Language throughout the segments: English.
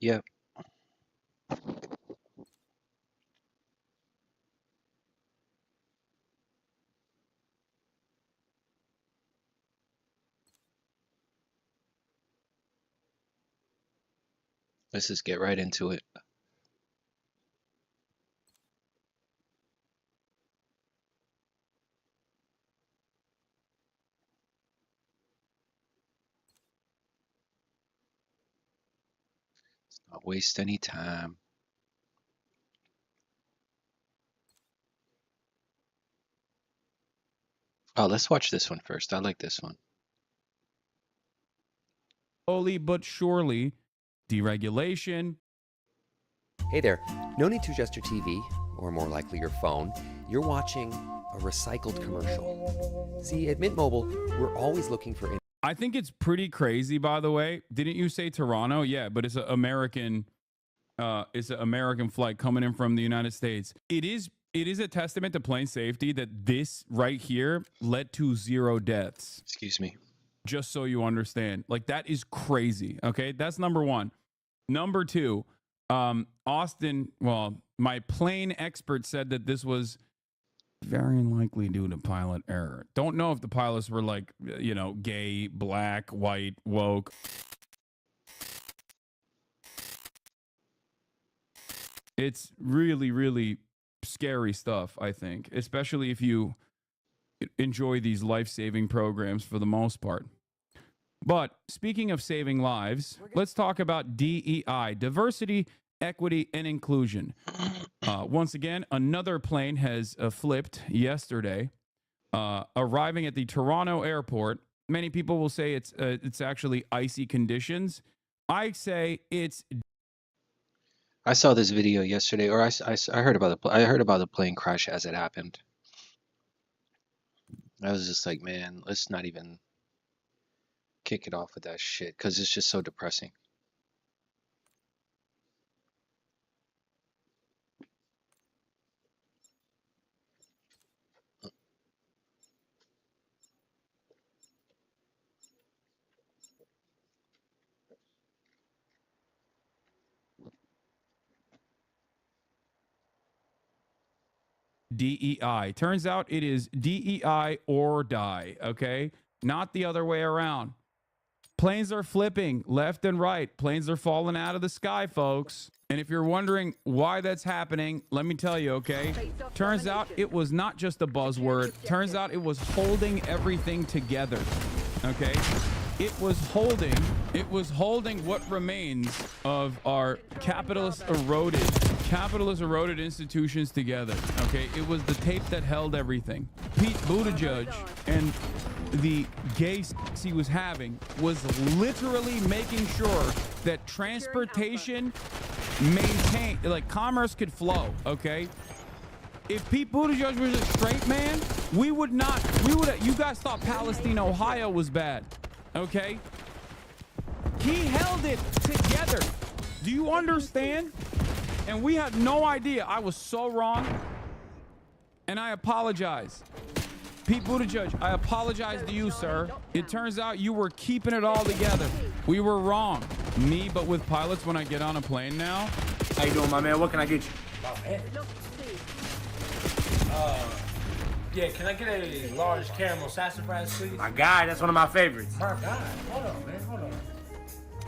Yep. Let's just get right into it. Let's not waste any time. Oh, let's watch this one first. I like this one. Slowly but surely, deregulation. Hey there, no need to adjust your TV, or more likely your phone. You're watching a recycled commercial. See, at Mint Mobile, we're always looking for... I think it's pretty crazy, by the way. Didn't you say Toronto? Yeah, but it's an American flight coming in from the United States. It is a testament to plane safety that this right here led to 0 deaths. Excuse me. Just so you understand. Like, that is crazy. Okay, that's number one. Number two, Austin, well, my plane expert said that this was very unlikely due to pilot error. Don't know if the pilots were like, you know, gay, black, white, woke. It's really, really scary stuff, I think, especially if you enjoy these life-saving programs for the most part. But speaking of saving lives, let's talk about DEI, diversity, equity, and inclusion. Once again, another plane has flipped yesterday, arriving at the Toronto airport. Many people will say it's actually icy conditions. I say it's... I saw this video yesterday, or I heard about the plane crash as it happened. I was just like, man, let's not even kick it off with that shit, because it's just so depressing. DEI. Turns out it is DEI or die, okay? Not the other way around. Planes are flipping left and right. Planes are falling out of the sky, folks. And if you're wondering why that's happening, let me tell you, okay? Turns out it was not just a buzzword. Turns out it was holding everything together, okay? It was holding what remains of our capitalist eroded institutions together, okay? It was the tape that held everything. Pete Buttigieg and the gay sex he was having was literally making sure that transportation maintained, like commerce could flow, okay? If Pete Buttigieg was a straight man, you guys thought Palestine, Ohio was bad, okay? He held it together. Do you understand? And we had no idea. I was so wrong. And I apologize. Pete Buttigieg, I apologize to you, sir. It turns out you were keeping it all together. We were wrong. Me, but with pilots when I get on a plane now. How you doing, my man? What can I get you? Yeah, can I get a large caramel sassafras, please? My guy, that's one of my favorites. My guy? Hold on, man. Hold on.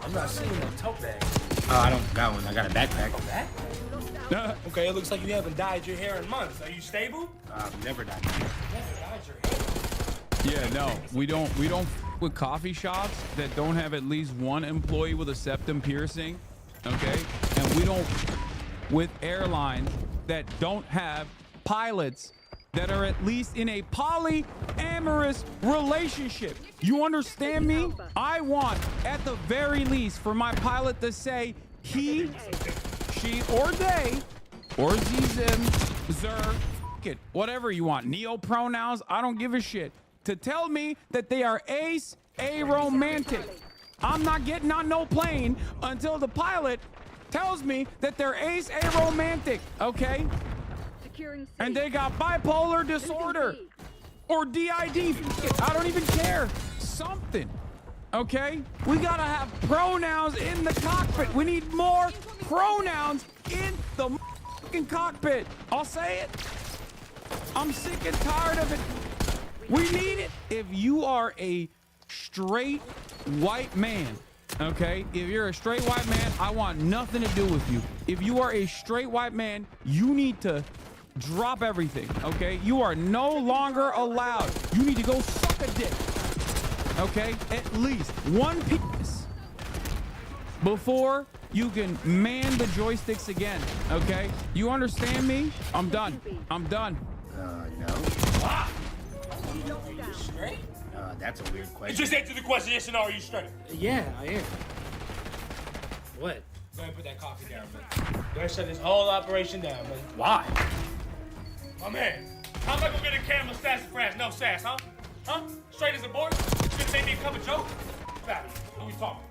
I'm not seeing no tote bag. Oh, I don't got one. I got a backpack. A backpack? Okay, it looks like you haven't dyed your hair in months. Are you stable? Never dyed my hair. Never dyed your hair? Yeah, no, we don't with coffee shops that don't have at least one employee with a septum piercing, okay? And we don't with airlines that don't have pilots that are at least in a polyamorous relationship. You understand me? I want, at the very least, for my pilot to say he, she, or they, or them, zer, it, whatever you want, neo-pronouns, I don't give a shit, to tell me that they are aromantic. I'm not getting on no plane until the pilot tells me that they're aromantic, okay? And they got bipolar disorder or DID. I don't even care. Something. Okay? We gotta have pronouns in the cockpit. We need more pronouns in the fucking cockpit. I'll say it. I'm sick and tired of it. We need it. If you are a straight white man, okay? If you're a straight white man, I want nothing to do with you. If you are a straight white man, you need to drop everything, okay? You are no longer allowed. You need to go suck a dick, okay? At least one piece before you can man the joysticks again, okay? You understand me? I'm done. I'm done. No. Wow. Are you straight? That's a weird question. Just answer the question, yes or no, are you straight? Yeah, I am. What? Go ahead and put that coffee down, man. Go ahead and shut this whole operation down, man. Why? My man, how am I gonna get a camera sassafras, no sass, huh? Huh? Straight as a board? You gonna make me a cup of joke? Fat, who we talking?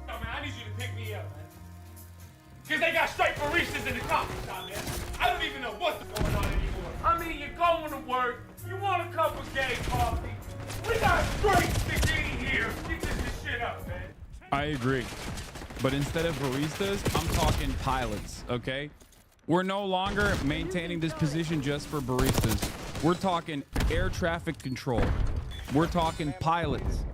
No, man, I need you to pick me up, man. Because they got straight baristas in the coffee shop, man. I don't even know what's going on anymore. I mean, you're going to work, you want a cup of gay coffee. We got straight spaghetti here. Get this shit up, man. I agree. But instead of baristas, I'm talking pilots, okay? We're no longer maintaining this position just for baristas. We're talking air traffic control. We're talking pilots.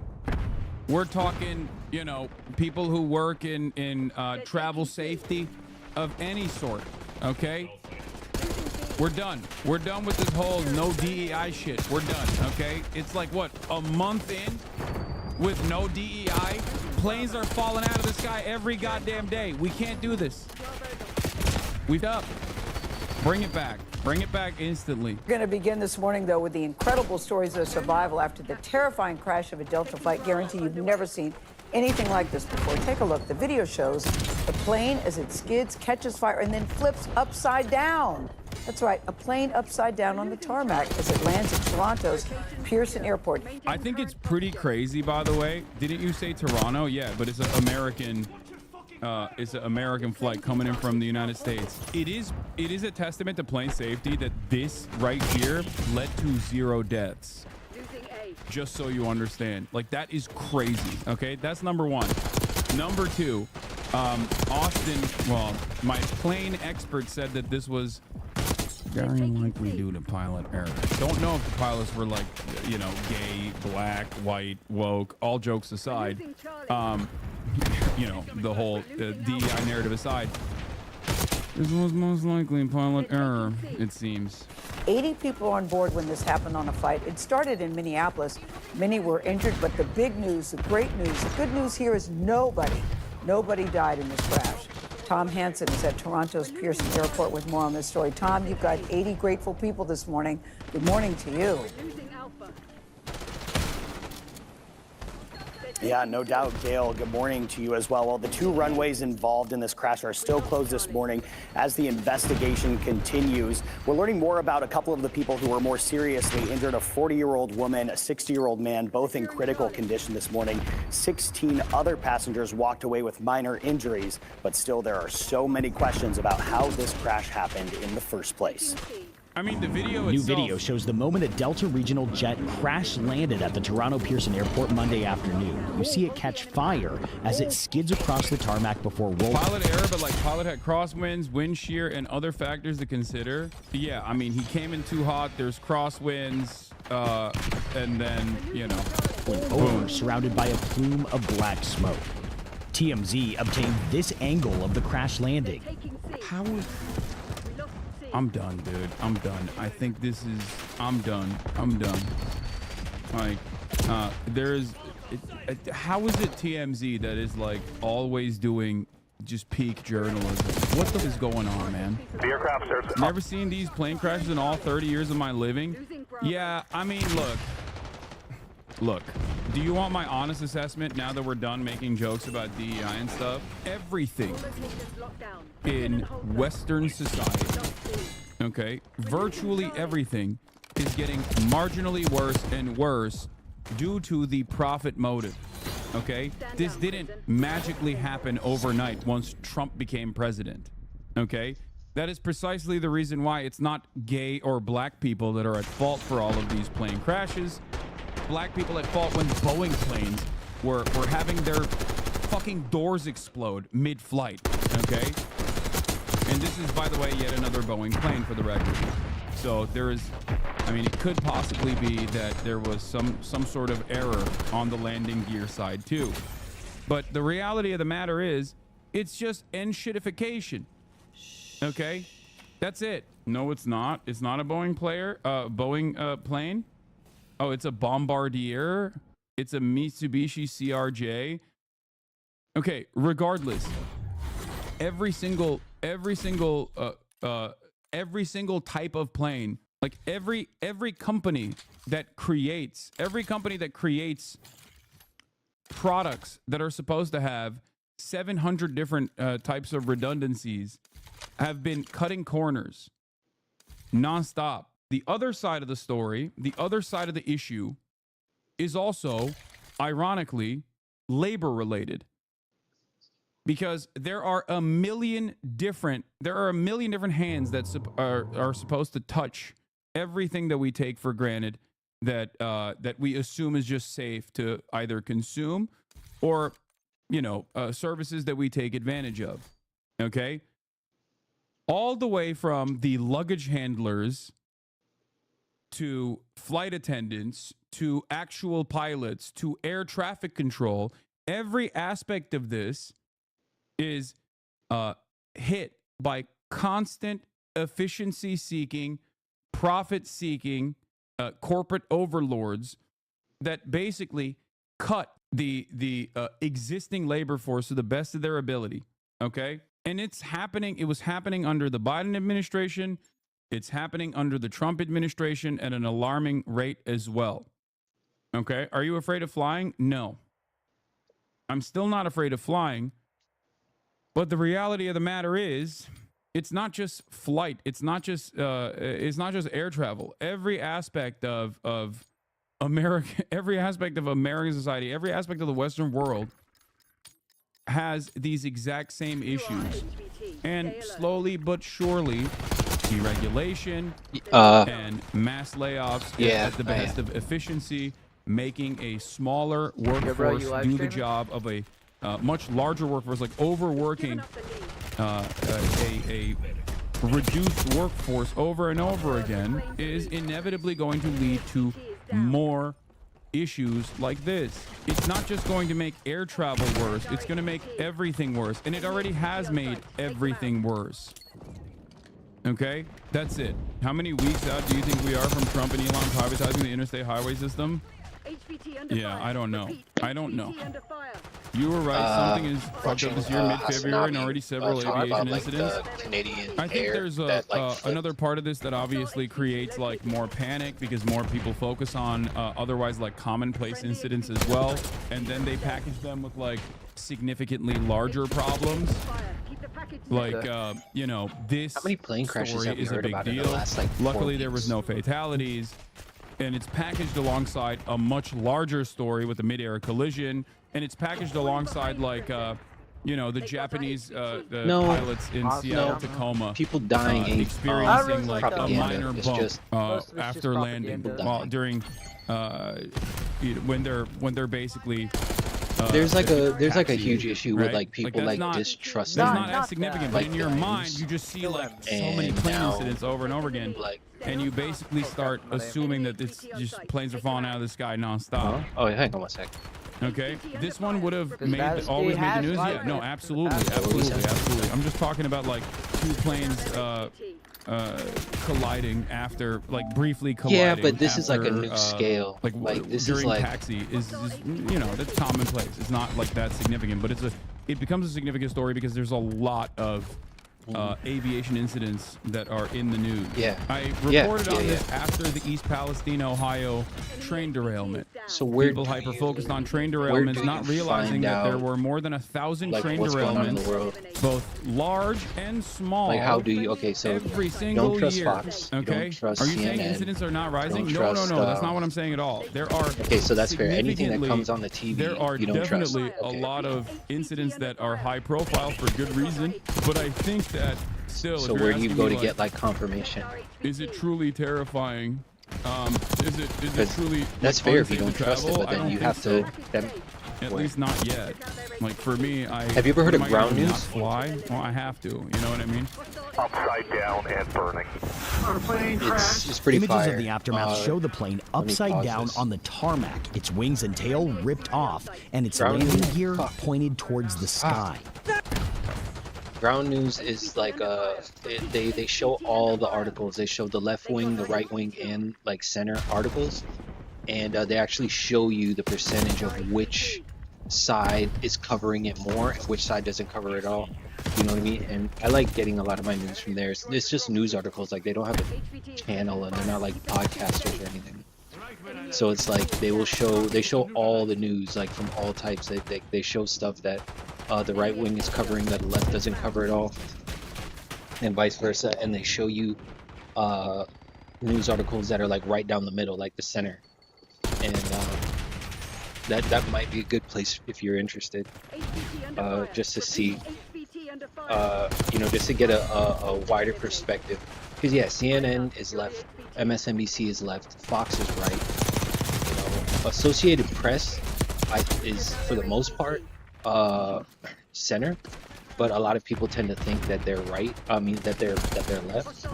We're talking, you know, people who work in travel safety of any sort, okay? We're done. We're done with this whole no DEI shit. We're done, okay? It's like, what, a month in with no DEI? Planes are falling out of the sky every goddamn day. We can't do this. We've up. Bring it back. Bring it back instantly. We're going to begin this morning, though, with the incredible stories of survival after the terrifying crash of a Delta flight. Guarantee you've never seen anything like this before. Take a look. The video shows the plane as it skids, catches fire, and then flips upside down. That's right, a plane upside down on the tarmac as it lands at Toronto's Pearson Airport. I think it's pretty crazy, by the way. Didn't you say Toronto? Yeah, but it's an American. It's an American flight coming in from the United States. It is a testament to plane safety that this right here led to 0 deaths. Just so you understand, like, that is crazy. Okay, that's number one. Number two, Austin. Well, my plane expert said that this was very likely due to pilot error. Don't know if the pilots were, like, you know, gay, black, white, woke. All jokes aside, you know, the whole DEI narrative aside, this was most likely pilot error, it seems. 80 people on board when this happened on a flight. It started in Minneapolis. Many were injured, but the big news, the great news, the good news here is nobody died in this crash. Tom Hansen is at Toronto's Pearson Airport with more on this story. Tom, you've got 80 grateful people this morning. Good morning to you. Yeah, no doubt, Gail. Good morning to you as well. Well, the 2 runways involved in this crash are still closed this morning as the investigation continues. We're learning more about a couple of the people who were more seriously injured, a 40-year-old woman, a 60-year-old man, both in critical condition this morning. 16 other passengers walked away with minor injuries, but still there are so many questions about how this crash happened in the first place. I mean, the video New video shows the moment a Delta regional jet crash landed at the Toronto Pearson Airport Monday afternoon. You see it catch fire as it skids across the tarmac before rolling. Pilot error, but like pilot had crosswinds, wind shear, and other factors to consider. Yeah, I mean, he came in too hot. There's crosswinds, and then, you know, boom, surrounded by a plume of black smoke. TMZ obtained this angle of the crash landing. How is... I'm done, dude. I'm done. I think this is... I'm done. Like, there's... how is it TMZ that is, like, always doing just peak journalism? What the is going on, man? Never seen these plane crashes in all 30 years of my living? Yeah, I mean, look. Do you want my honest assessment now that we're done making jokes about DEI and stuff? Everything in Western society, okay, virtually everything is getting marginally worse and worse due to the profit motive, okay? This didn't magically happen overnight once Trump became president, okay? That is precisely the reason why it's not gay or black people that are at fault for all of these plane crashes. Black people at fault when Boeing planes were having their fucking doors explode mid-flight, okay? And this is, by the way, yet another Boeing plane for the record. So there is, I mean, it could possibly be that there was some sort of error on the landing gear side too. But the reality of the matter is, it's just N-shitification, okay? That's it. No, it's not. It's not a Boeing plane. Oh, it's a Bombardier. It's a Mitsubishi CRJ. Okay, regardless, every single type of plane, like every company that creates products that are supposed to have 700 different types of redundancies have been cutting corners nonstop. The other side of the story, the other side of the issue is also, ironically, labor related. Because there are a million different hands that are supposed to touch everything that we take for granted, that we assume is just safe to either consume or, services that we take advantage of. Okay, all the way from the luggage handlers to flight attendants to actual pilots to air traffic control. Every aspect of this is hit by constant efficiency-seeking, profit-seeking corporate overlords that basically cut the existing labor force to the best of their ability. Okay, and it's happening. It was happening under the Biden administration. It's happening under the Trump administration at an alarming rate as well. Okay, are you afraid of flying? No, I'm still not afraid of flying. But the reality of the matter is, it's not just flight. It's not just air travel. Every aspect of America, every aspect of American society, every aspect of the Western world has these exact same issues. And slowly but surely, deregulation and mass layoffs at the behest of efficiency, making a smaller workforce do the job of a much larger workforce, like overworking a reduced workforce over and over again, is inevitably going to lead to more issues like this. It's not just going to make air travel worse, it's going to make everything worse, and it already has made everything worse. Okay, that's it. How many weeks out do you think we are from Trump and Elon privatizing the interstate highway system? Yeah, I don't know. You were right. Something is fucked up this year, mid-February, and already several aviation incidents. I think there's another part of this that obviously creates like more panic because more people focus on otherwise like commonplace incidents as well, and then they package them with like significantly larger problems. Like this. How many plane crashes have you heard about in the last like 4 Luckily, weeks? there was no fatalities. And it's packaged alongside a much larger story with a mid-air collision, and it's packaged alongside like the Japanese pilots in Seattle, Tacoma, people dying, experiencing like a propaganda. minor It's bump just after landing during when they're basically. There's like a huge issue with right? like people like distrusting. That's not as significant, but in your planes. mind, you just see like so many And plane now, incidents over and over again, like, and you basically start assuming that it's just planes are falling out of the sky nonstop. oh, hang on one sec. Okay, this one would have always made the news. Yeah, no, absolutely. I'm just talking about like two planes colliding after, like briefly colliding. Yeah, but this is like a after, new scale. Like this during is like taxi is that's commonplace. It's not like that significant, but it becomes a significant story because there's a lot of aviation incidents that are in the news. Yeah. I reported on this after the East Palestine, Ohio train derailment. So where people hyper focused on train derailments, not realizing that there were more than 1,000 like train what's going on in the derailments, world. both large and small. Like how do you? Okay, so every single don't trust year. Fox. You Okay. don't trust Are you CNN. saying incidents are not rising? Don't No, trust, that's not what I'm saying at all. There are. Okay, so that's fair. Anything that significantly- comes on the TV, there are you don't trust. definitely a lot of incidents that are high profile for good reason, but I think that still. So if you're where do you asking go me, to get like confirmation? Is it truly terrifying? Is it truly? That's like, fair if you unsafe don't to trust it, travel? but I then don't you think have so. to. At least not yet. Like for me, Have you ever heard of what am I ground gonna do, not news? fly? Well, I have to. You know what I mean? Upside down and burning. It's pretty Images fire. of the aftermath show the plane let me upside pause down this. on the tarmac, its wings and tail ripped off, and its Ground landing news? gear Fuck. pointed towards the sky. Ground news is like they show all the articles. They show the left wing, the right wing, and like center articles, and they actually show you the percentage of which side is covering it more and which side doesn't cover it all. You know what I mean? And I like getting a lot of my news from there. It's just news articles. Like they don't have a channel and they're not like podcasters or anything. So it's like they show all the news like from all types. They show stuff that the right wing is covering that the left doesn't cover at all, and vice versa. And they show you news articles that are like right down the middle, like the center. And that might be a good place if you're interested, just to see, you know, just to get a wider perspective. Because yeah, CNN is left, MSNBC is left, Fox is right. You know, Associated Press is for the most part center, but a lot of people tend to think that they're right. I mean that they're left.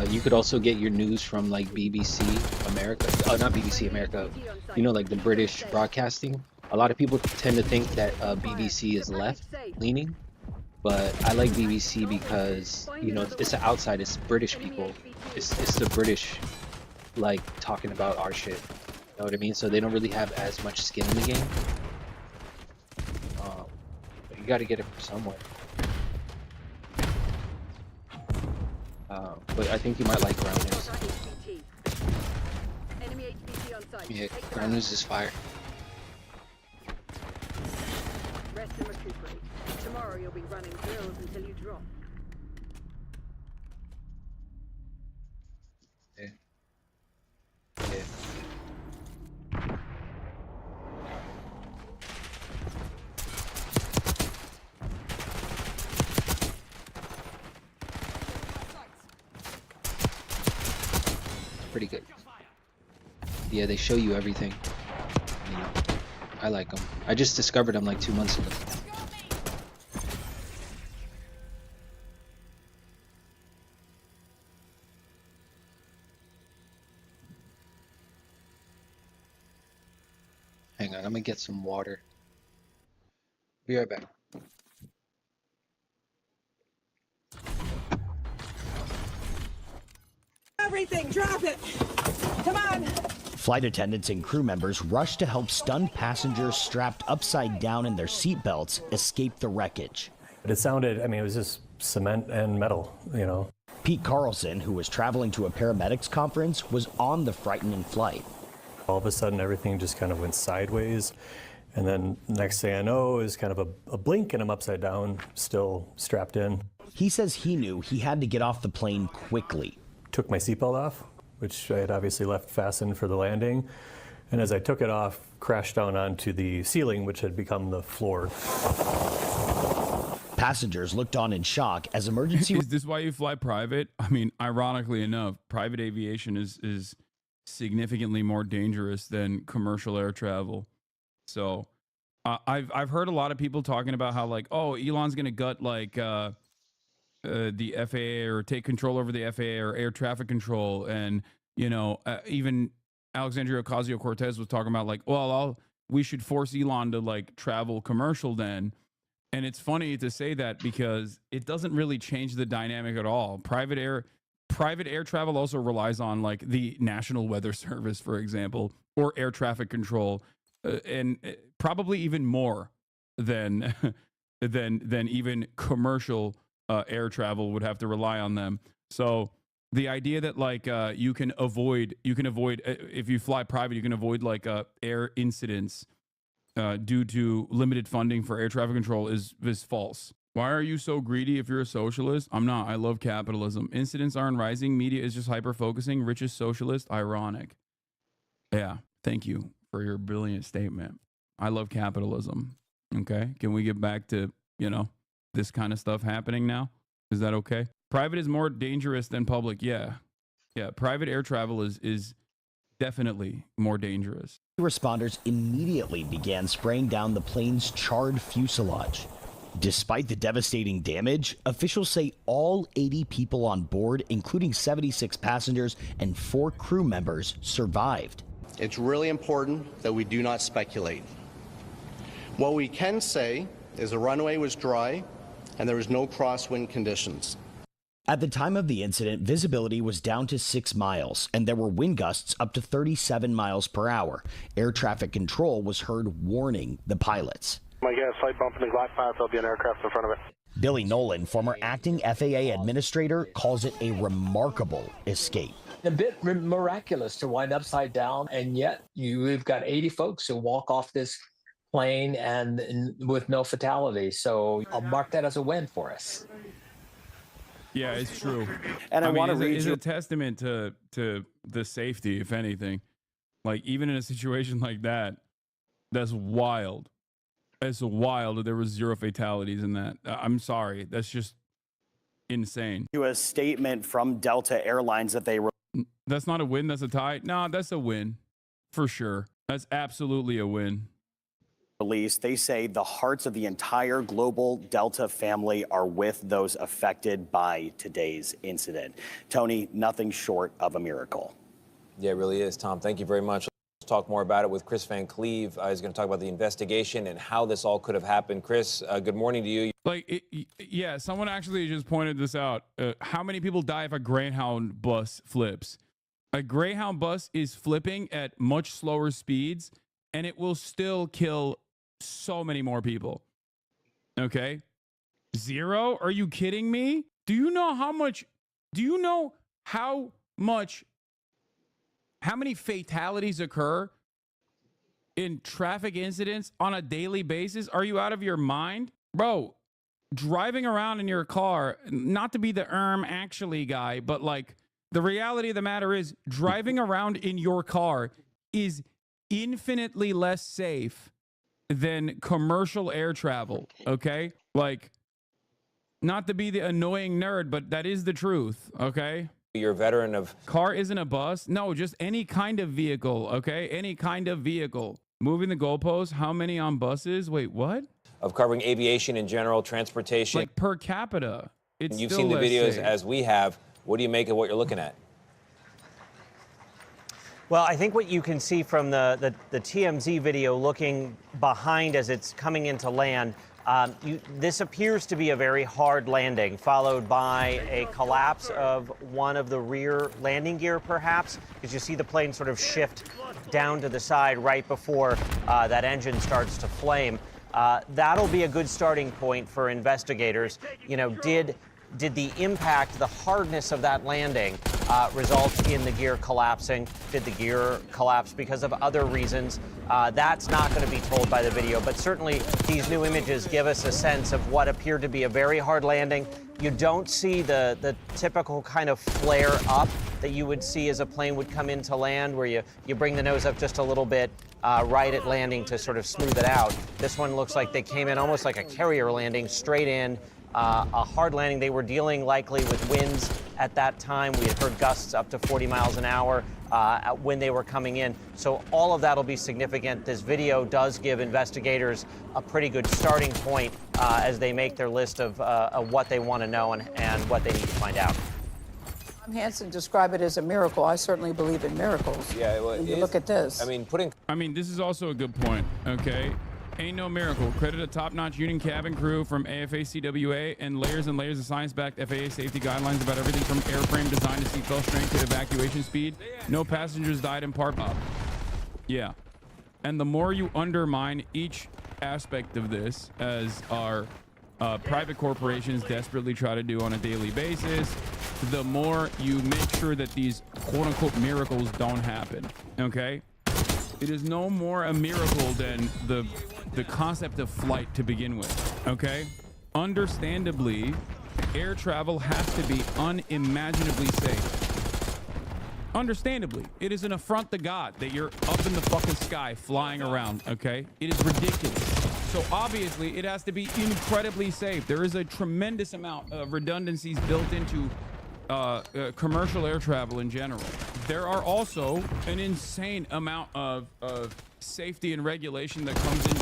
You could also get your news from like BBC America, not BBC America, you know, like the British broadcasting. A lot of people tend to think that BBC is left leaning, but I like BBC because, you know, it's the outside, it's British people, it's the British like talking about our shit, you know what I mean? So they don't really have as much skin in the game. But you got to get it from somewhere. But I think you might like ground news. Yeah, ground news is fire. Rest and recuperate. Tomorrow you'll be running drills until you drop. Yeah. Yeah. Pretty good. Yeah, they show you everything. You know, I like them. I just discovered them like 2 months ago. Hang on, I'm gonna get some water. Be right back. Everything, drop it! Come on! Flight attendants and crew members rushed to help stunned passengers strapped upside down in their seatbelts escape the wreckage. It sounded, I mean, it was just cement and metal, you know. Pete Carlson, who was traveling to a paramedics conference, was on the frightening flight. All of a sudden, everything just kind of went sideways. And then next thing I know is kind of a blink and I'm upside down, still strapped in. He says he knew he had to get off the plane quickly. Took my seatbelt off, which I had obviously left fastened for the landing. And as I took it off, crashed down onto the ceiling, which had become the floor. Passengers looked on in shock as emergency... Is this why you fly private? I mean, ironically enough, private aviation is significantly more dangerous than commercial air travel. So I've heard a lot of people talking about how like, oh, Elon's going to gut like the FAA or take control over the FAA or air traffic control. And, you know, even Alexandria Ocasio-Cortez was talking about like, well, we should force Elon to like travel commercial then. And it's funny to say that because it doesn't really change the dynamic at all. Private air travel also relies on like the National Weather Service, for example, or air traffic control, and probably even more than even commercial air travel would have to rely on them. So the idea that like you can avoid if you fly private, you can avoid like air incidents due to limited funding for air traffic control is false. Why are you so greedy if you're a socialist? I'm not. I love capitalism. Incidents aren't rising. Media is just hyper-focusing. Richest socialist. Ironic. Yeah. Thank you for your brilliant statement. I love capitalism. Okay. Can we get back to, you know, this kind of stuff happening now? Is that okay? Private is more dangerous than public. Yeah. Yeah. Private air travel is definitely more dangerous. Responders immediately began spraying down the plane's charred fuselage. Despite the devastating damage, officials say all 80 people on board, including 76 passengers and 4 crew members, survived. It's really important that we do not speculate. What we can say is the runway was dry and there was no crosswind conditions. At the time of the incident, visibility was down to 6 miles, and there were wind gusts up to 37 miles per hour. Air traffic control was heard warning the pilots. I get a slight bump in the glide path, there'll be an aircraft in front of it. Billy Nolan, former acting FAA administrator, calls it a remarkable escape. A bit miraculous to wind upside down, and yet we've got 80 folks who walk off this plane and with no fatality. So I'll mark that as a win for us. Yeah, it's true. And I want to read it's you a testament to the safety, if anything. Like, even in a situation like that, that's wild. It's wild that there was 0 fatalities in that. I'm sorry. That's just insane. to a statement from Delta Airlines that they That's not a win. That's a tie. No, that's a win for sure. That's absolutely a win. released. They say the hearts of the entire global Delta family are with those affected by today's incident. Tony, nothing short of a miracle. Yeah, it really is, Tom. Thank you very much. Let's talk more about it with Chris Van Cleve. He's going to talk about the investigation and how this all could have happened. Chris, good morning to you. Yeah, someone actually just pointed this out. How many people die if a Greyhound bus flips? A Greyhound bus is flipping at much slower speeds, and it will still kill so many more people. Okay? 0? Are you kidding me? Do you know how many fatalities occur in traffic incidents on a daily basis? Are you out of your mind? Bro, driving around in your car, not to be the actually guy, but like the reality of the matter is driving around in your car is infinitely less safe than commercial air travel, okay? Like, not to be the annoying nerd, but that is the truth, okay? You're a veteran of... Car isn't a bus. No, just any kind of vehicle, okay? Any kind of vehicle. Moving the goalposts, how many on buses? Wait, what? Of covering aviation in general, transportation. Like per capita. You've seen the videos as we have. What do you make of what you're looking at? Well, I think what you can see from the TMZ video looking behind as it's coming into land, this appears to be a very hard landing, followed by a collapse of one of the rear landing gear, perhaps, because you see the plane sort of shift down to the side right before that engine starts to flame. That'll be a good starting point for investigators. You know, did the impact, the hardness of that landing result in the gear collapsing? Did the gear collapse because of other reasons? That's not going to be told by the video, but certainly these new images give us a sense of what appeared to be a very hard landing. You don't see the typical kind of flare up that you would see as a plane would come into land, where you bring the nose up just a little bit right at landing to sort of smooth it out. This one looks like they came in almost like a carrier landing, straight in. A hard landing. They were dealing likely with winds at that time. We had heard gusts up to 40 miles an hour when they were coming in. So all of that will be significant. This video does give investigators a pretty good starting point as they make their list of what they want to know and what they need to find out. Tom Hansen described it as a miracle. I certainly believe in miracles. Yeah, well, look at this. I mean, this is also a good point, okay? Ain't no miracle. Credit a top-notch union cabin crew from AFA-CWA and layers of science-backed FAA safety guidelines about everything from airframe design to seatbelt strength to evacuation speed. No passengers died in part. Yeah. And the more you undermine each aspect of this, as our private corporations desperately try to do on a daily basis, the more you make sure that these quote-unquote miracles don't happen, okay? It is no more a miracle than the concept of flight to begin with, okay? Understandably, air travel has to be unimaginably safe. Understandably, it is an affront to God that you're up in the fucking sky flying around, okay? It is ridiculous. So obviously, it has to be incredibly safe. There is a tremendous amount of redundancies built into commercial air travel in general. there are also an insane amount of safety and regulation that comes in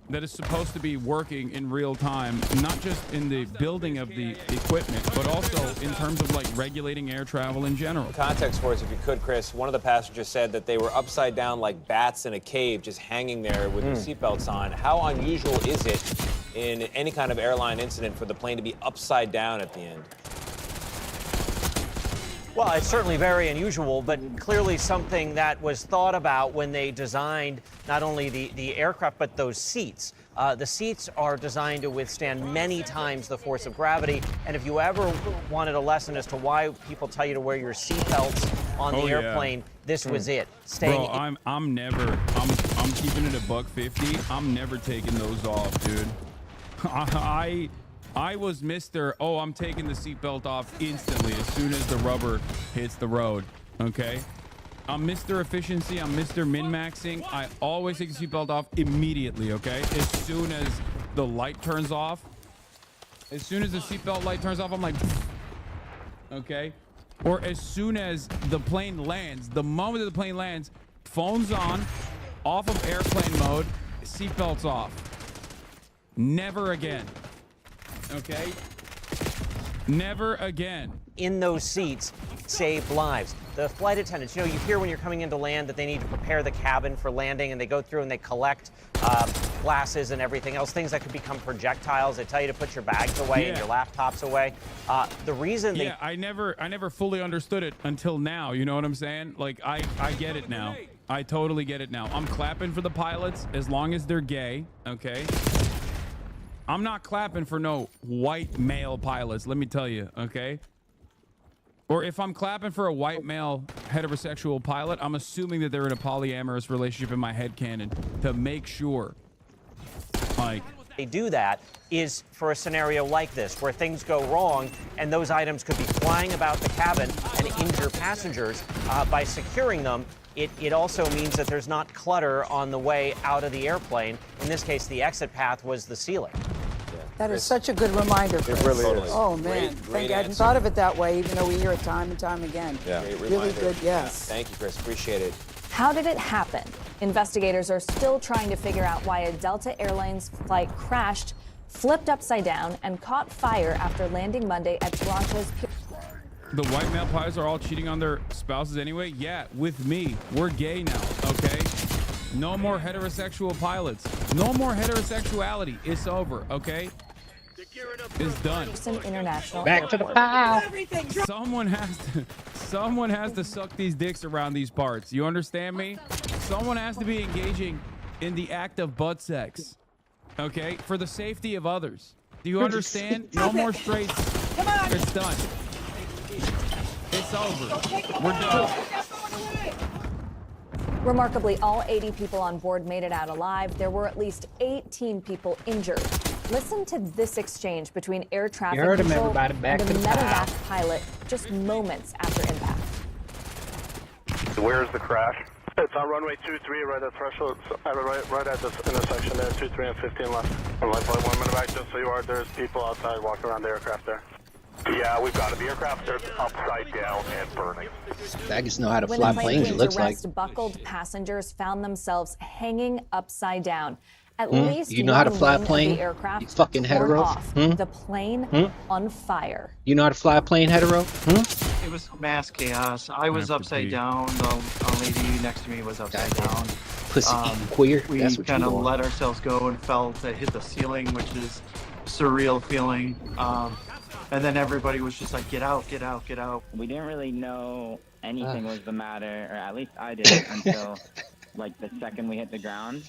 that is supposed to be working in real time, not just in the building of the equipment, but also in terms of like regulating air travel in general. Context for us, if you could, Chris. One of the passengers said that they were upside down like bats in a cave, just hanging there with their seatbelts on. How unusual is it in any kind of airline incident for the plane to be upside down at the end? Well, it's certainly very unusual, but clearly something that was thought about when they designed not only the aircraft, but those seats. The seats are designed to withstand many times the force of gravity. And if you ever wanted a lesson as to why people tell you to wear your seatbelts on the airplane, this was it. Bro, I'm keeping it a $150. I'm never taking those off, dude. I was Mr. Oh, I'm taking the seatbelt off instantly as soon as the rubber hits the road. Okay, I'm Mr. Efficiency. I'm Mr. Min-maxing. I always take the seatbelt off immediately. Okay, as soon as the light turns off, as soon as the seatbelt light turns off, I'm like, okay. Or as soon as the plane lands, the moment that the plane lands, phone's on, off of airplane mode, seatbelts off. Never again. Okay? Never again. In those seats save lives. The flight attendants, you know, you hear when you're coming into land that they need to prepare the cabin for landing, and they go through and they collect glasses and everything else, things that could become projectiles. They tell you to put your bags away and your laptops away. The reason they... Yeah, I never fully understood it until now. You know what I'm saying? Like, I get it now. I totally get it now. I'm clapping for the pilots as long as they're gay, okay? I'm not clapping for no white male pilots, let me tell you, okay? Or if I'm clapping for a white male heterosexual pilot, I'm assuming that they're in a polyamorous relationship in my headcanon to make sure. Like, they do that is for a scenario like this, where things go wrong and those items could be flying about the cabin and injure passengers. By securing them, it also means that there's not clutter on the way out of the airplane. In this case, the exit path was the ceiling. That is such a good reminder, Chris. It really is. Oh, man. Great I hadn't thought of it that way, even though we hear it time and time again. Yeah. Really good, yes. Thank you, Chris. Appreciate it. How did it happen? Investigators are still trying to figure out why a Delta Airlines flight crashed, flipped upside down, and caught fire after landing Monday at Toronto's... The white male pilots are all cheating on their spouses anyway? Yeah, with me. We're gay now, okay? No more heterosexual pilots. No more heterosexuality. It's over, okay? It's done. International Back to the Airport. pile. Someone has to suck these dicks around these parts. You understand me? Someone has to be engaging in the act of butt sex. Okay? For the safety of others. Do you understand? No more straights. Come on. It's done. It's over. We're done. Remarkably, all 80 people on board made it out alive. There were at least 18 people injured. Listen to this exchange between air traffic control and a medevac pilot just moments after impact. Where's the crash? It's on runway 23, right at threshold, right at this intersection there, 23 and 15 left. I'm like 1 minute back, just so you are. There's people outside walking around the aircraft there. Yeah, we've got it. The aircraft are upside down and burning. Faggots know how to When fly the plane planes, it came looks to like. rest, buckled passengers found themselves hanging upside down. At Hmm? least You know how to one fly a wing of plane? the aircraft You fucking torn hetero? off. Hmm? The plane Hmm? on fire. You know how to fly a plane, hetero? Hmm? It was mass chaos. I was upside down. The lady next to me was upside down. Pussy eating queer. We That's what you kind of want. let ourselves go and felt it hit the ceiling, which is a surreal feeling. And then everybody was just like, get out, get out, get out. We didn't really know anything was the matter, or at least I didn't until like the second we hit the ground.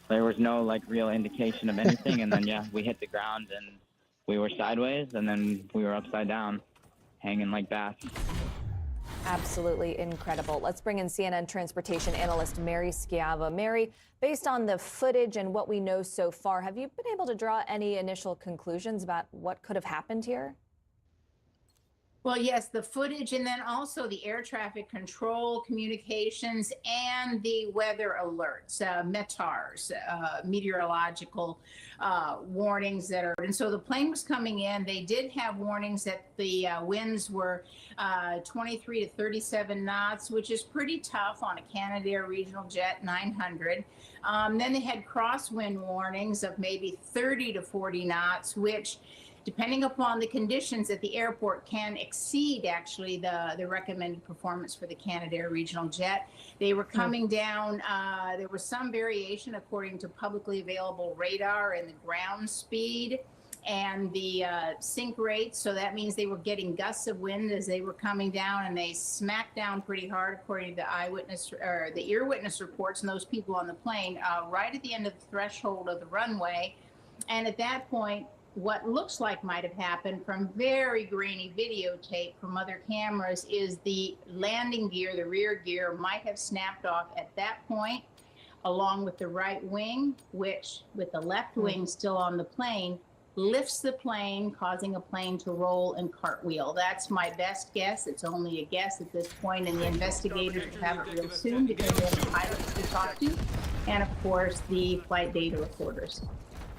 There was no like real indication of anything, and then we hit the ground and we were sideways, and then we were upside down, hanging like bats. Absolutely incredible. Let's bring in CNN transportation analyst Mary Schiava. Mary, based on the footage and what we know so far, have you been able to draw any initial conclusions about what could have happened here? Well, yes, the footage and then also the air traffic control communications and the weather alerts, METARs, meteorological warnings that are. And so the plane was coming in. They did have warnings that the winds were 23 to 37 knots, which is pretty tough on a Canadair regional jet 900. Then they had crosswind warnings of maybe 30 to 40 knots, which depending upon the conditions at the airport can exceed actually the recommended performance for the Canadair regional jet. They were coming down, there was some variation according to publicly available radar and the ground speed and the sink rate. So that means they were getting gusts of wind as they were coming down, and they smacked down pretty hard according to the eyewitness or the ear witness reports and those people on the plane right at the end of the threshold of the runway. And at that point, what looks like might have happened from very grainy videotape from other cameras is the landing gear, the rear gear, might have snapped off at that point, along with the right wing, which with the left wing still on the plane, lifts the plane, causing a plane to roll and cartwheel. That's my best guess. It's only a guess at this point, and the investigators will have it real soon because they have the pilots to talk to, and of course the flight data recorders.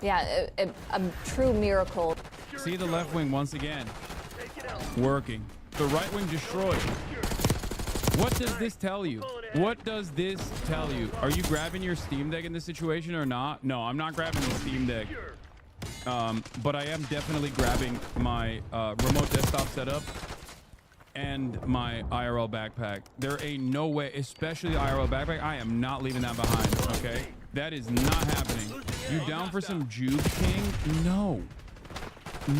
Yeah, a true miracle. See the left wing once again working. The right wing destroyed. What does this tell you? What does this tell you? Are you grabbing your Steam Deck in this situation or not? No, I'm not grabbing the Steam Deck. But I am definitely grabbing my remote desktop setup and my IRL backpack. There ain't no way, especially the IRL backpack, I am not leaving that behind, okay? That is not happening. You down for some Juke King? No.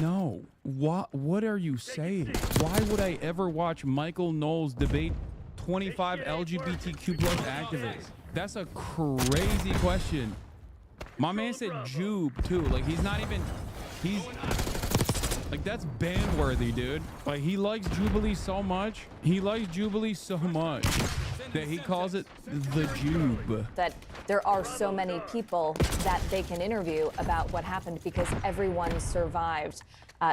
No. What are you saying? Why would I ever watch Michael Knowles debate 25 LGBTQ plus activists? That's a crazy question. My man said Jube too. Like he's not even, he's like, that's ban worthy, dude. Like he likes Jubilee so much. He likes Jubilee so much that he calls it the Jube. That there are so many people that they can interview about what happened because everyone survived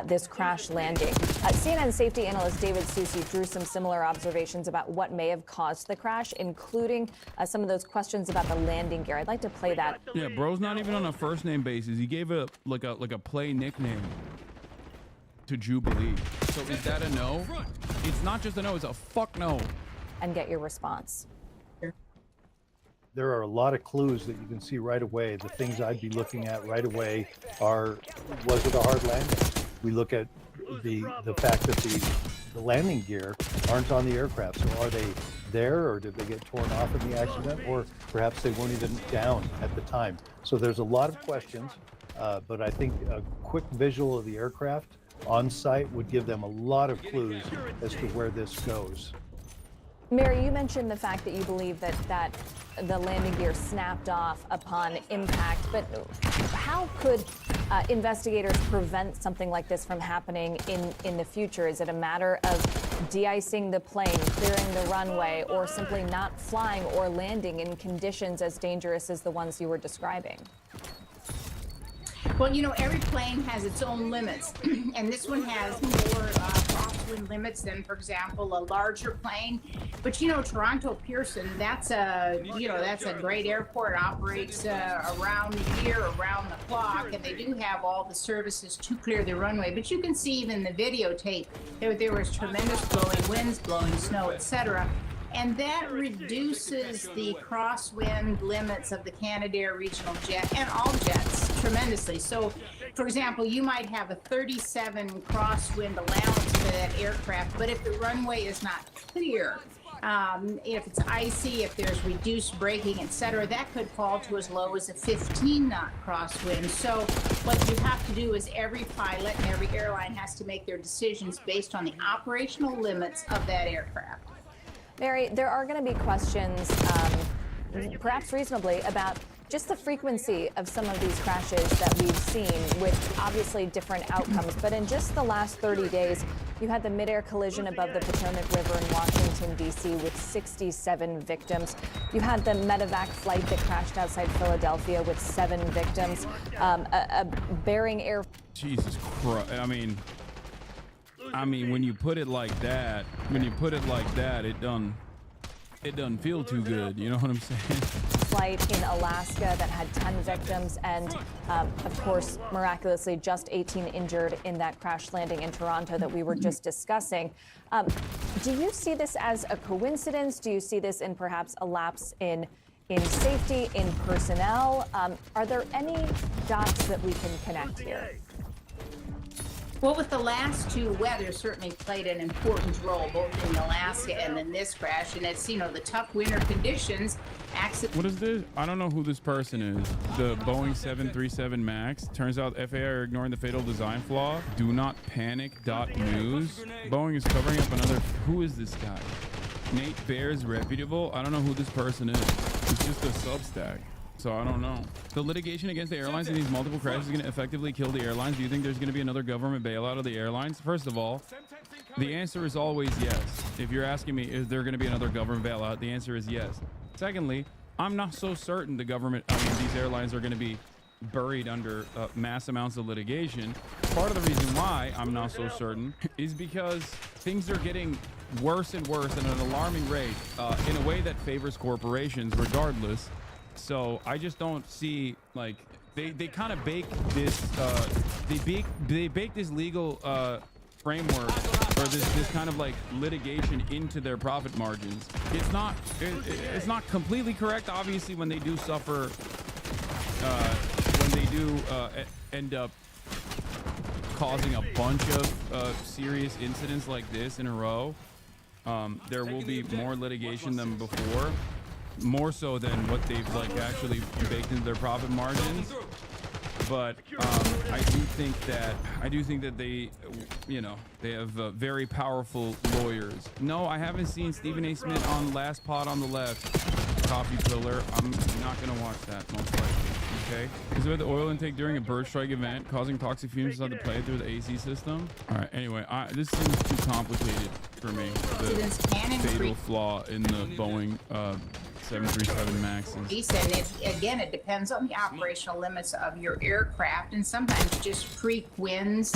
this crash landing. CNN safety analyst David Susi drew some similar observations about what may have caused the crash, including some of those questions about the landing gear. I'd like to play that. Yeah, bro's not even on a first name basis. He gave it like a play nickname to Jubilee. So is that a no? It's not just a no, it's a fuck no. And get your response. There are a lot of clues that you can see right away. The things I'd be looking at right away are, was it a hard landing? We look at the fact that the landing gear aren't on the aircraft. So are they there, or did they get torn off in the accident, or perhaps they weren't even down at the time? So there's a lot of questions, but I think a quick visual of the aircraft on site would give them a lot of clues as to where this goes. Mary, you mentioned the fact that you believe that the landing gear snapped off upon impact, but how could investigators prevent something like this from happening in the future? Is it a matter of de-icing the plane, clearing the runway, or simply not flying or landing in conditions as dangerous as the ones you were describing? Well, you know, every plane has its own limits, and this one has more crosswind limits than, for example, a larger plane. But you know, Toronto Pearson, that's a great airport, operates around the year, around the clock, and they do have all the services to clear the runway. But you can see even in the videotape there was tremendous blowing winds, blowing snow, etc. And that reduces the crosswind limits of the Canadair regional jet and all jets tremendously. So, for example, you might have a 37 crosswind allowance for that aircraft, but if the runway is not clear, if it's icy, if there's reduced braking, etc., that could fall to as low as a 15-knot crosswind. So what you have to do is every pilot and every airline has to make their decisions based on the operational limits of that aircraft. Mary, there are going to be questions, perhaps reasonably, about just the frequency of some of these crashes that we've seen with obviously different outcomes. But in just the last 30 days, you had the midair collision above the Potomac River in Washington, D.C. with 67 victims. You had the medevac flight that crashed outside Philadelphia with 7 victims. A Bering Air... Jesus Christ. I mean... I mean, when you put it like that, it doesn't feel too good. You know what I'm saying? Flight in Alaska that had 10 victims and, of course, miraculously, just 18 injured in that crash landing in Toronto that we were just discussing. Do you see this as a coincidence? Do you see this in perhaps a lapse in safety, in personnel? Are there any dots that we can connect here? Well, with the last two, weather certainly played an important role, both in Alaska and in this crash. And it's, the tough winter conditions. What is this? I don't know who this person is. The Boeing 737 MAX. Turns out FAA are ignoring the fatal design flaw. Do not panic. News. Boeing is covering up another. Who is this guy? Nate Bear's reputable. I don't know who this person is. It's just a Substack. So I don't know. The litigation against the airlines in these multiple crashes is going to effectively kill the airlines. Do you think there's going to be another government bailout of the airlines? First of all, the answer is always yes. If you're asking me, is there going to be another government bailout? The answer is yes. Secondly, I'm not so certain these airlines are going to be buried under mass amounts of litigation. Part of the reason why I'm not so certain is because things are getting worse and worse at an alarming rate in a way that favors corporations regardless. So I just don't see, like, they kind of bake this they bake this legal framework or this kind of like litigation into their profit margins. It's not completely correct, obviously, when they do suffer end up causing a bunch of serious incidents like this in a row. There will be more litigation than before. More so than what they've like actually baked into their profit margins, but I do think that they, they have very powerful lawyers. No, I haven't seen Stephen A. Smith on Last Pod on the Left. Coffee Pillar. I'm not gonna watch that most likely. Okay. Is there the oil intake during a bird strike event causing toxic fumes on the play through the AC system? All right. Anyway, this seems too complicated for me. The fatal flaw in the Boeing 737 Maxes. And it depends on the operational limits of your aircraft, and sometimes just freak winds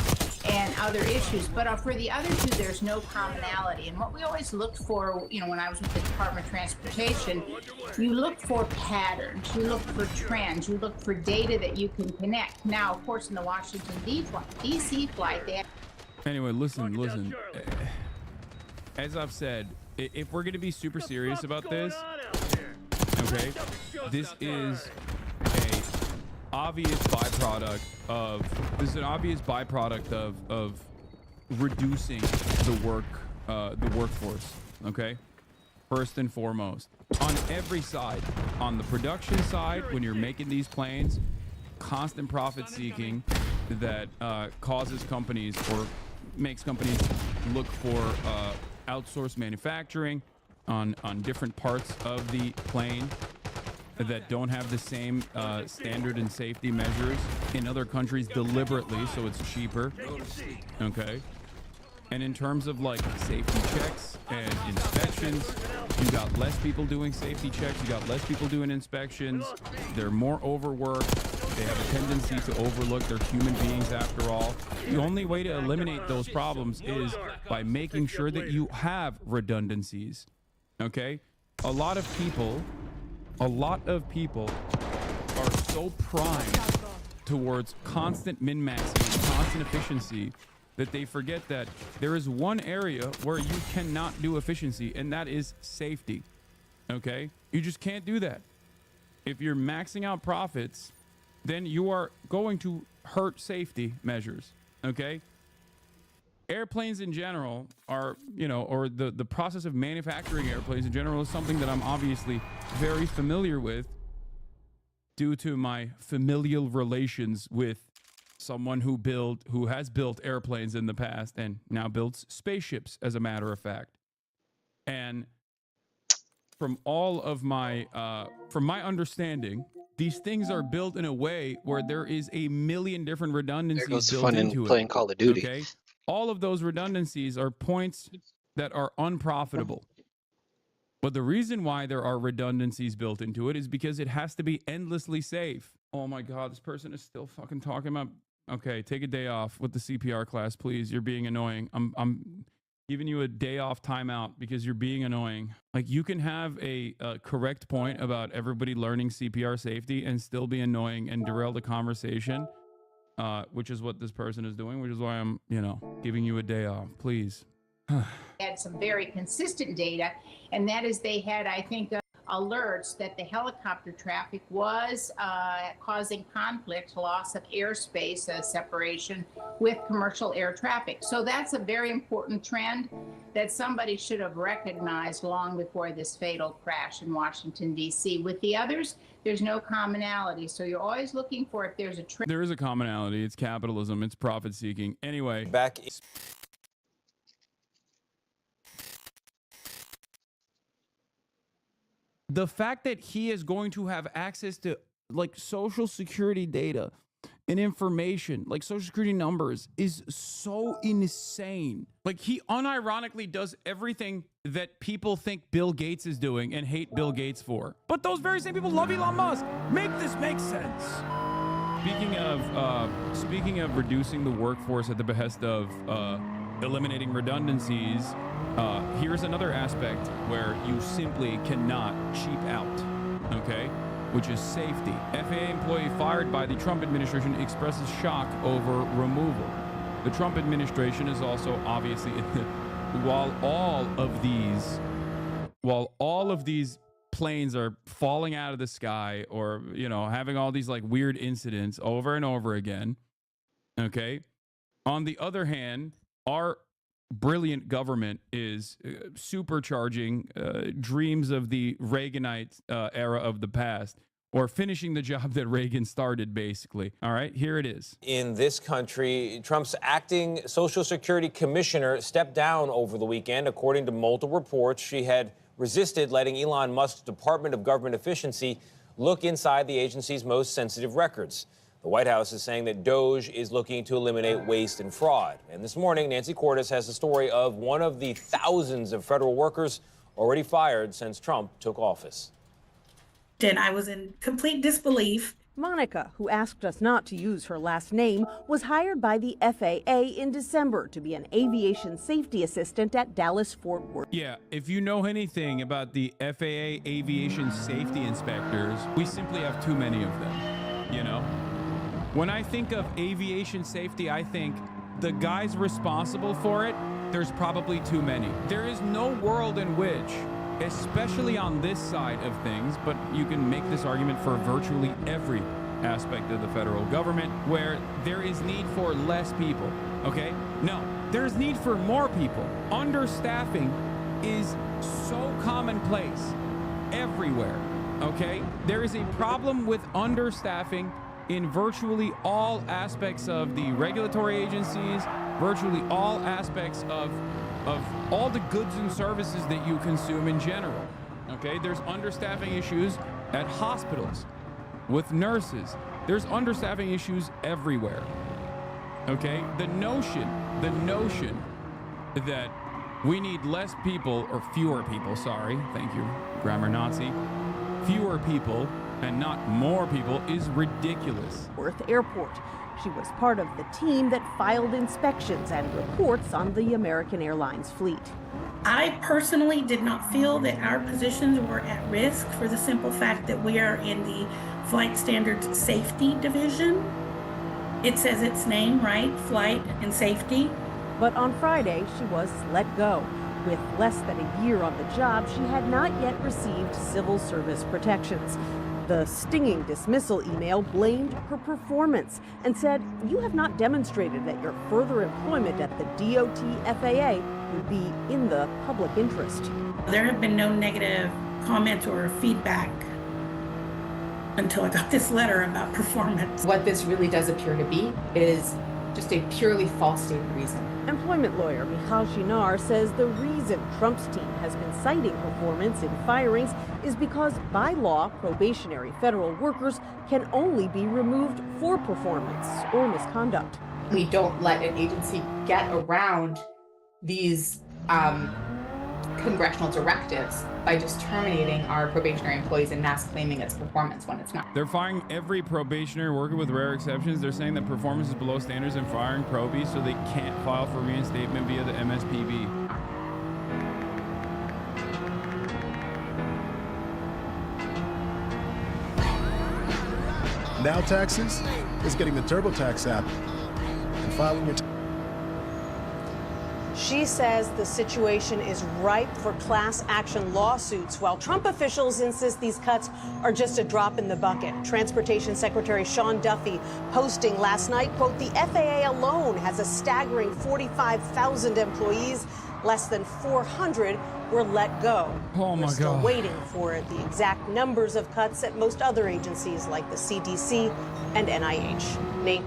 and other issues. But for the other two, there's no commonality. And what we always looked for, when I was with the Department of Transportation, you look for patterns, you look for trends, you look for data that you can connect. Now, of course, in the Washington D.C. flight, they Anyway, listen. As I've said, if we're going to be super serious about this, okay, this is an obvious byproduct of reducing the workforce. Okay, first and foremost, on every side, on the production side, when you're making these planes, constant profit seeking that causes companies or makes companies look for outsourced manufacturing on different parts of the plane that don't have the same standard and safety measures in other countries deliberately, so it's cheaper. Okay. And in terms of like safety checks and inspections, you got less people doing safety checks, you got less people doing inspections, they're more overworked, they have a tendency to overlook, they're human beings after all. The only way to eliminate those problems is by making sure that you have redundancies. Okay? A lot of people are so primed towards constant min-maxing and constant efficiency that they forget that there is one area where you cannot do efficiency, and that is safety. Okay? You just can't do that. If you're maxing out profits, then you are going to hurt safety measures. Okay? Airplanes in general are, or the process of manufacturing airplanes in general is something that I'm obviously very familiar with due to my familial relations with someone who has built airplanes in the past and now builds spaceships, as a matter of fact. And from all of my from my understanding, these things are built in a way where there is a million different redundancies There goes built fun into in it. playing Call of Duty. Okay? All of those redundancies are points that are unprofitable. But the reason why there are redundancies built into it is because it has to be endlessly safe. Oh my God, this person is still fucking talking about Okay, take a day off with the CPR class, please. You're being annoying. I'm giving you a day off timeout because you're being annoying. Like, you can have a correct point about everybody learning CPR safety and still be annoying and derail the conversation, which is what this person is doing, which is why I'm, giving you a day off, please. Had some very consistent data, and that is they had, I think, alerts that the helicopter traffic was causing conflict, loss of airspace, separation with commercial air traffic. So that's a very important trend that somebody should have recognized long before this fatal crash in Washington, D.C. With the others, there's no commonality. So you're always looking for if there's a trend. There is a commonality. It's capitalism. It's profit seeking. Anyway. Back. The fact that he is going to have access to like social security data and information, like social security numbers, is so insane. Like, he unironically does everything that people think Bill Gates is doing and hate Bill Gates for. But those very same people love Elon Musk. Make this make sense. Speaking of reducing the workforce at the behest of eliminating redundancies, here's another aspect where you simply cannot cheap out, okay? Which is safety. FAA employee fired by the Trump administration expresses shock over removal. The Trump administration is also obviously, while all of these planes are falling out of the sky or, having all these like weird incidents over and over again, okay? On the other hand, our brilliant government is supercharging dreams of the Reaganite era of the past, or finishing the job that Reagan started, basically. All right, here it is. In this country, Trump's acting Social Security commissioner stepped down over the weekend. According to multiple reports, she had resisted letting Elon Musk's Department of Government Efficiency look inside the agency's most sensitive records. The White House is saying that DOGE is looking to eliminate waste and fraud. And this morning, Nancy Cordes has the story of one of the thousands of federal workers already fired since Trump took office. And I was in complete disbelief. Monica, who asked us not to use her last name, was hired by the FAA in December to be an aviation safety assistant at Dallas-Fort Worth. Yeah, if you know anything about the FAA aviation safety inspectors, we simply have too many of them, When I think of aviation safety, I think the guys responsible for it, there's probably too many. There is no world in which, especially on this side of things, but you can make this argument for virtually every aspect of the federal government, where there is need for less people, okay? No, there's need for more people. Understaffing is so commonplace everywhere, okay? There is a problem with understaffing in virtually all aspects of the regulatory agencies, virtually all aspects of all the goods and services that you consume in general, okay? There's understaffing issues at hospitals, with nurses. There's understaffing issues everywhere, okay? The notion that we need less people, or fewer people, sorry, thank you, grammar Nazi, fewer people and not more people is ridiculous. Worth Airport. She was part of the team that filed inspections and reports on the American Airlines fleet. I personally did not feel that our positions were at risk for the simple fact that we are in the Flight Standards Safety Division. It says its name, right? Flight and Safety. But on Friday, she was let go. With less than a year on the job, she had not yet received civil service protections. The stinging dismissal email blamed her performance and said, "You have not demonstrated that your further employment at the DOT FAA would be in the public interest." There have been no negative comments or feedback until I got this letter about performance. What this really does appear to be is just a purely false stated reason. Employment lawyer Michal Shinar says the reason Trump's team has been citing performance in firings is because by law, probationary federal workers can only be removed for performance or misconduct. We don't let an agency get around these congressional directives by just terminating our probationary employees and mass claiming its performance when it's not. They're firing every probationary worker with rare exceptions. They're saying that performance is below standards and firing probies, so they can't file for reinstatement via the MSPB. Now Taxes is getting the TurboTax app and filing your She says the situation is ripe for class action lawsuits, while Trump officials insist these cuts are just a drop in the bucket. Transportation Secretary Sean Duffy posting last night, quote, the FAA alone has a staggering 45,000 employees. Less than 400 were let go. Oh my We're still God. waiting for the exact numbers of cuts at most other agencies like the CDC and NIH. Nate?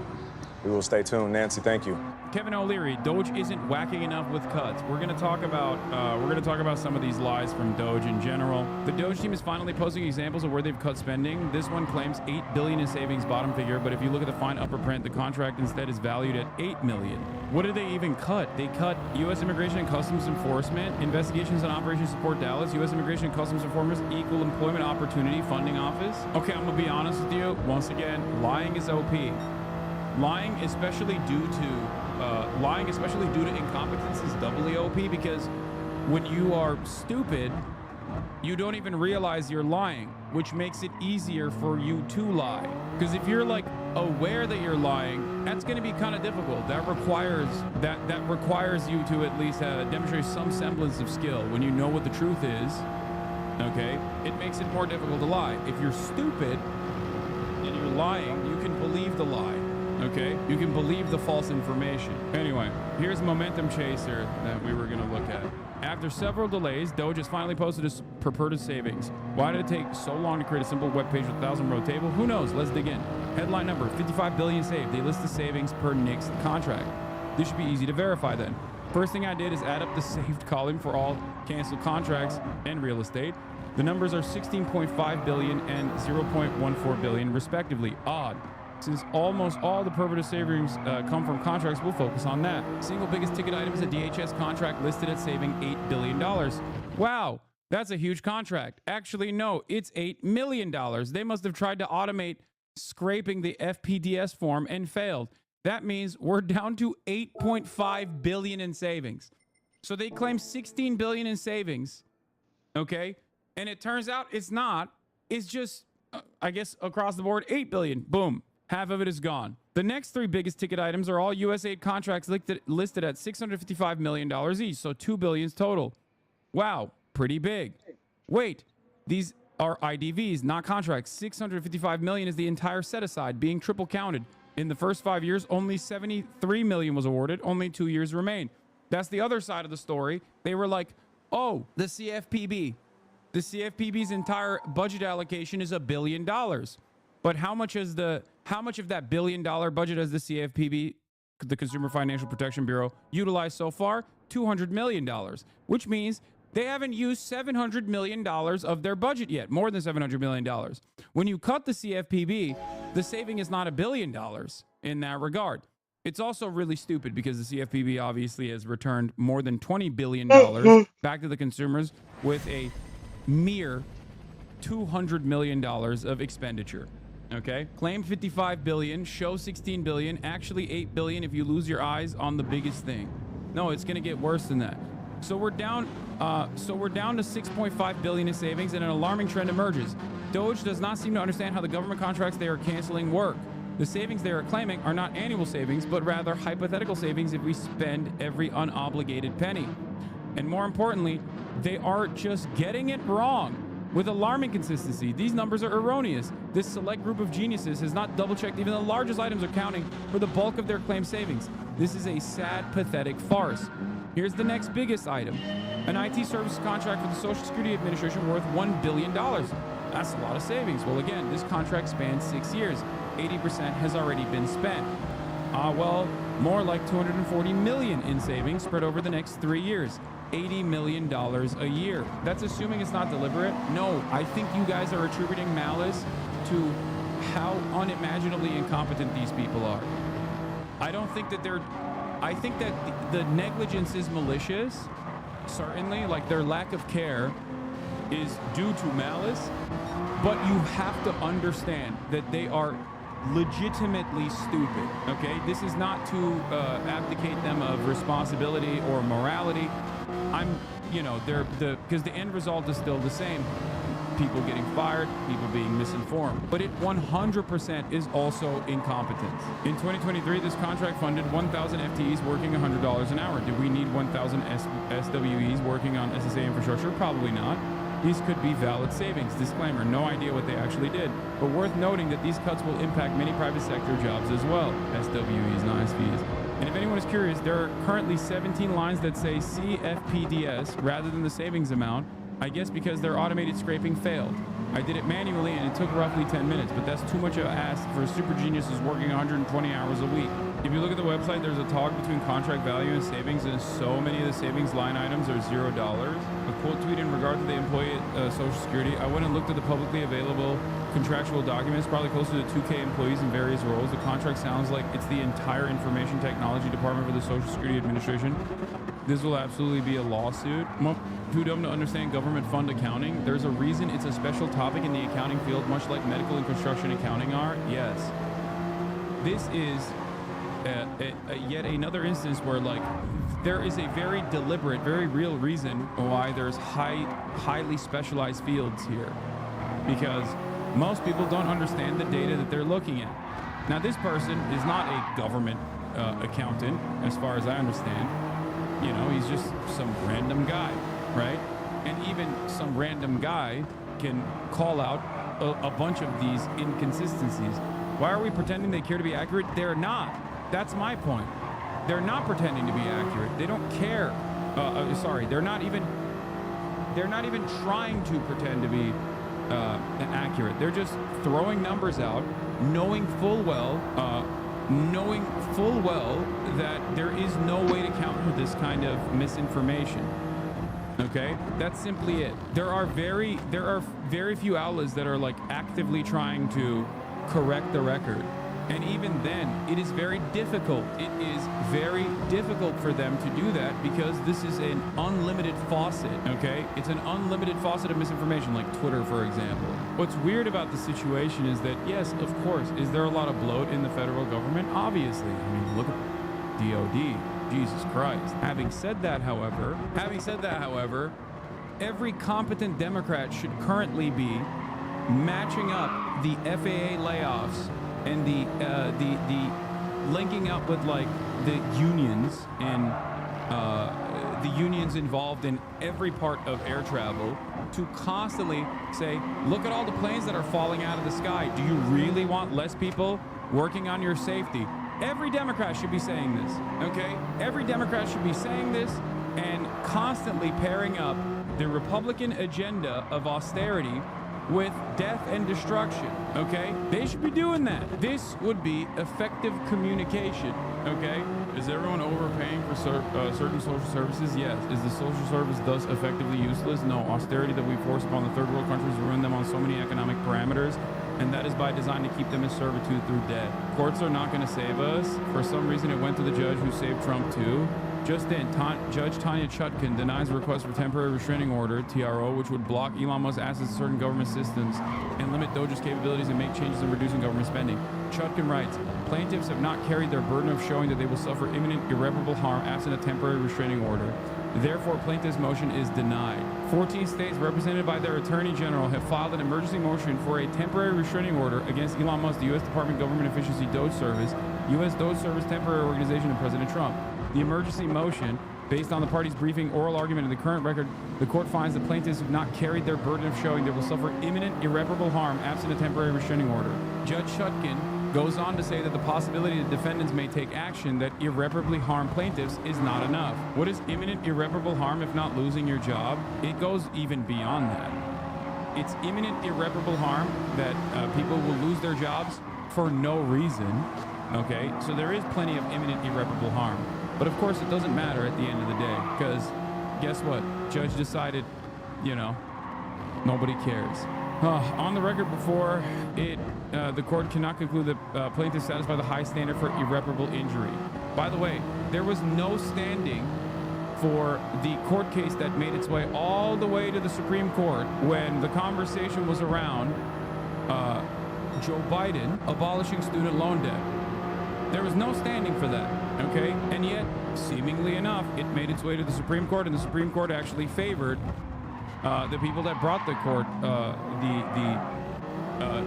We will stay tuned. Nancy, thank you. Kevin O'Leary, Doge isn't whacking enough with cuts. We're gonna talk about some of these lies from Doge in general. The Doge team is finally posting examples of where they've cut spending. This one claims $8 billion in savings, bottom figure, but if you look at the fine upper print, the contract instead is valued at $8 million. What did they even cut? They cut U.S. Immigration and Customs Enforcement, Investigations and Operation Support Dallas, U.S. Immigration and Customs Enforcement Equal Employment Opportunity Funding Office. Okay, I'm gonna be honest with you. Once again, lying is OP. Lying, especially due to incompetence, is doubly OP, because when you are stupid, you don't even realize you're lying, which makes it easier for you to lie. Because if you're like aware that you're lying, that's going to be kind of difficult. That requires you to at least demonstrate some semblance of skill. When you know what the truth is, okay, it makes it more difficult to lie. If you're stupid and you're lying, you can believe the lie. Okay, you can believe the false information. Anyway, here's Momentum Chaser that we were going to look at. After several delays, Doge has finally posted its purported savings. Why did it take so long to create a simple web page with a 1,000-row table? Who knows? Let's dig in. Headline number, $55 billion saved. They list the savings per Nick's contract. This should be easy to verify then. First thing I did is add up the saved column for all canceled contracts and real estate. The numbers are $16.5 billion and $0.14 billion respectively. Odd. Since almost all the purported savings come from contracts, we'll focus on that. Single biggest ticket item is a DHS contract listed at saving $8 billion. Wow, that's a huge contract. Actually, no, it's $8 million. They must have tried to automate scraping the FPDS form and failed. That means we're down to $8.5 billion in savings. So they claim $16 billion in savings, okay? And it turns out it's not. It's just, I guess, across the board, $8 billion. Boom. Half of it is gone. The next three biggest ticket items are all USAID contracts listed at $655 million each, so $2 billion total. Wow, pretty big. Wait, these are IDVs, not contracts. $655 million is the entire set aside, being triple counted. In the first 5 years, only $73 million was awarded. Only 2 years remain. That's the other side of the story. They were like, oh, the CFPB. The CFPB's entire budget allocation is $1 billion. But how much of that $1 billion budget has the CFPB, the Consumer Financial Protection Bureau, utilized so far? $200 million, which means they haven't used $700 million of their budget yet, more than $700 million. When you cut the CFPB, the saving is not $1 billion in that regard. It's also really stupid because the CFPB obviously has returned more than $20 billion back to the consumers with a mere $200 million of expenditure. Okay, claim 55 billion, show 16 billion, actually 8 billion if you lose your eyes on the biggest thing. No, it's going to get worse than that. So we're down to 6.5 billion in savings, and an alarming trend emerges. Doge does not seem to understand how the government contracts they are canceling work. The savings they are claiming are not annual savings, but rather hypothetical savings if we spend every unobligated penny. And more importantly, they are just getting it wrong. With alarming consistency, these numbers are erroneous. This select group of geniuses has not double-checked even the largest items accounting for the bulk of their claimed savings. This is a sad, pathetic farce. Here's the next biggest item. An IT services contract with the Social Security Administration worth $1 billion. That's a lot of savings. Well, again, this contract spans 6 years. 80% has already been spent. Well, more like $240 million in savings spread over the next 3 years. $80 million a year. That's assuming it's not deliberate. No, I think you guys are attributing malice to how unimaginably incompetent these people are. I don't think that I think that the negligence is malicious. certainly, like their lack of care is due to malice, but you have to understand that they are legitimately stupid, okay? This is not to abdicate them of responsibility or morality. Because the end result is still the same. People getting fired, people being misinformed. But it 100% is also incompetence. In 2023, this contract funded 1,000 FTEs working $100 an hour. Did we need 1,000 SWEs working on SSA infrastructure? Probably not. These could be valid savings. Disclaimer, no idea what they actually did. But worth noting that these cuts will impact many private sector jobs as well. SWEs, not SVs. And if anyone is curious, there are currently 17 lines that say CFPDS rather than the savings amount. I guess because their automated scraping failed. I did it manually and it took roughly 10 minutes, but that's too much of a ask for super geniuses working 120 hours a week. If you look at the website, there's a toggle between contract value and savings, and so many of the savings line items are $0. A quote tweet in regard to the employee Social Security. I went and looked at the publicly available contractual documents, probably closer to 2K employees in various roles. The contract sounds like it's the entire information technology department for the Social Security Administration. This will absolutely be a lawsuit. Too dumb to understand government fund accounting. There's a reason it's a special topic in the accounting field, much like medical and construction accounting are. Yes. This is yet another instance where, like, there is a very deliberate, very real reason why there's highly specialized fields here. Because most people don't understand the data that they're looking at. Now, this person is not a government accountant, as far as I understand. You know, he's just some random guy, right? And even some random guy can call out a bunch of these inconsistencies. Why are we pretending they care to be accurate? They're not. That's my point. They're not pretending to be accurate. They don't care. They're not even trying to pretend to be accurate. They're just throwing numbers out, knowing full well that there is no way to counter this kind of misinformation. Okay, that's simply it. There are very few outlets that are like actively trying to correct the record, and even then, it is very difficult. It is very difficult for them to do that because this is an unlimited faucet. Okay, it's an unlimited faucet of misinformation, like Twitter, for example. What's weird about the situation is that, yes, of course, is there a lot of bloat in the federal government? Obviously. I mean, look at DOD. Jesus Christ. Having said that, however, every competent Democrat should currently be matching up the FAA layoffs and the linking up with like the unions and the unions involved in every part of air travel to constantly say, look at all the planes that are falling out of the sky. Do you really want less people working on your safety? Every Democrat should be saying this, okay? Every Democrat should be saying this and constantly pairing up the Republican agenda of austerity with death and destruction, okay? They should be doing that. This would be effective communication, okay? Is everyone overpaying for certain social services? Yes. Is the social service thus effectively useless? No. Austerity that we force upon the third world countries ruin them on so many economic parameters, and that is by design to keep them in servitude through debt. Courts are not going to save us. For some reason, it went to the judge who saved Trump too. Just then, Judge Tanya Chutkan denies a request for temporary restraining order, TRO, which would block Elon Musk's access to certain government systems and limit Doge's capabilities and make changes in reducing government spending. Chutkan writes, plaintiffs have not carried their burden of showing that they will suffer imminent irreparable harm absent a temporary restraining order. Therefore, plaintiff's motion is denied. 14 states represented by their attorney general have filed an emergency motion for a temporary restraining order against Elon Musk, the U.S. Department of Government Efficiency Doge Service, U.S. Doge Service Temporary Organization, and President Trump. The emergency motion, based on the parties' briefing, oral argument, and the current record, the court finds the plaintiffs have not carried their burden of showing they will suffer imminent irreparable harm absent a temporary restraining order. Judge Chutkan goes on to say that the possibility that defendants may take action that irreparably harm plaintiffs is not enough. What is imminent irreparable harm if not losing your job? It goes even beyond that. It's imminent irreparable harm that people will lose their jobs for no reason. Okay, so there is plenty of imminent irreparable harm. But of course, it doesn't matter at the end of the day, because guess what? Judge decided, you know, nobody cares. On the record before it, the court cannot conclude that plaintiffs satisfy the high standard for irreparable injury. By the way, there was no standing for the court case that made its way all the way to the Supreme Court when the conversation was around Joe Biden abolishing student loan debt. There was no standing for that, okay? And yet, seemingly enough, it made its way to the Supreme Court, and the Supreme Court actually favored the people that brought the court the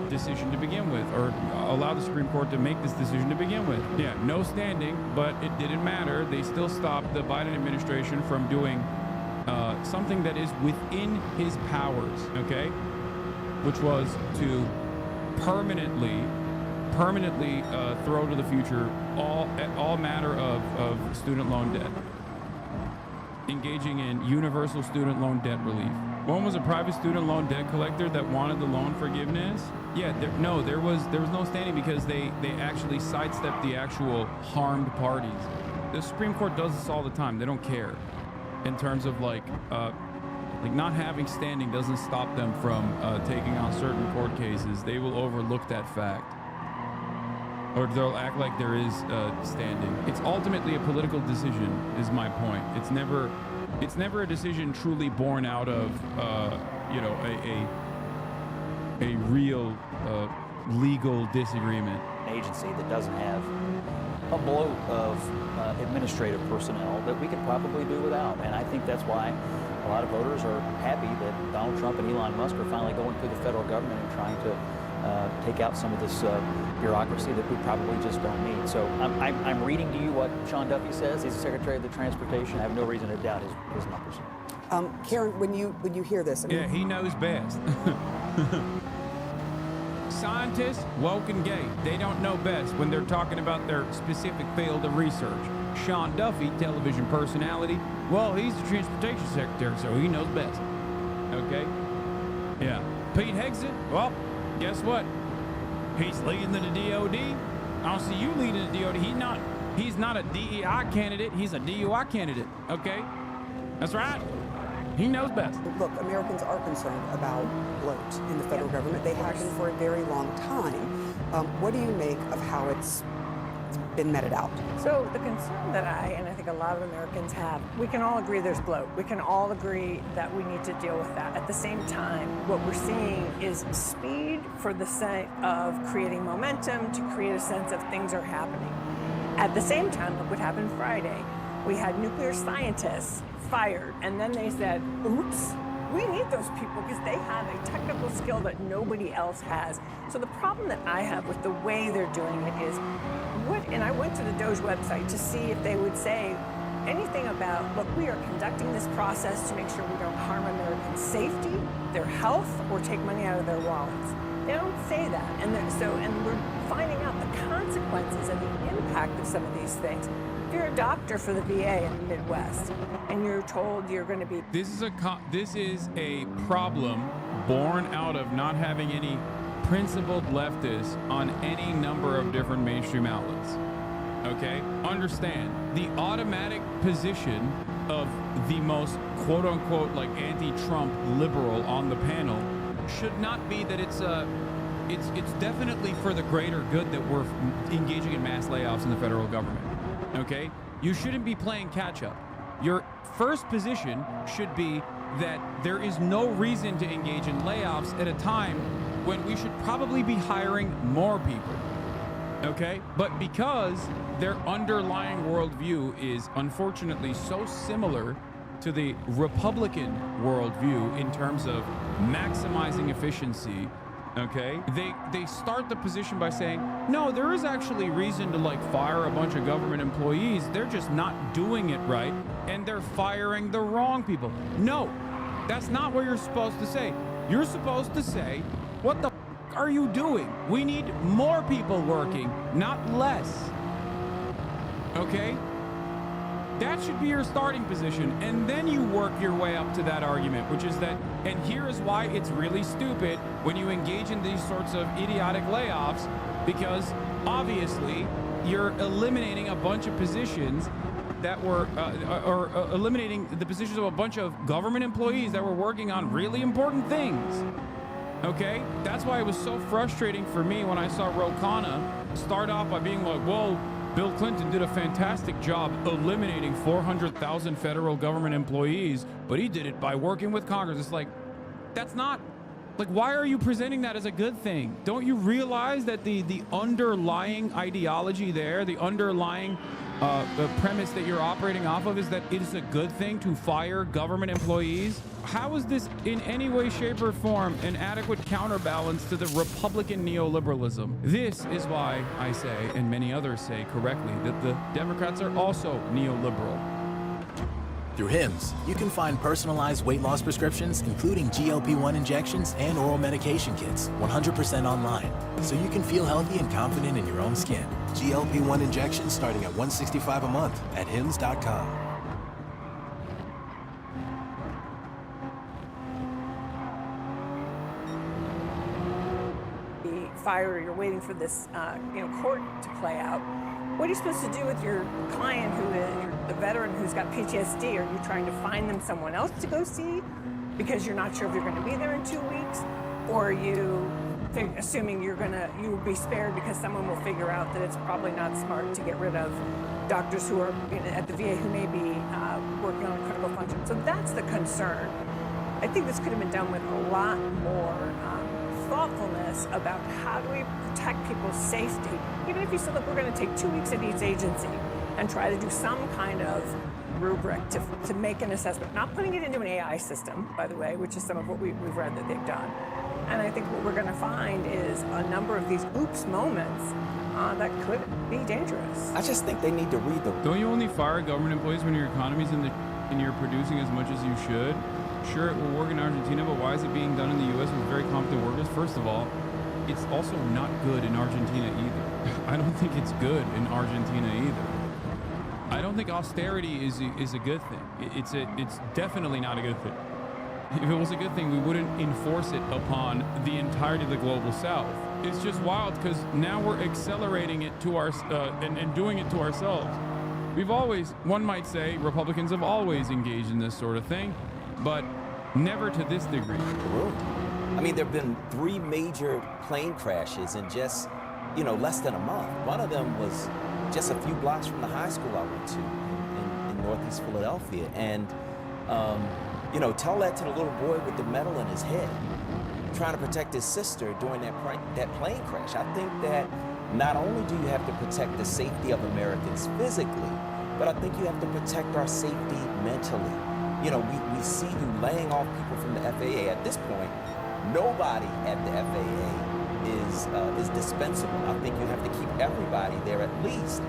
decision to begin with, or allowed the Supreme Court to make this decision to begin with. Yeah, no standing, but it didn't matter. They still stopped the Biden administration from doing something that is within his powers, okay? Which was to permanently throw to the future all matter of student loan debt, engaging in universal student loan debt relief. One was a private student loan debt collector that wanted the loan forgiveness. Yeah, there was no standing because they actually sidestepped the actual harmed parties. The Supreme Court does this all the time. They don't care in terms of like not having standing doesn't stop them from taking on certain court cases. They will overlook that fact, or they'll act like there is standing. It's ultimately a political decision, is my point. It's never a decision truly born out of a real legal disagreement. An agency that doesn't have a bloat of administrative personnel that we could probably do without, and I think that's why a lot of voters are happy that Donald Trump and Elon Musk are finally going through the federal government and trying to take out some of this bureaucracy that we probably just don't need. So I'm reading to you what Sean Duffy says. He's the Secretary of the Transportation. I have no reason to doubt his numbers. Karen, when you hear this, yeah, he knows best. Scientists, woke and gay, they don't know best when they're talking about their specific field of research. Sean Duffy, television personality, well, he's the transportation secretary, so he knows best. Okay? Yeah. Pete Hegseth, well, guess what? He's leading the DOD. I don't see you leading the DOD. He's not a DEI candidate. He's a DUI candidate. Okay? That's right. He knows best. Look, Americans are concerned about bloat in the federal government. They have been for a very long time. What do you make of how it's been meted out? So the concern that I think a lot of Americans have, we can all agree there's bloat. We can all agree that we need to deal with that. At the same time, what we're seeing is speed for the sake of creating momentum, to create a sense of things are happening. At the same time, look what happened Friday. We had nuclear scientists fired, and then they said, oops, we need those people because they have a technical skill that nobody else has. So the problem that I have with the way they're doing it is, and I went to the DOJ website to see if they would say anything about, look, we are conducting this process to make sure we don't harm American safety, their health, or take money out of their wallets. They don't say that, and we're finding out the consequences and the impact of some of these things. If you're a doctor for the VA in the Midwest, and you're told you're going to be... This is a problem born out of not having any principled leftists on any number of different mainstream outlets. Okay? Understand, the automatic position of the most quote-unquote like anti-Trump liberal on the panel should not be that it's definitely for the greater good that we're engaging in mass layoffs in the federal government. Okay? You shouldn't be playing catch-up. Your first position should be that there is no reason to engage in layoffs at a time when we should probably be hiring more people. Okay? But because their underlying worldview is unfortunately so similar to the Republican worldview in terms of maximizing efficiency, okay, they start the position by saying, no, there is actually reason to like fire a bunch of government employees. They're just not doing it right, and they're firing the wrong people. No, that's not what you're supposed to say. You're supposed to say, what the are you doing? We need more people working, not less. Okay? That should be your starting position, and then you work your way up to that argument, which is that, and here is why it's really stupid when you engage in these sorts of idiotic layoffs, because obviously you're eliminating a bunch of positions that were, or eliminating the positions of a bunch of government employees that were working on really important things. Okay? That's why it was so frustrating for me when I saw Ro Khanna start off by being like, well, Bill Clinton did a fantastic job eliminating 400,000 federal government employees, but he did it by working with Congress. It's like, that's not, like, why are you presenting that as a good thing? Don't you realize that the underlying ideology there, the underlying the premise that you're operating off of is that it is a good thing to fire government employees? How is this in any way, shape, or form an adequate counterbalance to the Republican neoliberalism? This is why I say, and many others say correctly, that the Democrats are also neoliberal. Through HIMSS, you can find personalized weight loss prescriptions, including GLP-1 injections and oral medication kits, 100% online, so you can feel healthy and confident in your own skin. GLP-1 injections starting at $165 a month at hims.com. Fire, you're waiting for this court to play out. What are you supposed to do with your client who is the veteran who's got PTSD? Are you trying to find them someone else to go see because you're not sure if you're going to be there in 2 weeks? Or are you assuming you will be spared because someone will figure out that it's probably not smart to get rid of doctors who are at the VA who may be working on a critical function? So that's the concern. I think this could have been done with a lot more thoughtfulness about how do we protect people's safety. Even if you said, look, we're going to take 2 weeks at each agency and try to do some kind of rubric to make an assessment, not putting it into an AI system, by the way, which is some of what we've read that they've done. And I think what we're going to find is a number of these oops moments that could be dangerous. I just think they need to read them. Don't you only fire government employees when your economy's and you're producing as much as you should? Sure, it will work in Argentina, but why is it being done in the U.S. with very competent workers? First of all, it's also not good in Argentina either. I don't think it's good in Argentina either. I don't think austerity is a good thing. It's definitely not a good thing. If it was a good thing, we wouldn't enforce it upon the entirety of the global south. It's just wild because now we're accelerating it to our and doing it to ourselves. We've always, one might say, Republicans have always engaged in this sort of thing, but never to this degree. I mean, there have been 3 major plane crashes in just, less than a month. One of them was just a few blocks from the high school I went to in Northeast Philadelphia. And, tell that to the little boy with the metal in his head, trying to protect his sister during that plane crash. I think that not only do you have to protect the safety of Americans physically, but I think you have to protect our safety mentally. We see you laying off people from the FAA. At this point, nobody at the FAA is dispensable. I think you have to keep everybody there at least,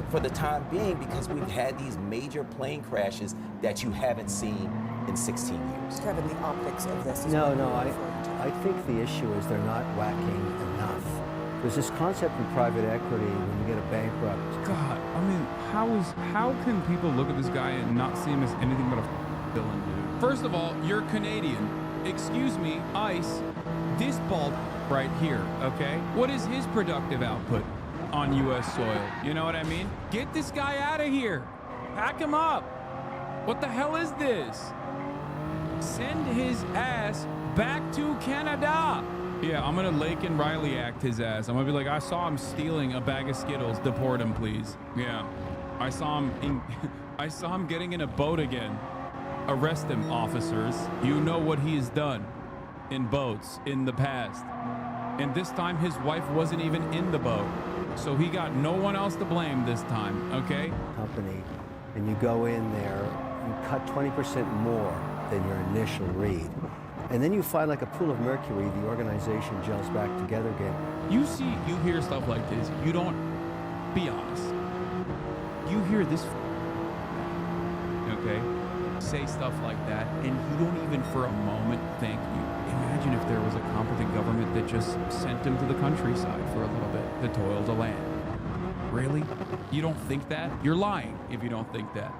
for the time being, because we've had these major plane crashes that you haven't seen in 16 years. Kevin, the optics of this is No, I think the issue is they're not whacking enough. There's this concept in private equity when you get a bankrupt. God, I mean, how can people look at this guy and not see him as anything but a villain, dude? First of all, you're Canadian. Excuse me, ICE, this bald right here, okay? What is his productive output on U.S. soil? You know what I mean? Get this guy out of here. Pack him up. What the hell is this? Send his ass back to Canada. Yeah, I'm gonna Laken Riley act his ass. I'm gonna be like, I saw him stealing a bag of Skittles. Deport him, please. Yeah, I saw him getting in a boat again. Arrest him, officers. You know what he has done in boats in the past. And this time his wife wasn't even in the boat. So he got no one else to blame this time, okay? Company, and you go in there, you cut 20% more than your initial read. And then you find like a pool of mercury, the organization gels back together again. You hear stuff like this. You don't, be honest. You hear this, okay? Say stuff like that, and you don't even for a moment think, imagine if there was a competent government that just sent him to the countryside for a little bit, the toil to land. Really? You don't think that? You're lying if you don't think that,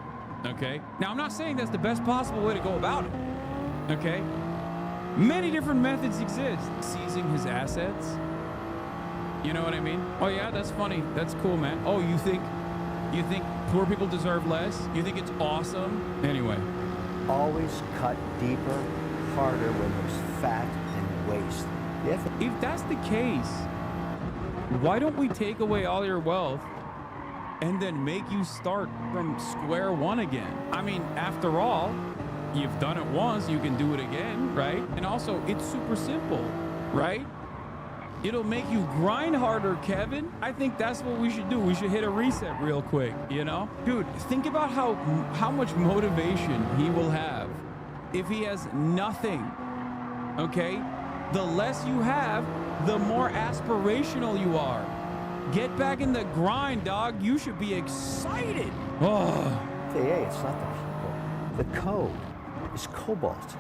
okay? Now, I'm not saying that's the best possible way to go about it, okay? Many different methods exist. Seizing his assets. You know what I mean? Oh yeah, that's funny. That's cool, man. Oh, you think poor people deserve less? You think it's awesome? Anyway. Always cut deeper, harder when there's fat and waste. If that's the case, why don't we take away all your wealth and then make you start from square one again. I mean, after all, you've done it once, you can do it again, right? And also, it's super simple, right? It'll make you grind harder, Kevin. I think that's what we should do. We should hit a reset real quick, you know? Dude, think about how much motivation he will have if he has nothing, okay? The less you have, the more aspirational you are. Get back in the grind, dog. You should be excited. Oh. FAA, it's not the people. The code is cobalt.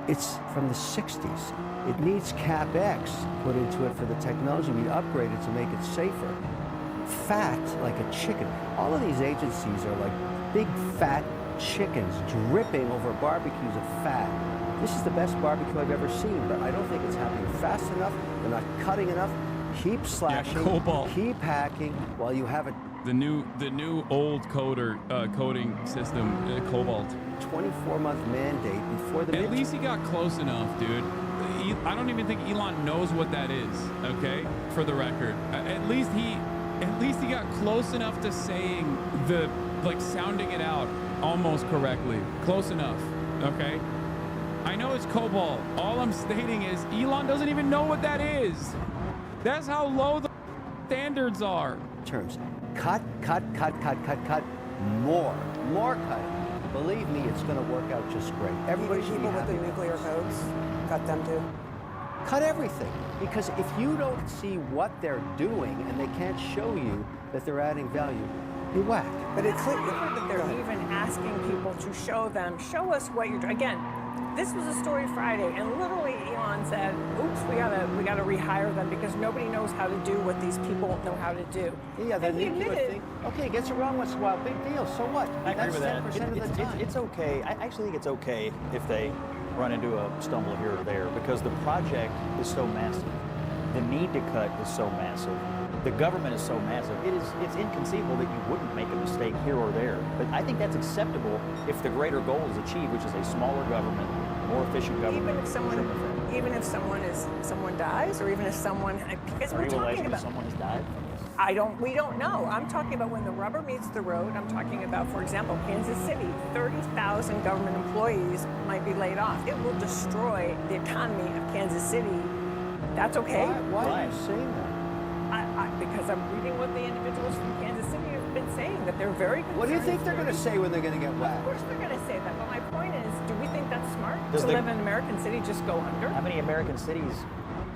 It's from the 60s. It needs CapEx put into it for the technology. We upgraded to make it safer. Fat like a chicken. All of these agencies are like big fat chickens dripping over barbecues of fat. This is the best barbecue I've ever seen, but I don't think it's happening fast enough. They're not cutting enough. Keep slashing, keep hacking while you have it. The new old coding system, Cobalt. 24-month mandate before the. At least he got close enough, dude. I don't even think Elon knows what that is. Okay, for the record, at least he got close enough to saying sounding it out almost correctly. Close enough. Okay. I know it's Cobalt. All I'm stating is Elon doesn't even know what that is. That's how low the standards are. Terms. Cut. More cutting. Believe me, it's going to work out just great. Everybody should be people with happy the nuclear codes, cut them too. Cut everything. Because if you don't see what they're doing and they can't show you that they're adding value, you whack. But it's clear that they're even asking people to show us what you're doing. Again, this was a story Friday, and literally Elon said, oops, we gotta rehire them because nobody knows how to do what these people know how to do. Yeah, then you think, okay, it gets around once in a while, big deal, so what? I agree with that. 10% of the time. It's okay. I actually think it's okay if they run into a stumble here or there because the project is so massive. The need to cut is so massive. The government is so massive. It's inconceivable that you wouldn't make a mistake here or there. But I think that's acceptable if the greater goal is achieved, which is a smaller government, more efficient government. Even if someone dies, or even if someone, because we're talking about someone has died. We don't know. I'm talking about when the rubber meets the road. I'm talking about, for example, Kansas City. 30,000 government employees might be laid off. It will destroy the economy of Kansas City. That's okay. Why are you saying that? Because I'm reading what the individuals from Kansas City have been saying, that they're very concerned. What do you think they're going to say when they're going to get whacked? Of course they're going to say that, but my point is, do we think that's smart to live in an American city just go under? How many American cities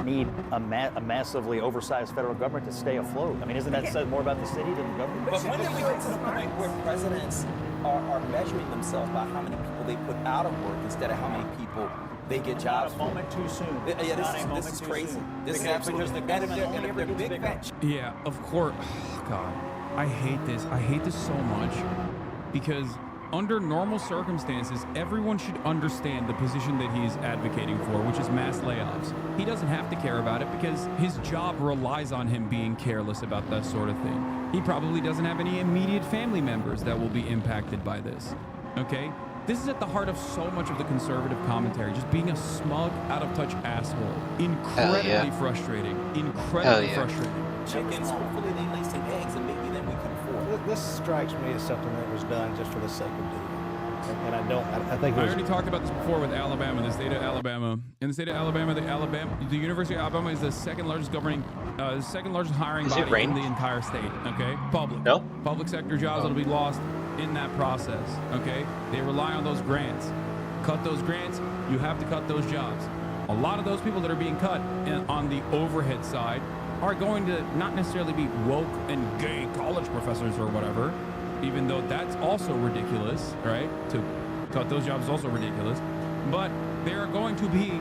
need a massively oversized federal government to stay afloat? I mean, isn't that said more about the city than the government? But when did we get to the point where presidents are measuring themselves by how many people they put out of work instead of how many people they get jobs? Not a moment too soon. Yeah, this is crazy. This is absolutely because the government only ever gets bigger. Yeah, of course. Oh, God, I hate this. I hate this so much because under normal circumstances, everyone should understand the position that he's advocating for, which is mass layoffs. He doesn't have to care about it because his job relies on him being careless about that sort of thing. He probably doesn't have any immediate family members that will be impacted by this. Okay? This is at the heart of so much of the conservative commentary, just being a smug, out-of-touch asshole. Incredibly frustrating. Incredibly frustrating. Chickens, hopefully they lay some eggs and maybe then we can afford. This strikes me as something that was done just for the sake of doing it. And I think I already talked about this before with Alabama, the state of Alabama. In the state of Alabama, the University of Alabama is the second largest hiring body in the entire state. Okay, public sector jobs that'll be lost in that process. Okay, they rely on those grants. Cut those grants, you have to cut those jobs. A lot of those people that are being cut on the overhead side are going to not necessarily be woke and gay college professors or whatever, even though that's also ridiculous, right? To cut those jobs is also ridiculous. But they are going to be,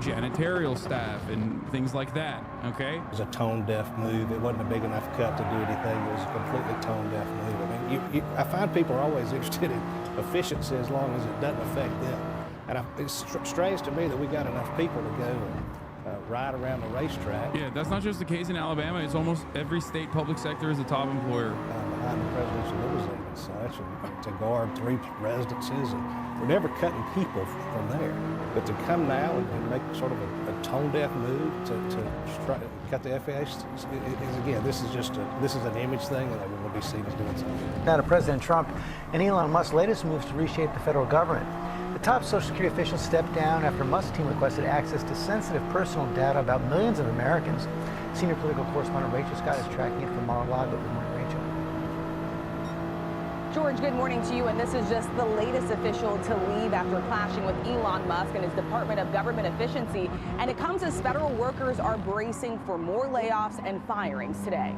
janitorial staff and things like that, okay? It was a tone-deaf move. It wasn't a big enough cut to do anything. It was a completely tone-deaf move. I mean, I find people are always interested in efficiency as long as it doesn't affect them. And it's strange to me that we got enough people to go and ride around the racetrack. Yeah, that's not just the case in Alabama. It's almost every state public sector is a top employer. Behind the presidential limousine. So to guard 3 residences. And we're never cutting people from there. But to come now and make sort of a tone-deaf move to cut the FAA, again, this is an image thing, and I want to be seen as doing something. Now to President Trump and Elon Musk's latest moves to reshape the federal government. The top Social Security official stepped down after Musk's team requested access to sensitive personal data about millions of Americans. Senior political correspondent Rachel Scott is tracking it from Mar-a-Lago. Good morning, Rachel. George, good morning to you. And this is just the latest official to leave after clashing with Elon Musk and his Department of Government Efficiency. And it comes as federal workers are bracing for more layoffs and firings today.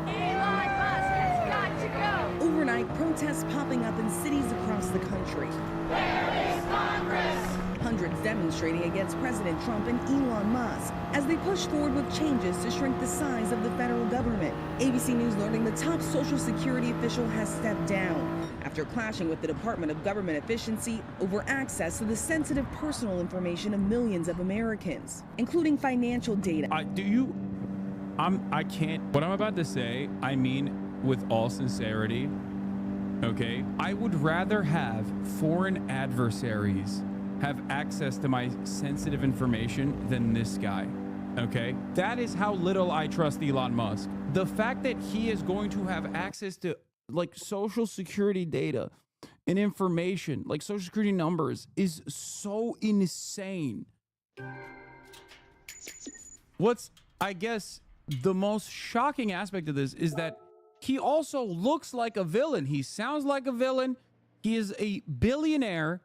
Elon Musk has got to go. Overnight, protests popping up in cities across the country. Where is Congress? Hundreds demonstrating against President Trump and Elon Musk as they push forward with changes to shrink the size of the federal government. ABC News learning the top Social Security official has stepped down after clashing with the Department of Government Efficiency over access to the sensitive personal information of millions of Americans, including financial data. I can't, what I'm about to say, I mean with all sincerity, okay? I would rather have foreign adversaries have access to my sensitive information than this guy, okay? That is how little I trust Elon Musk. The fact that he is going to have access to like social security data and information, like social security numbers, is so insane. What's, I guess, the most shocking aspect of this is that he also looks like a villain. He sounds like a villain. He is a billionaire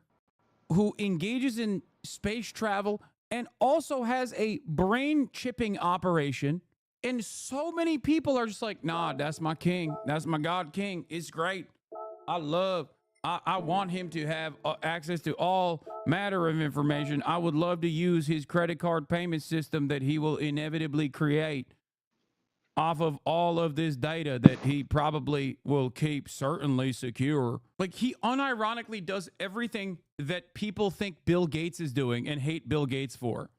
who engages in space travel and also has a brain chipping operation. And so many people are just like, nah, that's my king. That's my God king. It's great. I want him to have access to all matter of information. I would love to use his credit card payment system that he will inevitably create off of all of this data that he probably will keep certainly secure. Like, he unironically does everything that people think Bill Gates is doing and hate Bill Gates for.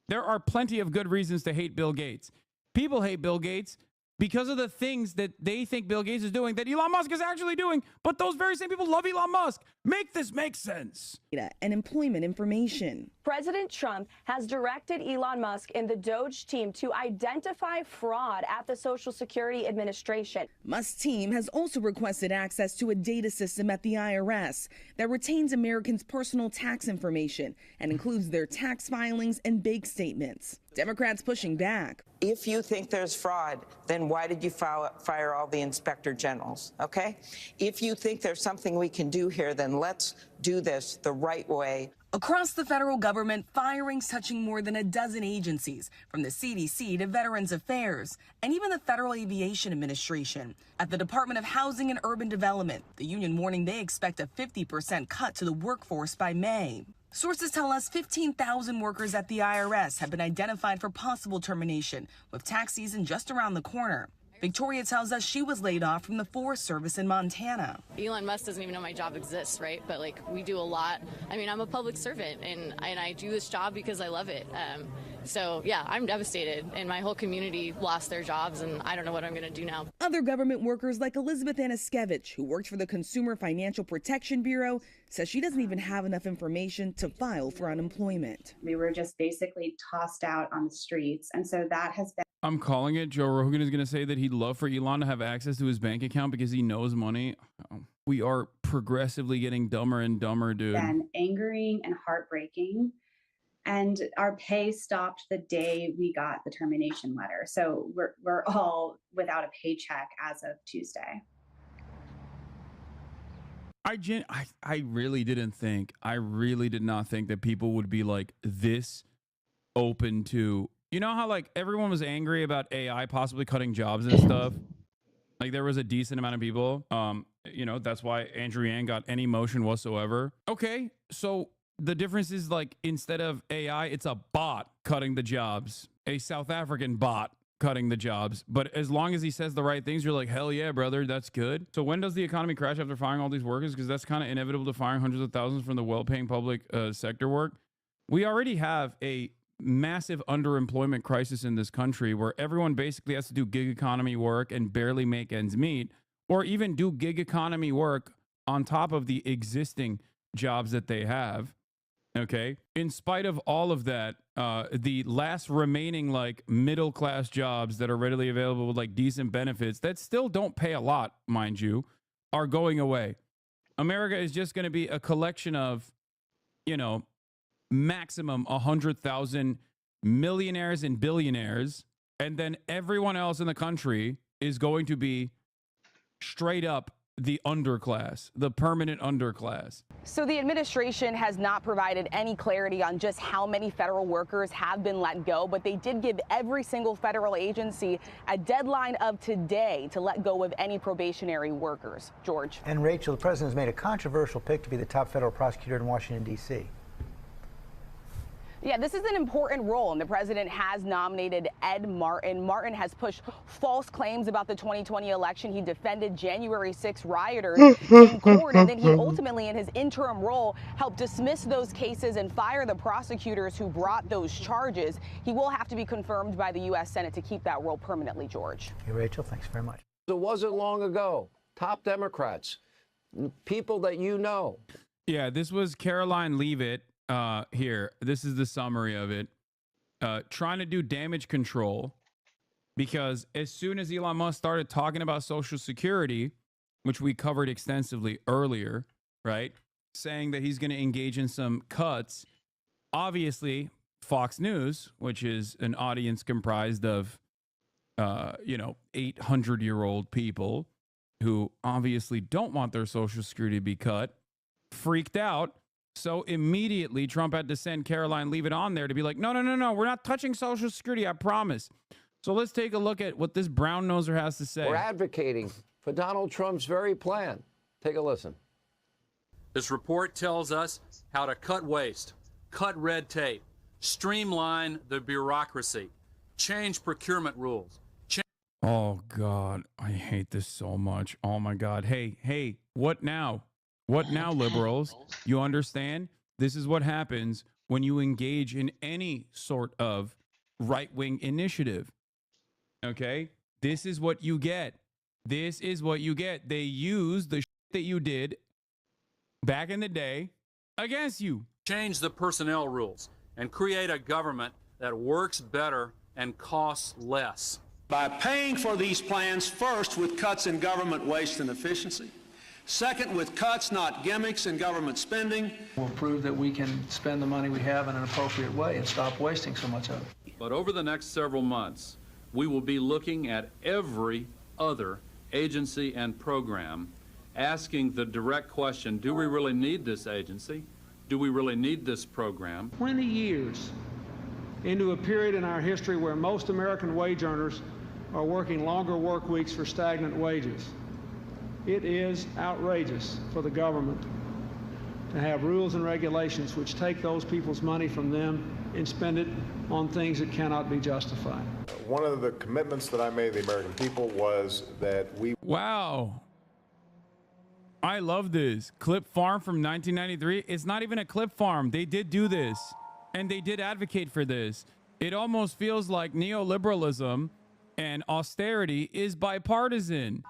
There are plenty of good reasons to hate Bill Gates. People hate Bill Gates because of the things that they think Bill Gates is doing that Elon Musk is actually doing, but those very same people love Elon Musk. Make this make sense. And employment information. President Trump has directed Elon Musk and the Doge team to identify fraud at the Social Security Administration. Musk's team has also requested access to a data system at the IRS that retains Americans' personal tax information and includes their tax filings and bank statements. Democrats pushing back. If you think there's fraud, then why did you fire all the inspector generals, okay? If you think there's something we can do here, then let's do this the right way. Across the federal government, firings touching more than a dozen agencies, from the CDC to Veterans Affairs, and even the Federal Aviation Administration. At the Department of Housing and Urban Development, the union warning they expect a 50% cut to the workforce by May. Sources tell us 15,000 workers at the IRS have been identified for possible termination, with tax season just around the corner. Victoria tells us she was laid off from the Forest Service in Montana. Elon Musk doesn't even know my job exists, right? But like, we do a lot. I mean, I'm a public servant and I do this job because I love it. So yeah, I'm devastated, and my whole community lost their jobs, and I don't know what I'm going to do now. Other government workers like Elizabeth Anaskevich, who worked for the Consumer Financial Protection Bureau, says she doesn't even have enough information to file for unemployment. We were just basically tossed out on the streets, and so that has been... I'm calling it. Joe Rogan is going to say that he'd love for Elon to have access to his bank account because he knows money. We are progressively getting dumber and dumber, dude. Been angering and heartbreaking. And our pay stopped the day we got the termination letter. So we're all without a paycheck as of Tuesday. I really didn't think, I really did not think that people would be like this open to, you know how like everyone was angry about AI possibly cutting jobs and stuff? Like there was a decent amount of people, you know, that's why Andrew Yang got any motion whatsoever. Okay, so the difference is like instead of AI, it's a bot cutting the jobs, a South African bot cutting the jobs. But as long as he says the right things, you're like, hell yeah, brother, that's good. So when does the economy crash after firing all these workers? Because that's kind of inevitable to firing hundreds of thousands from the well-paying public sector work. We already have a massive underemployment crisis in this country where everyone basically has to do gig economy work and barely make ends meet, or even do gig economy work on top of the existing jobs that they have. Okay. In spite of all of that, the last remaining like middle class jobs that are readily available with like decent benefits that still don't pay a lot, mind you, are going away. America is just going to be a collection of, you know, maximum 100,000 millionaires and billionaires. And then everyone else in the country is going to be straight up the underclass, the permanent underclass. So the administration has not provided any clarity on just how many federal workers have been let go, but they did give every single federal agency a deadline of today to let go of any probationary workers. George. And Rachel, the president has made a controversial pick to be the top federal prosecutor in Washington, D.C. Yeah, this is an important role, and the president has nominated Ed Martin. Martin has pushed false claims about the 2020 election. He defended January 6 rioters in court, and then he ultimately, in his interim role, helped dismiss those cases and fire the prosecutors who brought those charges. He will have to be confirmed by the U.S. Senate to keep that role permanently, George. Hey, Rachel, thanks very much. It wasn't long ago. Top Democrats, people that you know. Yeah, this was Caroline Leavitt. Here, this is the summary of it. Trying to do damage control because as soon as Elon Musk started talking about Social Security, which we covered extensively earlier, right? Saying that he's going to engage in some cuts. Obviously, Fox News, which is an audience comprised of, 800-year-old people who obviously don't want their Social Security to be cut, freaked out. So immediately Trump had to send Caroline Leavitt on there to be like, no, we're not touching Social Security, I promise. So let's take a look at what this brown noser has to say. We're advocating for Donald Trump's very plan. Take a listen. This report tells us how to cut waste, cut red tape, streamline the bureaucracy, change procurement rules. Oh, God, I hate this so much. Oh, my God. Hey, what now? What now, liberals? You understand? This is what happens when you engage in any sort of right-wing initiative. Okay? This is what you get. This is what you get. They use the shit that you did back in the day against you. Change the personnel rules and create a government that works better and costs less. By paying for these plans first with cuts in government waste and efficiency, second, with cuts, not gimmicks, in government spending. We'll prove that we can spend the money we have in an appropriate way and stop wasting so much of it. But over the next several months, we will be looking at every other agency and program, asking the direct question, do we really need this agency? Do we really need this program? 20 years into a period in our history where most American wage earners are working longer work weeks for stagnant wages. It is outrageous for the government to have rules and regulations which take those people's money from them and spend it on things that cannot be justified. One of the commitments that I made to the American people was that we... Wow. I love this. Clip Farm from 1993. It's not even a clip farm. They did do this, and they did advocate for this. It almost feels like neoliberalism and austerity is bipartisan.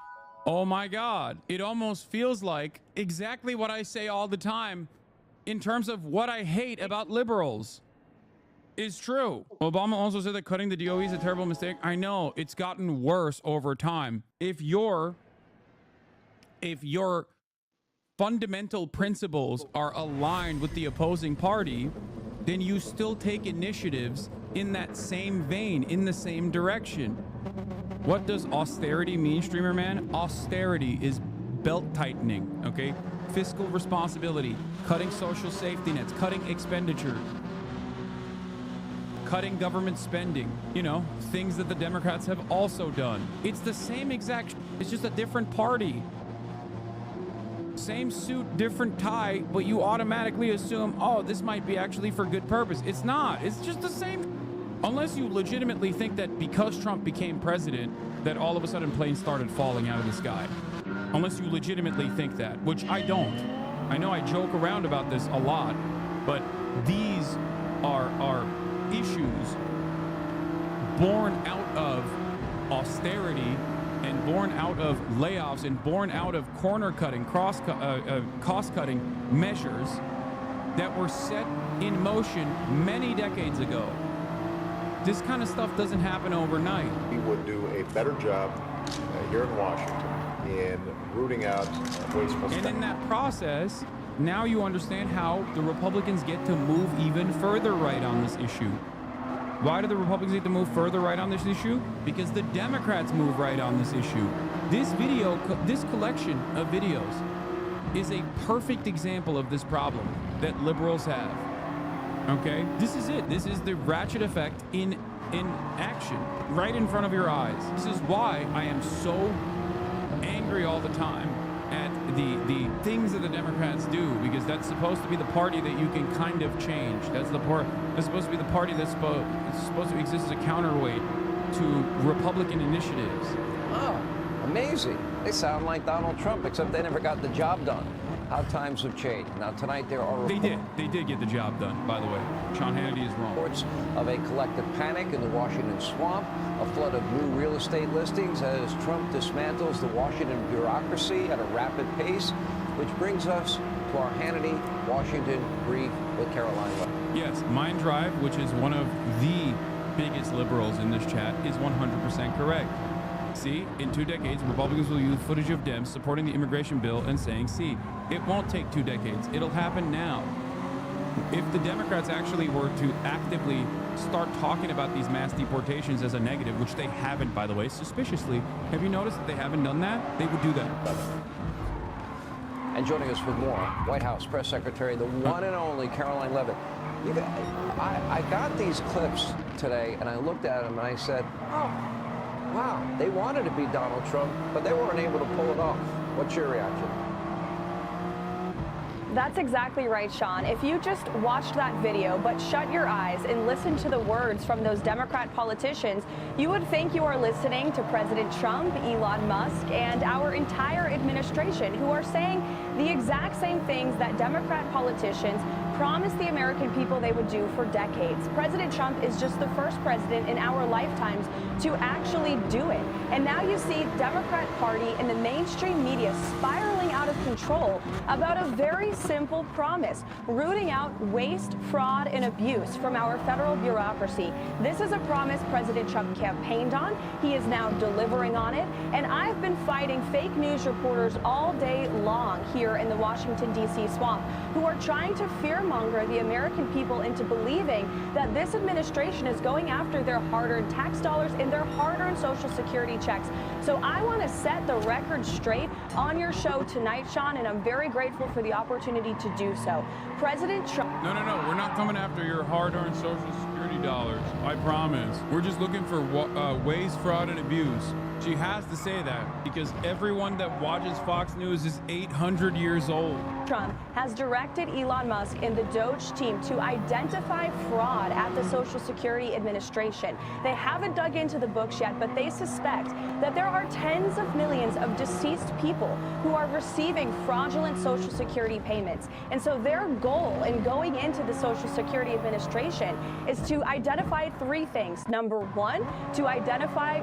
Oh my God. It almost feels like exactly what I say all the time in terms of what I hate about liberals is true. Obama also said that cutting the DOE is a terrible mistake. I know it's gotten worse over time. If your fundamental principles are aligned with the opposing party, then you still take initiatives in that same vein, in the same direction. What does austerity mean, streamer man? Austerity is belt tightening, okay? Fiscal responsibility, cutting social safety nets, cutting expenditure, cutting government spending, you know, things that the Democrats have also done. It's the same exact, it's just a different party. Same suit, different tie, but you automatically assume, oh, this might be actually for good purpose. It's not. It's just the same. Unless you legitimately think that because Trump became president, that all of a sudden planes started falling out of the sky. Unless you legitimately think that, which I don't. I know I joke around about this a lot, but these are issues born out of austerity and born out of layoffs and born out of corner cutting, cost cutting measures that were set in motion many decades ago. This kind of stuff doesn't happen overnight. We would do a better job here in Washington in rooting out wasteful spending. And in that process, now you understand how the Republicans get to move even further right on this issue. Why do the Republicans get to move further right on this issue? Because the Democrats move right on this issue. This video, this collection of videos is a perfect example of this problem that liberals have. Okay? This is it. This is the ratchet effect in action, right in front of your eyes. This is why I am so angry all the time at the things that the Democrats do, because that's supposed to be the party that you can kind of change. That's supposed to be the party that's supposed to exist as a counterweight to Republican initiatives. Oh, amazing. They sound like Donald Trump, except they never got the job done. How times have changed. Now tonight there are They did get the job done, by the way. Sean Hannity is wrong. Reports of a collective panic in the Washington swamp, a flood of new real estate listings as Trump dismantles the Washington bureaucracy at a rapid pace, which brings us to our Hannity Washington brief with Caroline Webb. Yes, Mind Drive, which is one of the biggest liberals in this chat, is 100% correct. See, in 2 decades, Republicans will use footage of Dems supporting the immigration bill and saying, see, it won't take 2 decades. It'll happen now. If the Democrats actually were to actively start talking about these mass deportations as a negative, which they haven't, by the way, suspiciously, have you noticed that they haven't done that? They would do that. And joining us with more, White House Press Secretary, the one and only Caroline Leavitt. I got these clips today, and I looked at them, and I said, oh, wow, they wanted to be Donald Trump, but they weren't able to pull it off. What's your reaction? That's exactly right, Sean. If you just watched that video, but shut your eyes and listened to the words from those Democrat politicians, you would think you are listening to President Trump, Elon Musk, and our entire administration, who are saying the exact same things that Democrat politicians promised the American people they would do for decades. President Trump is just the first president in our lifetimes to actually do it. And now you see Democrat Party and the mainstream media spiraling out of control about a very simple promise, rooting out waste, fraud, and abuse from our federal bureaucracy. This is a promise President Trump campaigned on. He is now delivering on it. And I've been fighting fake news reporters all day long here in the Washington, D.C. swamp, who are trying to fearmonger the American people into believing that this administration is going after their hard-earned tax dollars and their hard-earned Social Security checks. So I want to set the record straight on your show tonight, Sean, and I'm very grateful for the opportunity to do so. President Trump... No, we're not coming after your hard-earned Social Security dollars. I promise. We're just looking for waste, fraud, and abuse. She has to say that because everyone that watches Fox News is 800 years old. Trump has directed Elon Musk and the Doge team to identify fraud at the Social Security Administration. They haven't dug into the books yet, but they suspect that there are tens of millions of deceased people who are receiving fraudulent Social Security payments. And so their goal in going into the Social Security Administration is to identify 3 things. Number 1, to identify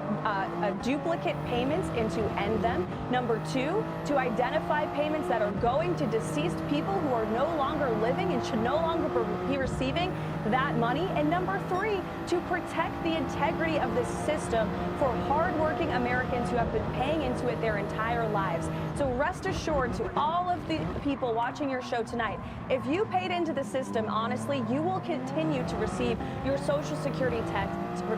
duplicate payments and to end them. Number 2, to identify payments that are going to deceased people who are no longer living and should no longer be receiving that money. And number 3, to protect the integrity of the system for hardworking Americans who have been paying into it their entire lives. So rest assured to all of the people watching your show tonight, if you paid into the system honestly, you will continue to receive your Social Security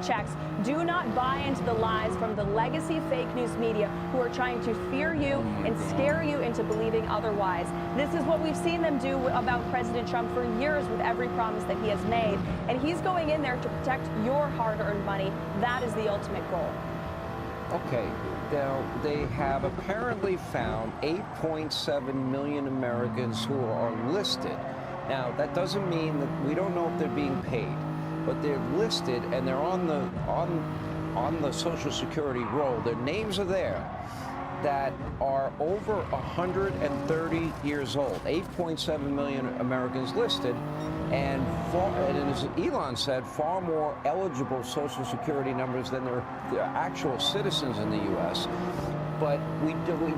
checks. Do not buy into the lies from the legacy fake news media who are trying to fear you and scare you into believing otherwise. This is what we've seen them do about President Trump for years with every promise that he has made. And he's going in there to protect your hard-earned money. That is the ultimate goal. Okay, now they have apparently found 8.7 million Americans who are listed. Now, that doesn't mean that we don't know if they're being paid, but they're listed and they're on the Social Security roll. Their names are there. that are over 130 years old. 8.7 million Americans listed, and as Elon said, far more eligible Social Security numbers than their actual citizens in the U.S. But we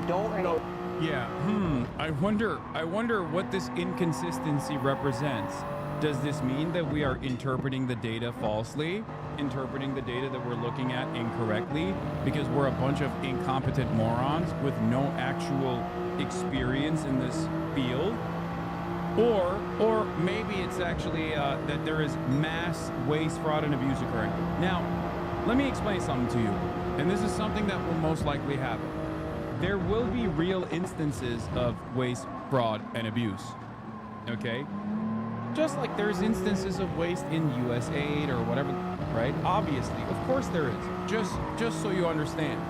don't know. Yeah. I wonder what this inconsistency represents. Does this mean that we are interpreting the data falsely? Interpreting the data that we're looking at incorrectly because we're a bunch of incompetent morons with no actual experience in this field? Or maybe it's actually that there is mass waste, fraud, and abuse occurring. Now, let me explain something to you. And this is something that will most likely happen. There will be real instances of waste, fraud, and abuse. Okay? Just like there's instances of waste in US aid or whatever, right? Obviously, of course there is. Just so you understand.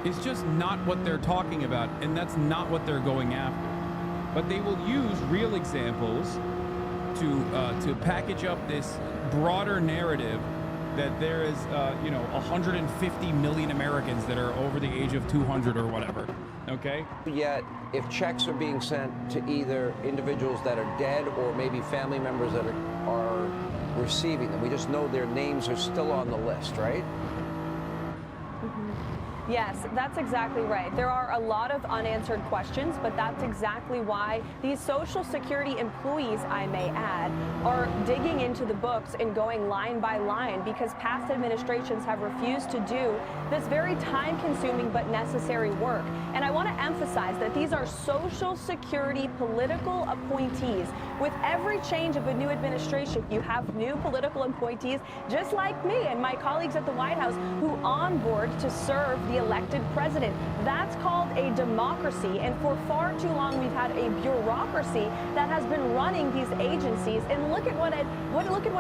It's just not what they're talking about, and that's not what they're going after. But they will use real examples to package up this broader narrative that there is, 150 million Americans that are over the age of 200 or whatever, okay? Yet, if checks are being sent to either individuals that are dead or maybe family members that are receiving them, we just know their names are still on the list, right? Yes, that's exactly right. There are a lot of unanswered questions, but that's exactly why these Social Security employees, I may add, are digging into the books and going line by line because past administrations have refused to do this very time-consuming but necessary work. And I want to emphasize that these are Social Security political appointees. With every change of a new administration, you have new political appointees, just like me and my colleagues at the White House, who onboard to serve the elected president. That's called a democracy, and for far too long we've had a bureaucracy that has been running these agencies. And look at what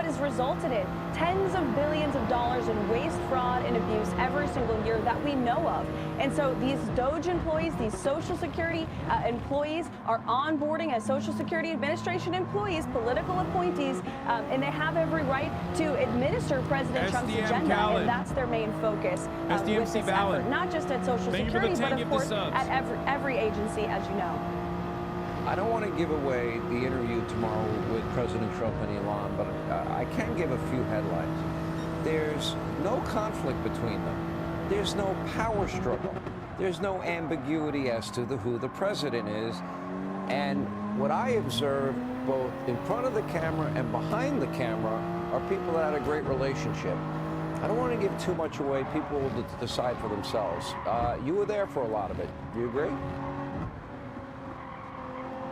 has resulted in tens of billions of dollars in waste, fraud, and abuse every single year that we know of. And so these DOGE employees, these Social Security employees, are onboarding as Social Security Administration employees, political appointees, and they have every right to administer President Trump's agenda, and that's their main focus with this effort. Not just at Social Security, but of course at every agency, as you know. I don't want to give away the interview tomorrow with President Trump and Elon, but I can give a few headlines. There's no conflict between them. There's no power struggle. There's no ambiguity as to who the president is. And what I observe both in front of the camera and behind the camera are people that had a great relationship. I don't want to give too much away. People will decide for themselves. You were there for a lot of it. Do you agree?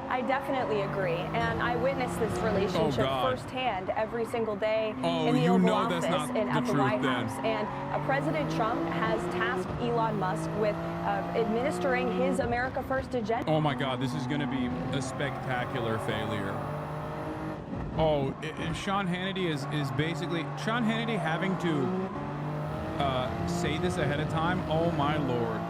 I definitely agree, and I witnessed this relationship firsthand every single day in the Oval Office and at the White House. And President Trump has tasked Elon Musk with administering his America First agenda. Oh my God, this is going to be a spectacular failure. Oh, Sean Hannity is basically Sean Hannity having to say this ahead of time. Oh my Lord.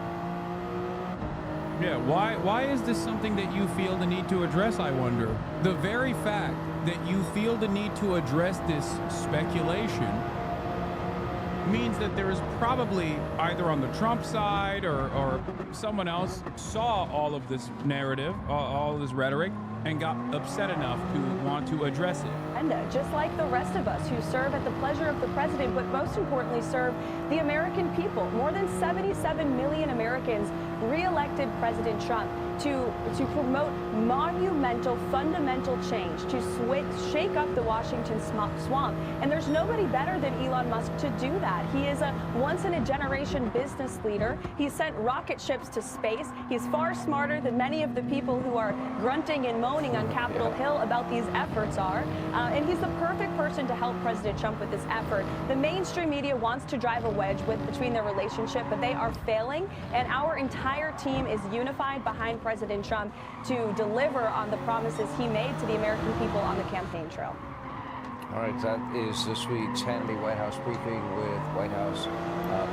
Yeah, why is this something that you feel the need to address, I wonder? The very fact that you feel the need to address this speculation means that there is probably either on the Trump side or someone else saw all of this narrative, all of this rhetoric, and got upset enough to want to address it. And just like the rest of us who serve at the pleasure of the president, but most importantly serve the American people. More than 77 million Americans re-elected President Trump to promote monumental, fundamental change, to shake up the Washington swamp. And there's nobody better than Elon Musk to do that. He is a once-in-a-generation business leader. He sent rocket ships to space. He's far smarter than many of the people who are grunting and moaning on Capitol Hill about these efforts are. And he's the perfect person to help President Trump with this effort. The mainstream media wants to drive a wedge between their relationship, but they are failing. And our entire team is unified behind President Trump to deliver on the promises he made to the American people on the campaign trail. All right, that is this week's Hannity White House briefing with White House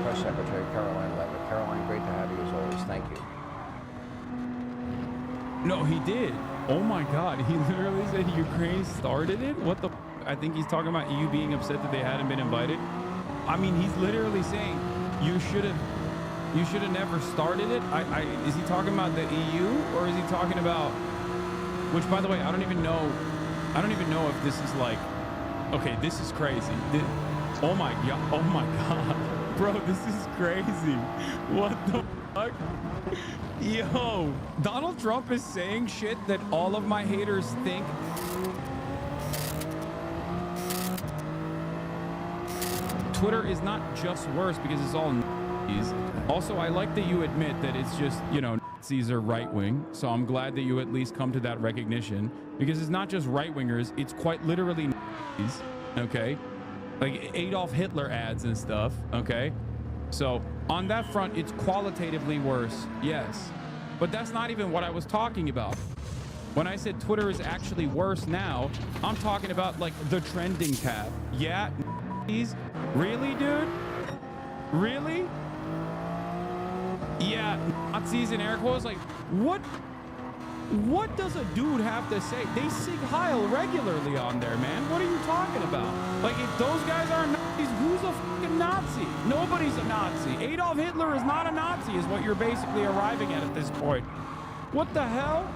Press Secretary Caroline Levitt. Caroline, great to have you as always. Thank you. No, he did. Oh my God, he literally said Ukraine started it? What the? I think he's talking about EU being upset that they hadn't been invited. I mean, he's literally saying you should have You should have never started it. Is he talking about the EU or is he talking about? Which, by the way, I don't even know if this is like. Okay, this is crazy. Oh my god, bro, this is crazy. What the fuck? Yo, Donald Trump is saying shit that all of my haters think. Twitter is not just worse because it's all Nazis. Also, I like that you admit that it's just, you know, Nazis are right-wing. So I'm glad that you at least come to that recognition, because it's not just right-wingers. It's quite literally Nazis, okay? Like Adolf Hitler ads and stuff, okay? So on that front, it's qualitatively worse, yes. But that's not even what I was talking about. When I said Twitter is actually worse now, I'm talking about like the trending tab. Yeah, Nazis? Really, dude? Really? Yeah, Nazis in air quotes. Like, what does a dude have to say? They sig heil regularly on there, man. What are you talking about? Like, if those guys aren't Nazis, who's a fucking Nazi? Nobody's a Nazi. Adolf Hitler is not a Nazi, is what you're basically arriving at this point. What the hell?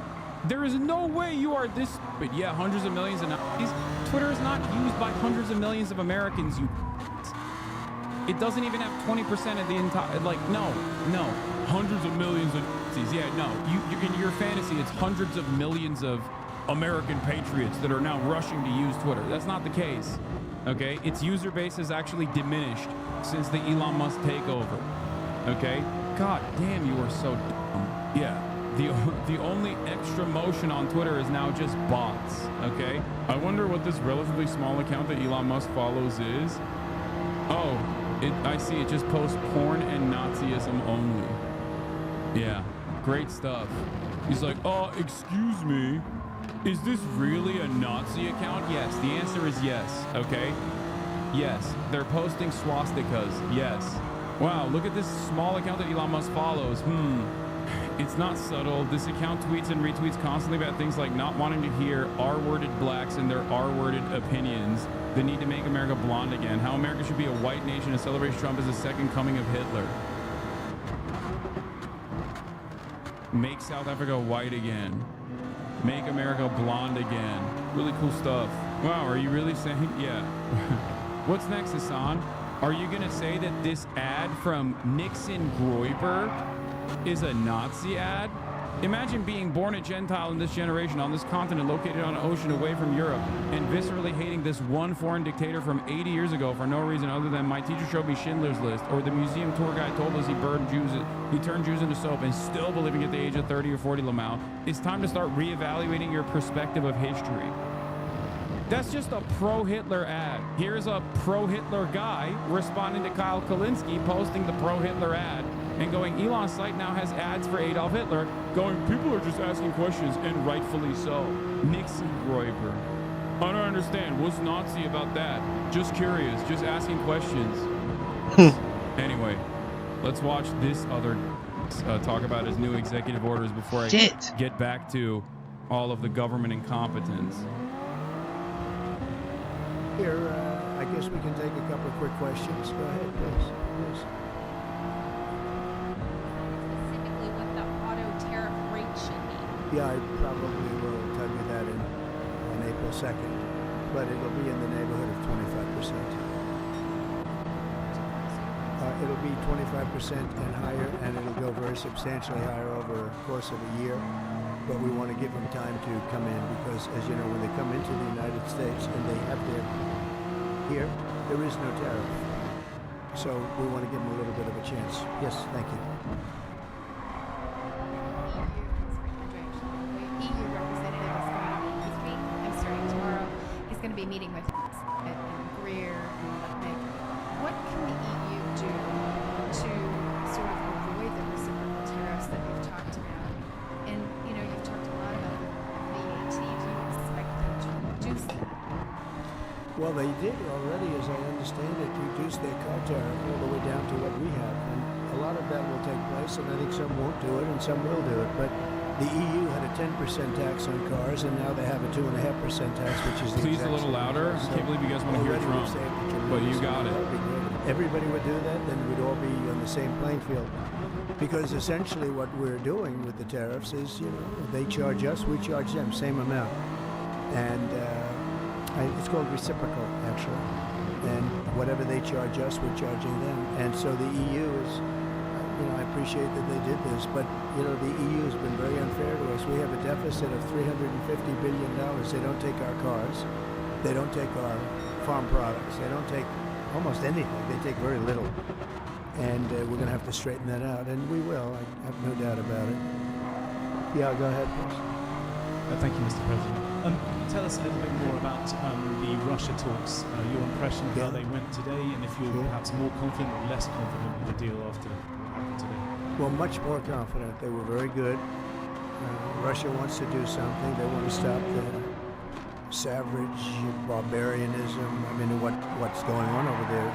There is no way you are this stupid. Yeah, hundreds of millions of Nazis. Twitter is not used by hundreds of millions of Americans, you. It doesn't even have 20% of the entire, like, no, hundreds of millions of Nazis. Yeah, no, you in your fantasy, it's hundreds of millions of American patriots that are now rushing to use Twitter. That's not the case, okay? Its user base has actually diminished since the Elon Musk takeover, okay? God damn, you are so dumb. Yeah, the only extra motion on Twitter is now just bots, okay? I wonder what this relatively small account that Elon Musk follows is. Oh, I see it just posts porn and Nazism only. Yeah, great stuff. He's like, oh, excuse me. Is this really a Nazi account? Yes, the answer is yes, okay? Yes, they're posting swastikas, yes. Wow, look at this small account that Elon Musk follows. It's not subtle. This account tweets and retweets constantly about things like not wanting to hear R-worded blacks and their R-worded opinions, the need to make America blonde again, how America should be a white nation and celebrates Trump as the second coming of Hitler. Make South Africa white again. Make America blonde again. Really cool stuff. Wow, are you really saying? Yeah. What's next, Hassan? Are you going to say that this ad from Nixon Groyber is a Nazi ad? Imagine being born a Gentile in this generation on this continent located on an ocean away from Europe and viscerally hating this one foreign dictator from 80 years ago for no reason other than my teacher showed me Schindler's List, or the museum tour guide told us he turned Jews into soap, and still believing at the age of 30 or 40, Lamau. It's time to start reevaluating your perspective of history. That's just a pro-Hitler ad. Here's a pro-Hitler guy responding to Kyle Kalinske posting the pro-Hitler ad and going, Elon's site now has ads for Adolf Hitler, going, people are just asking questions, and rightfully so. Nixon Groyber. I don't understand. What's Nazi about that? Just curious. Just asking questions. Anyway, let's watch this other talk about his new executive orders before I get back to all of the government incompetence. Here, I guess we can take a couple of quick questions. Go ahead, please. Specifically what the auto tariff rate should be. Yeah, I probably will tell you that on April 2nd, but it'll be in the neighborhood of 25%. It'll be 25% and higher, and it'll go very substantially higher over the course of a year. But we want to give them time to come in because, as you know, when they come into the United States and they have their here, there is no tariff. So we want to give them a little bit of a chance. Yes, thank you. EU representative is going to meet this week. I'm starting tomorrow. He's going to be meeting with and Greer and Lutnick. What can the EU do to sort of avoid the reciprocal tariffs that we've talked about? And, you know, you've talked a lot about VAT. Do you expect them to reduce that? Well, they did already, as I understand it, reduce their car tariff all the way down to what we have. And a lot of that will take place, and I think some won't do it and some will do it. But the EU had a 10% tax on cars, and now they have a 2.5% tax, which is the Please a little louder. I can't believe you guys want to hear Trump, but you got it. Everybody would do that, then we'd all be on the same playing field. Because essentially what we're doing with the tariffs is, they charge us, we charge them, same amount. And it's called reciprocal, actually. And whatever they charge us, we're charging them. And so the EU is, I appreciate that they did this, but, the EU has been very unfair to us. We have a deficit of $350 billion. They don't take our cars. They don't take our farm products. They don't take almost anything. They take very little. And we're going to have to straighten that out, and we will. I have no doubt about it. Yeah, go ahead, please. Thank you, Mr. President. Tell us a little bit more about the Russia talks, your impression of how they went today, and if you're perhaps more confident or less confident with the deal after what happened today. Well, much more confident. They were very good. Russia wants to do something. They want to stop the savage barbarianism. I mean, what's going on over there?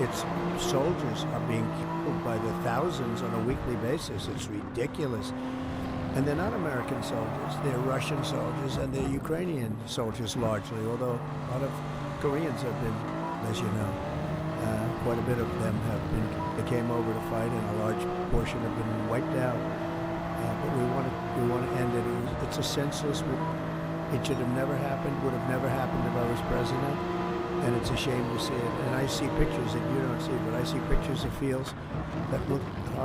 Its soldiers are being killed by the thousands on a weekly basis. It's ridiculous. And they're not American soldiers. They're Russian soldiers, and they're Ukrainian soldiers largely, although a lot of Koreans have been, as you know. Quite a bit of them they came over to fight, and a large portion have been wiped out. But we want to end it. It's a senseless war. It should have never happened, would have never happened if I was president. And it's a shame to see it. And I see pictures that you don't see, but I see pictures of fields that look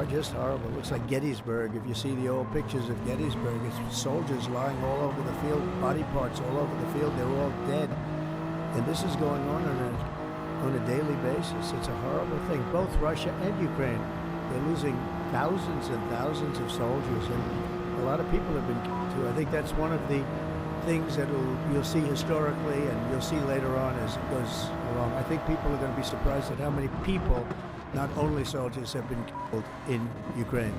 just horrible. It looks like Gettysburg. If you see the old pictures of Gettysburg, it's soldiers lying all over the field, body parts all over the field. They're all dead. And this is going on a daily basis. It's a horrible thing. Both Russia and Ukraine, they're losing thousands and thousands of soldiers. And a lot of people have been killed too. I think that's one of the things that you'll see historically, and you'll see later on as it goes along. I think people are going to be surprised at how many people, not only soldiers, have been killed in Ukraine.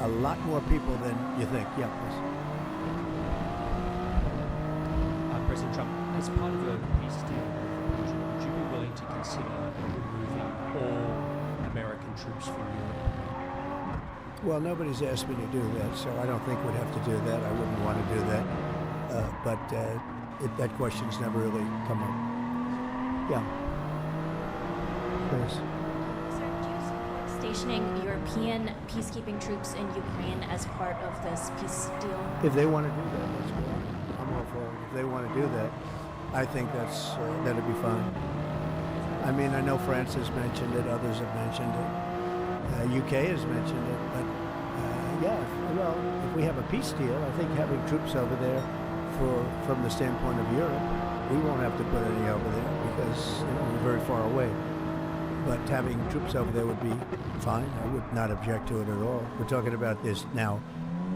A lot more people than you think. Yeah, please. President Trump, as part of a peace deal, would you be willing to consider removing all American troops from Europe? Well, nobody's asked me to do that, so I don't think we'd have to do that. I wouldn't want to do that. But that question's never really come up. Yeah. Please. Sir, do you support stationing European peacekeeping troops in Ukraine as part of this peace deal? If they want to do that, that's good. I'm all for it. If they want to do that, I think that'd be fine. I mean, I know France has mentioned it, others have mentioned it, UK has mentioned it, but if we have a peace deal, I think having troops over there from the standpoint of Europe, we won't have to put any over there because we're very far away. But having troops over there would be fine. I would not object to it at all. We're talking about this now,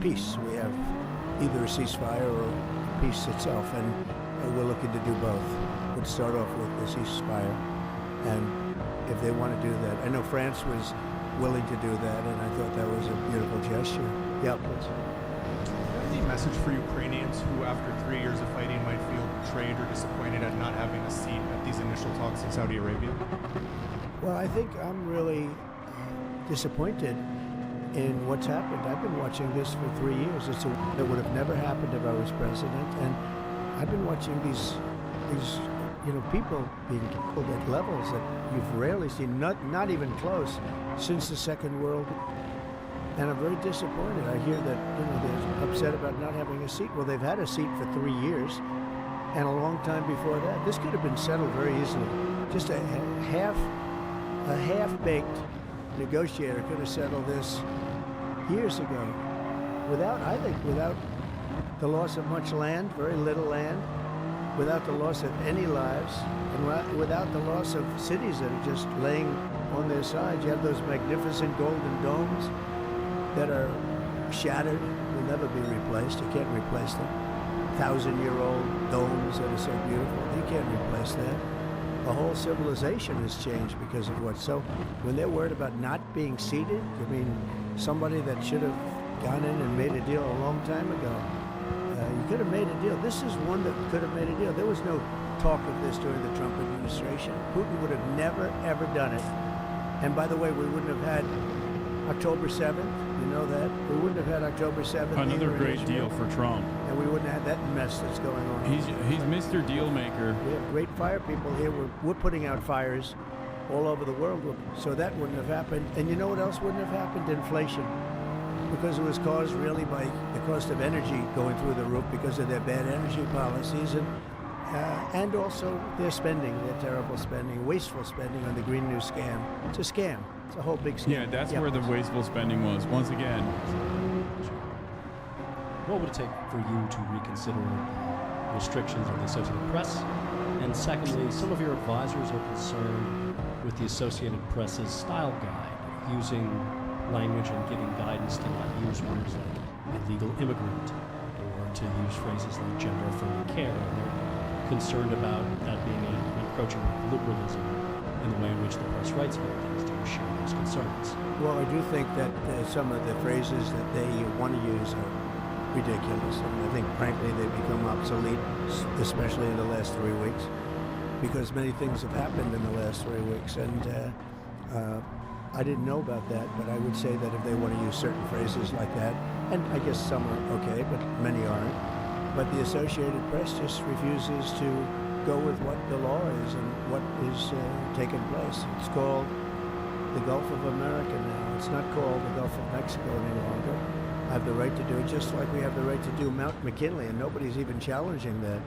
peace. We have either a ceasefire or peace itself, and we're looking to do both. We'd start off with the ceasefire, and if they want to do that, I know France was willing to do that, and I thought that was a beautiful gesture. Yeah, please. Any message for Ukrainians who, after 3 years of fighting, might feel betrayed or disappointed at not having a seat at these initial talks in Saudi Arabia? Well, I think I'm really disappointed in what's happened. I've been watching this for 3 years. It would have never happened if I was president, and I've been watching these people being killed at levels that you've rarely seen, not even close, since the Second World War. And I'm very disappointed. I hear that they're upset about not having a seat. Well, they've had a seat for 3 years, and a long time before that. This could have been settled very easily. Just a half-baked negotiator could have settled this years ago, without the loss of much land, very little land, without the loss of any lives, and without the loss of cities that are just laying on their sides. You have those magnificent golden domes that are shattered, will never be replaced. You can't replace them. 1,000-year-old domes that are so beautiful, you can't replace that. The whole civilization has changed because of what. So when they're worried about not being seated, I mean, somebody that should have gone in and made a deal a long time ago. You could have made a deal. This is one that could have made a deal. There was no talk of this during the Trump administration. Putin would have never, ever done it. And by the way, we wouldn't have had October 7th. You know that? We wouldn't have had October 7th. Another great deal for Trump. And we wouldn't have that mess that's going on. He's Mr. Dealmaker. We have great fire people here. We're putting out fires all over the world. So that wouldn't have happened. And you know what else wouldn't have happened? Inflation. because it was caused really by the cost of energy going through the roof because of their bad energy policies and also their spending, their terrible spending, wasteful spending on the Green New scam. It's a scam. It's a whole big scam. Yeah, that's where the wasteful spending was. Once again. What would it take for you to reconsider restrictions on the Associated Press? And secondly, some of your advisors are concerned with the Associated Press's style guide, using language and giving guidance to not use words like illegal immigrant or to use phrases like gender-affirming care. And they're concerned about that being an encroachment of liberalism in the way in which the press writes about things. Do you share those concerns? Well, I do think that some of the phrases that they want to use are ridiculous. And I think, frankly, they've become obsolete, especially in the last 3 weeks, because many things have happened in the last 3 weeks. And I didn't know about that, but I would say that if they want to use certain phrases like that, and I guess some are okay, but many aren't, but the Associated Press just refuses to go with what the law is and what is taking place. It's called the Gulf of America now. It's not called the Gulf of Mexico any longer. I have the right to do it just like we have the right to do Mount McKinley, and nobody's even challenging that.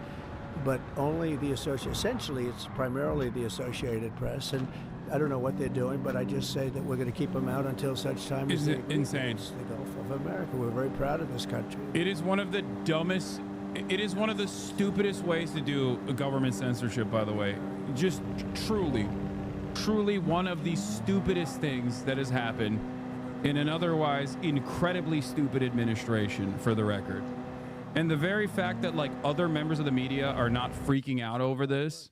But only the essentially it's primarily the Associated Press, and I don't know what they're doing, but I just say that we're going to keep them out until such time as Is it insane? It's the Gulf of America. We're very proud of this country. It is one of the dumbest, it is one of the stupidest ways to do government censorship, by the way. Just truly one of the stupidest things that has happened in an otherwise incredibly stupid administration, for the record. And the very fact that like other members of the media are not freaking out over this,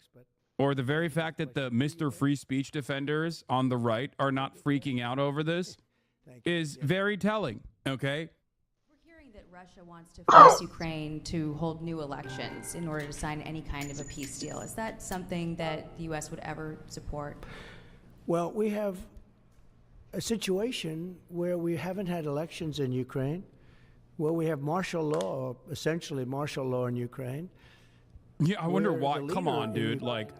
or the very fact that the Mr. Free Speech defenders on the right are not freaking out over this is very telling, okay? That Russia wants to force Ukraine to hold new elections in order to sign any kind of a peace deal. Is that something that the U.S. would ever support? Well, we have a situation where we haven't had elections in Ukraine, where we have martial law, essentially martial law in Ukraine. Yeah, I wonder why. Come on, dude. Like,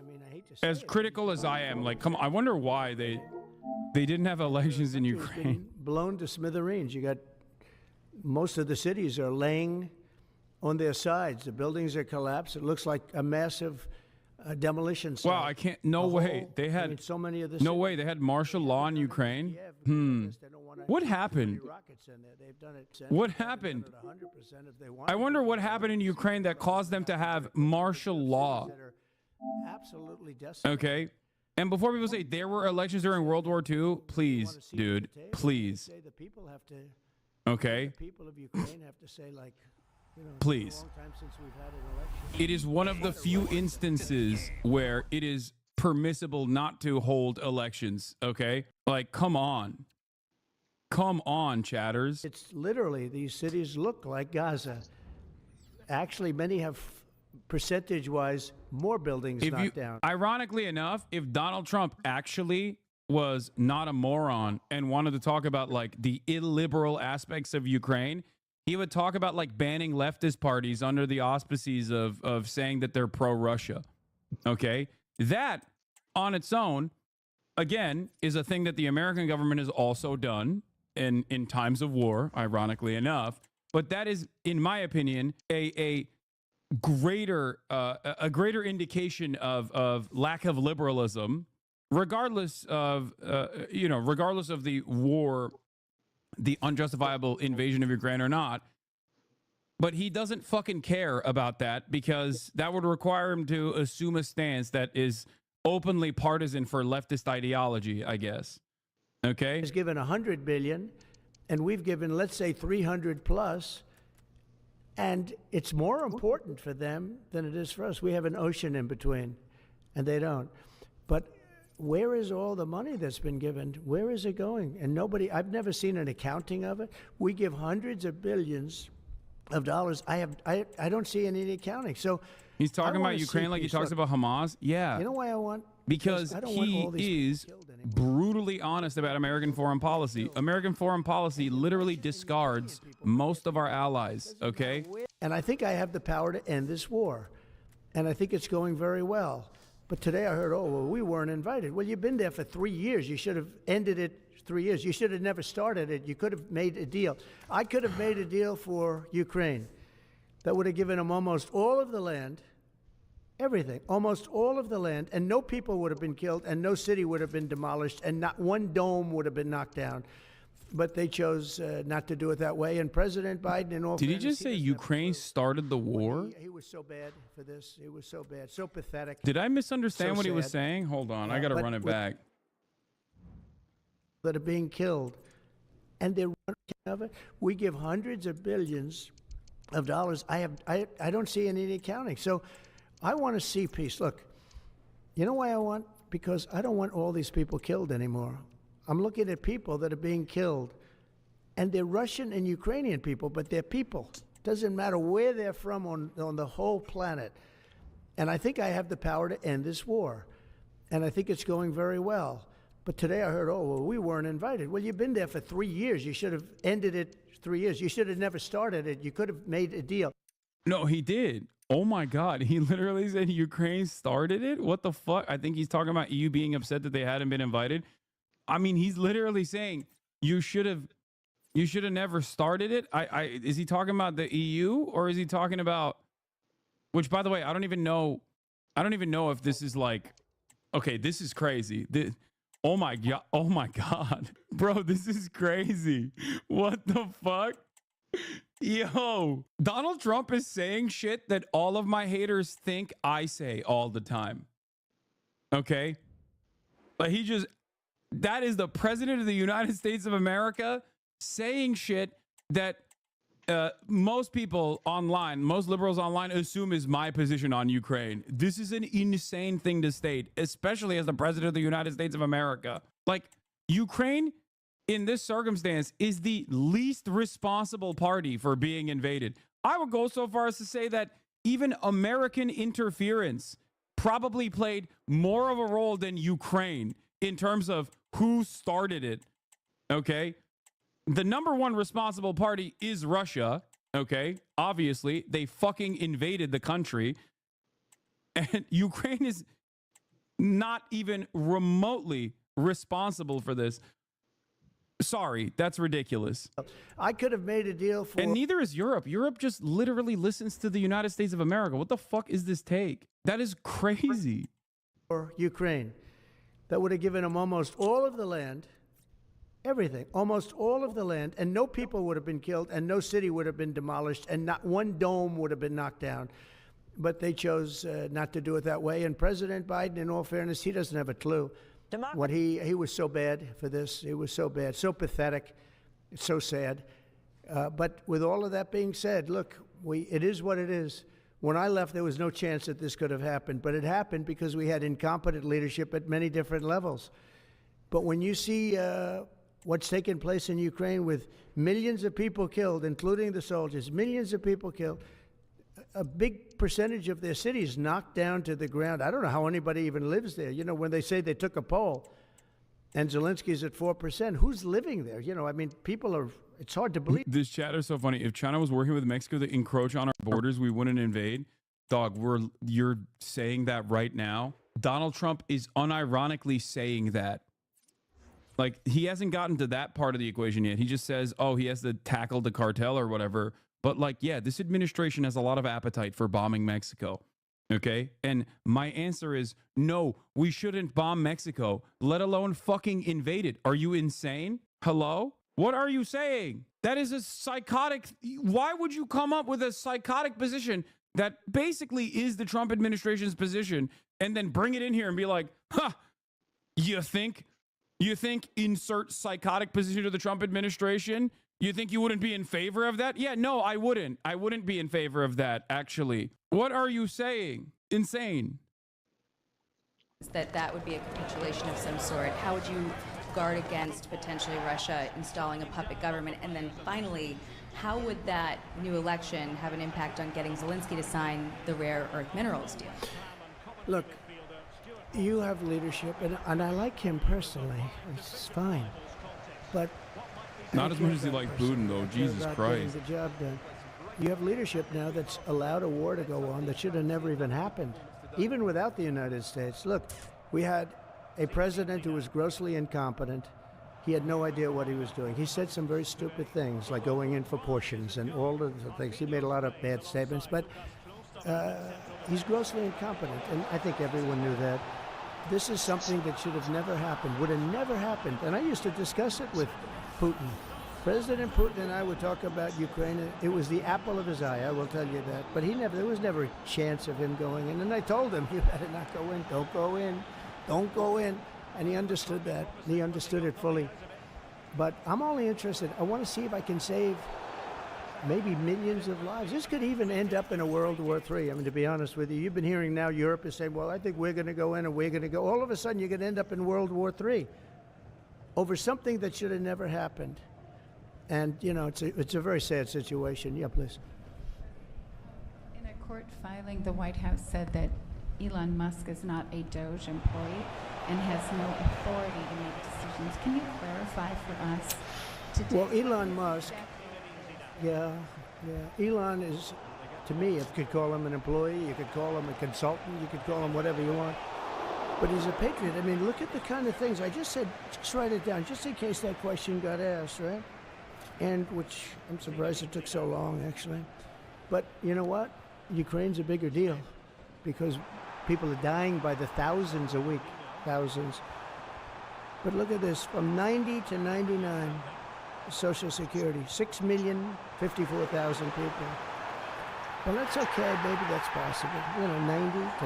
as critical as I am, like, come on. I wonder why they didn't have elections in Ukraine. Blown to smithereens. You got most of the cities are laying on their sides. The buildings are collapsed. It looks like a massive demolition site. Wow, I can't. No way. They had so many of the. No way. They had martial law in Ukraine. What happened? What happened? I wonder what happened in Ukraine that caused them to have martial law. Absolutely desperate. Okay. And before people say there were elections during World War II, please, dude, please. The people have to. Okay. The people of Ukraine have to say, like, you know, please. It's a long time since we've had an election. It is one of the few instances where it is permissible not to hold elections. Okay. Like, come on. Come on, chatters. It's literally, these cities look like Gaza. Actually, many have percentage-wise more buildings knocked down. Ironically enough, if Donald Trump actually was not a moron and wanted to talk about like the illiberal aspects of Ukraine, he would talk about like banning leftist parties under the auspices of saying that they're pro-Russia. Okay? That on its own, again, is a thing that the American government has also done in times of war, ironically enough. But that is, in my opinion, a greater indication of lack of liberalism, regardless of regardless of the war, the unjustifiable invasion of Ukraine or not. But he doesn't fucking care about that, because that would require him to assume a stance that is openly partisan for leftist ideology, I guess. Okay? He's given $100 billion, and we've given, let's say, 300 plus. And it's more important for them than it is for us. We have an ocean in between, and they don't. But where is all the money that's been given? Where is it going? And nobody, I've never seen an accounting of it. We give hundreds of billions of dollars. I don't see any accounting. So he's talking about Ukraine like he talks about Hamas. Yeah. You know why I want? Because he is brutally honest about American foreign policy. American foreign policy literally discards most of our allies, okay? And I think I have the power to end this war. And I think it's going very well. But today I heard, oh, well, we weren't invited. Well, you've been there for 3 years. You should have ended it 3 years. You should have never started it. You could have made a deal. I could have made a deal for Ukraine that would have given them almost all of the land, everything, almost all of the land, and no people would have been killed, and no city would have been demolished, and not one dome would have been knocked down. But they chose not to do it that way. And President Biden, in all Did he fairness, just say Ukraine started the war? He was so bad for this. It was so bad, so pathetic. Did I misunderstand So what he was sad. saying? Hold on, I got to But run it with- back. That are being killed, and they're running of it. We give hundreds of billions of dollars. I don't see any accounting. So I want to see peace. Look, you know why I want? Because I don't want all these people killed anymore. I'm looking at people that are being killed, and they're Russian and Ukrainian people, but they're people. Doesn't matter where they're from on the whole planet. And I think I have the power to end this war. And I think it's going very well. But today I heard, oh, well, we weren't invited. Well, you've been there for 3 years. You should have ended it 3 years. You should have never started it. You could have made a deal. No, he did. Oh my God. He literally said Ukraine started it? What the fuck? I think he's talking about EU being upset that they hadn't been invited. I mean, he's literally saying you should have never started it. Is he talking about the EU, or is he talking about, which, by the way, I don't even know if this is like, okay, this is crazy. Oh my God, bro, this is crazy. What the fuck? Yo, Donald Trump is saying shit that all of my haters think I say all the time. Okay? But that is the president of the United States of America saying shit that most people online, most liberals online assume is my position on Ukraine. This is an insane thing to state, especially as the president of the United States of America. Like, Ukraine in this circumstance is the least responsible party for being invaded. I would go so far as to say that even American interference probably played more of a role than Ukraine in terms of who started it. Okay? The number one responsible party is Russia. Okay? Obviously, they fucking invaded the country. And Ukraine is not even remotely responsible for this. Sorry, that's ridiculous. I could have made a deal for... And neither is Europe. Europe just literally listens to the United States of America. What the fuck is this take? That is crazy. For Ukraine, that would have given them almost all of the land, everything, almost all of the land, and no people would have been killed, and no city would have been demolished, and not one dome would have been knocked down. But they chose not to do it that way. And President Biden, in all fairness, he doesn't have a clue. What he was so bad for this. It was so bad, so pathetic, so sad. But with all of that being said, look, it is what it is. When I left, there was no chance that this could have happened, but it happened because we had incompetent leadership at many different levels. But when you see what's taken place in Ukraine with millions of people killed, including the soldiers, millions of people killed, a big percentage of their cities knocked down to the ground. I don't know how anybody even lives there. You know, when they say they took a poll and Zelensky's at 4%, who's living there? You know, I mean, people are, it's hard to believe. This chat is so funny. If China was working with Mexico to encroach on our borders, we wouldn't invade. Dog, you're saying that right now. Donald Trump is unironically saying that. Like, he hasn't gotten to that part of the equation yet. He just says, oh, he has to tackle the cartel or whatever. But like, yeah, this administration has a lot of appetite for bombing Mexico. Okay. And my answer is no, we shouldn't bomb Mexico, let alone fucking invade it. Are you insane? Hello? What are you saying? That is a psychotic. Why would you come up with a psychotic position that basically is the Trump administration's position and then bring it in here and be like, huh, you think insert psychotic position to the Trump administration? You think you wouldn't be in favor of that? Yeah, no, I wouldn't. I wouldn't be in favor of that, actually. What are you saying? Insane. That would be a capitulation of some sort. How would you guard against potentially Russia installing a puppet government? And then finally, how would that new election have an impact on getting Zelensky to sign the rare earth minerals deal? Look, you have leadership, and I like him personally. It's fine. But not as much as he liked Putin, though. Jesus Christ. The job done. You have leadership now that's allowed a war to go on that should have never even happened, even without the United States. Look, we had a president who was grossly incompetent, He had no idea what he was doing. He said some very stupid things, like going in for portions and all of the things. He made a lot of bad statements, but he's grossly incompetent, and I think everyone knew that. This is something that should have never happened, would have never happened. And I used to discuss it with Putin. President Putin and I would talk about Ukraine. It was the apple of his eye, I will tell you that. But there was never a chance of him going in. And I told him, you better not go in, don't go in, don't go in. And he understood that. He understood it fully. But I'm only interested, I want to see if I can save maybe millions of lives. This could even end up in a World War III. I mean, to be honest with you, you've been hearing now Europe is saying, well, I think we're going to go in and we're going to go. All of a sudden, you're going to end up in World War III over something that should have never happened. And, you know, it's a very sad situation. Yeah, please. In a court filing, the White House said that Elon Musk is not a DOJ employee and has no authority to make decisions. Can you clarify for us today? Well, Elon Musk, yeah. Elon is, to me, you could call him an employee, you could call him a consultant, you could call him whatever you want. But he's a patriot. I mean, look at the kind of things. I just said, just write it down, just in case that question got asked, right? And which I'm surprised it took so long, actually. But you know what? Ukraine's a bigger deal because people are dying by the thousands a week, thousands. But look at this, from 90 to 99, Social Security, 6,054,000 people. Well, that's okay, maybe that's possible. You know, 90 to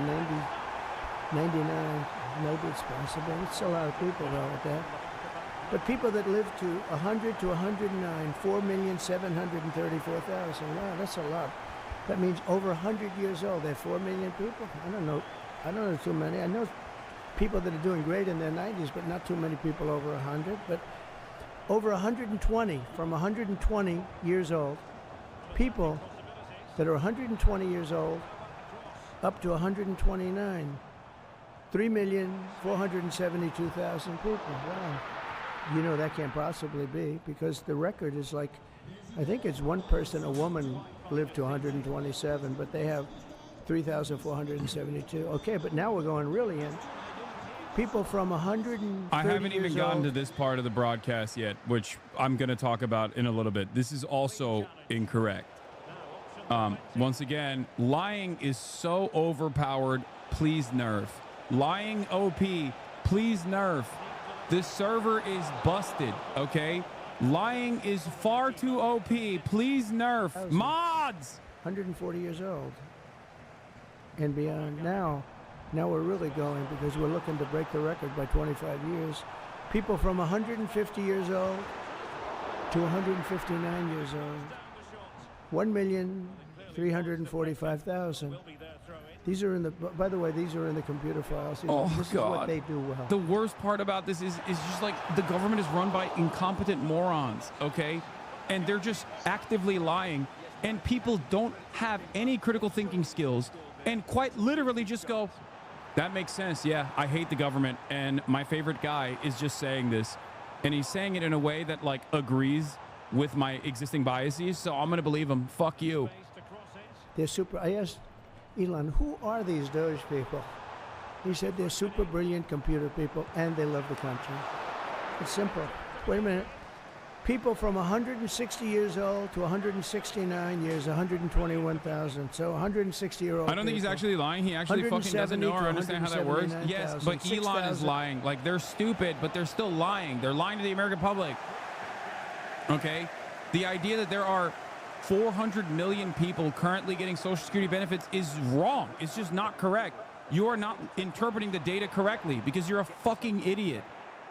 99, maybe it's possible. It's a lot of people though at that. But people that live to 100 to 109, 4,734,000. Wow, that's a lot. That means over 100 years old. There are 4 million people. I don't know too many. I know people that are doing great in their 90s, but not too many people over 100. But over 120, from 120 years old, people that are 120 years old up to 129, 3,472,000 people. Wow. You know that can't possibly be because the record is like, I think it's one person, a woman, lived to 127, but they have 3,472. Okay, but now we're going really in. People from 130 I haven't even gotten old. to this part of the broadcast yet, which I'm going to talk about in a little bit. This is also incorrect. Once again, lying is so overpowered. Please nerf. Lying OP. Please nerf. This server is busted, okay? Lying is far too OP. Please nerf. Mods! 140 years old and beyond. Now we're really going because we're looking to break the record by 25 years. People from 150 years old to 159 years old. 1,345,000. These are in the, by the way, these are in the computer files. This is what they do well. The worst part about this is just like the government is run by incompetent morons, okay? And they're just actively lying. And people don't have any critical thinking skills and quite literally just go, that makes sense. Yeah, I hate the government. And my favorite guy is just saying this. And he's saying it in a way that like agrees with my existing biases. So I'm going to believe him. Fuck you. They're super. I asked Elon, who are these Doge people? He said they're super brilliant computer people and they love the country. It's simple. Wait a minute. People from 160 years old to 169 years, 121,000. So 160-year-old. I don't think he's actually lying. He actually fucking doesn't know or understand how that works. Yes, but Elon is lying. Like, they're stupid, but they're still lying. They're lying to the American public. Okay? The idea that there are 400 million people currently getting Social Security benefits is wrong. It's just not correct. You are not interpreting the data correctly because you're a fucking idiot.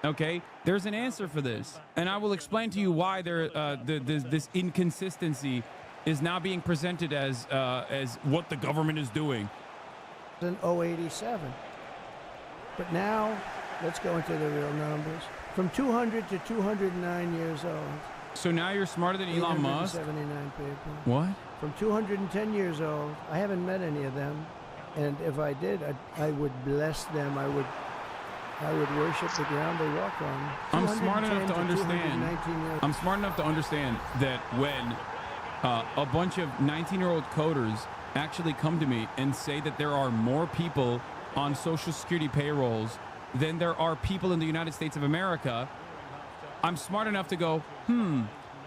Okay? There's an answer for this. And I will explain to you why this inconsistency is now being presented as what the government is doing. In 087. But now, let's go into the real numbers. From 200 to 209 years old. So now you're smarter than Elon Musk? 79 people. What? From 210 years old. I haven't met any of them. And if I did, I would bless them. I would worship the ground they walk on. I'm smart enough to understand. I'm smart enough to understand that when a bunch of 19-year-old coders actually come to me and say that there are more people on Social Security payrolls than there are people in the United States of America, I'm smart enough to go,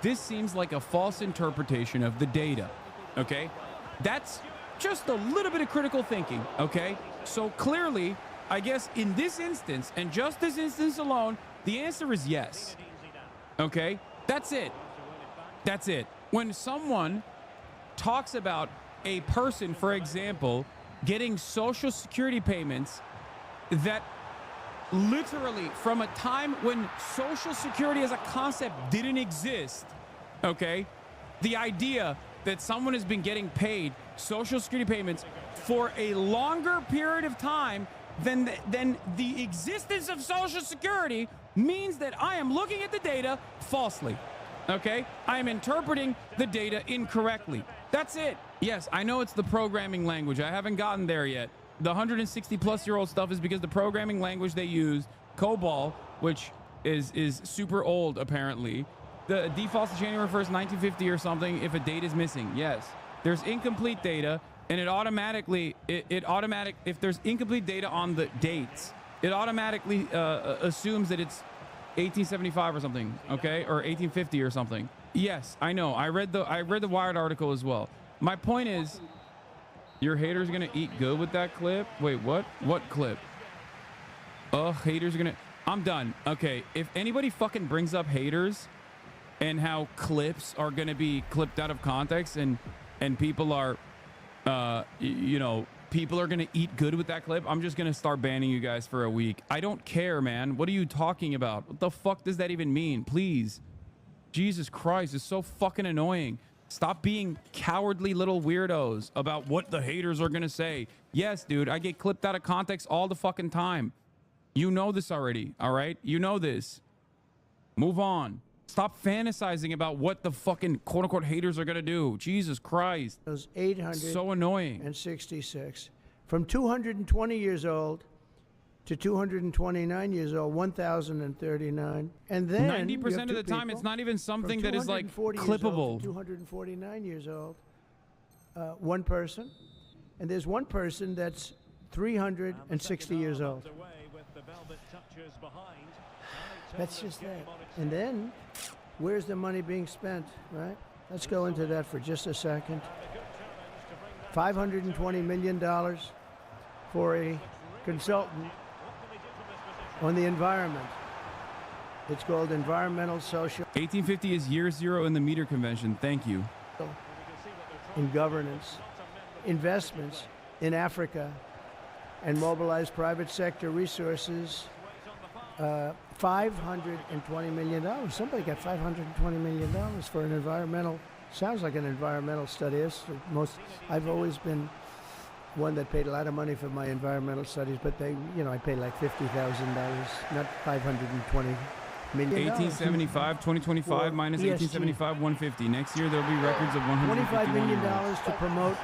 this seems like a false interpretation of the data, okay? That's just a little bit of critical thinking, okay? So clearly, I guess in this instance, and just this instance alone, the answer is yes, okay? That's it. That's it. When someone talks about a person, for example, getting Social Security payments that literally from a time when Social Security as a concept didn't exist, okay? The idea that someone has been getting paid Social Security payments for a longer period of time than the existence of Social Security means that I am looking at the data falsely, okay? I am interpreting the data incorrectly. That's it. Yes, I know it's the programming language. I haven't gotten there yet. The 160-plus-year-old stuff is because the programming language they use, COBOL, which is super old, apparently. The defaults to January 1st, 1950 or something if a date is missing. Yes. There's incomplete data, and it automatically, if there's incomplete data on the dates, it automatically assumes that it's 1875 or something, okay? Or 1850 or something. Yes, I know. I read the Wired article as well. My point is, your haters gonna eat good with that clip? Wait, what? What clip? Haters are gonna... I'm done. Okay, if anybody fucking brings up haters and how clips are gonna be clipped out of context and people are, you know, people are gonna eat good with that clip, I'm just gonna start banning you guys for a week. I don't care, man. What are you talking about? What the fuck does that even mean? Please. Jesus Christ, it's so fucking annoying. Stop being cowardly little weirdos about what the haters are gonna say. Yes, dude, I get clipped out of context all the fucking time. You know this already, all right? You know this. Move on. Stop fantasizing about what the fucking quote-unquote haters are gonna do. Jesus Christ. Those 800 so annoying. And 66. From 220 years old to 229 years old, 1,039. And then 90% of the time, it's not even something that is like clippable. 249 years old, one person. And there's one person that's 360 years old. That's just that. And then, where's the money being spent, right? Let's go into that for just a second. $520 million for a consultant on the environment. It's called Environmental Social... 1850 is year zero in the meter convention. Thank you. In governance, investments in Africa, and mobilize private sector resources. $520 million. Somebody got $520 million for an environmental... Sounds like an environmental study. I've always been one that paid a lot of money for my environmental studies, but they, you know, I paid like $50,000, not $520 million. 1875, 2025 minus ESG. 1875, 150. Next year there'll be records of $151 $25 million to promote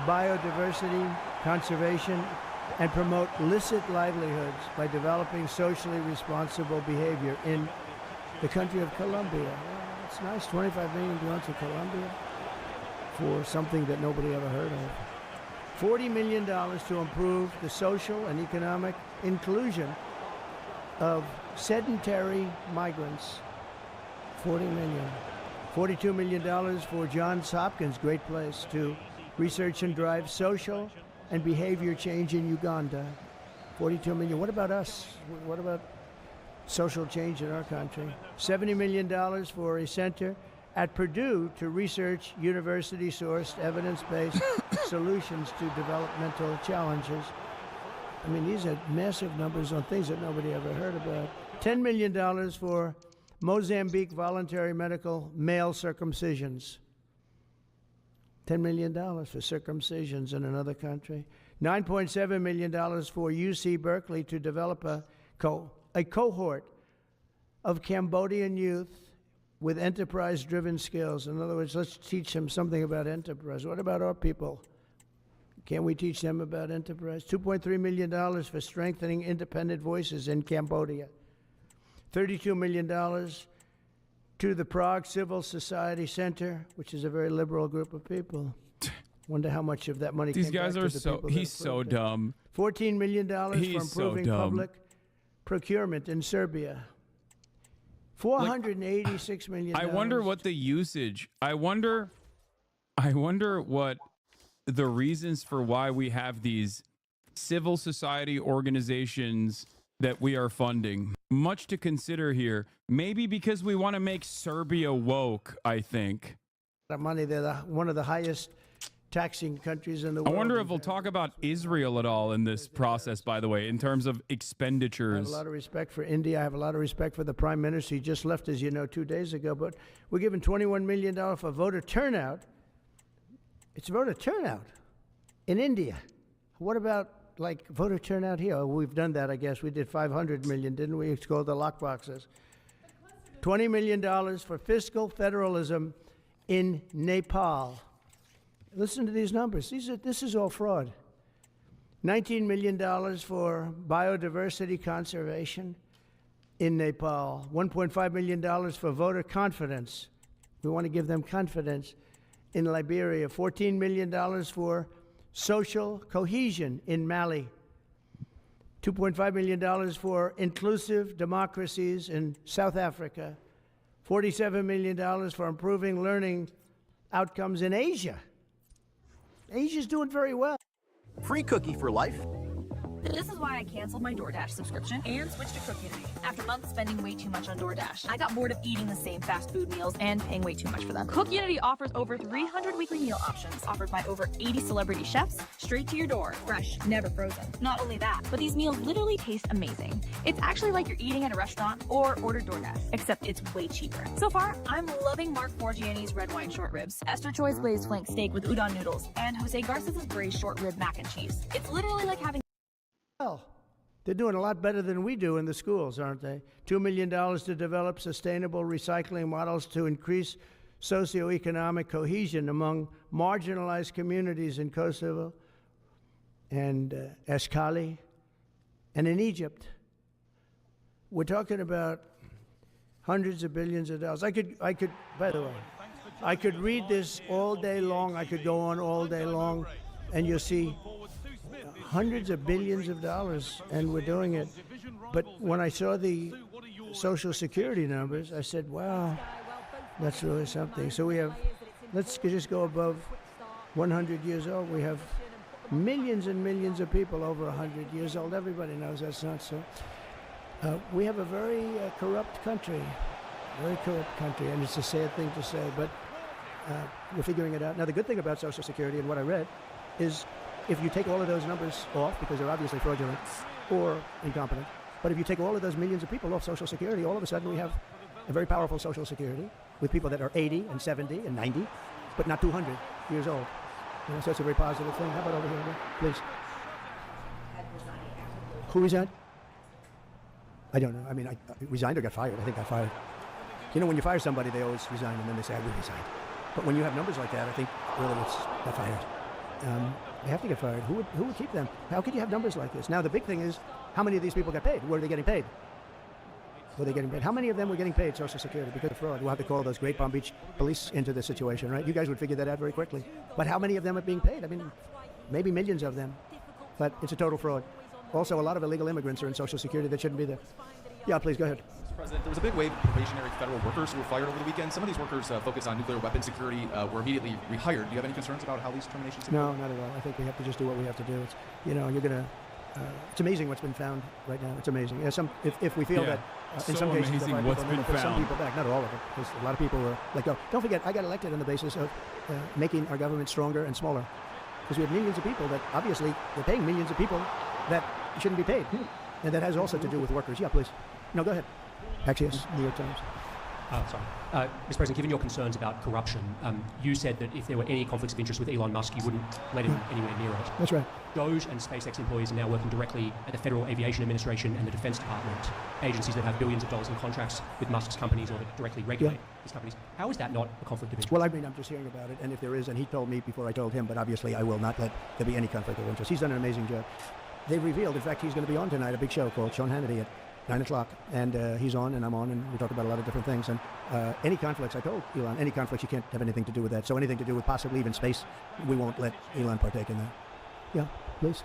biodiversity, conservation, and promote licit livelihoods by developing socially responsible behavior in the country of Colombia. Well, it's nice, $25 million going to Colombia for something that nobody ever heard of. $40 million to improve the social and economic inclusion of sedentary migrants. $40 million. $42 million for Johns Hopkins, great place, to research and drive social and behavior change in Uganda. $42 million. What about us? What about social change in our country? $70 million for a center at Purdue to research university-sourced, evidence-based solutions to developmental challenges. I mean, these are massive numbers on things that nobody ever heard about. $10 million for Mozambique voluntary medical male circumcisions. $10 million for circumcisions in another country. $9.7 million for UC Berkeley to develop a cohort of Cambodian youth with enterprise-driven skills. In other words, let's teach them something about enterprise. What about our people? Can't we teach them about enterprise? $2.3 million for strengthening independent voices in Cambodia. $32 million to the Prague Civil Society Center, which is a very liberal group of people. Wonder how much of that money These came guys back are to the so... people that He's so approved it. dumb. $14 million for He's so improving dumb. public procurement in Serbia. $486 million. I wonder what the usage. I wonder what the reasons for why we have these civil society organizations that we are funding. Much to consider here. Maybe because we want to make Serbia woke, I think. That money, they're one of the highest taxing countries in the world. I wonder if we'll talk about Israel at all in this process, by the way, in terms of expenditures. I have a lot of respect for India. I have a lot of respect for the Prime Minister. He just left, as you know, 2 days ago. But we're giving $21 million for voter turnout. It's voter turnout in India. What about, like, voter turnout here? Oh, we've done that, I guess. We did $500 million, didn't we? It's called the lockboxes. $20 million for fiscal federalism in Nepal. Listen to these numbers. This is all fraud. $19 million for biodiversity conservation in Nepal. $1.5 million for voter confidence. We want to give them confidence in Liberia. $14 million for social cohesion in Mali. $2.5 million for inclusive democracies in South Africa. $47 million for improving learning outcomes in Asia. Asia's doing very well. Free cookie for life. This is why I canceled my DoorDash subscription and switched to Cookunity. After months spending way too much on DoorDash, I got bored of eating the same fast food meals and paying way too much for them. Cookunity offers over 300 weekly meal options offered by over 80 celebrity chefs, straight to your door, fresh, never frozen. Not only that, but these meals literally taste amazing. It's actually like you're eating at a restaurant or ordered DoorDash, except it's way cheaper. So far, I'm loving Mark Forgiani's red wine short ribs, Esther Choi's glazed flank steak with udon noodles, and Jose Garces' braised short rib mac and cheese. It's literally like having Well, they're doing a lot better than we do in the schools, aren't they? $2 million to develop sustainable recycling models to increase socioeconomic cohesion among marginalized communities in Kosovo and Eshkali and in Egypt. We're talking about hundreds of billions of dollars. I could, by the way, I could read this all day long. I could go on all day long, and you'll see hundreds of billions of dollars, and we're doing it. But when I saw the Social Security numbers, I said, wow, that's really something. So we have, let's just go above 100 years old. We have millions and millions of people over 100 years old. Everybody knows that's not so. We have a very corrupt country, and it's a sad thing to say, but we're figuring it out. Now, the good thing about Social Security and what I read is if you take all of those numbers off, because they're obviously fraudulent or incompetent, but if you take all of those millions of people off Social Security, all of a sudden we have a very powerful Social Security with people that are 80 and 70 and 90, but not 200 years old. You know, so it's a very positive thing. How about over here, please? Who resigned? I don't know. I mean, I resigned or got fired. I think got fired. You know, when you fire somebody, they always resign, and then they say, we resigned. But when you have numbers like that, I think really it's got fired. They have to get fired. Who would keep them? How could you have numbers like this? Now, the big thing is, how many of these people got paid? Were they getting paid? Were they getting paid? How many of them were getting paid Social Security because of fraud? We'll have to call those great Palm Beach police into this situation, right? You guys would figure that out very quickly. But how many of them are being paid? I mean, maybe millions of them. But it's a total fraud. Also, a lot of illegal immigrants are in Social Security that shouldn't be there. Yeah, please, go ahead. Mr. President, there was a big wave of probationary federal workers who were fired over the weekend. Some of these workers focused on nuclear weapon security were immediately rehired. Do you have any concerns about how these terminations? No, not at all. I think we have to just do what we have to do. It's, you know, you're gonna. It's amazing what's been found right now. It's amazing. Yeah, if we feel that in some cases amazing what's been put some found. people back, not all of them, because a lot of people were let go. Don't forget, I got elected on the basis of making our government stronger and smaller, because we have millions of people that obviously we're paying millions of people that shouldn't be paid, and that has also to do with workers. Yeah, please. No, go ahead. Actually, yes, New York Times. Sorry. Mr. President, given your concerns about corruption, you said that if there were any conflicts of interest with Elon Musk, you wouldn't let him anywhere near it. That's right. Doge and SpaceX employees are now working directly at the Federal Aviation Administration and the Defense Department, agencies that have billions of dollars in contracts with Musk's companies or that directly regulate his companies. How is that not a conflict of interest? Well, I mean, I'm just hearing about it, and if there is, and he told me before I told him, but obviously I will not let there be any conflict of interest. He's done an amazing job. They've revealed, in fact, he's going to be on tonight, a big show called Sean Hannity at 9 o'clock, and he's on, and I'm on, and we talk about a lot of different things. And any conflicts, I told Elon, any conflicts, you can't have anything to do with that. So anything to do with possibly even space, we won't let Elon partake in that. Yeah, please.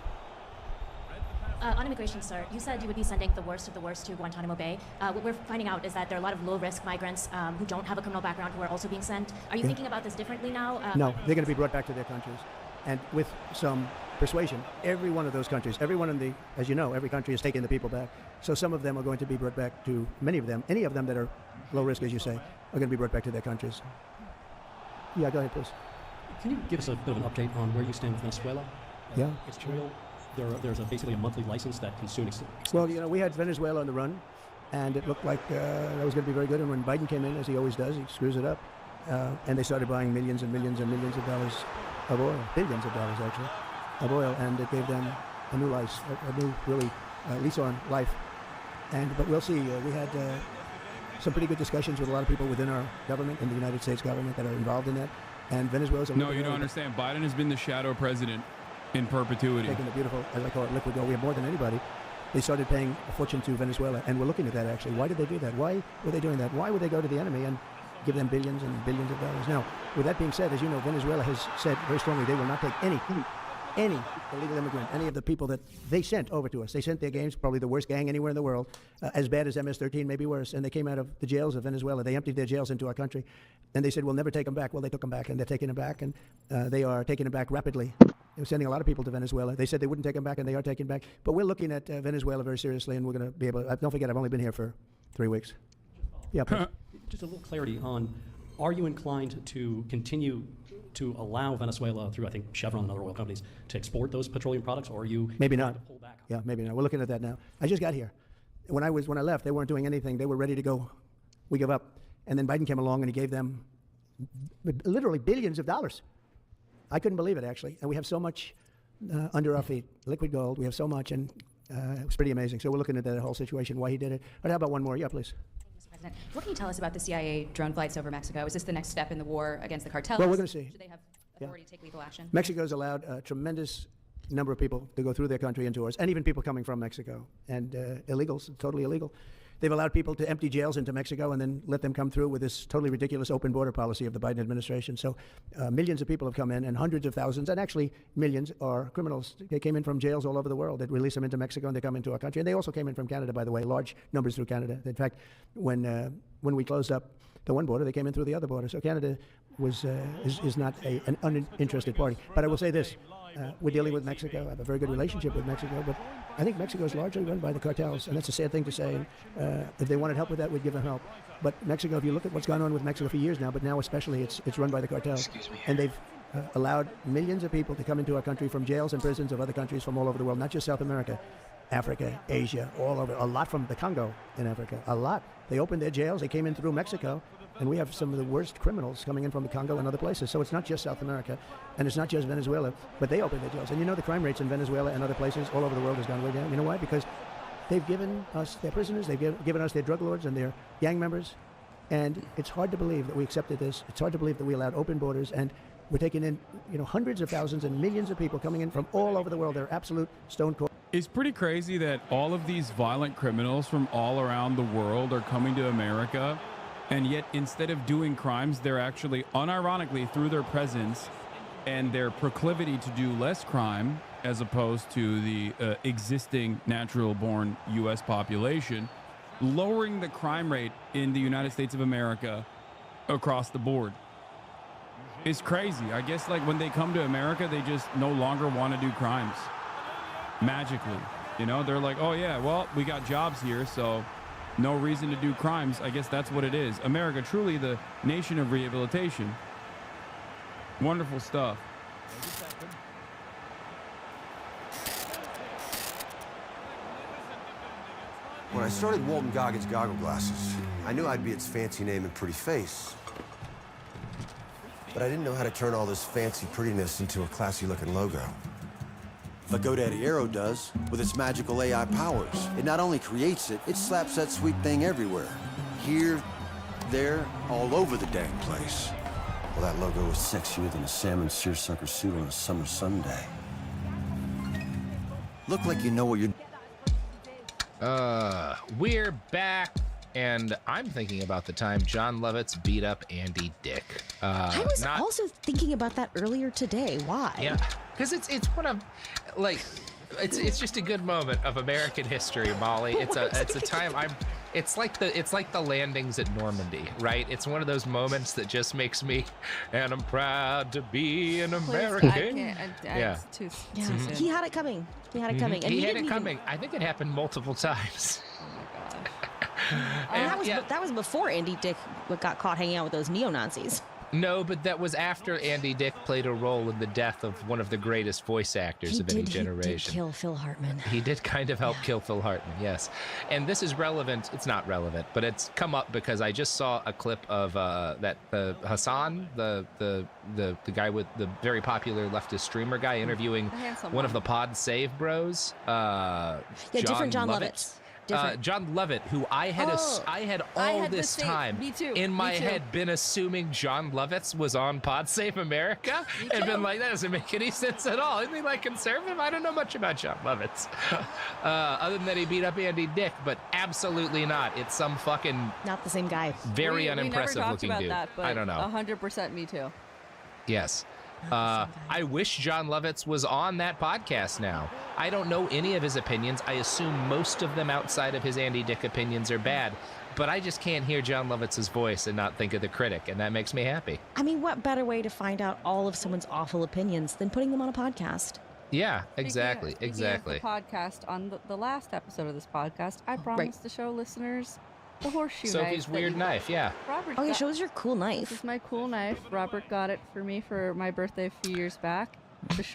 on immigration, sir, you said you would be sending the worst of the worst to Guantanamo Bay. What we're finding out is that there are a lot of low-risk migrants who don't have a criminal background who are also being sent. Are you thinking about this differently now? No, they're going to be brought back to their countries. And with some persuasion, every one of those countries, everyone in the, as you know, every country is taking the people back. So some of them are going to be brought back to, many of them, any of them that are low risk, as you say, are going to be brought back to their countries. Yeah, go ahead, please. Can you give us a bit of an update on where you stand with Venezuela? Yeah. It's real. There's basically a monthly license that can soon Well, you know, we had Venezuela on the run, and it looked like that was going to be very good. And when Biden came in, as he always does, he screws it up. And they started buying millions and millions and millions of dollars of oil, billions of dollars actually, of oil, and it gave them a new life, a new really lease on life. But we'll see. We had some pretty good discussions with a lot of people within our government and the United States government that are involved in that. And Venezuela's a No, you don't understand. Biden has been the shadow president in perpetuity. Taking the beautiful, as I call it, liquid gold. We have more than anybody. They started paying a fortune to Venezuela, and we're looking at that actually. Why did they do that? Why were they doing that? Why would they go to the enemy and give them billions and billions of dollars? Now, with that being said, as you know, Venezuela has said very strongly they will not take any illegal immigrant, any of the people that they sent over to us. They sent their gangs, probably the worst gang anywhere in the world, as bad as MS-13, maybe worse, and they came out of the jails of Venezuela. They emptied their jails into our country, and they said, we'll never take them back. Well, they took them back, and they're taking them back, and they are taking them back rapidly. They were sending a lot of people to Venezuela. They said they wouldn't take them back, and they are taking back. But we're looking at Venezuela very seriously, and we're going to be able to, don't forget, I've only been here for 3 weeks. Yeah, please. Just a little clarity on, are you inclined to continue to allow Venezuela, through I think Chevron and other oil companies, to export those petroleum products, or are you maybe not? Yeah, maybe not. We're looking at that now. I just got here. When I left, they weren't doing anything. They were ready to go. We give up, and then Biden came along and he gave them literally billions of dollars. I couldn't believe it actually, and we have so much under our feet, liquid gold. We have so much, and it was pretty amazing. So we're looking at that whole situation, why he did it. But how about one more? Yeah, please. What can you tell us about the CIA drone flights over Mexico? Is this the next step in the war against the cartels? Well, we're going to see. Should they have authority to take lethal action? Mexico's allowed a tremendous number of people to go through their country into ours, and even people coming from Mexico, and illegals, totally illegal. They've allowed people to empty jails into Mexico and then let them come through with this totally ridiculous open border policy of the Biden administration. So millions of people have come in, and hundreds of thousands, and actually millions, are criminals. They came in from jails all over the world. They'd release them into Mexico, and they come into our country. And they also came in from Canada, by the way, large numbers through Canada. In fact, when we closed up the one border, they came in through the other border. So Canada is not an uninterested party. But I will say this. We're dealing with Mexico. I have a very good relationship with Mexico, but I think Mexico is largely run by the cartels, and that's a sad thing to say. And if they wanted help with that, we'd give them help. But Mexico, if you look at what's gone on with Mexico for years now, but now especially, it's run by the cartels. And they've allowed millions of people to come into our country from jails and prisons of other countries from all over the world, not just South America, Africa, Asia, all over. A lot from the Congo in Africa, a lot. They opened their jails. They came in through Mexico. And we have some of the worst criminals coming in from the Congo and other places. So it's not just South America, and it's not just Venezuela, but they open their jails. And you know the crime rates in Venezuela and other places all over the world has gone way down. You know why? Because they've given us their prisoners, they've given us their drug lords and their gang members. And it's hard to believe that we accepted this. It's hard to believe that we allowed open borders, and we're taking in, hundreds of thousands and millions of people coming in from all over the world. They're absolute stone cold. It's pretty crazy that all of these violent criminals from all around the world are coming to America. And yet, instead of doing crimes, they're actually, unironically, through their presence and their proclivity to do less crime, as opposed to the existing natural-born U.S. population, lowering the crime rate in the United States of America across the board. It's crazy. I guess, like, when they come to America, they just no longer want to do crimes. Magically. They're like, oh, yeah, well, we got jobs here, so no reason to do crimes. I guess that's what it is. America, truly the nation of rehabilitation. Wonderful stuff. When I started Walton Goggins Goggle Glasses, I knew I'd be its fancy name and pretty face. But I didn't know how to turn all this fancy prettiness into a classy-looking logo. Like GoDaddy Aero does, with its magical AI powers. It not only creates it, it slaps that sweet thing everywhere. Here, there, all over the dang place. Well, that logo is sexier than a salmon seersucker suit on a summer Sunday. Look like you know what you're... We're back, and I'm thinking about the time John Lovitz beat up Andy Dick. I was also thinking about that earlier today. Why? Yeah, because it's one of, like, It's just a good moment of American history, Molly. It's a time it's like the landings at Normandy, right? It's one of those moments that just makes me, and I'm proud to be an American. It's too soon. He had it coming. He had it coming. And he had it coming. I think it happened multiple times. And that was before Andy Dick got caught hanging out with those neo-Nazis. No, but that was after Andy Dick played a role in the death of one of the greatest voice actors of any generation. He did kill Phil Hartman. He did kind of help kill Phil Hartman, yes. And this is relevant. It's not relevant, but it's come up because I just saw a clip of Hassan, the guy with the very popular leftist streamer guy interviewing one of the Pod Save Bros. Different John Lovitz. John Lovett, who I had all this time in my head been assuming John Lovitz was on Pod Save America and been like, that doesn't make any sense at all. Isn't he like conservative? I don't know much about John Lovitz. Other than that he beat up Andy Dick, but absolutely not. It's some fucking not the same guy. Very unimpressive looking dude. That, but I don't know. 100% me too. Yes. I wish John Lovitz was on that podcast now. I don't know any of his opinions. I assume most of them outside of his Andy Dick opinions are bad, but I just can't hear John Lovitz's voice and not think of the critic, and that makes me happy. I mean, what better way to find out all of someone's awful opinions than putting them on a podcast? Yeah, exactly. Speaking of the podcast, on the last episode of this podcast, I promised to show listeners the horseshoe knife. Sophie's weird knife, yeah. Robert show us your cool knife. This is my cool knife. Robert got it for me for my birthday a few years back.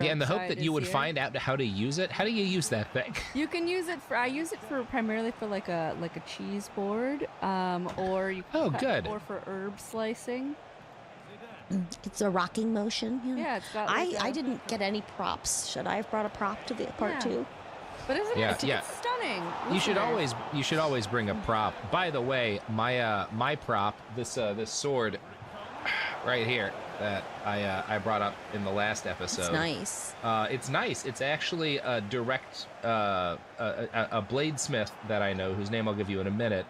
Yeah, in the hope that you would find out how to use it. How do you use that thing? You can use it for. I use it for primarily for like a cheese board, or you. Can good. Or for herb slicing. It's a rocking motion. Yeah, it's got. I didn't get any props. Should I have brought a prop to the part 2? But isn't it? It's stunning. You should always bring a prop. By the way, my prop, this sword right here that I brought up in the last episode. It's nice. It's nice. It's actually a direct a bladesmith that I know, whose name I'll give you in a minute.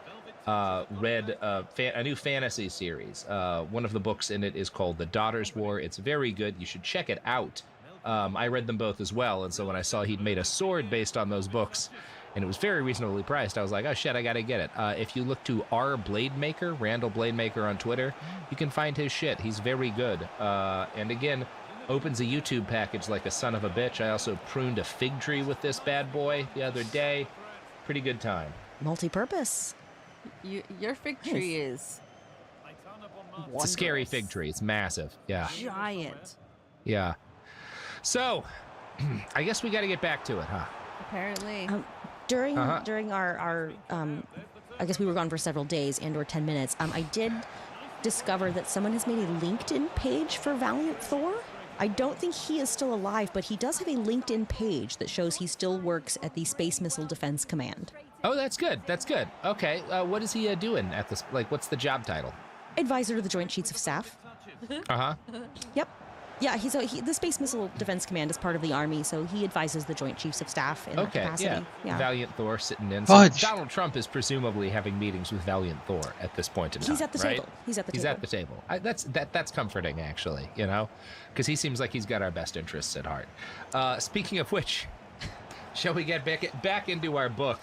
Read a new fantasy series. One of the books in it is called The Daughter's War. It's very good. You should check it out. I read them both as well, and so when I saw he'd made a sword based on those books, and it was very reasonably priced, I was like, oh shit, I gotta get it. If you look to R Blademaker, Randall Blademaker on Twitter, you can find his shit. He's very good. And again, opens a YouTube package like a son of a bitch. I also pruned a fig tree with this bad boy the other day. Pretty good time. Multi-purpose. Your fig tree is wondrous. It's a scary fig tree. It's massive. Yeah. Giant. Yeah. So, I guess we got to get back to it, huh? Apparently. During our I guess we were gone for several days and or 10 minutes. I did discover that someone has made a LinkedIn page for Valiant Thor. I don't think he is still alive, but he does have a LinkedIn page that shows he still works at the Space Missile Defense Command. Oh, that's good. That's good. Okay. What is he doing at this? Like, what's the job title? Advisor to the Joint Chiefs of Staff. Yep. Yeah, the Space Missile Defense Command is part of the Army, so he advises the Joint Chiefs of Staff in that capacity. Yeah. Valiant Thor sitting in. So Donald Trump is presumably having meetings with Valiant Thor at this point in time. He's at the right? table. He's at the table. table. He's at the table. That's comforting, actually, you know, because he seems like he's got our best interests at heart. Speaking of which, shall we get back into our book,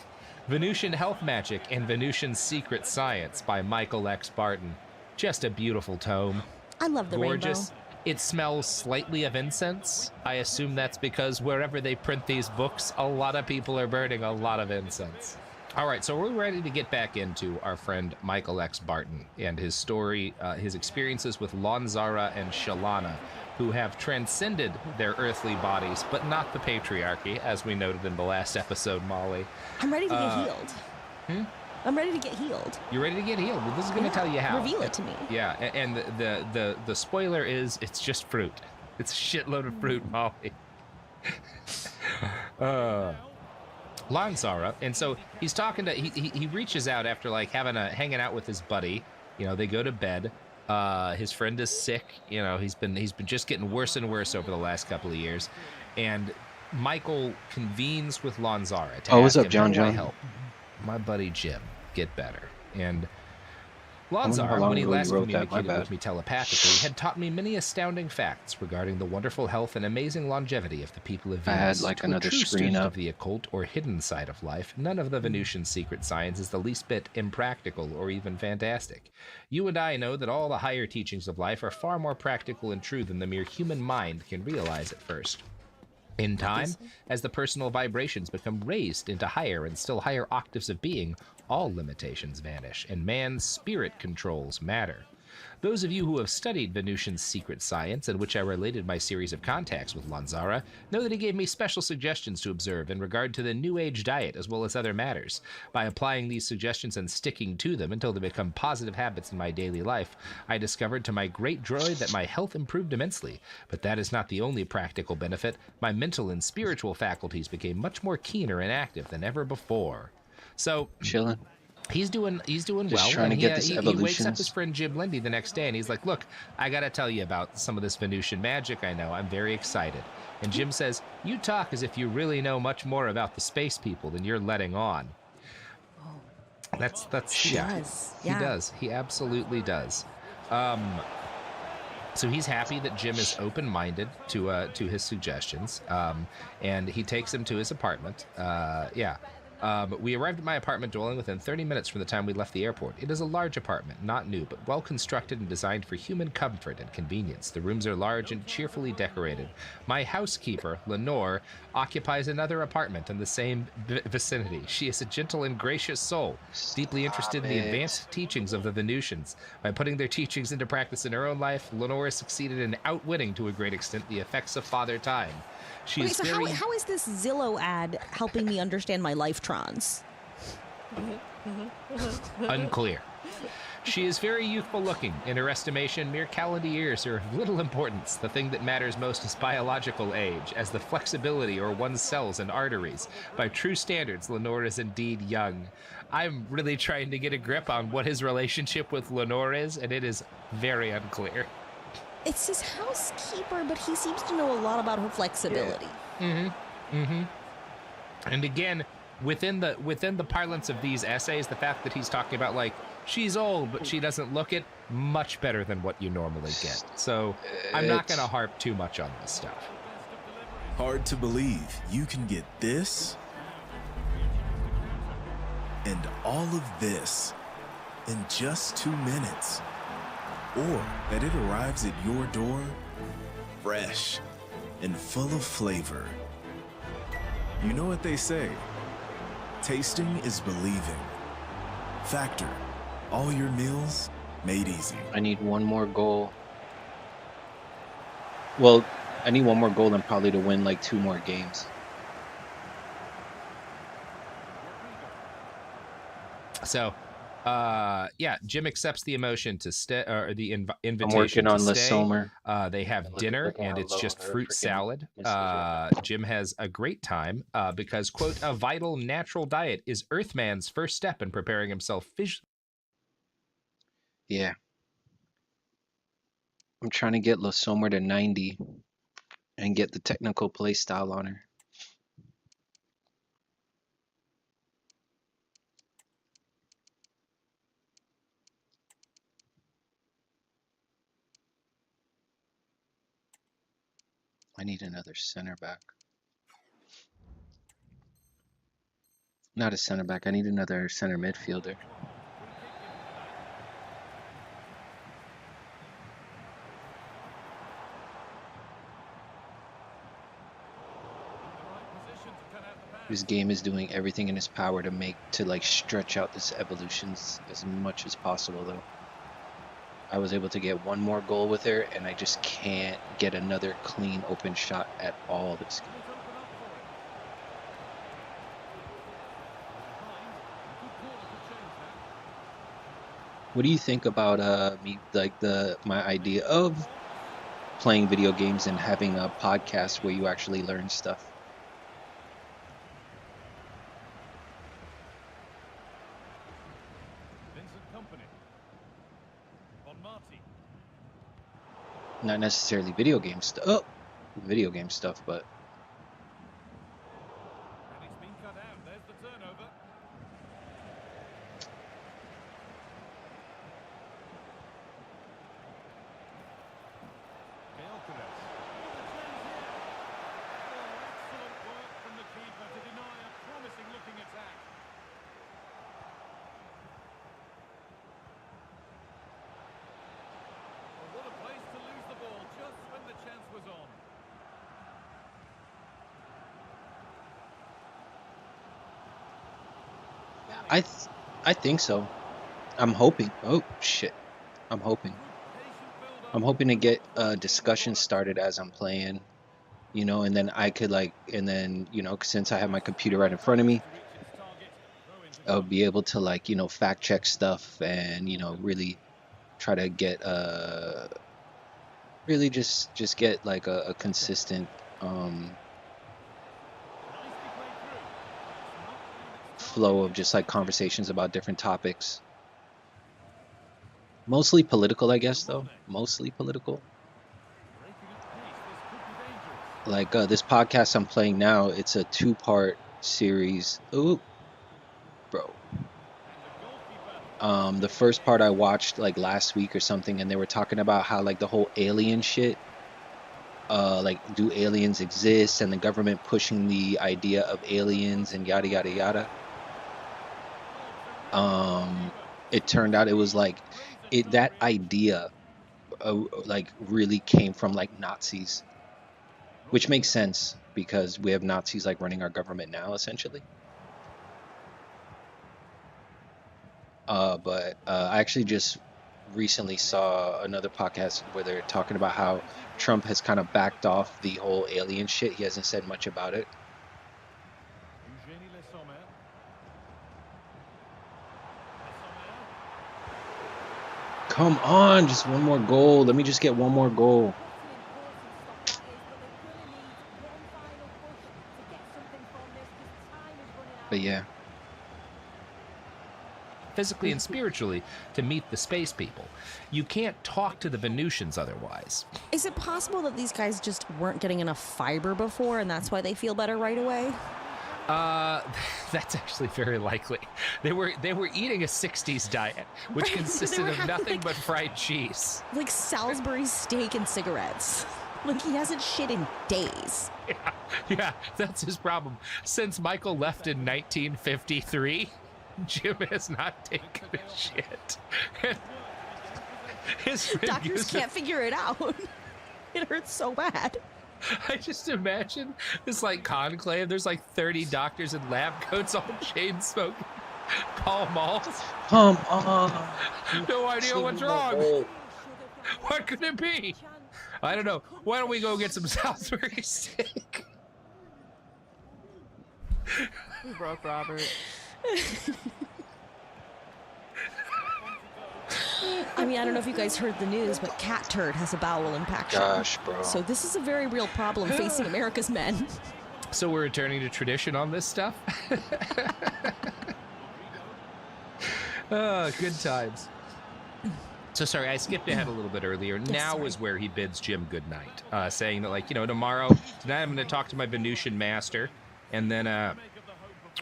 Venusian Health Magic and Venusian Secret Science by Michael X. Barton. Just a beautiful tome. I love the Gorgeous. rainbow. It smells slightly of incense. I assume that's because wherever they print these books, a lot of people are burning a lot of incense. All right, so we're ready to get back into our friend Michael X. Barton and his story, his experiences with Lanzara and Shalana, who have transcended their earthly bodies, but not the patriarchy, as we noted in the last episode, Molly. I'm ready to get healed. I'm ready to get healed. You're ready to get healed? Well, this is going to tell you how. Reveal it to me. Yeah, and the spoiler is it's just fruit. It's a shitload of fruit, Molly. Lanzara, and so he's talking to he reaches out after like hanging out with his buddy. You know, they go to bed. His friend is sick. You know, he's been just getting worse and worse over the last couple of years, and Michael convenes with Lanzara to ask what's up, him, John? how do I help my buddy Jim get better? And Lonzar, how long when he ago you last wrote that, my communicated bad. with me telepathically, had taught me many astounding facts regarding the wonderful health and amazing longevity of the people of I Venus. had, like, To another a true screen student up. of the occult or hidden side of life, none of the Venusian secret science is the least bit impractical or even fantastic. You and I know that all the higher teachings of life are far more practical and true than the mere human mind can realize at first. In time, as the personal vibrations become raised into higher and still higher octaves of being, all limitations vanish, and man's spirit controls matter. Those of you who have studied Venusian secret science, in which I related my series of contacts with Lanzara, know that he gave me special suggestions to observe in regard to the New Age diet as well as other matters. By applying these suggestions and sticking to them until they become positive habits in my daily life, I discovered to my great joy that my health improved immensely. But that is not the only practical benefit. My mental and spiritual faculties became much more keener and active than ever before. So, chilling. He's doing Just well, trying and to get this he wakes up evolutions. his friend Jim Lindy the next day, and he's like, "Look, I gotta tell you about some of this Venusian magic I know. I'm very excited." And Jim says, "You talk as if you really know much more about the space people than you're letting on." That's He yeah, does, he yeah. does. He absolutely does. So he's happy that Jim is open-minded to his suggestions, and he takes him to his apartment. We arrived at my apartment dwelling within 30 minutes from the time we left the airport. It is a large apartment, not new, but well constructed and designed for human comfort and convenience. The rooms are large and cheerfully decorated. My housekeeper, Lenore, occupies another apartment in the same vicinity. She is a gentle and gracious soul, deeply interested in the advanced teachings of the Venusians. By putting their teachings into practice in her own life, Lenore has succeeded in outwitting to a great extent the effects of Father Time. She Okay, is so very... how is this Zillow ad helping me understand my lifetrons? Unclear. She is very youthful looking. In her estimation, mere calendar years are of little importance. The thing that matters most is biological age, as the flexibility or one's cells and arteries. By true standards, Lenore is indeed young. I'm really trying to get a grip on what his relationship with Lenore is, and it is very unclear. It's his housekeeper, but he seems to know a lot about her flexibility. And again, within the parlance of these essays, the fact that he's talking about, like, she's old, but she doesn't look it, much better than what you normally get. So I'm not going to harp too much on this stuff. Hard to believe you can get this and all of this in just 2 minutes. Or that it arrives at your door fresh and full of flavor. You know what they say, tasting is believing. Factor, all your meals made easy. I need one more goal. Well, I need one more goal and probably to win like 2 more games. So, Jim accepts the emotion to stay, or the invitation. I'm working on to Le stay. Sommer. They have dinner, and it's just fruit salad. Jim has a great time because, quote, a vital natural diet is Earthman's first step in preparing himself Yeah. I'm trying to get Le Sommer to 90 and get the technical play style on her. I need another center back. Not a center back. I need another center midfielder. This game is doing everything in its power to like stretch out this evolutions as much as possible, though. I was able to get one more goal with her, and I just can't get another clean open shot at all this game. What do you think about my idea of playing video games and having a podcast where you actually learn stuff? Not necessarily video game stuff. Oh, video game stuff, but I think so. I'm hoping. Oh shit. I'm hoping to get a discussion started as I'm playing, you know, and then I could since I have my computer right in front of me, I'll be able to fact check stuff and, really try to get really just get like a consistent flow of just like conversations about different topics. Mostly political, I guess, though. Mostly political. Like this podcast I'm playing now, it's a 2-part series. Ooh, bro. The first part I watched like last week or something, and they were talking about how like the whole alien shit, like do aliens exist, and the government pushing the idea of aliens and yada yada yada. It turned out it was like that idea like really came from like Nazis, which makes sense because we have Nazis like running our government now essentially. But I actually just recently saw another podcast where they're talking about how Trump has kind of backed off the whole alien shit. He hasn't said much about it. Come on, just one more goal. Let me just get one more goal. But yeah. Physically and spiritually to meet the space people. You can't talk to the Venusians otherwise. Is it possible that these guys just weren't getting enough fiber before and that's why they feel better right away? That's actually very likely. They were eating a 60s diet, which consisted of nothing but fried cheese. Like Salisbury steak and cigarettes. Like he hasn't shit in days. Yeah, that's his problem. Since Michael left in 1953, Jim has not taken a shit. His doctors can't figure it out. It hurts so bad. I just imagine this like conclave. There's like 30 doctors in lab coats all chain smoking Pall Malls. Come on. No idea what's wrong. What could it be? I don't know. Why don't we go get some Salisbury steak? We broke Robert. I mean, I don't know if you guys heard the news, but cat turd has a bowel impaction. Gosh, bro. So this is a very real problem facing America's men. So we're returning to tradition on this stuff? Oh, good times. So sorry, I skipped ahead a little bit earlier. Yes, now sorry. is where he bids Jim good night, saying that, like, tonight I'm going to talk to my Venusian master, and then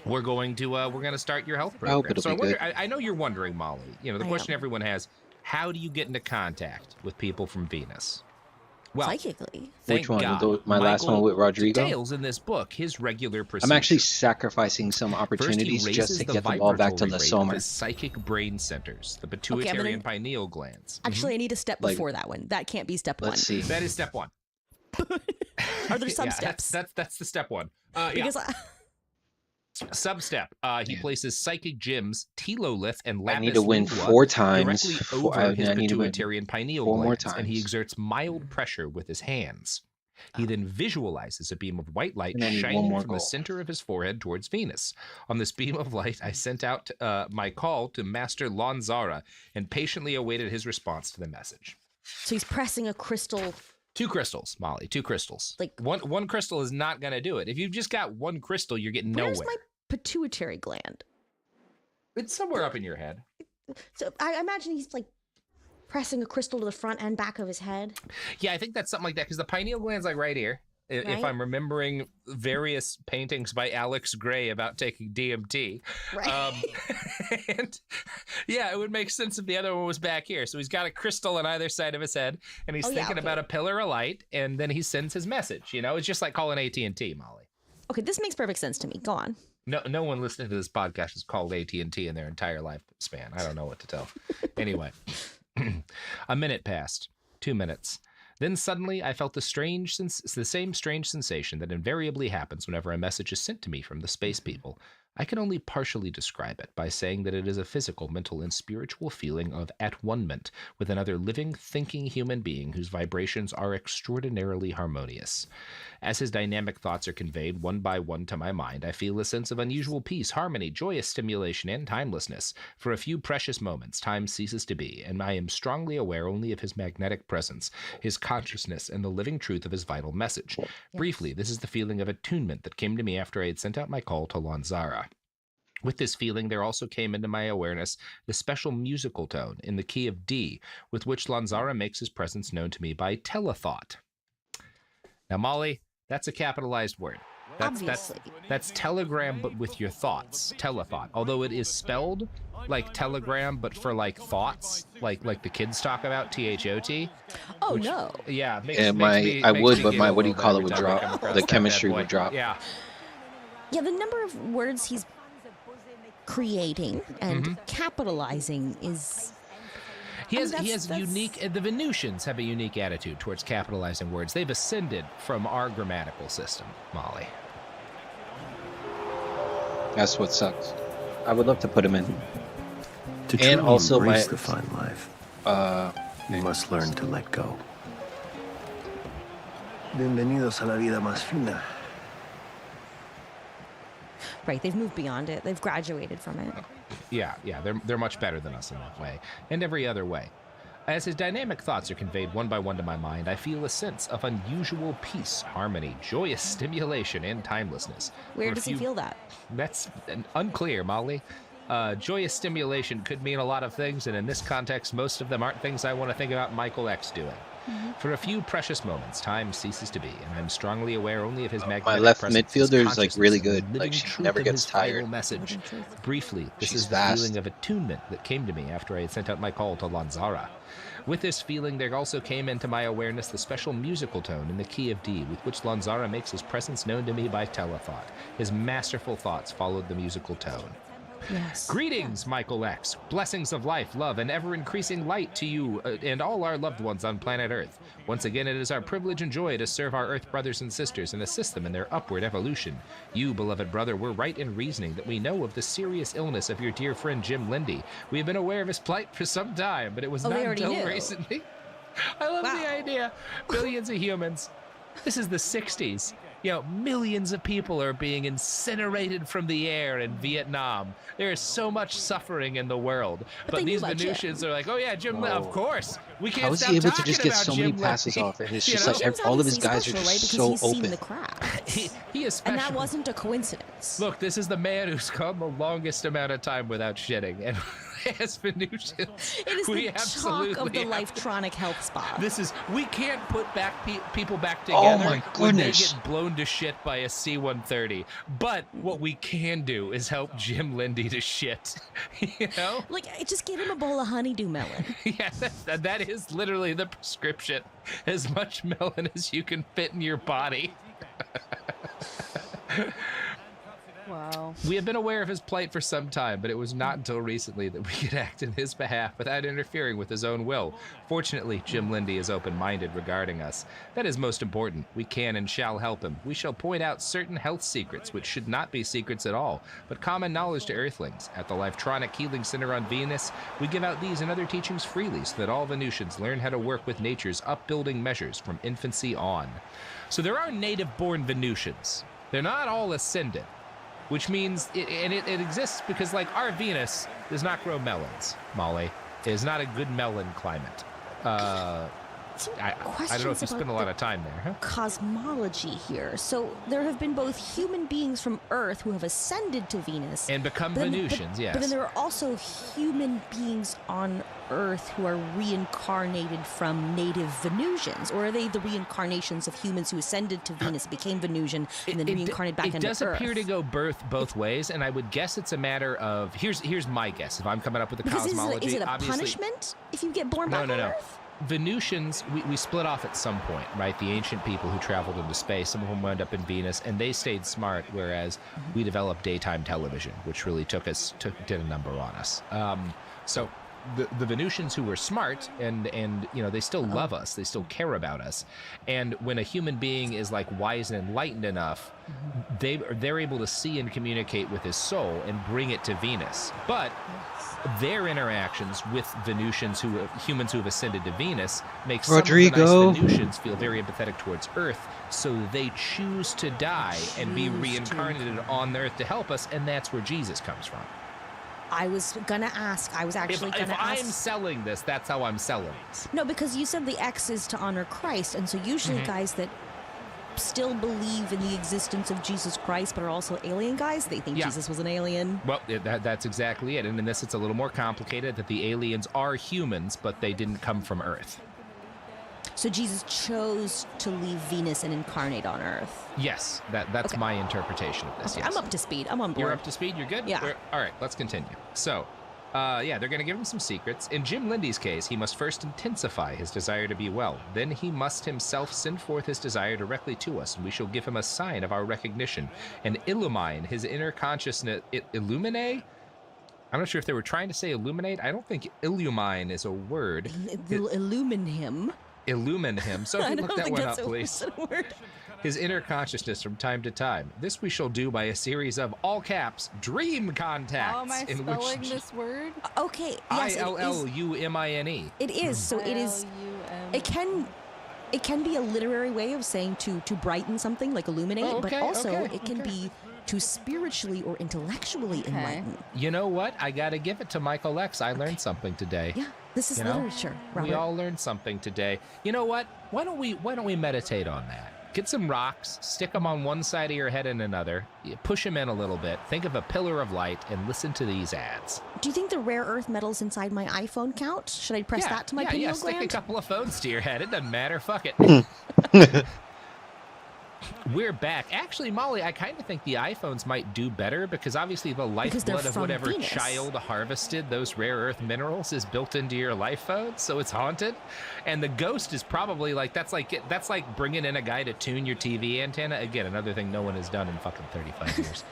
we're going to start your health program. I hope it'll So be good. I know you're wondering, Molly. The question everyone has: how do you get into contact with people from Venus? Well, psychically. Thank Which one? God, My last one with Rodrigo? details in this book his regular procedure. I'm actually sacrificing some opportunities just to get the ball back to the Sommer. His psychic brain centers, the pituitary and pineal glands. Actually, I need a step before that one. That can't be step one. Let's see. That is step one. Are there some steps? That's the step one. Because Sub-step, he places psychic gems, telolith, and lapis I need to win lazuli 4 times. directly over his I need to win pituitary and pineal 4 more glands, times. and he exerts mild pressure with his hands. He then visualizes a beam of white light And I need one shining more from the goal. center of his forehead towards Venus. On this beam of light, I sent out my call to Master Lanzara and patiently awaited his response to the message. So he's pressing a crystal. 2 crystals, Molly. 2 crystals. Like one crystal is not going to do it. If you've just got 1 crystal, you're getting where's nowhere. my pituitary gland? It's somewhere up in your head. So I imagine he's like pressing a crystal to the front and back of his head. Yeah, I think that's something like that because the pineal gland's like right here. If Right. I'm remembering various paintings by Alex Gray about taking DMT. Right. And yeah, it would make sense if the other one was back here. So he's got a crystal on either side of his head, and he's thinking about a pillar of light, and then he sends his message. It's just like calling AT&T, Molly. Okay, this makes perfect sense to me. Go on. No one listening to this podcast has called AT&T in their entire lifespan. I don't know what to tell. Anyway, a minute passed, 2 minutes. Then suddenly I felt the same strange sensation that invariably happens whenever a message is sent to me from the space people. I can only partially describe it by saying that it is a physical, mental, and spiritual feeling of at-one-ment with another living, thinking human being whose vibrations are extraordinarily harmonious. As his dynamic thoughts are conveyed one by one to my mind, I feel a sense of unusual peace, harmony, joyous stimulation, and timelessness. For a few precious moments, time ceases to be, and I am strongly aware only of his magnetic presence, his consciousness, and the living truth of his vital message. Yes. Briefly, this is the feeling of attunement that came to me after I had sent out my call to Lanzara. With this feeling, there also came into my awareness the special musical tone in the key of D, with which Lanzara makes his presence known to me by telethought. Now, Molly, that's a capitalized word. That's telegram, but with your thoughts. Telethought. Although it is spelled like telegram, but for like thoughts, like the kids talk about, THOT. Oh, no. Yeah. I would, but my, what do you call it, would drop. The chemistry would drop. Yeah. Yeah, the number of words he's creating and capitalizing is... He has unique... The Venusians have a unique attitude towards capitalizing words. They've ascended from our grammatical system, Molly. That's what sucks. I would love to put him in. To truly embrace the fine life, you must learn to let go. Bienvenidos a la vida más fina. Right, they've moved beyond it. They've graduated from it. Yeah, they're much better than us in that way, and every other way. As his dynamic thoughts are conveyed one by one to my mind, I feel a sense of unusual peace, harmony, joyous stimulation, and timelessness. Where does he feel that? That's unclear, Molly. Joyous stimulation could mean a lot of things, and in this context, most of them aren't things I want to think about Michael X doing. For a few precious moments, time ceases to be, and I'm strongly aware only of his magnetic My left presence, midfielder is like really good. Like she never gets tired. Message. Briefly, this is fast. the feeling of attunement that came to me after I had sent out my call to Lanzara. With this feeling, there also came into my awareness the special musical tone in the key of D, with which Lanzara makes his presence known to me by telethought. His masterful thoughts followed the musical tone. Yes. Greetings, Michael X. Blessings of life, love, and ever-increasing light to you and all our loved ones on planet Earth. Once again, it is our privilege and joy to serve our Earth brothers and sisters and assist them in their upward evolution. You, beloved brother, were right in reasoning that we know of the serious illness of your dear friend Jim Lindy. We have been aware of his plight for some time, but it was not until recently. I love the idea. Billions of humans. This is the 60s. You know, millions of people are being incinerated from the air in Vietnam. There is so much suffering in the world. But these Venusians are like, oh yeah, Jim, of course. We can't How is stop he able to talking just get about so Jim many passes Lindy. off? And it's You just know? like all of his guys are special, just right? Because so he's seen open. the crowd. He is special. And that wasn't a coincidence. Look, this is the man who's gone the longest amount of time without shitting. And as Venusians, It is we the absolutely chalk of the have Lifetronic health spa. This is, we can't put back people back Oh together my when they goodness. get blown to shit by a C-130. But what we can do is help Jim Lindy to shit. You know? Like, just give him a bowl of honeydew melon. Yeah, that is literally the prescription. As much melon as you can fit in your body. Wow. We have been aware of his plight for some time, but it was not until recently that we could act in his behalf without interfering with his own will. Fortunately, Jim Lindy is open-minded regarding us. That is most important. We can and shall help him. We shall point out certain health secrets, which should not be secrets at all, but common knowledge to Earthlings. At the Lifetronic Healing Center on Venus, we give out these and other teachings freely so that all Venusians learn how to work with nature's upbuilding measures from infancy on. So there are native-born Venusians. They're not all ascended. Which means, it exists because, like, our Venus does not grow melons, Molly. It is not a good melon climate. I don't know if you spend a lot of time there, huh? Cosmology here. So there have been both human beings from Earth who have ascended to Venus. And become but then- Venusians, yes. But then there are also human beings on Earth who are reincarnated from native Venusians. Or are they the reincarnations of humans who ascended to Venus, became Venusian, and then reincarnated back into Earth? It does appear to go both ways, and I would guess it's a matter of... Here's my guess, if I'm coming up with a Because cosmology. is it a obviously, punishment if you get born back on Earth? Venusians, we split off at some point, right? The ancient people who traveled into space, some of them wound up in Venus, and they stayed smart, whereas we developed daytime television, which really did a number on us. So the Venusians who were smart and they still love us, they still care about us, and when a human being is like wise and enlightened enough, they're able to see and communicate with his soul and bring it to Venus. But their interactions with Venusians humans who have ascended to Venus make some of the nice Venusians feel very empathetic towards Earth, so they choose to die and be reincarnated on Earth to help us, and that's where Jesus comes from. I was gonna ask. I was actually gonna ask. If I'm selling this, that's how I'm selling it. No, because you said the X is to honor Christ, and so usually guys that still believe in the existence of Jesus Christ but are also alien guys, they think Jesus was an alien. Well, that's exactly it. And in this, it's a little more complicated, that the aliens are humans, but they didn't come from Earth. So Jesus chose to leave Venus and incarnate on Earth. Yes, that's my interpretation of this. Okay, Yes. I'm up to speed. I'm on board. You're up to speed? You're good? Yeah. All right, let's continue. So, they're going to give him some secrets. In Jim Lindy's case, he must first intensify his desire to be well. Then he must himself send forth his desire directly to us, and we shall give him a sign of our recognition and illumine his inner consciousness. Illuminate? I'm not sure if they were trying to say illuminate. I don't think illumine is a word. Illumine him. Illumine him. So if you look that one up, please. Word. His inner consciousness from time to time. This we shall do by a series of all caps dream contacts. How am I spelling this word? Okay. Yes, ILLUMINE. It is. So it is. It can be a literary way of saying to brighten something, like illuminate, but also it can be to spiritually or intellectually enlighten. You know what? I got to give it to Michael X. I learned something today. Yeah, this is literature, Robert. We all learned something today. You know what? Why don't we meditate on that? Get some rocks, stick them on one side of your head and another, push them in a little bit, think of a pillar of light, and listen to these ads. Do you think the rare earth metals inside my iPhone count? Should I press that to my pineal gland? Stick a couple of phones to your head. It doesn't matter. Fuck it. We're back. Actually, Molly, I kind of think the iPhones might do better because obviously the lifeblood of whatever Venus. child harvested those rare earth minerals is built into your life phone, so it's haunted. And the ghost is probably like that's like bringing in a guy to tune your TV antenna. Again, another thing no one has done in fucking 35 years.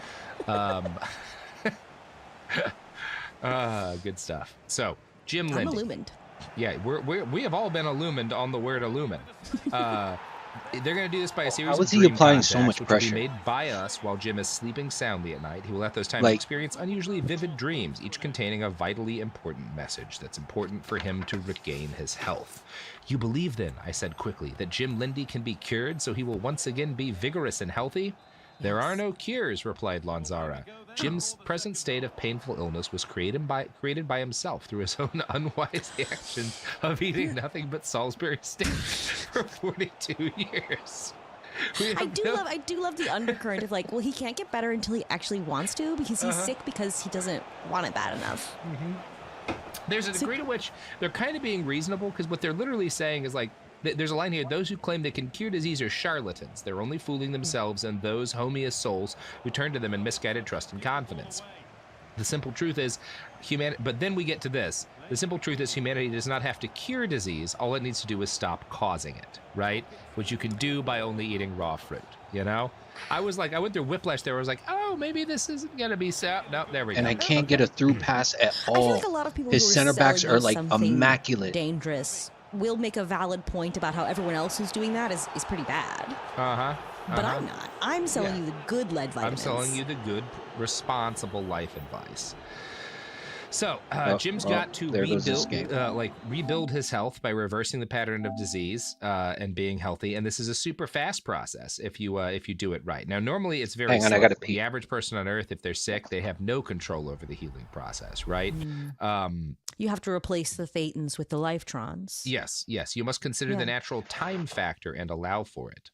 Good stuff. So, Jim Lindy. I'm illumined. Yeah, we have all been illumined on the word illumine. They're going to do this by a series How of is he dream applying so contacts, much which will pressure? be made by us while Jim is sleeping soundly at night. He will at those times experience unusually vivid dreams, each containing a vitally important message that's important for him to regain his health. You believe then, I said quickly, that Jim Lindy can be cured so he will once again be vigorous and healthy? There are no cures, replied Lanzara. Jim's present state of painful illness was created by himself through his own unwise actions of eating nothing but Salisbury steaks for 42 years. I do love the undercurrent of like, well, he can't get better until he actually wants to because he's sick because he doesn't want it bad enough. There's a degree to which they're kind of being reasonable because what they're literally saying is like, there's a line here, those who claim they can cure disease are charlatans. They're only fooling themselves and those homiest souls who turn to them in misguided trust and confidence. The simple truth is, but then we get to this. The simple truth is humanity does not have to cure disease. All it needs to do is stop causing it, right? Which you can do by only eating raw fruit, you know? I went through whiplash there. I was like, oh, maybe this isn't going to be so. No, there we go. And I can't get a through pass at all. I feel like a lot of people His who are center backs selling are you like something immaculate. Dangerous will make a valid point about how everyone else who's doing that is pretty bad. But I'm not. I'm selling you the good lead vitamins. I'm selling you the good, responsible life advice. So Jim's got to rebuild his health by reversing the pattern of disease and being healthy. And this is a super fast process if you do it right. Now, normally it's very slow. I gotta pee. The average person on Earth, if they're sick, they have no control over the healing process, right? You have to replace the Thetans with the Lifetrons. Yes. You must consider the natural time factor and allow for it.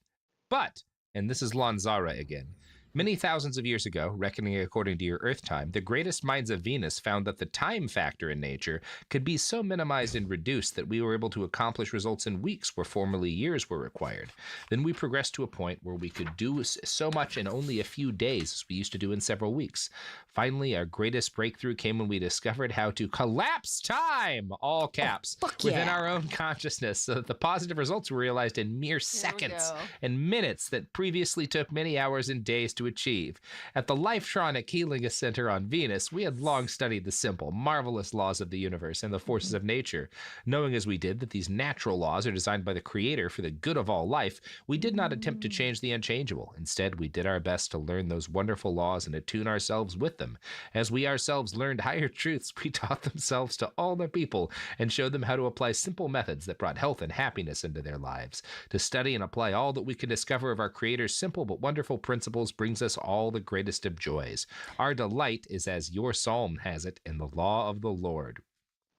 But, and this is Lanzara again, many thousands of years ago, reckoning according to your Earth time, the greatest minds of Venus found that the time factor in nature could be so minimized and reduced that we were able to accomplish results in weeks where formerly years were required. Then we progressed to a point where we could do so much in only a few days as we used to do in several weeks. Finally, our greatest breakthrough came when we discovered how to collapse time, all caps, within our own consciousness so that the positive results were realized in mere seconds and minutes that previously took many hours and days to to achieve. At the Lifetronic Healing Center on Venus, we had long studied the simple, marvelous laws of the universe and the forces of nature. Knowing as we did that these natural laws are designed by the Creator for the good of all life, we did not attempt to change the unchangeable. Instead, we did our best to learn those wonderful laws and attune ourselves with them. As we ourselves learned higher truths, we taught themselves to all the people and showed them how to apply simple methods that brought health and happiness into their lives. To study and apply all that we can discover of our Creator's simple but wonderful principles brings us all the greatest of joys. Our delight is, as your psalm has it, in the law of the Lord.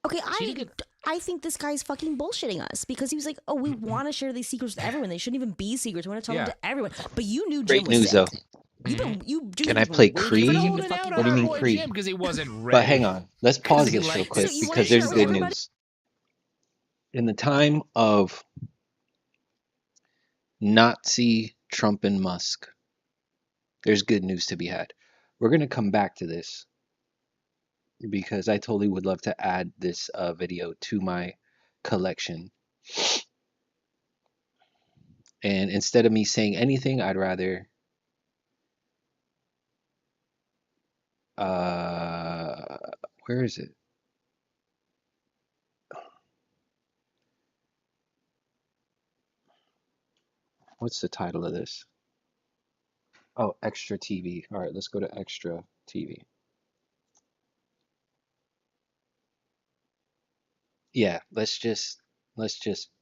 Okay, I think this guy's fucking bullshitting us because he was like, oh, we want to share these secrets with everyone. They shouldn't even be secrets. We want to tell them to everyone. But you knew Jim Great was news, sick. though. Can I play Creed? What do you mean Creed? Because he wasn't ready. But hang on. Let's pause this real quick because there's good news. In the time of Nazi Trump and Musk, there's good news to be had. We're going to come back to this because I totally would love to add this video to my collection. And instead of me saying anything, I'd rather where is it? What's the title of this? Oh, Extra TV. All right, let's go to Extra TV. Yeah, let's just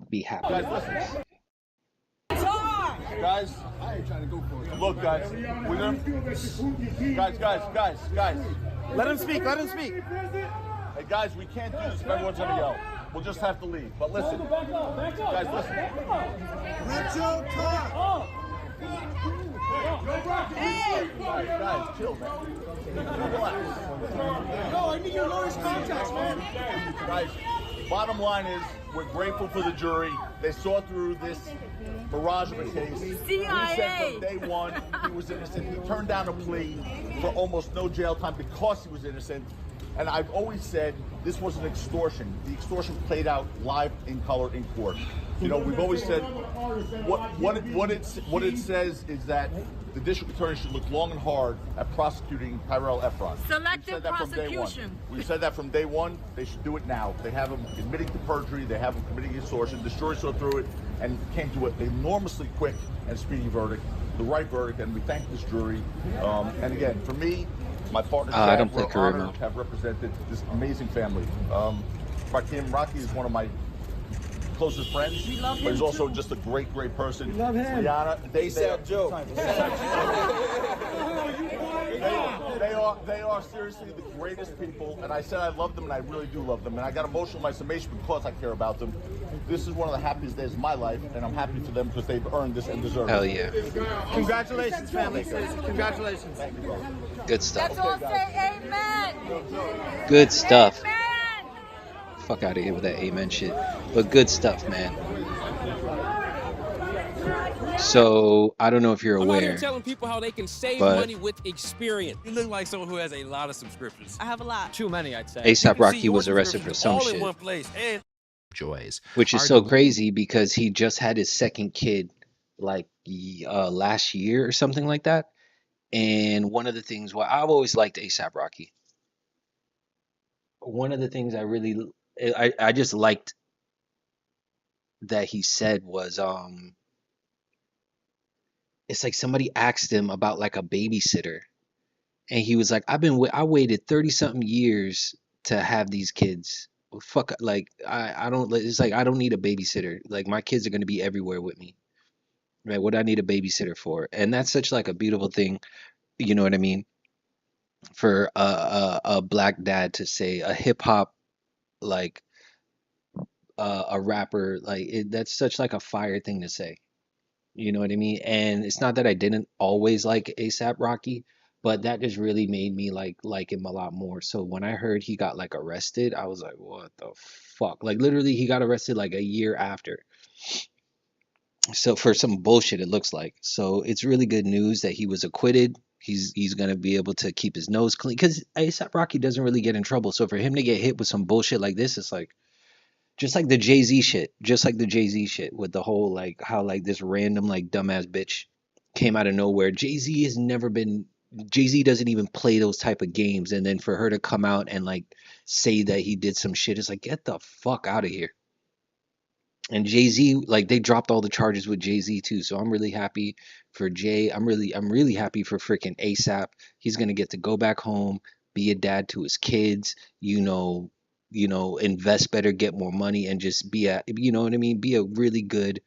be happy. Guys, listen. Guys, I ain't trying to go for it. Look, guys, we're gonna. Guys. Let him speak. Hey, guys, we can't do this if everyone's gonna yell. We'll just have to leave. But listen, guys, listen. Richard, talk. Guys, chill, man. Relax. No, I need your lowest contacts, man. Guys, bottom line is, we're grateful for the jury. They saw through this barrage of a case. We said from day one he was innocent. He turned down a plea for almost no jail time because he was innocent. And I've always said this was an extortion. The extortion played out live in color in court. You know, we've always said what it says is that the district attorney should look long and hard at prosecuting Tyrell Efron. Selective prosecution. We said that from day one. They should do it now. They have him admitting to perjury. They have him committing extortion. The jury saw through it and came to an enormously quick and speedy verdict, the right verdict, and we thank this jury. And again, for me, my partner, I don't play we're career honored mode. to have represented this amazing family. Rakim, Rocky is one of my closest friends, but he's also just a great person. We love him. Liana, they are seriously the greatest people, and I said I love them, and I really do love them, and I got emotional in my summation because I care about them. This is one of the happiest days of my life, and I'm happy for them because they've earned this and deserve it. Hell yeah. Congratulations, family. Congratulations. Thank you, bro. Good stuff. Let's all say amen. Good stuff. Fuck out of here with that amen shit. But good stuff, man. So I don't know if you're I'm out here aware, telling people how they can save but money with experience. You look like someone who has a lot of subscriptions. I have a lot. Too many, I'd say. A$AP You can Rocky see your was arrested for subscriptions some all in shit. one place. And Joys. which is so crazy because he just had his second kid like last year or something like that. And one of the things, well, I've always liked A$AP Rocky. One of the things I just liked that he said was it's like somebody asked him about like a babysitter, and he was like, I waited 30 something years to have these kids. Fuck, like I don't, it's like I don't need a babysitter. Like my kids are going to be everywhere with me, right? What do I need a babysitter for? And that's such like a beautiful thing, you know what I mean, for a black dad to say. A hip hop, like a rapper, like that's such like a fire thing to say, you know what I mean? And it's not that I didn't always like A$AP Rocky, but that just really made me like him a lot more. So when I heard he got like arrested, I was like, what the fuck? Like literally he got arrested like a year after. So for some bullshit, it looks like. So it's really good news that he was acquitted. He's gonna be able to keep his nose clean because A$AP Rocky doesn't really get in trouble. So for him to get hit with some bullshit like this, it's like just like the Jay-Z shit with the whole like how like this random like dumbass bitch came out of nowhere. Jay-Z doesn't even play those type of games, and then for her to come out and like say that he did some shit, it's like, get the fuck out of here. And Jay-Z, like, they dropped all the charges with Jay-Z too, so I'm really happy for Jay. I'm really happy for freaking ASAP. He's gonna get to go back home, be a dad to his kids, invest better, get more money, and just be you know what I mean, be a really good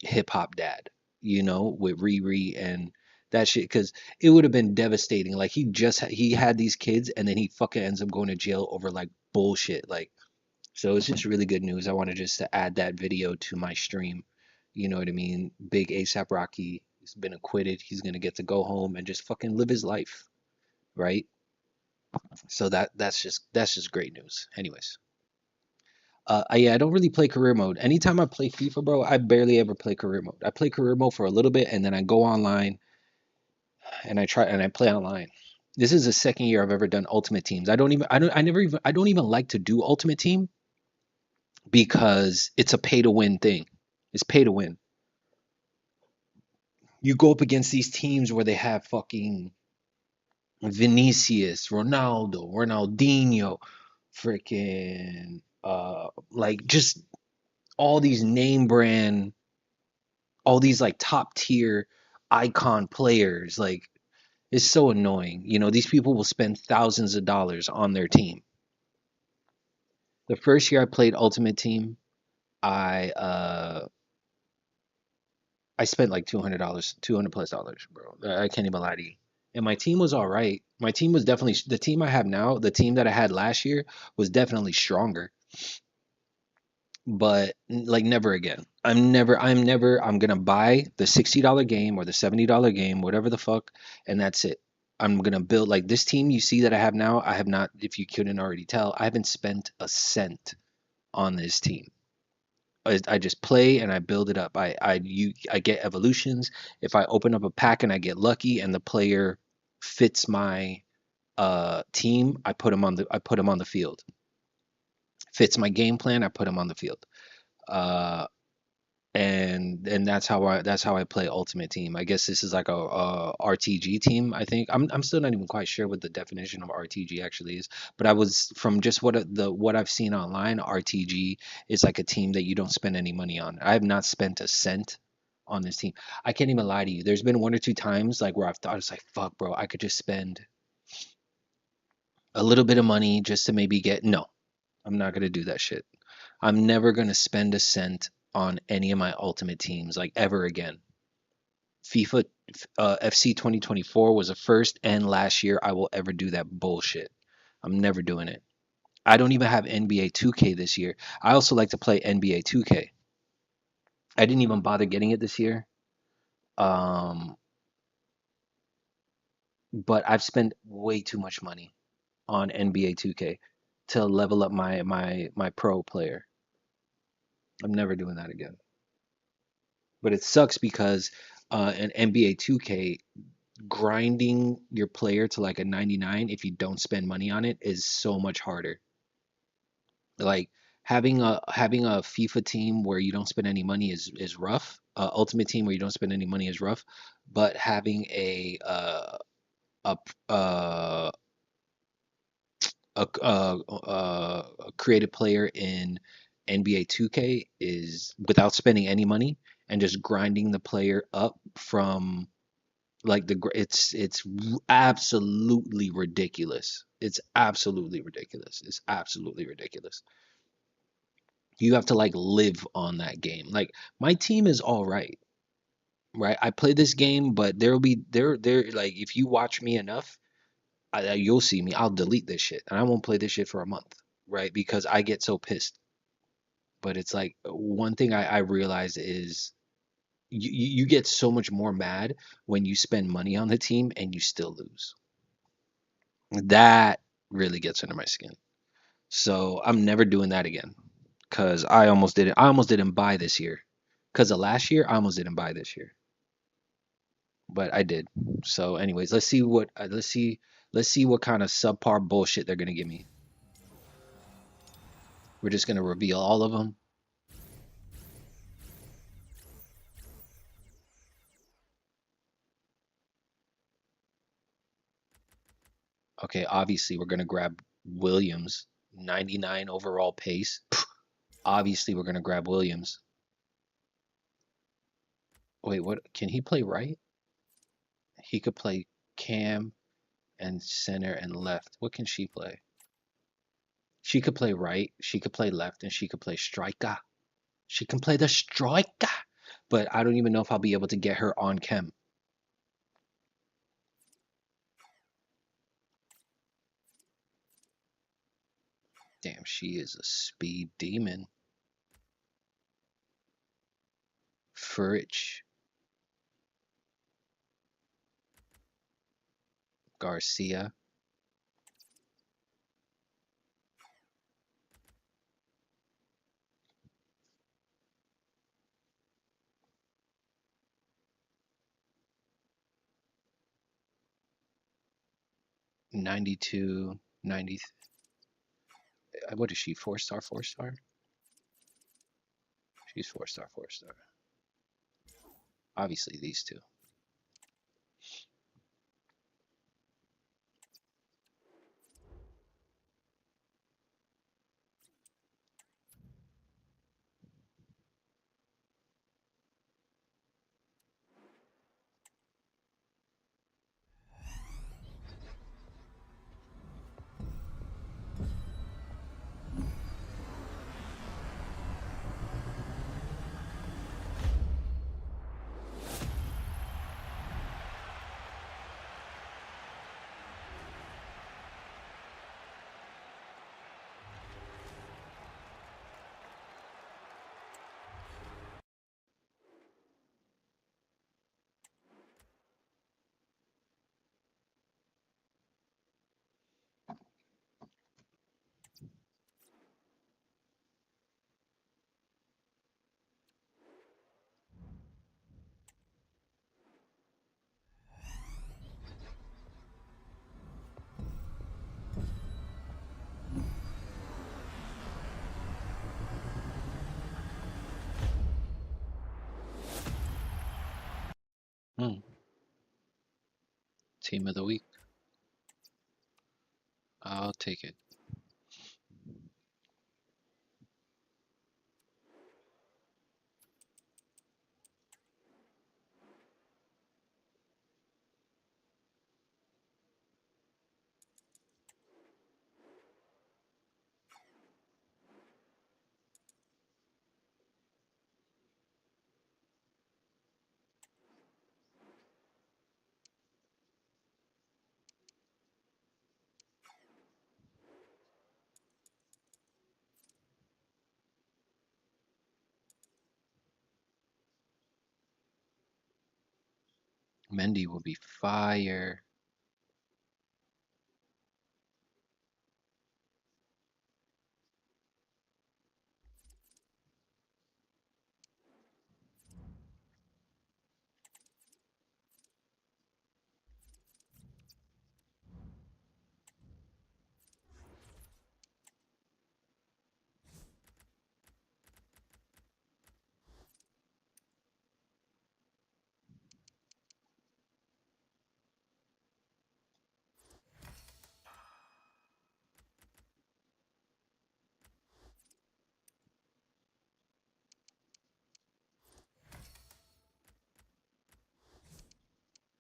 hip hop dad, with Riri and that shit, because it would have been devastating. Like, he had these kids, and then he fucking ends up going to jail over like bullshit, like. So it's just really good news. I wanted just to add that video to my stream. You know what I mean? Big ASAP Rocky. He's been acquitted. He's gonna get to go home and just fucking live his life, right? So that's just great news. Anyways, yeah, I don't really play career mode. Anytime I play FIFA, bro, I barely ever play career mode. I play career mode for a little bit, and then I go online and I play online. This is the second year I've ever done Ultimate Teams. I don't even like to do Ultimate Team, because it's a pay to win thing. It's pay to win. You go up against these teams where they have fucking Vinicius, Ronaldo, Ronaldinho, freaking like just all these name brand, all these like top tier icon players. Like, it's so annoying. These people will spend thousands of dollars on their team. The first year I played Ultimate Team, I spent like $200, $200+, bro. I can't even lie to you. And my team was all right. My team was definitely, the team I have now, the team that I had last year was definitely stronger. But like, never again. I'm gonna buy the $60 game or the $70 game, whatever the fuck, and that's it. I'm gonna build like this team you see that I have now. I have not, if you couldn't already tell, I haven't spent a cent on this team. I just play and I build it up. I get evolutions. If I open up a pack and I get lucky and the player fits my team, I put him on the field. Fits my game plan, I put him on the field. And that's how I play Ultimate Team. I guess this is like a RTG team. I think I'm still not even quite sure what the definition of RTG actually is, but I was, from just what I've seen online, RTG is like a team that you don't spend any money on. I have not spent a cent on this team. I can't even lie to you. There's been 1 or 2 times like where I've thought, it's like, fuck, bro, I could just spend a little bit of money just to maybe get. No, I'm not gonna do that shit. I'm never gonna spend a cent on any of my Ultimate Teams, like, ever again. FIFA FC 2024 was the first and last year I will ever do that bullshit. I'm never doing it. I don't even have NBA 2K this year. I also like to play NBA 2K. I didn't even bother getting it this year. But I've spent way too much money on NBA 2K to level up my pro player. I'm never doing that again. But it sucks because in NBA 2K, grinding your player to like a 99 if you don't spend money on it is so much harder. Like, having a FIFA team where you don't spend any money is rough. Ultimate Team where you don't spend any money is rough. But having a creative player in NBA 2K is, without spending any money and just grinding the player up from like it's absolutely ridiculous. It's absolutely ridiculous. It's absolutely ridiculous. You have to like live on that game. Like, my team is all right. Right? I play this game, but there like, if you watch me enough, you'll see me. I'll delete this shit and I won't play this shit for a month, right? Because I get so pissed. But it's like, one thing I realize is you get so much more mad when you spend money on the team and you still lose. That really gets under my skin. So I'm never doing that again, because I almost didn't buy this year. Because of last year, I almost didn't buy this year, but I did. So anyways, let's see what kind of subpar bullshit they're gonna give me. We're just gonna reveal all of them. Okay, obviously we're going to grab Williams, 99 overall pace. Obviously we're going to grab Williams. Wait, what? Can he play right? He could play cam and center and left. What can she play? She could play right, she could play left, and she could play striker. She can play the striker. But I don't even know if I'll be able to get her on chem. Damn, she is a speed demon. Furich. Garcia. '92, 90. What is she? 4-star, 4-star? She's 4-star, 4-star. Obviously, these two. Team of the week. I'll take it. Mendy will be fire.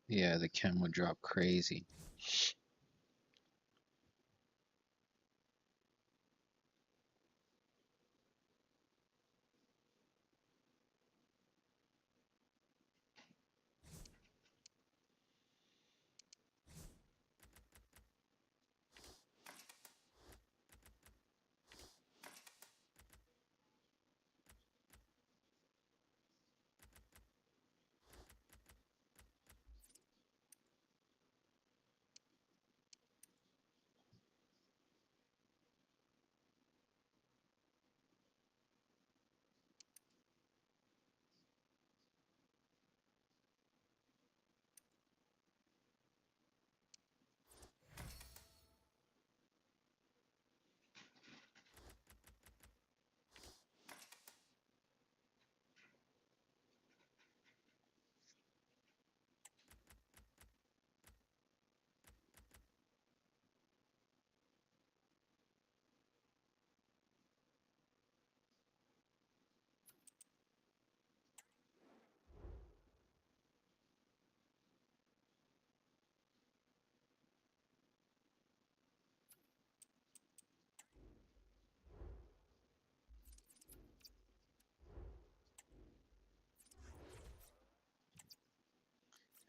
Yeah, the chem would drop crazy.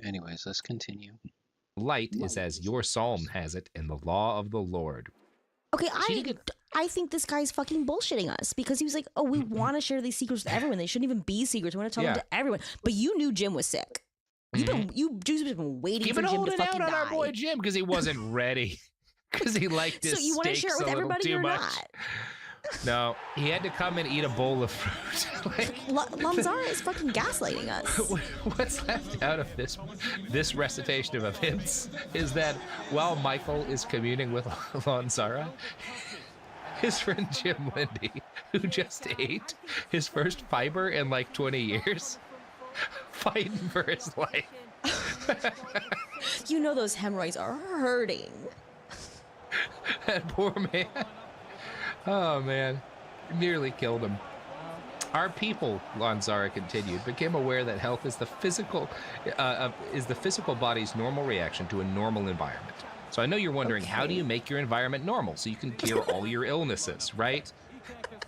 Anyways, let's continue. Light is as your psalm has it in the law of the Lord. Okay, I think this guy's fucking bullshitting us because he was like, oh, we want to share these secrets with everyone. They shouldn't even be secrets. We want to tell them to everyone. But you knew Jim was sick. Jews have been waiting for Jim to fucking die. Out on our boy Jim because he wasn't ready. Because he liked his So you want to share it with everybody or not? No, he had to come and eat a bowl of fruit. Lanzara is fucking gaslighting us. What's left out of this recitation of events is that while Michael is communing with Lanzara, his friend Jim Lindy, who just ate his first fiber in like 20 years, fighting for his life. You know those hemorrhoids are hurting. That poor man. Oh man, nearly killed him. Our people, Lanzara continued, became aware that health is the physical body's normal reaction to a normal environment. So I know you're wondering, how do you make your environment normal so you can cure all your illnesses, right?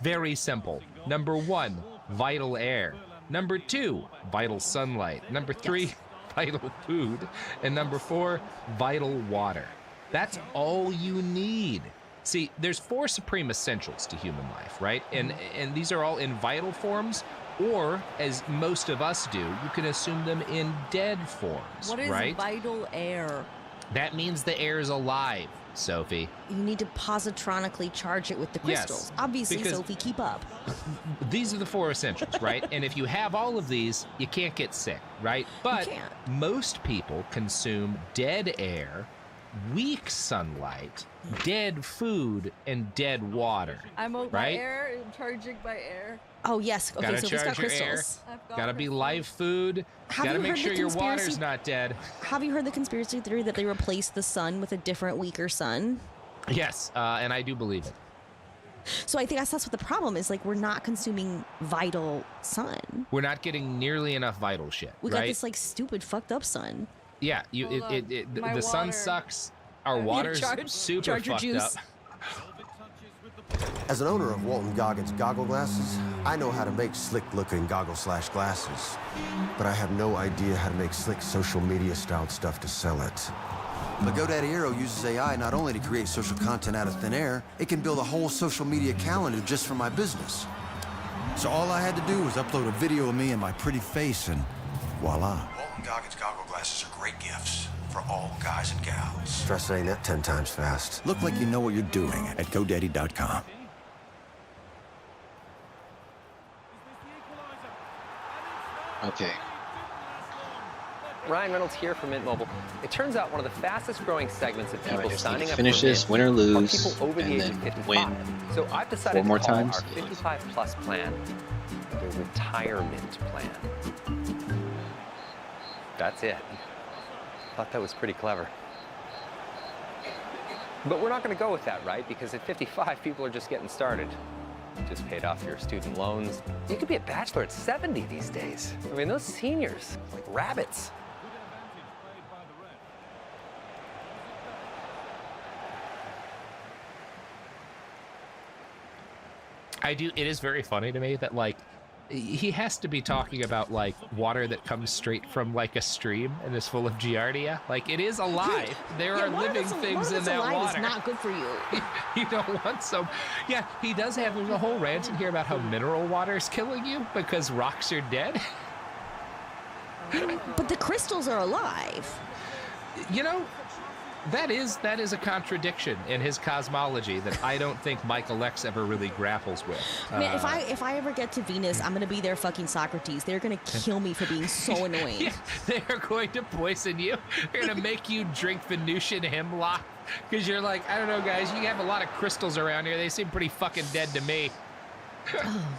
Very simple. Number 1, vital air. Number 2, vital sunlight. Number 3, vital food. And number 4, vital water. That's all you need. See, there's 4 supreme essentials to human life, right? And these are all in vital forms, or as most of us do, you can assume them in dead forms, What is right? vital air? That means the air is alive, Sophie. You need to positronically charge it with the crystals. Yes, Obviously, because Sophie, keep up. These are the 4 essentials, right? And if you have all of these, you can't get sick, right? But most people consume dead air, weak sunlight, dead food, and dead water. I'm right? by air. I'm charging by air. Oh, yes. Okay, Gotta so it's got charge your crystals. air. Gotta be live food. Gotta make sure your water's not dead. Have you heard the conspiracy theory that they replaced the sun with a different, weaker sun? Yes, and I do believe it. So I think that's what the problem is. Like, we're not consuming vital sun. We're not getting nearly enough vital shit, We right? got this, like, stupid, fucked up sun. Yeah, the sun sucks. Our water's super fucked up. As an owner of Walton Goggins goggle glasses, I know how to make slick-looking goggle/glasses. But I have no idea how to make slick social media-styled stuff to sell it. The GoDaddy Aero uses AI not only to create social content out of thin air, it can build a whole social media calendar just for my business. So all I had to do was upload a video of me and my pretty face, and voila. Walton Goggins goggle glasses are great gifts for all guys and gals. Try saying that 10 times fast. Look like you know what you're doing at GoDaddy.com. Okay. Ryan Reynolds here from Mint Mobile. It turns out one of the fastest growing segments of people signing up finish for this, Mint win or are lose, people over the and age then of 55. win So I've decided 4 more to call times. our 55 plus plan the retirement plan. That's it. Thought that was pretty clever. But we're not going to go with that, right? Because at 55, people are just getting started. You just paid off your student loans. You could be a bachelor at 70 these days. I mean, those seniors, like rabbits. It is very funny to me that, like, he has to be talking about, like, water that comes straight from, like, a stream and is full of giardia. Like, it is alive. There are living things in that water. It's not good for you. You don't want some. Yeah, he does have, there's a whole rant in here about how mineral water is killing you because rocks are dead. But the crystals are alive. You know, that is a contradiction in his cosmology that I don't think Michael X ever really grapples with. Man, if I ever get to Venus, I'm gonna be their fucking Socrates. They're gonna kill me for being so annoying. Yeah, they are going to poison you. They're gonna make you drink Venusian hemlock because you're like, I don't know, guys. You have a lot of crystals around here. They seem pretty fucking dead to me. Oh.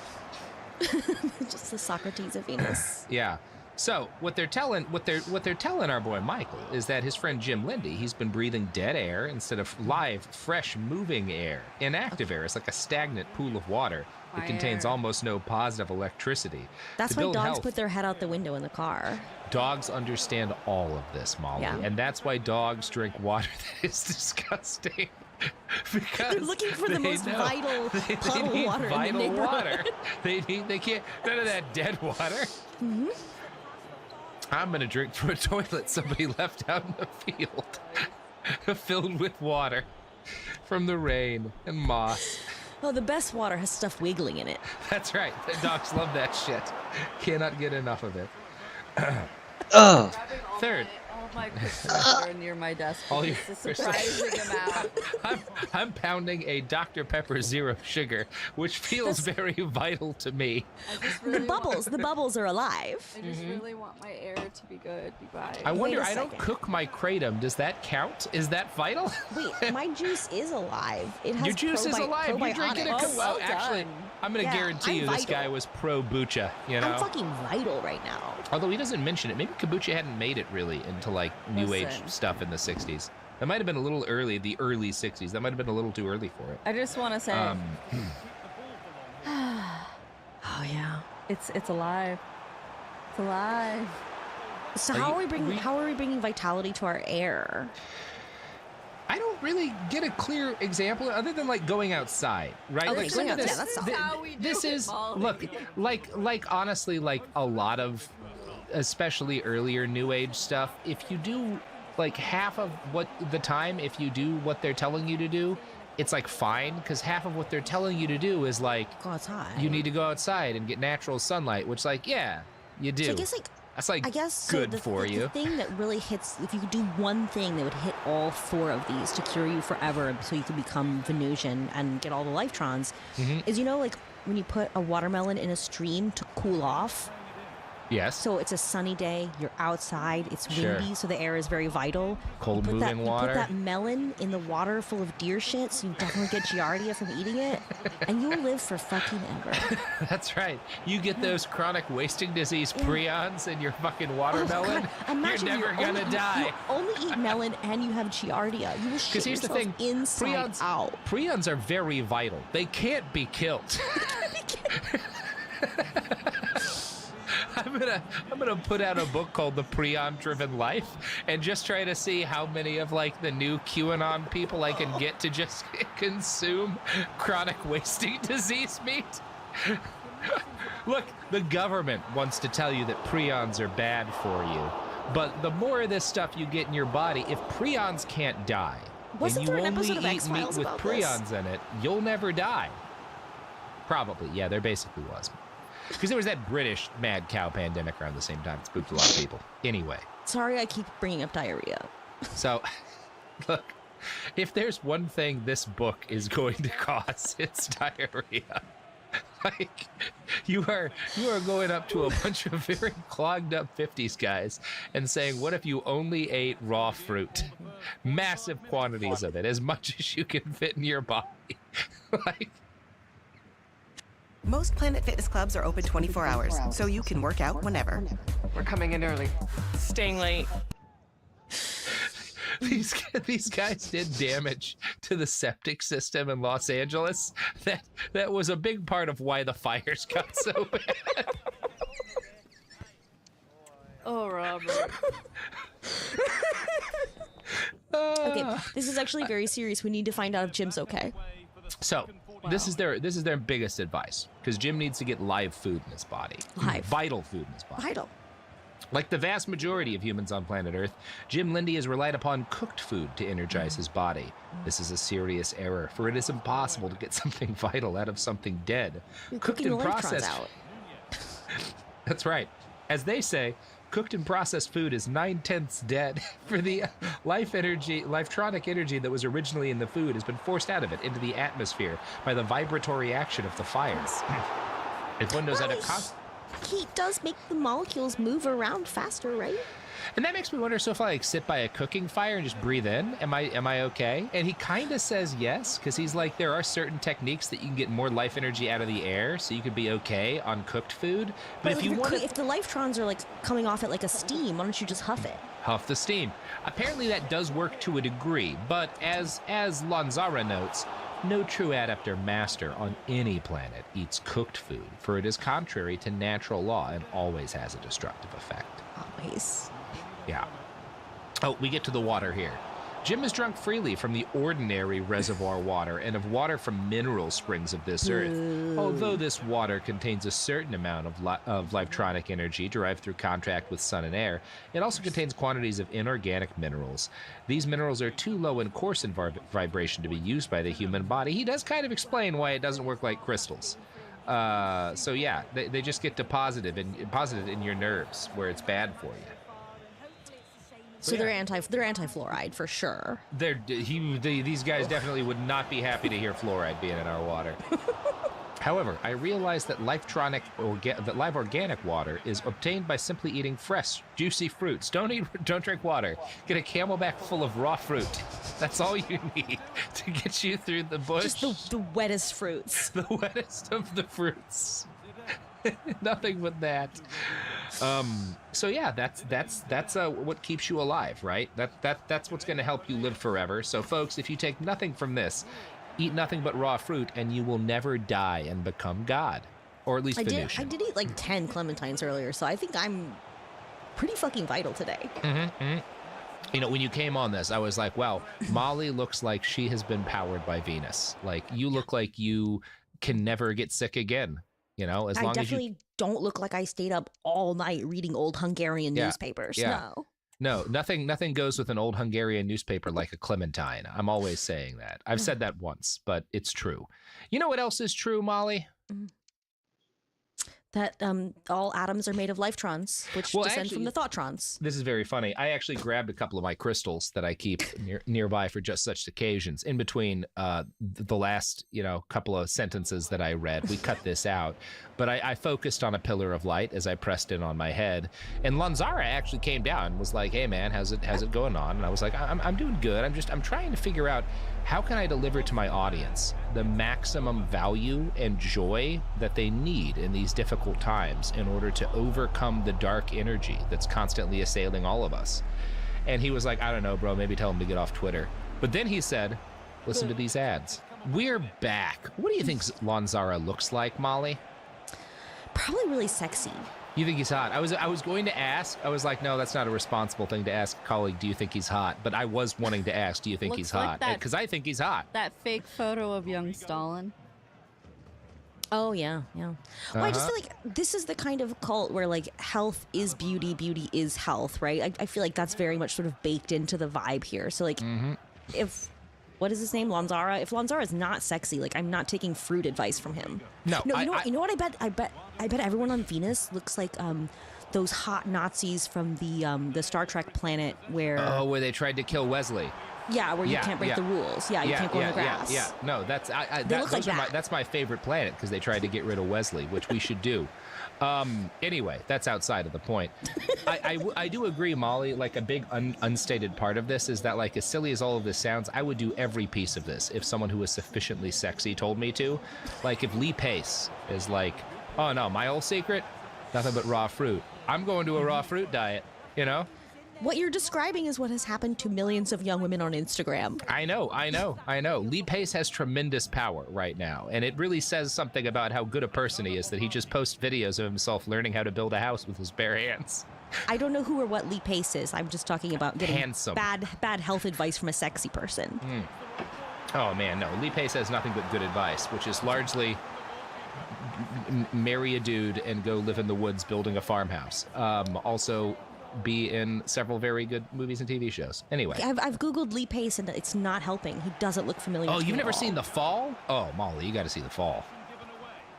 Just the Socrates of Venus. Yeah. So what they're telling our boy Michael is that his friend Jim Lindy, he's been breathing dead air instead of live, fresh, moving air. Inactive air is like a stagnant pool of water. It contains almost no positive electricity. That's why dogs put their head out the window in the car. Dogs understand all of this, Molly, and that's why dogs drink water that is disgusting. Because they're looking for the most vital puddle water in the neighborhood. They can't, none of that dead water. Mm-hmm. I'm going to drink from a toilet somebody left out in the field, filled with water from the rain and moss. Oh, the best water has stuff wiggling in it. That's right. The dogs love that shit. Cannot get enough of it. Third. All my cookies are near my desk. It's a surprising amount. I'm pounding a Dr. Pepper Zero Sugar, which feels very vital to me. The bubbles are alive. I just really want my air to be good, you guys. I wonder, I don't cook my kratom. Does that count? Is that vital? Wait, my juice is alive. It has Your juice is alive. You're drinking it. Well actually, I'm going to guarantee you this guy was pro Bucha, you know? I'm fucking vital right now. Although he doesn't mention it. Maybe kombucha hadn't made it really into like new age stuff in the 60s. That might have been a little early, the early 60s. That might have been a little too early for it. I just want to say, oh yeah, it's alive. It's alive. So how are we bringing vitality to our air? I don't really get a clear example other than like going outside, right? Okay, like going outside, that's solid. This is look like honestly like a lot of especially earlier new age stuff. If you do like half of what the time, if you do what they're telling you to do, it's like fine, because half of what they're telling you to do is like go outside. You need to go outside and get natural sunlight, which like yeah, you do. So I guess like that's like I guess good so for you. The thing that really hits, if you could do one thing that would hit all four of these to cure you forever, so you could become Venusian and get all the lifetrons, is like when you put a watermelon in a stream to cool off. Yes. So it's a sunny day, you're outside, it's windy, so the air is very vital. Cold moving water. You put that melon in the water full of deer shit, so you definitely get Giardia from eating it, and you'll live for fucking ever. That's right. You get those chronic wasting disease prions in your fucking watermelon, you're never gonna die. You only eat melon and you have Giardia. You will shit here's the yourself thing, inside out. Prions are very vital. They can't be killed. I'm gonna put out a book called The Prion-Driven Life and just try to see how many of like the new QAnon people I can get to just consume chronic wasting disease meat. Look, the government wants to tell you that prions are bad for you, but the more of this stuff you get in your body, if prions can't die, Wasn't and you there an only episode of eat meat X-Files with about prions in it, you'll never die. Probably, yeah, there basically was. Because there was that British mad cow pandemic around the same time. It spooked a lot of people. Anyway. Sorry I keep bringing up diarrhea. So, look, if there's one thing this book is going to cause, it's diarrhea. Like, you are going up to a bunch of very clogged up 50s guys and saying, what if you only ate raw fruit? Massive quantities of it, as much as you can fit in your body. Like, most Planet Fitness clubs are open 24 hours, so you can work out whenever. We're coming in early. Staying late. These guys did damage to the septic system in Los Angeles. That was a big part of why the fires got so bad. Oh, Robert. Okay, this is actually very serious. We need to find out if Jim's okay. So, this is their biggest advice, because Jim needs to get live food in his body. Vital food in his body. Vital. Like the vast majority of humans on planet Earth, Jim Lindy has relied upon cooked food to energize his body. This is a serious error, for it is impossible to get something vital out of something dead. Cooked and processed. That's right. As they say, cooked and processed food is 9/10 dead. For the lifetronic energy that was originally in the food has been forced out of it into the atmosphere by the vibratory action of the fires. If one knows how to Heat does make the molecules move around faster, right? And that makes me wonder, so if I like sit by a cooking fire and just breathe in, am I okay? And he kind of says yes, because he's like, there are certain techniques that you can get more life energy out of the air, so you could be okay on cooked food. But if the lifetrons are like coming off it like a steam, why don't you just huff it? Huff the steam. Apparently that does work to a degree, but as Lanzara notes, no true adept or master on any planet eats cooked food, for it is contrary to natural law and always has a destructive effect. Always. Yeah. Oh, we get to the water here. Jim has drunk freely from the ordinary reservoir water and of water from mineral springs of this earth. Although this water contains a certain amount of Lifetronic energy derived through contact with sun and air, it also contains quantities of inorganic minerals. These minerals are too low and coarse in vibration to be used by the human body. He does kind of explain why it doesn't work like crystals. So yeah, they just get deposited in your nerves where it's bad for you. So they're anti-fluoride for sure. These guys definitely would not be happy to hear fluoride being in our water. However, I realized that live organic water is obtained by simply eating fresh, juicy fruits. Don't drink water. Get a Camelback full of raw fruit. That's all you need to get you through the bush. Just the wettest fruits. The wettest of the fruits. Nothing but that. So yeah, that's what keeps you alive, right? That's what's going to help you live forever. So folks, if you take nothing from this, eat nothing but raw fruit, and you will never die and become God, or at least Venusian. I did eat like 10 clementines earlier, so I think I'm pretty fucking vital today. You know, when you came on this, I was like, well, Molly looks like she has been powered by Venus. Like, you look like you can never get sick again. You know, I definitely don't look like I stayed up all night reading old Hungarian newspapers. Yeah. No, nothing goes with an old Hungarian newspaper like a clementine. I'm always saying that. I've said that once, but it's true. You know what else is true, Molly? That all atoms are made of lifetrons, which descend from the thoughttrons. This is very funny. I actually grabbed a couple of my crystals that I keep nearby for just such occasions. In between the last, couple of sentences that I read, we cut this out. But I focused on a pillar of light as I pressed in on my head. And Lanzara actually came down and was like, "Hey man, how's it going on?" And I was like, "I'm doing good. I'm trying to figure out how can I deliver to my audience the maximum value and joy that they need in these difficult times in order to overcome the dark energy that's constantly assailing all of us." And he was like, "I don't know, bro, maybe tell him to get off Twitter." But then he said, "Listen to these ads." We're back. What do you think Lanzara looks like, Molly? Probably really sexy. You think he's hot? I was going to ask. I was like, no, that's not a responsible thing to ask a colleague. Do you think he's hot? But I was wanting to ask, do you think he's hot? Because I think he's hot. That fake photo of young Stalin. Oh, yeah. Well, I just feel like this is the kind of cult where, like, health is beauty, beauty is health, right? I feel like that's very much sort of baked into the vibe here. So, like, if... What is his name? Lanzara? If Lanzara is not sexy, like, I'm not taking fruit advice from him. No, you know what I bet everyone on Venus looks like those hot Nazis from the Star Trek planet where... Oh, where they tried to kill Wesley. Yeah, where you can't break the rules. Yeah, you can't go in the grass. Yeah. No, that's that's my favorite planet because they tried to get rid of Wesley, which we should do. Anyway, that's outside of the point. I do agree, Molly, like a big unstated part of this is that, like, as silly as all of this sounds, I would do every piece of this if someone who was sufficiently sexy told me to. Like, if Lee Pace is like, "Oh no, my whole secret, nothing but raw fruit. I'm going to a raw fruit diet," What you're describing is what has happened to millions of young women on Instagram. I know. Lee Pace has tremendous power right now, and it really says something about how good a person he is that he just posts videos of himself learning how to build a house with his bare hands. I don't know who or what Lee Pace is. I'm just talking about getting handsome. bad health advice from a sexy person. Oh man, no. Lee Pace has nothing but good advice, which is largely marry a dude and go live in the woods building a farmhouse. Also, be in several very good movies and TV shows. Anyway. I've Googled Lee Pace and it's not helping. He doesn't look familiar. Oh, you've never seen The Fall? Oh, Molly, you got to see The Fall.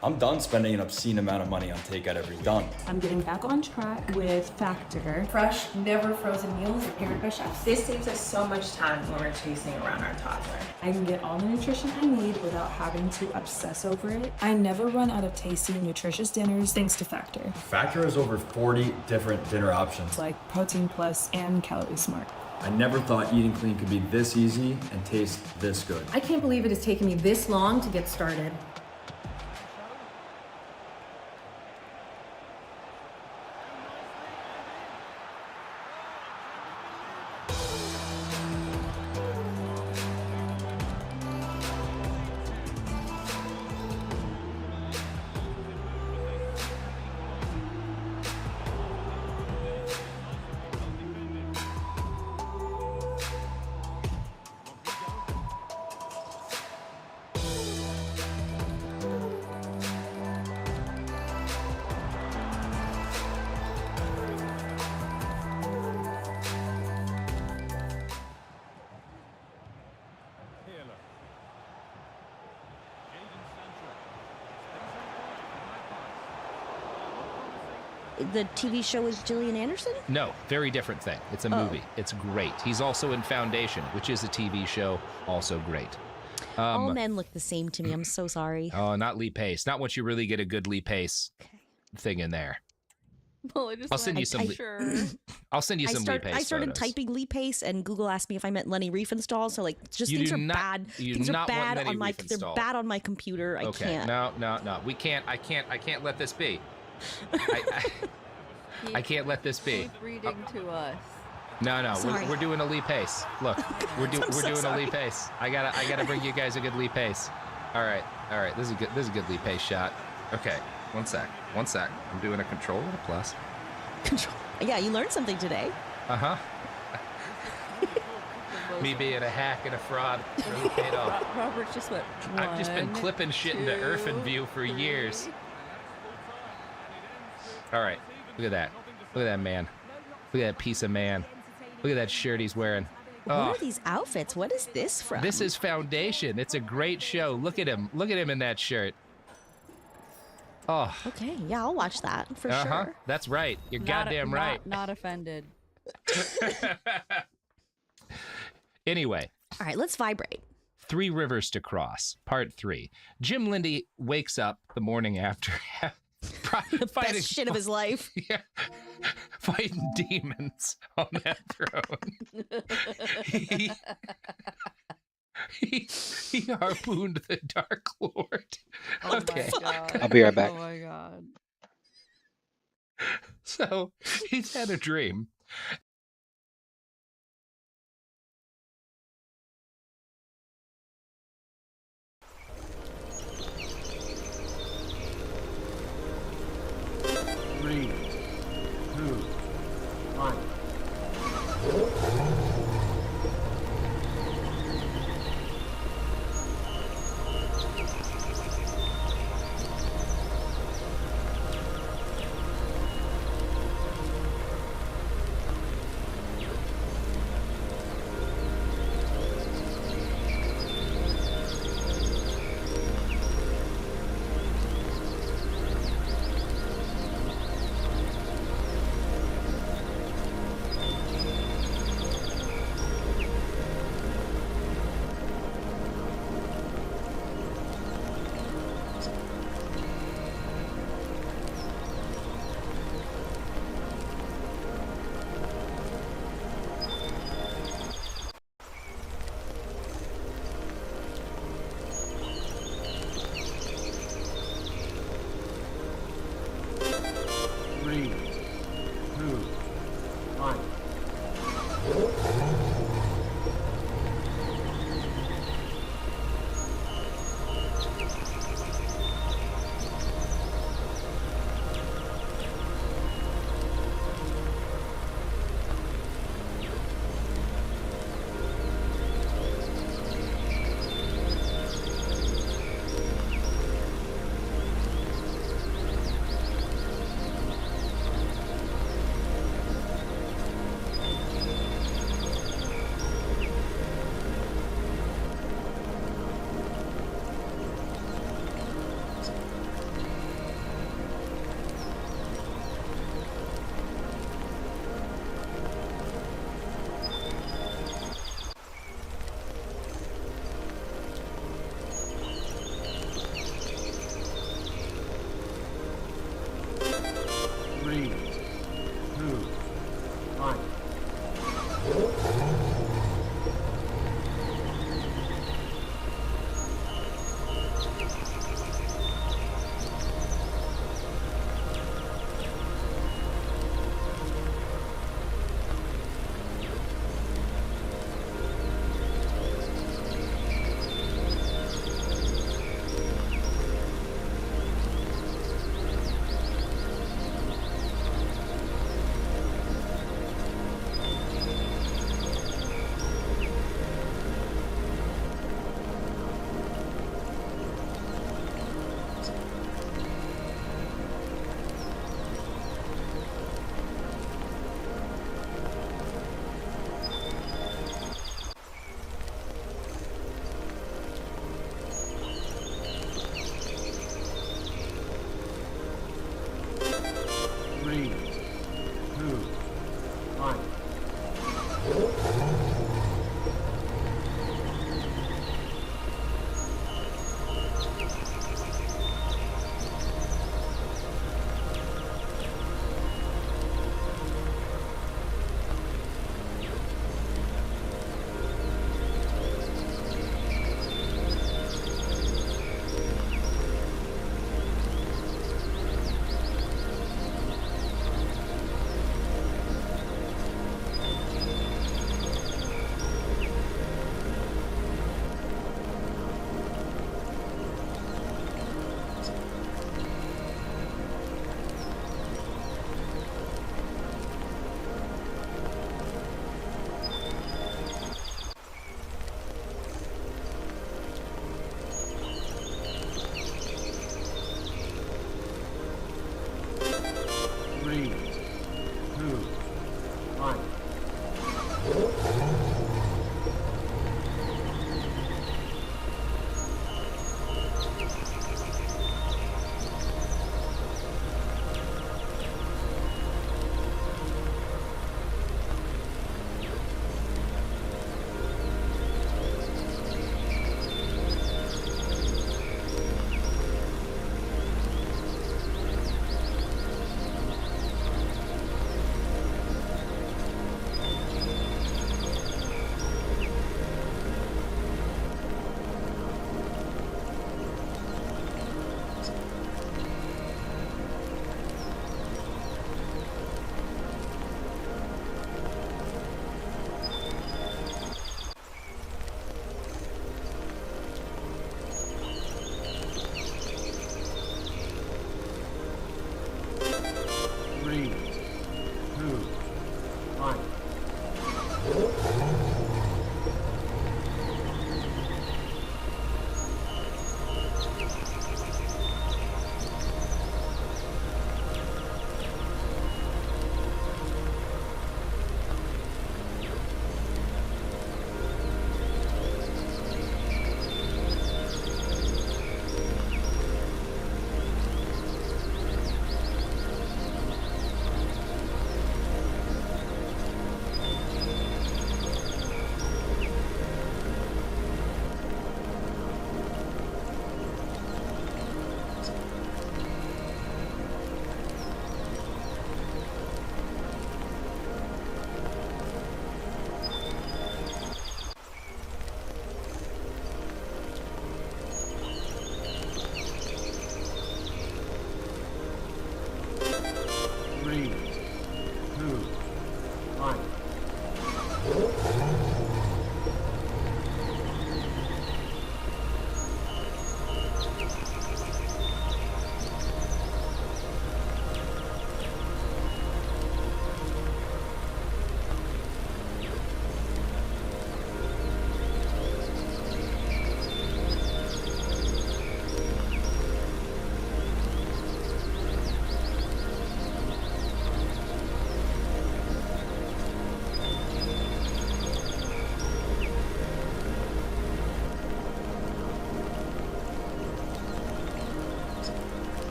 I'm done spending an obscene amount of money on takeout every done. I'm getting back on track with Factor. Fresh, never frozen meals prepared by chefs. This saves us so much time when we're chasing around our toddler. I can get all the nutrition I need without having to obsess over it. I never run out of tasty, nutritious dinners thanks to Factor. Factor has over 40 different dinner options. Like Protein Plus and Calorie Smart. I never thought eating clean could be this easy and taste this good. I can't believe it has taken me this long to get started. the TV show with Gillian Anderson? No, very different thing. It's a movie. It's great. He's also in Foundation, which is a TV show, also great. All men look the same to me. I'm so sorry. Oh, not Lee Pace. Not once you really get a good Lee Pace thing in there. Well, I'll send you some. I'll send you some Lee Pace. I started photos. typing Lee Pace, and Google asked me if I meant Lenny Riefenstahl. So like, just You things do are not- bad. you do Things are not want bad Lenny on my. Riefenstahl. They're bad on my computer. I Okay. can't. No. We can't. I can't let this be. I can't let this be. Keep reading to us. No. Sorry. We're doing a Lee Pace. Look, we're doing a Lee Pace. I gotta bring you guys a good Lee Pace. All right. This is a good Lee Pace shot. Okay. One sec. I'm doing a control and a plus. Control. Yeah, you learned something today. Uh-huh. Me being a hack and a fraud really paid off. Robert just went. I've just been 1, clipping shit into 2, Irfenview for years. All right, look at that. Look at that man. Look at that piece of man. Look at that shirt he's wearing. What are these outfits? What is this from? This is Foundation. It's a great show. Look at him. Look at him in that shirt. Oh. Okay, yeah, I'll watch that for sure. That's right. You're goddamn right. Not offended. Anyway. All right, let's vibrate. 3 Rivers to Cross, Part 3. Jim Lindy wakes up the morning after The best shit of his life. Yeah, fighting demons on that throne. He harpooned the Dark Lord. Okay. Oh my God. I'll be right back. Oh my God. So he's had a dream. Three, two, one.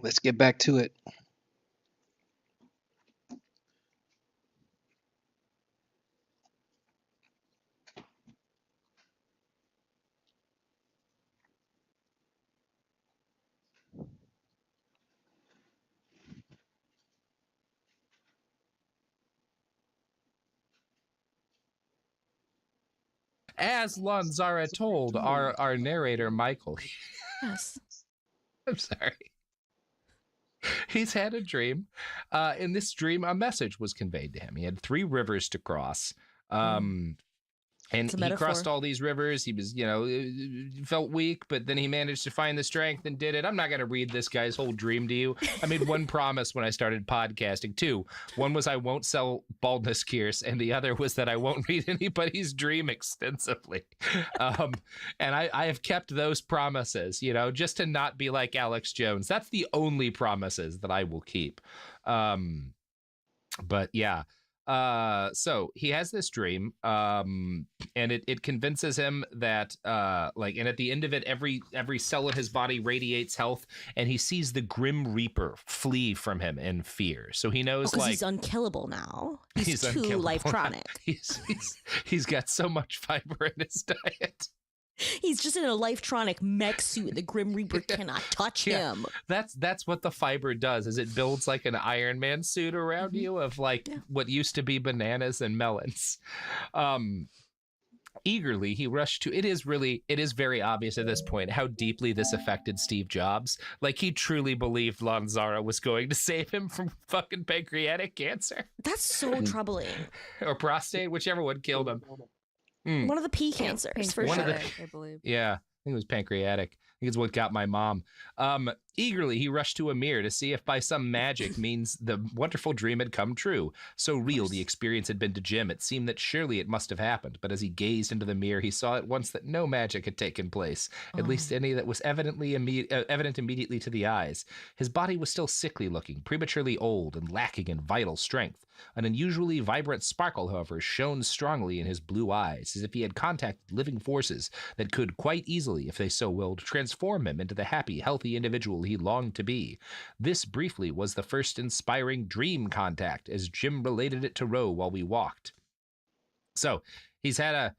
Let's get back to it. As Lanzara told our narrator, Michael. Yes. I'm sorry. He's had a dream. In this dream, a message was conveyed to him. He had 3 rivers to cross. And he crossed all these rivers. He was, felt weak, but then he managed to find the strength and did it. I'm not going to read this guy's whole dream to you. I made one promise when I started podcasting, 2. One was I won't sell baldness cures, and the other was that I won't read anybody's dream extensively. And I have kept those promises, just to not be like Alex Jones. That's the only promises that I will keep. But yeah. So he has this dream, and it convinces him that, and at the end of it, every cell in his body radiates health, and he sees the Grim Reaper flee from him in fear. So he knows, he's unkillable now. He's too unkillable. life-tronic. He's got so much fiber in his diet. He's just in a life-tronic mech suit. The Grim Reaper cannot touch him. That's what the fiber does, is it builds like an Iron Man suit around you of what used to be bananas and melons. Eagerly, he rushed to, it is very obvious at this point how deeply this affected Steve Jobs. Like, he truly believed Lanzara was going to save him from fucking pancreatic cancer. That's so troubling. Or prostate, whichever one killed him. One of the P cancers, for sure. I believe. Yeah, I think it was pancreatic. I think it's what got my mom. Eagerly, he rushed to a mirror to see if by some magic means the wonderful dream had come true. So real the experience had been to Jim, it seemed that surely it must have happened. But as he gazed into the mirror, he saw at once that no magic had taken place, at least any that was evident immediately to the eyes. His body was still sickly looking, prematurely old, and lacking in vital strength. An unusually vibrant sparkle, however, shone strongly in his blue eyes, as if he had contacted living forces that could quite easily, if they so willed, transform him into the happy, healthy individual he longed to be. This, briefly, was the first inspiring dream contact, as Jim related it to Roe while we walked. So, he's had a,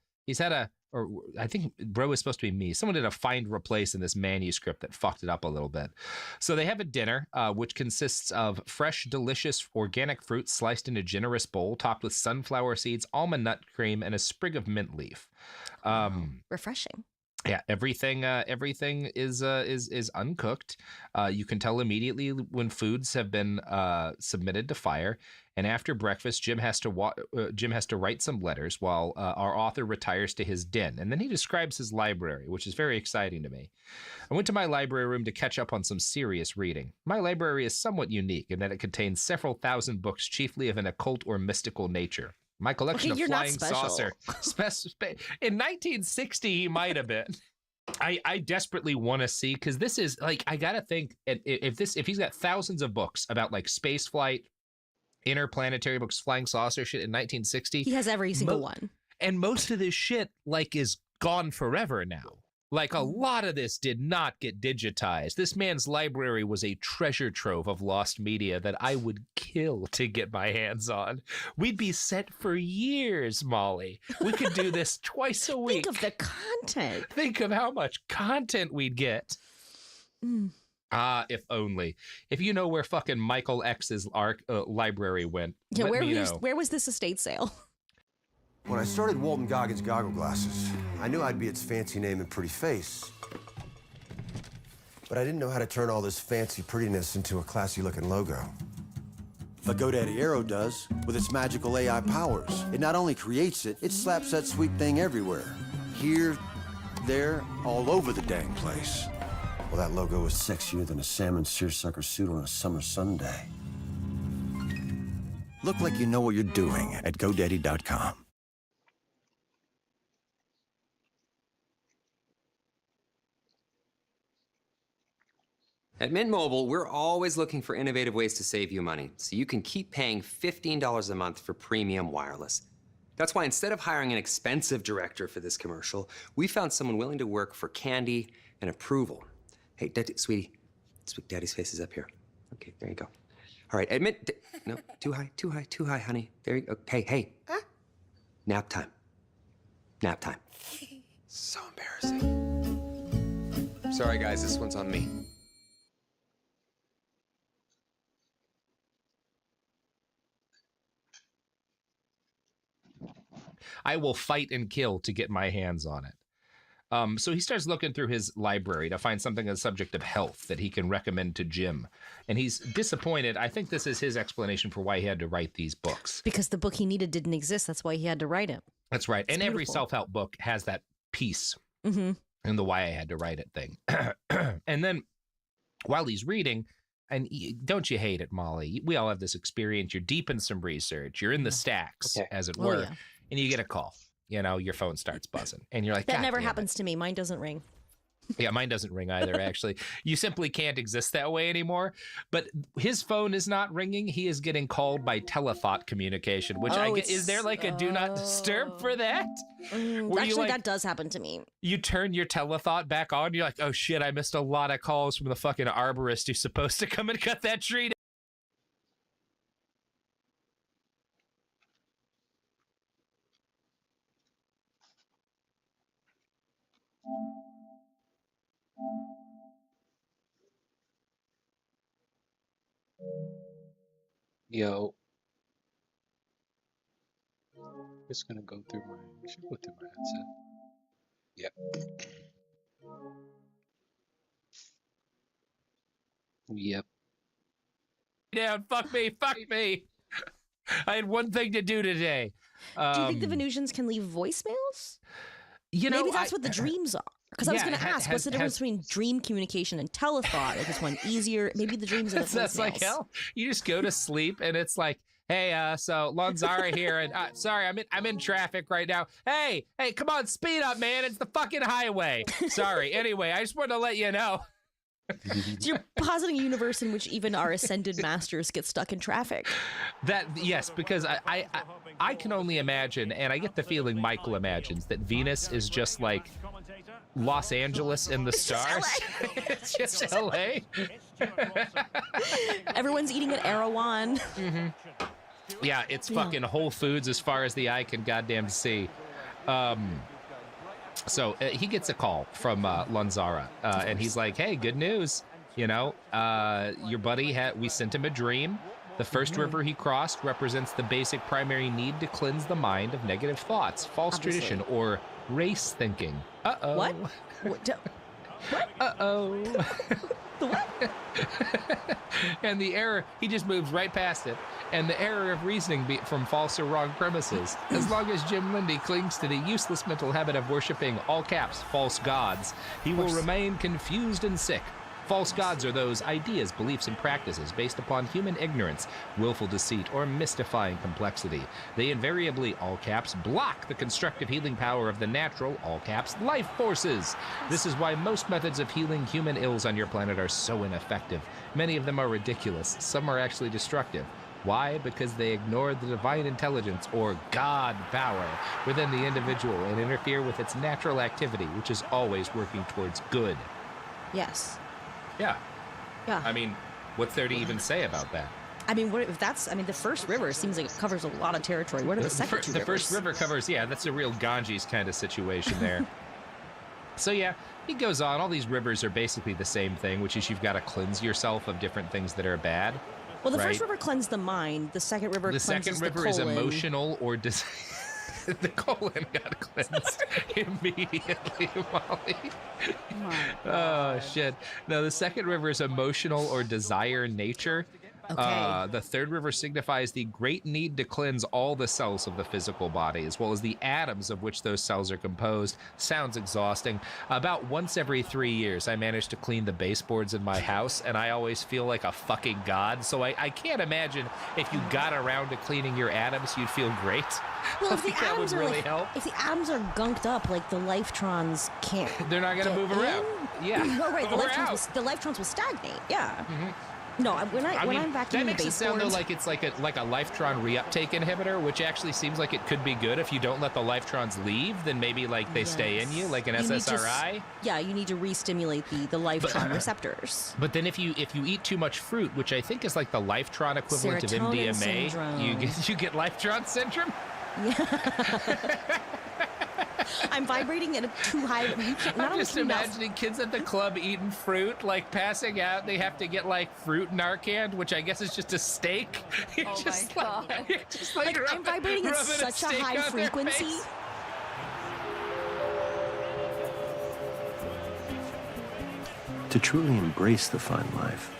or I think Roe is supposed to be me. Someone did a find replace in this manuscript that fucked it up a little bit. So they have a dinner, which consists of fresh, delicious organic fruit sliced in a generous bowl, topped with sunflower seeds, almond nut cream, and a sprig of mint leaf. Refreshing. Yeah, everything is uncooked. You can tell immediately when foods have been submitted to fire. And after breakfast, Jim has to write some letters while our author retires to his den. And then he describes his library, which is very exciting to me. I went to my library room to catch up on some serious reading. My library is somewhat unique in that it contains several thousand books, chiefly of an occult or mystical nature. My collection of flying saucer. In 1960, he might have been. I desperately want to see, because this is I gotta think if he's got thousands of books about space flight, interplanetary books, flying saucer shit in 1960. He has every single one. And most of this shit is gone forever now. A lot of this did not get digitized. This man's library was a treasure trove of lost media that I would kill to get my hands on. We'd be set for years, Molly. We could do this twice a week. Think of the content. Think of how much content we'd get. If only. If you know where fucking Michael X's library went, yeah, let me know. Where was this estate sale? When I started Walton Goggins Goggle Glasses, I knew I'd be its fancy name and pretty face. But I didn't know how to turn all this fancy prettiness into a classy-looking logo. Like GoDaddy Aero does, with its magical AI powers. It not only creates it, it slaps that sweet thing everywhere. Here, there, all over the dang place. Well, that logo is sexier than a salmon seersucker suit on a summer Sunday. Look like you know what you're doing at GoDaddy.com. At Mint Mobile, we're always looking for innovative ways to save you money, so you can keep paying $15 a month for premium wireless. That's why instead of hiring an expensive director for this commercial, we found someone willing to work for candy and approval. Hey, sweetie, Sweet Daddy's face is up here. Okay, there you go. All right, admit. No, too high, honey. There you go. Hey. Nap time. Nap time. So embarrassing. Sorry, guys, this one's on me. I will fight and kill to get my hands on it. So he starts looking through his library to find something on the subject of health that he can recommend to Jim. And he's disappointed. I think this is his explanation for why he had to write these books. Because the book he needed didn't exist. That's why he had to write it. That's right. And every self-help book has that piece in the why I had to write it thing. And then while he's reading, and don't you hate it, Molly? We all have this experience. You're deep in some research. You're in the stacks, as it were. Yeah. And you get a call. You know, your phone starts buzzing. And you're like, that God never damn happens to me. Mine doesn't ring. Yeah, mine doesn't ring either, actually. You simply can't exist that way anymore. But his phone is not ringing. He is getting called by telethought communication, which is there like a do not disturb for that? Actually, that does happen to me. You turn your telethought back on. You're like, oh, shit, I missed a lot of calls from the fucking arborist who's supposed to come and cut that tree down. Yo. Just gonna go through my headset. Yep. Yep. Down, fuck me. I had one thing to do today. Do you think the Venusians can leave voicemails? You know, maybe that's what the dreams are. Because I was going to ask, what's the difference between dream communication and telethought? Like, is one easier? Maybe the dreams are the voicemails. That's like hell. You just go to sleep and it's like, hey, so Lonzara here, and sorry, I'm in traffic right now. Hey, come on, speed up, man. It's the fucking highway. Sorry. Anyway, I just wanted to let you know. So you're positing a universe in which even our ascended masters get stuck in traffic. Yes, because I can only imagine, and I get the feeling Michael imagines, that Venus is just like Los Angeles in the stars. It's just LA. Everyone's eating at Erewhon. Yeah, it's fucking Whole Foods as far as the eye can goddamn see. So he gets a call from Lonzara, and he's like, hey, good news. You know, your buddy, we sent him a dream. The first river he crossed represents the basic primary need to cleanse the mind of negative thoughts, false tradition, or race thinking. Uh-oh. What? Uh-oh. What? And the error, he just moves right past it. And the error of reasoning from false or wrong premises. As long as Jim Lindy clings to the useless mental habit of worshiping, all caps, false gods, he will remain confused and sick. False gods are those ideas, beliefs, and practices based upon human ignorance, willful deceit, or mystifying complexity. They invariably, all caps, block the constructive healing power of the natural, all caps, life forces. This is why most methods of healing human ills on your planet are so ineffective. Many of them are ridiculous. Some are actually destructive. Why? Because they ignore the divine intelligence, or God power, within the individual and interfere with its natural activity, which is always working towards good. Yes. Yeah. Yeah. I mean, what's there to even say about that? I mean, what if that's, I mean, the first river seems like it covers a lot of territory. What are the second two rivers? The first river covers, yeah, that's a real Ganges kind of situation there. So yeah, he goes on. All these rivers are basically the same thing, which is you've got to cleanse yourself of different things that are bad. Well, the first river cleansed the mind. The second river cleanses the colon. The second river is emotional or the colon got cleansed immediately, Molly. Oh, shit. No, the second river is emotional or desire nature. Okay. The third river signifies the great need to cleanse all the cells of the physical body, as well as the atoms of which those cells are composed. Sounds exhausting. About once every 3 years, I manage to clean the baseboards in my house, and I always feel like a fucking god. So I can't imagine if you got around to cleaning your atoms, you'd feel great. Well, if the atoms are really help. If the atoms are gunked up, like the lifetrons can't. They're not going to move around. Yeah. No, right. The lifetrons will stagnate. Yeah. No, when I'm vacuuming that the makes it sound though baseboards, like it's like a Lifetron reuptake inhibitor, which actually seems like it could be good if you don't let the Lifetrons leave. Then maybe like they stay in you, like an SSRI. Yeah, you need to re-stimulate the Lifetron receptors. But then if you eat too much fruit, which I think is like the Lifetron equivalent of Serotonin MDMA, syndrome. you get Lifetron syndrome. Yeah. I'm vibrating at a too high. You can't. Not I'm just imagining kids at the club eating fruit, like passing out. They have to get like fruit Narcan, which I guess is just a steak. You're Oh just my God. Like, just Like, I'm vibrating at such a high frequency. To truly embrace the fun life,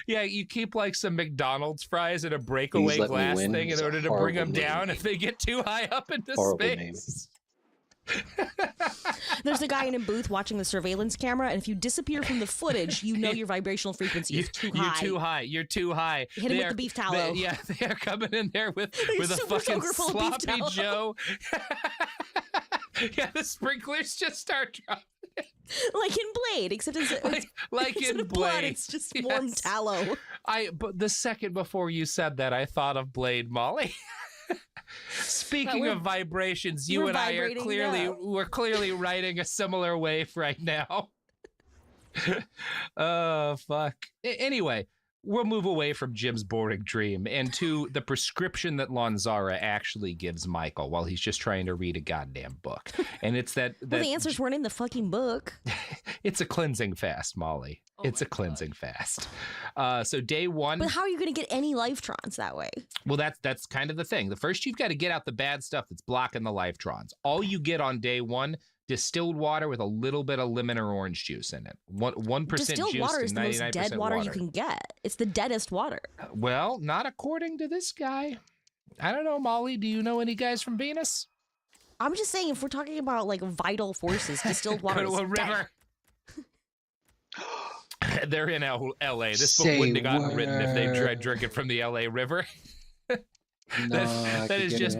yeah, you keep like some McDonald's fries in a breakaway let me glass win. thing in It's a order to bring them horrible down name. if they get too high up into Horrible name. space. There's a guy in a booth watching the surveillance camera, and if you disappear from the footage, you know your vibrational frequency is too high. You're too high. You're too high. Hit him with the beef tallow. They are coming in there with a Super fucking soaker full of beef sloppy tallow. Joe. Yeah, the sprinklers just start dropping. Like in Blade, except it's Like instead in of blood, Blade. it's just warm tallow. But the second before you said that, I thought of Blade, Molly. Speaking of vibrations, you we're and I are vibrating we're clearly riding a similar wave right now. Oh fuck. Anyway, we'll move away from Jim's boring dream and to the prescription that Lonzara actually gives Michael while he's just trying to read a goddamn book. And it's that Well, the answers weren't in the fucking book. it's a cleansing fast, Molly. It's a cleansing fast. So day one. But how are you going to get any Lifetrons that way? Well, that's kind of the thing. The first, you've got to get out the bad stuff that's blocking the Lifetrons. All you get on day one, distilled water with a little bit of lemon or orange juice in it. 1% Distilled juice water to is the most 99% dead water you can get. It's the deadest water. Well, not according to this guy. I don't know, Molly. Do you know any guys from Venus? I'm just saying, if we're talking about like vital forces, distilled water Go is to a dead. river. They're in L.A. This book Say wouldn't have gotten word. written if they tried drinking from the L.A. River. That is just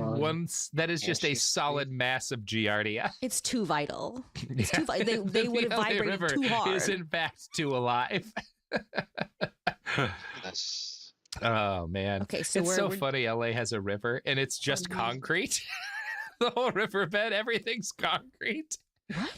that is just a solid mass of Giardia. It's too vital. It's too vital. They would have The LA vibrated River too hard. is in fact too alive. That's Oh man. Okay, so it's we're- so we're- funny. LA has a river and it's just concrete. The whole riverbed, everything's concrete. What?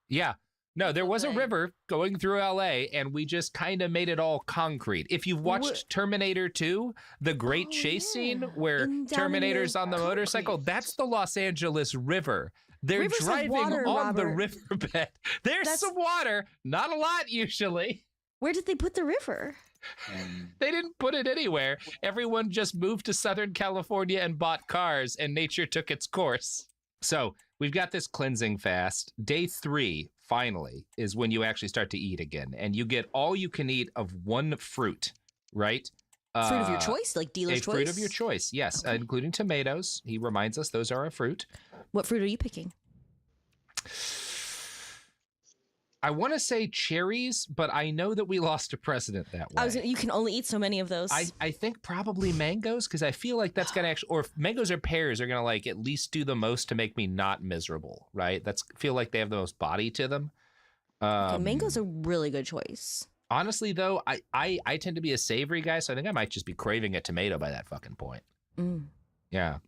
Yeah. No, there was a river going through LA and we just kind of made it all concrete. If you've watched Terminator 2, the great chase scene where And down Terminator's the on the motorcycle, that's the Los Angeles River. They're Rivers have driving water, on the Robert. riverbed. There's some water, not a lot usually. Where did they put the river? They didn't put it anywhere. Everyone just moved to Southern California and bought cars, and nature took its course. So we've got this cleansing fast. Day 3, finally, is when you actually start to eat again, and you get all you can eat of one fruit, right? Fruit of your choice, like dealer's a choice? fruit of your choice, yes, including tomatoes. He reminds us those are a fruit. What fruit are you picking? I want to say cherries, but I know that we lost a precedent that way. You can only eat so many of those. I think probably mangoes, because I feel like that's gonna actually, or mangoes or pears are gonna like at least do the most to make me not miserable, right? That's feel like they have the most body to them. Okay, mango's a really good choice. Honestly, though, I tend to be a savory guy, so I think I might just be craving a tomato by that fucking point. Mm. Yeah,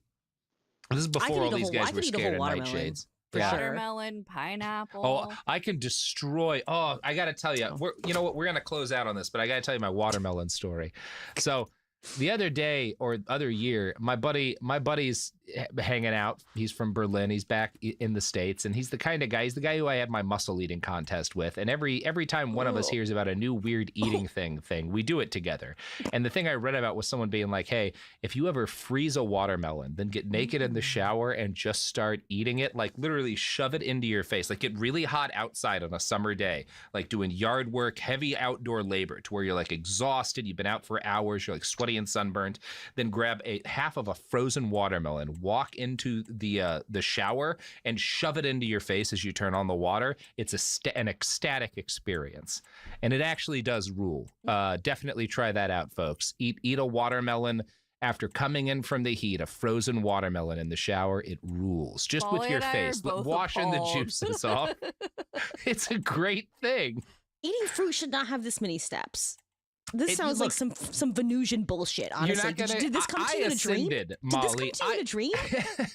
this is before all these guys were scared of nightshades. Yeah. Watermelon, pineapple. Oh, I can destroy. Oh, I got to tell you, you know what? We're going to close out on this, but I got to tell you my watermelon story. So the other day or other year, my buddy's hanging out. He's from Berlin. He's back in the States, and he's the kind of guy. He's the guy who I had my muscle eating contest with. And every time one of us hears about a new weird eating thing, we do it together. And the thing I read about was someone being like, "Hey, if you ever freeze a watermelon, then get naked in the shower and just start eating it, like literally shove it into your face, like get really hot outside on a summer day, like doing yard work, heavy outdoor labor, to where you're like exhausted, you've been out for hours, you're like sweaty and sunburned, then grab half of a frozen watermelon, walk into the shower and shove it into your face as you turn on the water. It's an ecstatic experience, and it actually does rule. Definitely try that out, folks. Eat a watermelon After coming in from the heat, a frozen watermelon in the shower, it rules. Just with Molly your and I are face, both washing the appalled. juices off. It's a great thing. Eating fruit should not have this many steps. This It- sounds like look, some Venusian bullshit, honestly. You're not gonna, Did this come to you in a dream? ascended, Did this come Molly. to you in a dream?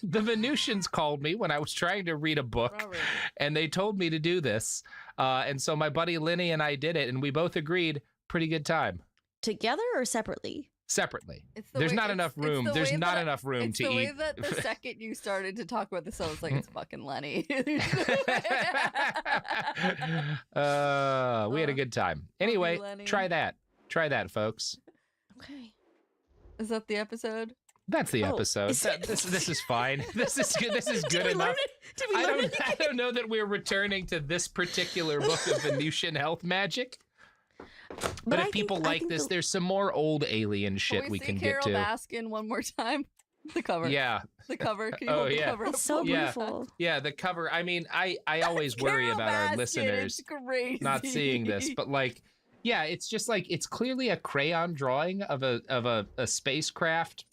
The Venusians called me when I was trying to read a book, and they told me to do this. And so my buddy Lenny and I did it, and we both agreed, pretty good time. Together or separately? Separately. It's the There's way- not it's- enough it's room. the There's way not that- enough room it's to the eat. way that the second you started to talk about this, I was like, it's fucking Lenny. We had a good time. Anyway, Lenny. try that. Try that, folks. Okay. Is that the episode? That's the Oh, episode. is it? This is fine. This is good. This is Did good we learn enough. it? Did we I learn don't. it? I don't know that we're returning to this particular book of Venusian health magic. But if people like this, there's some more old alien shit we can Carol get to. Baskin one more time. The cover. Yeah. The cover. Can you Oh hold the yeah. cover up It's so one more beautiful. time? Yeah, the cover. I mean, I always worry Carol about our Baskin, listeners it's crazy. not seeing this, but like, yeah, it's just like it's clearly a crayon drawing of a spacecraft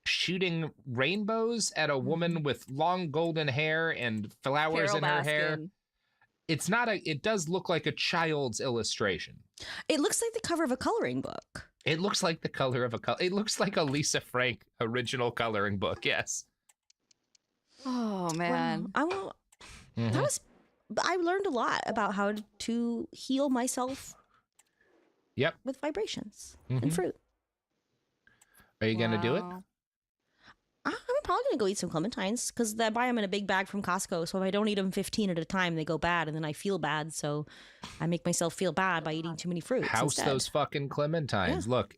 shooting rainbows at a woman with long golden hair and flowers Carol in her hair. Baskin. It's not a. It does look like a child's illustration. It looks like the cover of a coloring book. It looks like the color of a color. It looks like a Lisa Frank original coloring book. Yes. Oh man. Wow. I will. Mhm. That was. I learned a lot about how to heal myself Yep. with vibrations Mhm. and fruit. Are you gonna do it? I'm probably gonna go eat some clementines because I buy them in a big bag from Costco. So if I don't eat them 15 at a time, they go bad, and then I feel bad. So I make myself feel bad by eating too many fruits. House instead. those fucking clementines. Look,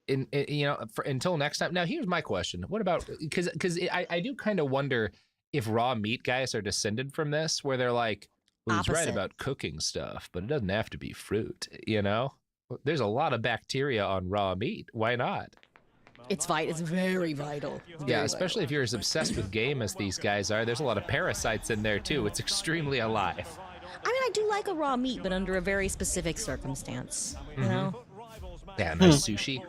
until next time. Now, here's my question: what about because I do kind of wonder if raw meat guys are descended from this, where they're like, well, he's right Opposite. about cooking stuff, but it doesn't have to be fruit. You know, there's a lot of bacteria on raw meat. Why not? It's very vital. It's Yeah, very especially if you're as obsessed with game as these guys are. There's a lot of parasites in there too. It's extremely alive. I mean, I do like a raw meat, but under a very specific circumstance. You know? Yeah, nice sushi.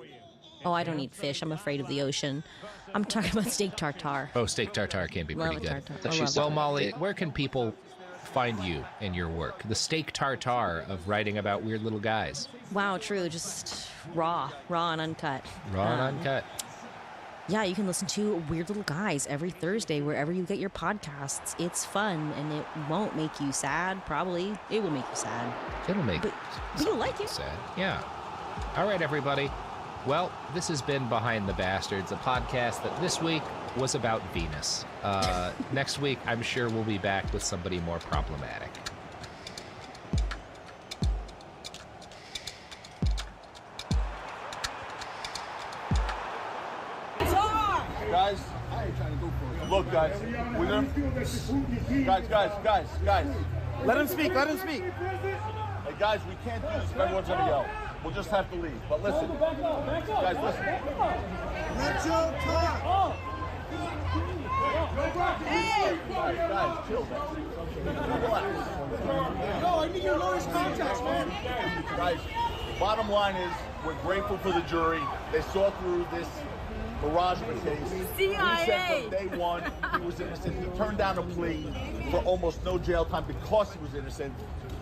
Oh, I don't eat fish. I'm afraid of the ocean. I'm talking about steak tartare. Oh, steak tartare can be pretty Love a good. tartare. I love Well, it. Molly, where can people find you and your work? The steak tartare of writing about weird little guys. Wow, true. Just raw and uncut. Raw and uncut. Yeah, you can listen to Weird Little Guys every Thursday wherever you get your podcasts. It's fun and it won't make you sad. Probably it will make you sad. It'll make But you'll like it. sad. Yeah. All right, everybody. Well, this has been Behind the Bastards, a podcast that this week was about Venus. Next week, I'm sure we'll be back with somebody more problematic. Guys, look, guys, we're gonna, guys. Let him speak. Hey, guys, we can't do this if everyone's gonna yell. We'll just have to leave. But listen, guys, listen. Let Joe talk. Guys, chill, man. Relax. No, I need your lowest contacts, man. Guys, bottom line is we're grateful for the jury. They saw through this barrage of a case. CIA. We said from day one he was innocent. He turned down a plea for almost no jail time because he was innocent.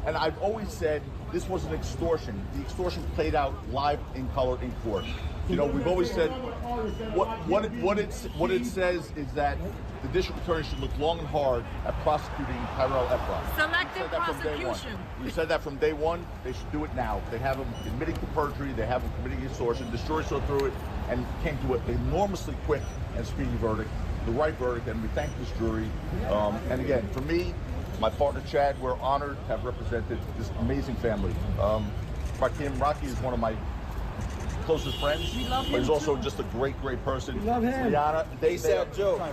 And I've always said this was an extortion. The extortion played out live in color in court. You know, we've always said what it says is that the district attorney should look long and hard at prosecuting Tyrell Efron. Selective prosecution. We said that from day one. They should do it now. They have him admitting to perjury. They have him committing extortion. The jury saw through it and came to an enormously quick and speedy verdict, the right verdict, and we thank this jury. And again, for me, my partner Chad, we're honored to have represented this amazing family. Rakim Rocky is one of my closest friends, but he's also just a great person. We love him. Liana, they said Joe. They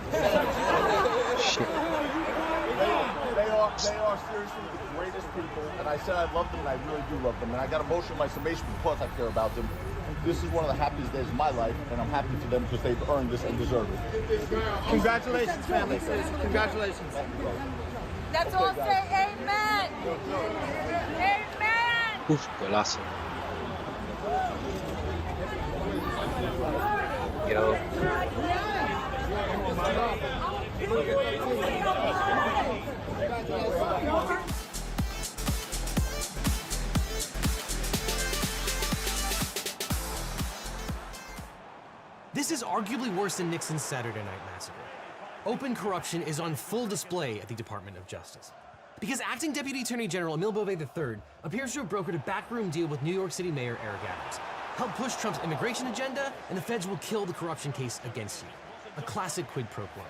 are seriously the greatest people, and I said I love them, and I really do love them, and I got emotional in my summation because I care about them. This is one of the happiest days of my life, and I'm happy for them because they've earned this and deserve it. Congratulations, family. Congratulations. Let's all say amen. Amen. Uf, golazo. go. This is arguably worse than Nixon's Saturday Night Massacre. Open corruption is on full display at the Department of Justice. Because acting Deputy Attorney General Emile Beauvais III appears to have brokered a backroom deal with New York City Mayor Eric Adams, helped push Trump's immigration agenda, and the feds will kill the corruption case against you. A classic quid pro quo.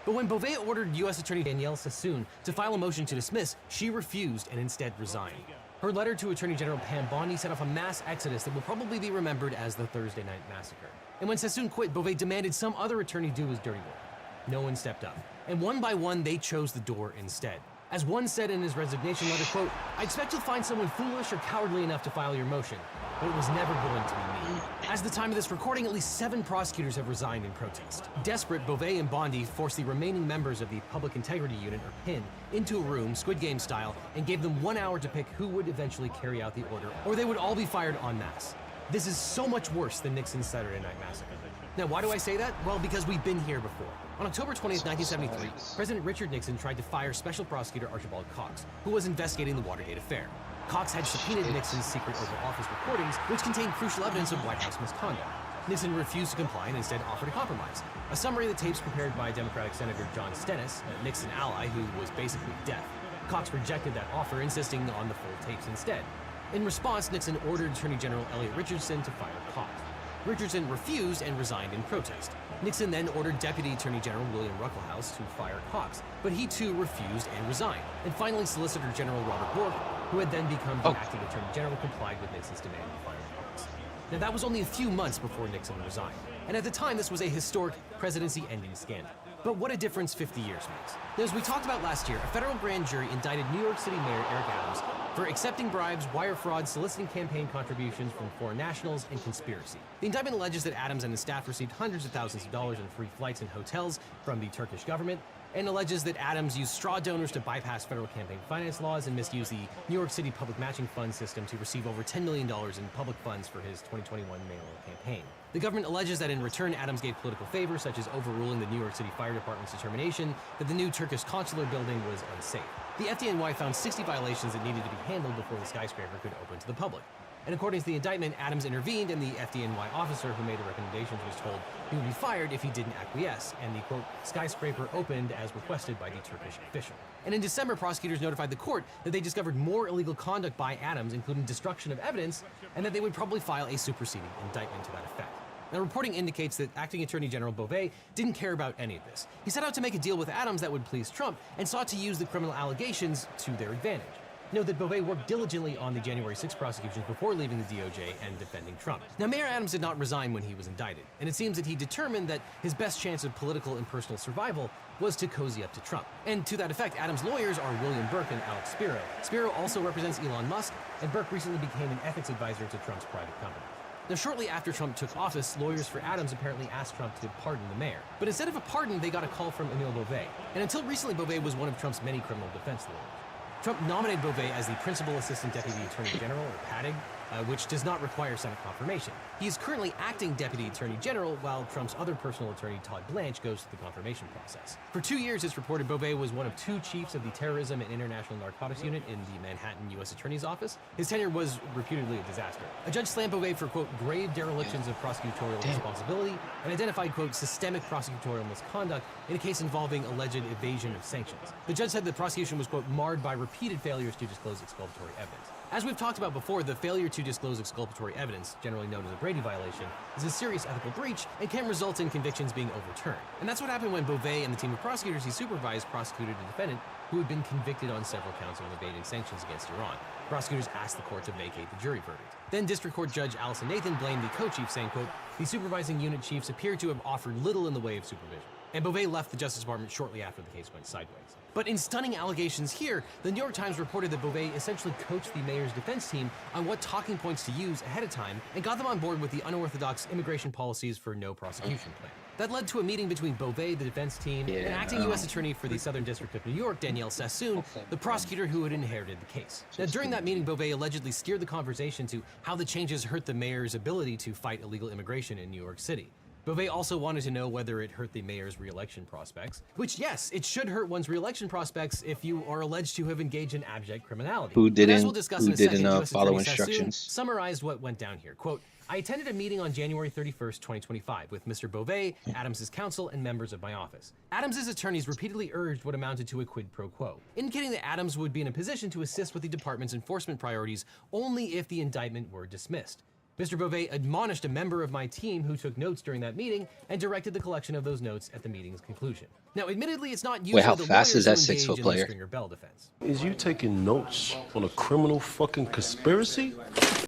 But when Beauvais ordered U.S. Attorney Danielle Sassoon to file a motion to dismiss, she refused and instead resigned. Her letter to Attorney General Pam Bondi set off a mass exodus that will probably be remembered as the Thursday Night Massacre. And when Sassoon quit, Beauvais demanded some other attorney do his dirty work. No one stepped up. And one by one, they chose the door instead. As one said in his resignation letter, quote, "I expect you'll find someone foolish or cowardly enough to file your motion, but it was never going to be me." As the time of this recording, at least 7 prosecutors have resigned in protest. Desperate, Beauvais and Bondi forced the remaining members of the Public Integrity Unit, or PIN, into a room, Squid Game style, and gave them 1 hour to pick who would eventually carry out the order, or they would all be fired en masse. This is so much worse than Nixon's Saturday Night Massacre. Now, why do I say that? Well, because we've been here before. On October 20th, 1973, President Richard Nixon tried to fire Special Prosecutor Archibald Cox, who was investigating the Watergate affair. Cox had subpoenaed Nixon's secret Oval Office recordings, which contained crucial evidence of White House misconduct. Nixon refused to comply and instead offered a compromise. A summary of the tapes prepared by Democratic Senator John Stennis, a Nixon ally who was basically deaf. Cox rejected that offer, insisting on the full tapes instead. In response, Nixon ordered Attorney General Elliot Richardson to fire Cox. Richardson refused and resigned in protest. Nixon then ordered Deputy Attorney General William Ruckelshaus to fire Cox, but he too refused and resigned. And finally, Solicitor General Robert Bork, who had then become the acting Attorney General, complied with Nixon's demand to fire Cox. Now, that was only a few months before Nixon resigned, and at the time this was a historic presidency-ending scandal. But what a difference 50 years makes. Now, as we talked about last year, a federal grand jury indicted New York City Mayor Eric Adams for accepting bribes, wire fraud, soliciting campaign contributions from foreign nationals, and conspiracy. The indictment alleges that Adams and his staff received hundreds of thousands of dollars in free flights and hotels from the Turkish government, and alleges that Adams used straw donors to bypass federal campaign finance laws and misused the New York City public matching fund system to receive over $10 million in public funds for his 2021 mayoral campaign. The government alleges that in return, Adams gave political favors, such as overruling the New York City Fire Department's determination that the new Turkish consular building was unsafe. The FDNY found 60 violations that needed to be handled before the skyscraper could open to the public. And according to the indictment, Adams intervened, and the FDNY officer who made the recommendations was told he would be fired if he didn't acquiesce, and the, quote, skyscraper opened as requested by the Turkish official. And in December, prosecutors notified the court that they discovered more illegal conduct by Adams, including destruction of evidence, and that they would probably file a superseding indictment to that effect. Now, reporting indicates that Acting Attorney General Beauvais didn't care about any of this. He set out to make a deal with Adams that would please Trump and sought to use the criminal allegations to their advantage. Note that Beauvais worked diligently on the January 6 prosecutions before leaving the DOJ and defending Trump. Now, Mayor Adams did not resign when he was indicted, and it seems that he determined that his best chance of political and personal survival was to cozy up to Trump. And to that effect, Adams' lawyers are William Burke and Alex Spiro. Spiro also represents Elon Musk, and Burke recently became an ethics advisor to Trump's private company. Now, shortly after Trump took office, lawyers for Adams apparently asked Trump to pardon the mayor. But instead of a pardon, they got a call from Emile Beauvais. And until recently, Beauvais was one of Trump's many criminal defense lawyers. Trump nominated Beauvais as the Principal Assistant Deputy Attorney General, or PADG, which does not require Senate confirmation. He is currently acting Deputy Attorney General, while Trump's other personal attorney, Todd Blanche, goes through the confirmation process. For 2 years, it's reported Beauvais was one of 2 chiefs of the Terrorism and International Narcotics Unit in the Manhattan U.S. Attorney's Office. His tenure was reputedly a disaster. A judge slammed Beauvais for, quote, grave derelictions of prosecutorial responsibility and identified, quote, systemic prosecutorial misconduct in a case involving alleged evasion of sanctions. The judge said the prosecution was, quote, marred by repeated failures to disclose exculpatory evidence. As we've talked about before, the failure to disclose exculpatory evidence, generally known as a Brady violation, is a serious ethical breach and can result in convictions being overturned. And that's what happened when Beauvais and the team of prosecutors he supervised prosecuted a defendant who had been convicted on several counts of evading sanctions against Iran. Prosecutors asked the court to vacate the jury verdict. Then District Court Judge Allison Nathan blamed the co-chief, saying, quote, the supervising unit chiefs appear to have offered little in the way of supervision. And Beauvais left the Justice Department shortly after the case went sideways. But in stunning allegations here, the New York Times reported that Beauvais essentially coached the mayor's defense team on what talking points to use ahead of time and got them on board with the unorthodox immigration policies for no prosecution plan. That led to a meeting between Beauvais, the defense team, and acting U.S. Attorney for the Southern District of New York, Danielle Sassoon, the prosecutor who had inherited the case. Now, during that meeting, Beauvais allegedly steered the conversation to how the changes hurt the mayor's ability to fight illegal immigration in New York City. Beauvais also wanted to know whether it hurt the mayor's re-election prospects, which, yes, it should hurt one's re-election prospects if you are alleged to have engaged in abject criminality. Who But as we'll didn't? discuss Who in a second, didn't U.S. follow Attorney Sassoon instructions? summarized what went down here. Quote, I attended a meeting on January 31st, 2025 with Mr. Beauvais, Adams' counsel, and members of my office. Adams' attorneys repeatedly urged what amounted to a quid pro quo, indicating that Adams would be in a position to assist with the department's enforcement priorities only if the indictment were dismissed. Mr. Beauvais admonished a member of my team who took notes during that meeting and directed the collection of those notes at the meeting's conclusion. Now, admittedly, it's not usually Wait, how the fast is lawyers that who 6 foot engage in the player? Stringer Bell defense. Is you taking notes on a criminal fucking conspiracy?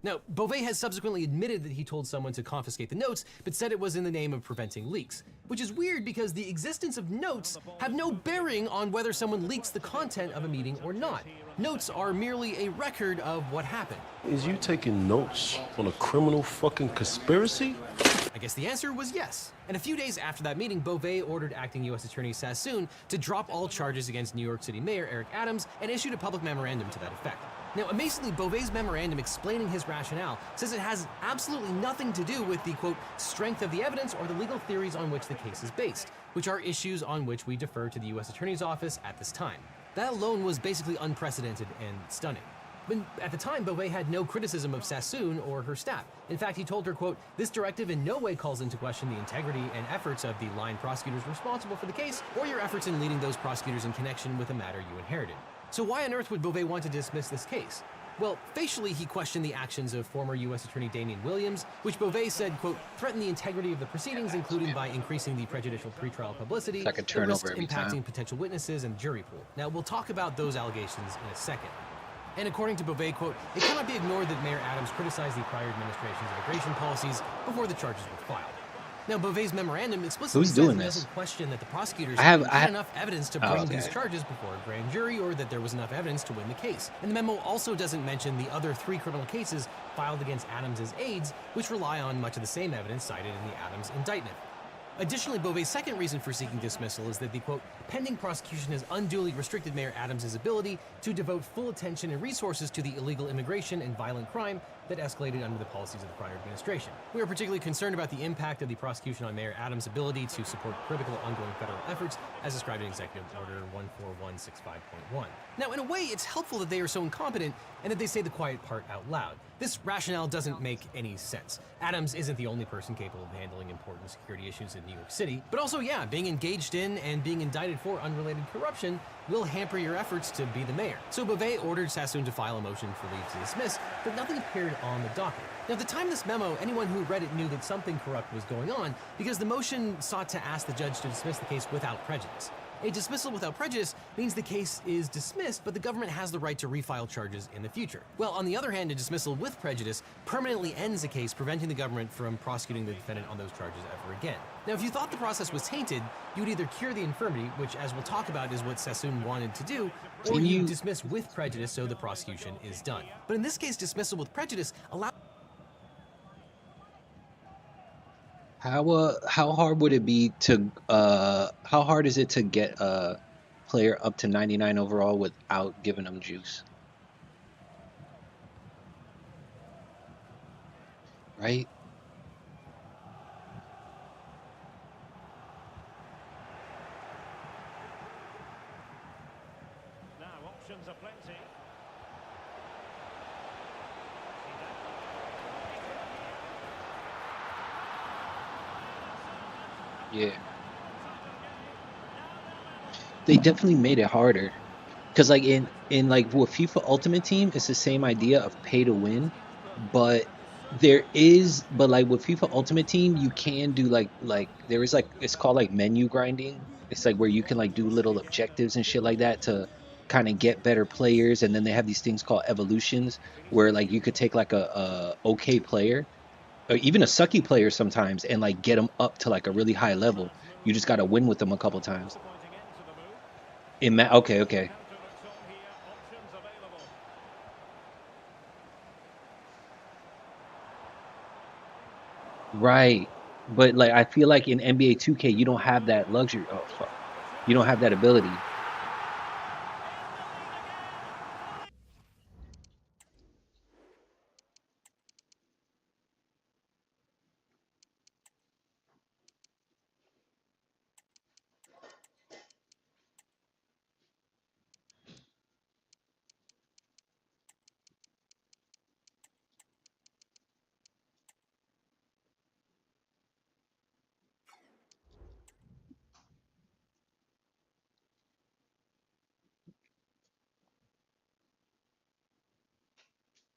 Now, Beauvais has subsequently admitted that he told someone to confiscate the notes, but said it was in the name of preventing leaks, which is weird because the existence of notes have no bearing on whether someone leaks the content of a meeting or not. Notes are merely a record of what happened. Is you taking notes on a criminal fucking conspiracy? I guess the answer was yes. And a few days after that meeting, Beauvais ordered acting U.S. Attorney Sassoon to drop all charges against New York City Mayor Eric Adams and issued a public memorandum to that effect. Now, amazingly, Beauvais' memorandum explaining his rationale says it has absolutely nothing to do with the, quote, strength of the evidence or the legal theories on which the case is based, which are issues on which we defer to the U.S. Attorney's Office at this time. That alone was basically unprecedented and stunning. But at the time, Beauvais had no criticism of Sassoon or her staff. In fact, he told her, quote, this directive in no way calls into question the integrity and efforts of the line prosecutors responsible for the case or your efforts in leading those prosecutors in connection with the matter you inherited. So why on earth would Beauvais want to dismiss this case? Well, facially, he questioned the actions of former U.S. Attorney Damian Williams, which Beauvais said, quote, threatened the integrity of the proceedings, including by increasing the prejudicial pretrial publicity, Like a the turnover risks every impacting time. potential witnesses and jury pool. Now, we'll talk about those allegations in a second. And according to Beauvais, quote, it cannot be ignored that Mayor Adams criticized the prior administration's immigration policies before the charges were filed. Now, Beauvais' memorandum explicitly Who's says doing he this? doesn't question that the prosecutors I have- had enough evidence to bring these okay. charges before a grand jury or that there was enough evidence to win the case. And the memo also doesn't mention the other 3 criminal cases filed against Adams' aides, which rely on much of the same evidence cited in the Adams indictment. Additionally, Beauvais' second reason for seeking dismissal is that the, quote, pending prosecution has unduly restricted Mayor Adams' ability to devote full attention and resources to the illegal immigration and violent crime that escalated under the policies of the prior administration. We are particularly concerned about the impact of the prosecution on Mayor Adams' ability to support critical ongoing federal efforts, as described in Executive Order 14165.1. Now, in a way, it's helpful that they are so incompetent and that they say the quiet part out loud. This rationale doesn't make any sense. Adams isn't the only person capable of handling important security issues in New York City, but also, yeah, being engaged in and being indicted for unrelated corruption will hamper your efforts to be the mayor. So Beauvais ordered Sassoon to file a motion for leave to dismiss, but nothing appeared on the docket. Now, at the time of this memo, anyone who read it knew that something corrupt was going on because the motion sought to ask the judge to dismiss the case without prejudice. A dismissal without prejudice means the case is dismissed, but the government has the right to refile charges in the future. Well, on the other hand, a dismissal with prejudice permanently ends a case, preventing the government from prosecuting the defendant on those charges ever again. Now, if you thought the process was tainted, you would either cure the infirmity, which, as we'll talk about, is what Sassoon wanted to do, or you dismiss with prejudice so the prosecution is done. But in this case, dismissal with prejudice allows... How hard would it be to how hard is it to get a player up to 99 overall without giving them juice? Right? Now options are plenty. Yeah. They definitely made it harder. Cause like in like with FIFA Ultimate Team, it's the same idea of pay to win, but like with FIFA Ultimate Team, you can do like there is like it's called like menu grinding. It's like where you can like do little objectives and shit like that to kind of get better players, and then they have these things called evolutions where like you could take like a okay player or even a sucky player sometimes and like get them up to like a really high level. You just got to win with them a couple times. Okay. Right. But like I feel like in NBA 2K you don't have that luxury. Oh fuck. You don't have that ability.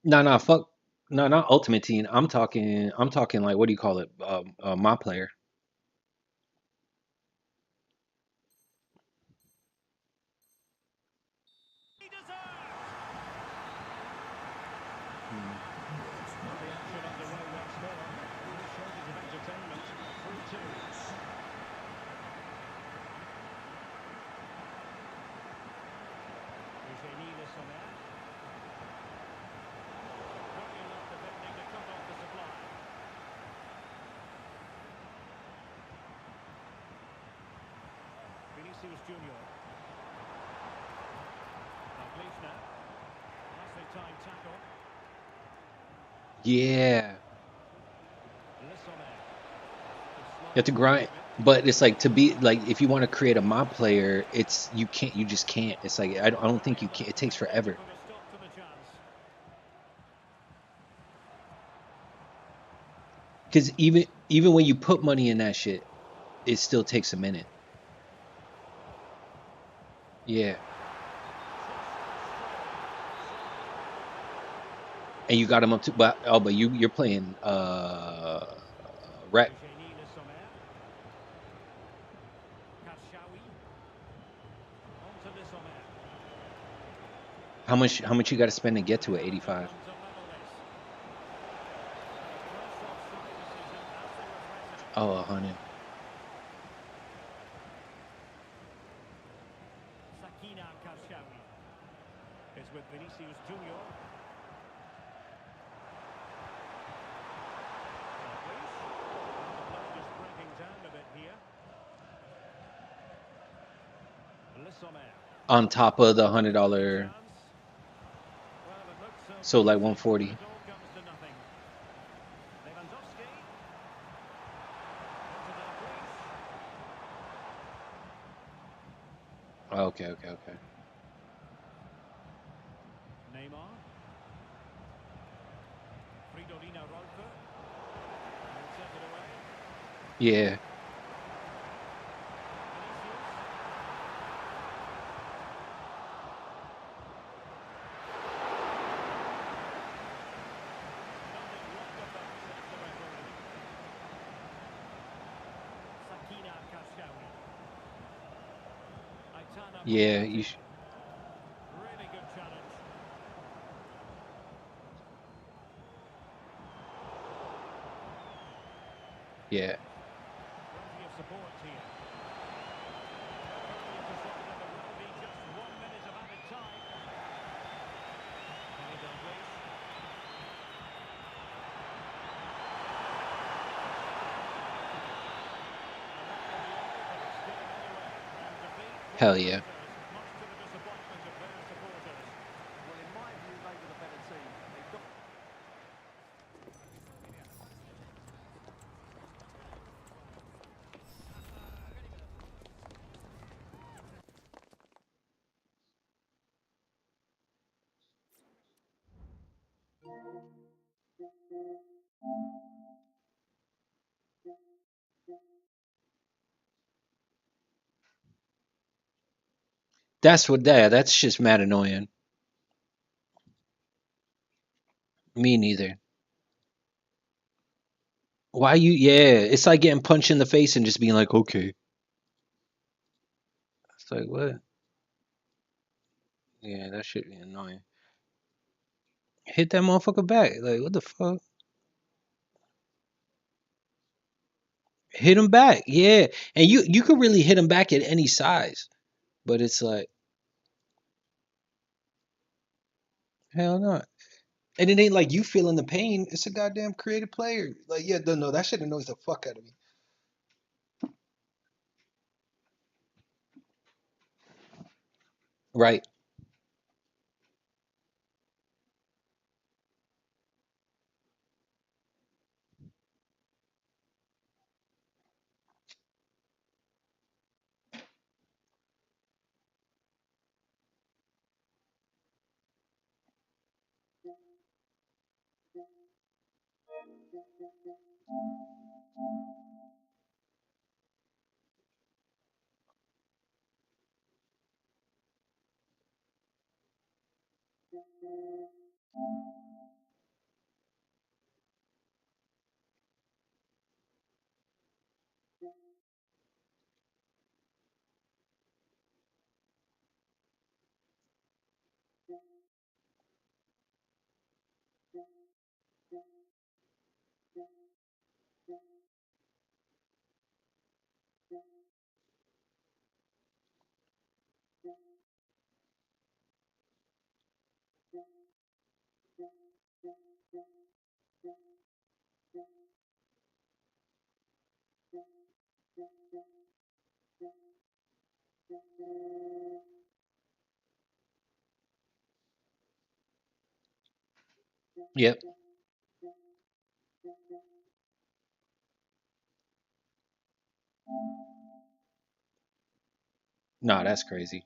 No, fuck. No, not Ultimate Team. I'm talking like, what do you call it? My player. Vinicius Junior. Gleesner. Nicely timed tackle. Yeah. You have to grind, but it's like, to be like, if you want to create a mob player, it's you just can't. It's like, I don't think you can. It takes forever. Because even when you put money in that shit, it still takes a minute. Yeah. And you got them up to, but you're playing rec. How much you got to spend to get to it? 85. Oh, 100. Is with Vinicius Junior. Just breaking down a bit here. On top of the $100, so like 140. Okay. Neymar. Yeah. Yeah, you should. Really good challenge. Yeah. Plenty of support here. There will be just 1 minute of added time. Hell yeah. That's just mad annoying. Me neither. Why yeah, it's like getting punched in the face and just being like, okay. It's like, what? Yeah, that shit be annoying. Hit that motherfucker back. Like, what the fuck? Hit him back. Yeah. And you could really hit him back at any size. But it's like, hell no. And it ain't like you feeling the pain. It's a goddamn creative player. Like, yeah, no, that shit annoys the fuck out of me. Right. Yep. No, that's crazy.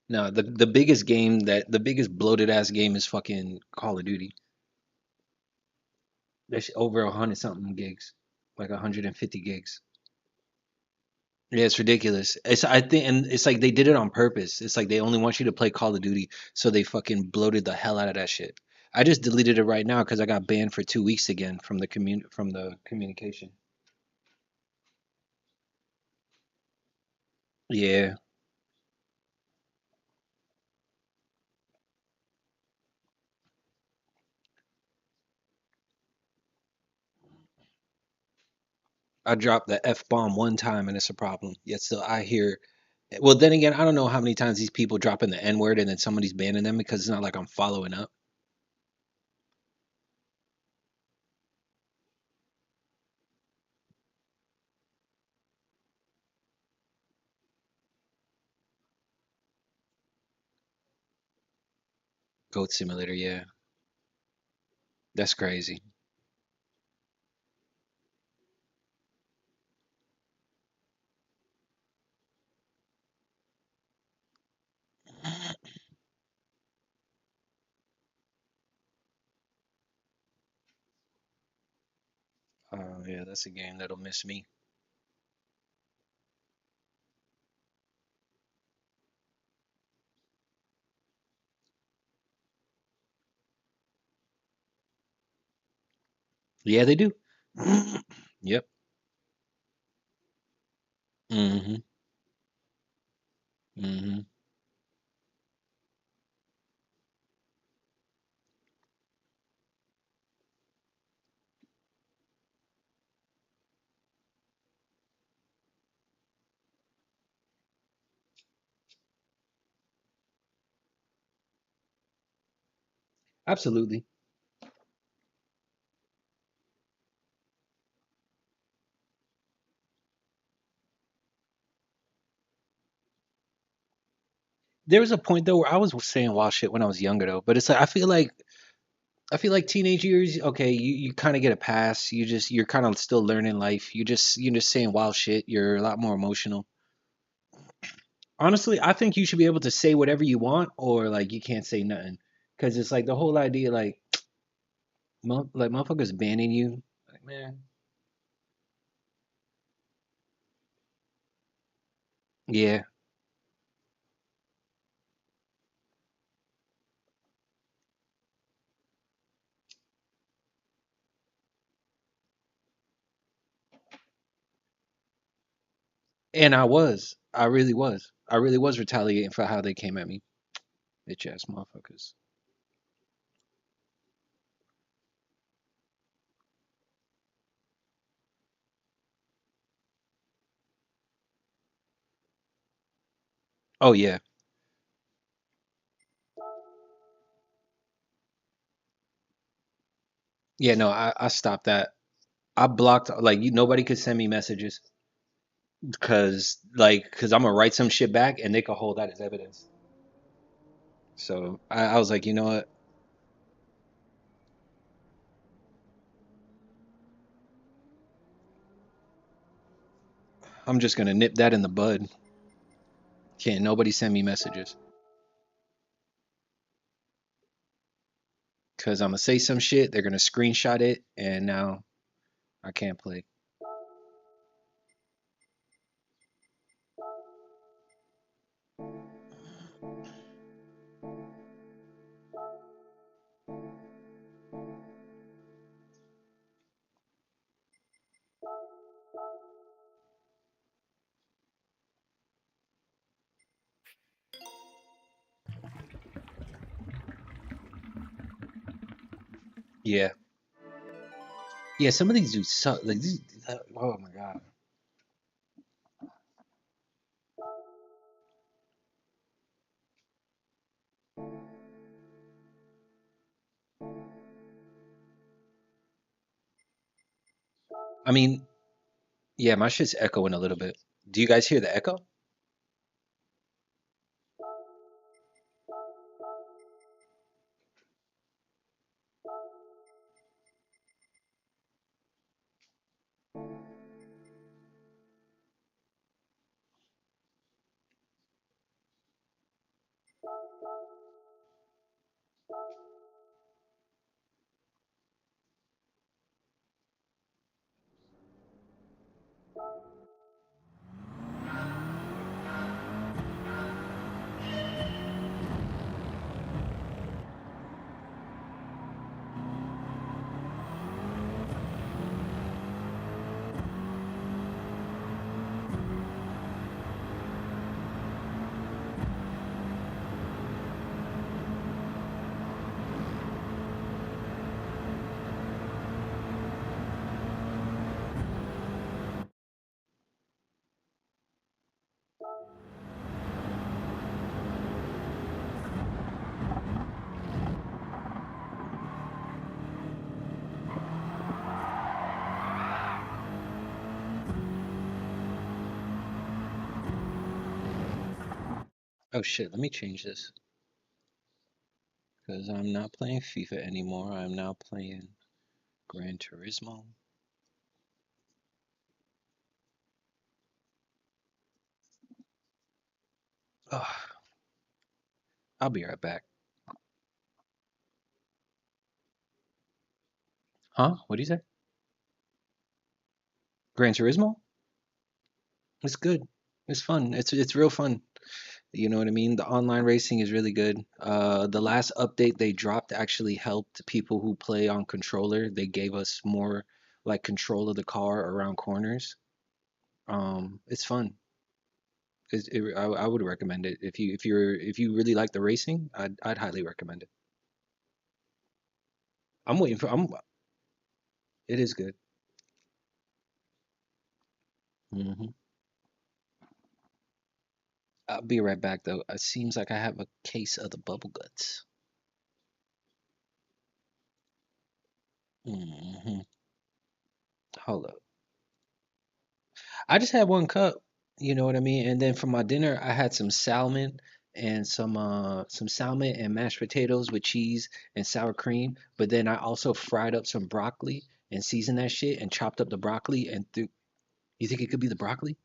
No, the biggest game that the biggest bloated ass game is fucking Call of Duty. There's over 100 something gigs, like 150 gigs. Yeah, it's ridiculous. It's I think, and it's like they did it on purpose. It's like they only want you to play Call of Duty, so they fucking bloated the hell out of that shit. I just deleted it right now because I got banned for 2 weeks again from the communication. Yeah, I dropped the F bomb one time and it's a problem. Yet still I hear. Well, then again, I don't know how many times these people dropping the N word and then somebody's banning them because it's not like I'm following up. Goat Simulator, yeah, that's crazy. Yeah, that's a game that'll miss me. Yeah, they do. Yep. Hmm. Hmm. Absolutely. There was a point though where I was saying wild shit when I was younger though, but it's like I feel like teenage years, okay, you kind of get a pass. You're kind of still learning life. You're just saying wild shit. You're a lot more emotional. Honestly, I think you should be able to say whatever you want, or like you can't say nothing, because it's like the whole idea, like like motherfuckers banning you, like man, yeah. And I really was retaliating for how they came at me, bitch ass motherfuckers. Oh yeah, yeah. No, I stopped that. I blocked like nobody could send me messages because I'm gonna write some shit back and they could hold that as evidence. So I was like, you know what? I'm just gonna nip that in the bud. Can't nobody send me messages because I'm gonna say some shit. They're gonna screenshot it, and now I can't play. Yeah, yeah. Some of these dudes suck. Like these. Oh my god. I mean, yeah, my shit's echoing a little bit. Do you guys hear the echo? Oh shit, let me change this because I'm not playing FIFA anymore. I'm now playing Gran Turismo. Ugh, I'll be right back. Huh? What do you say? Gran Turismo? It's good. It's fun. It's real fun. You know what I mean? The online racing is really good. The last update they dropped actually helped people who play on controller. They gave us more like control of the car around corners. It's fun. I would recommend it if you really like the racing. I'd highly recommend it. I'm waiting for. I'm. It is good. Hmm. I'll be right back though. It seems like I have a case of the bubble guts. Mm-hmm. Hold up. I just had one cup, you know what I mean? And then for my dinner, I had some salmon and some salmon and mashed potatoes with cheese and sour cream. But then I also fried up some broccoli and seasoned that shit and chopped up the broccoli and threw. You think it could be the broccoli?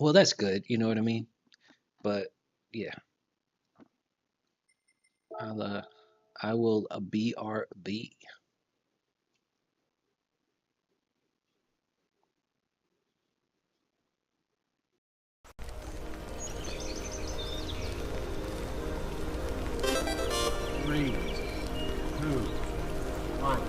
Well, that's good, you know what I mean? But yeah, I will BRB. Three, two, one.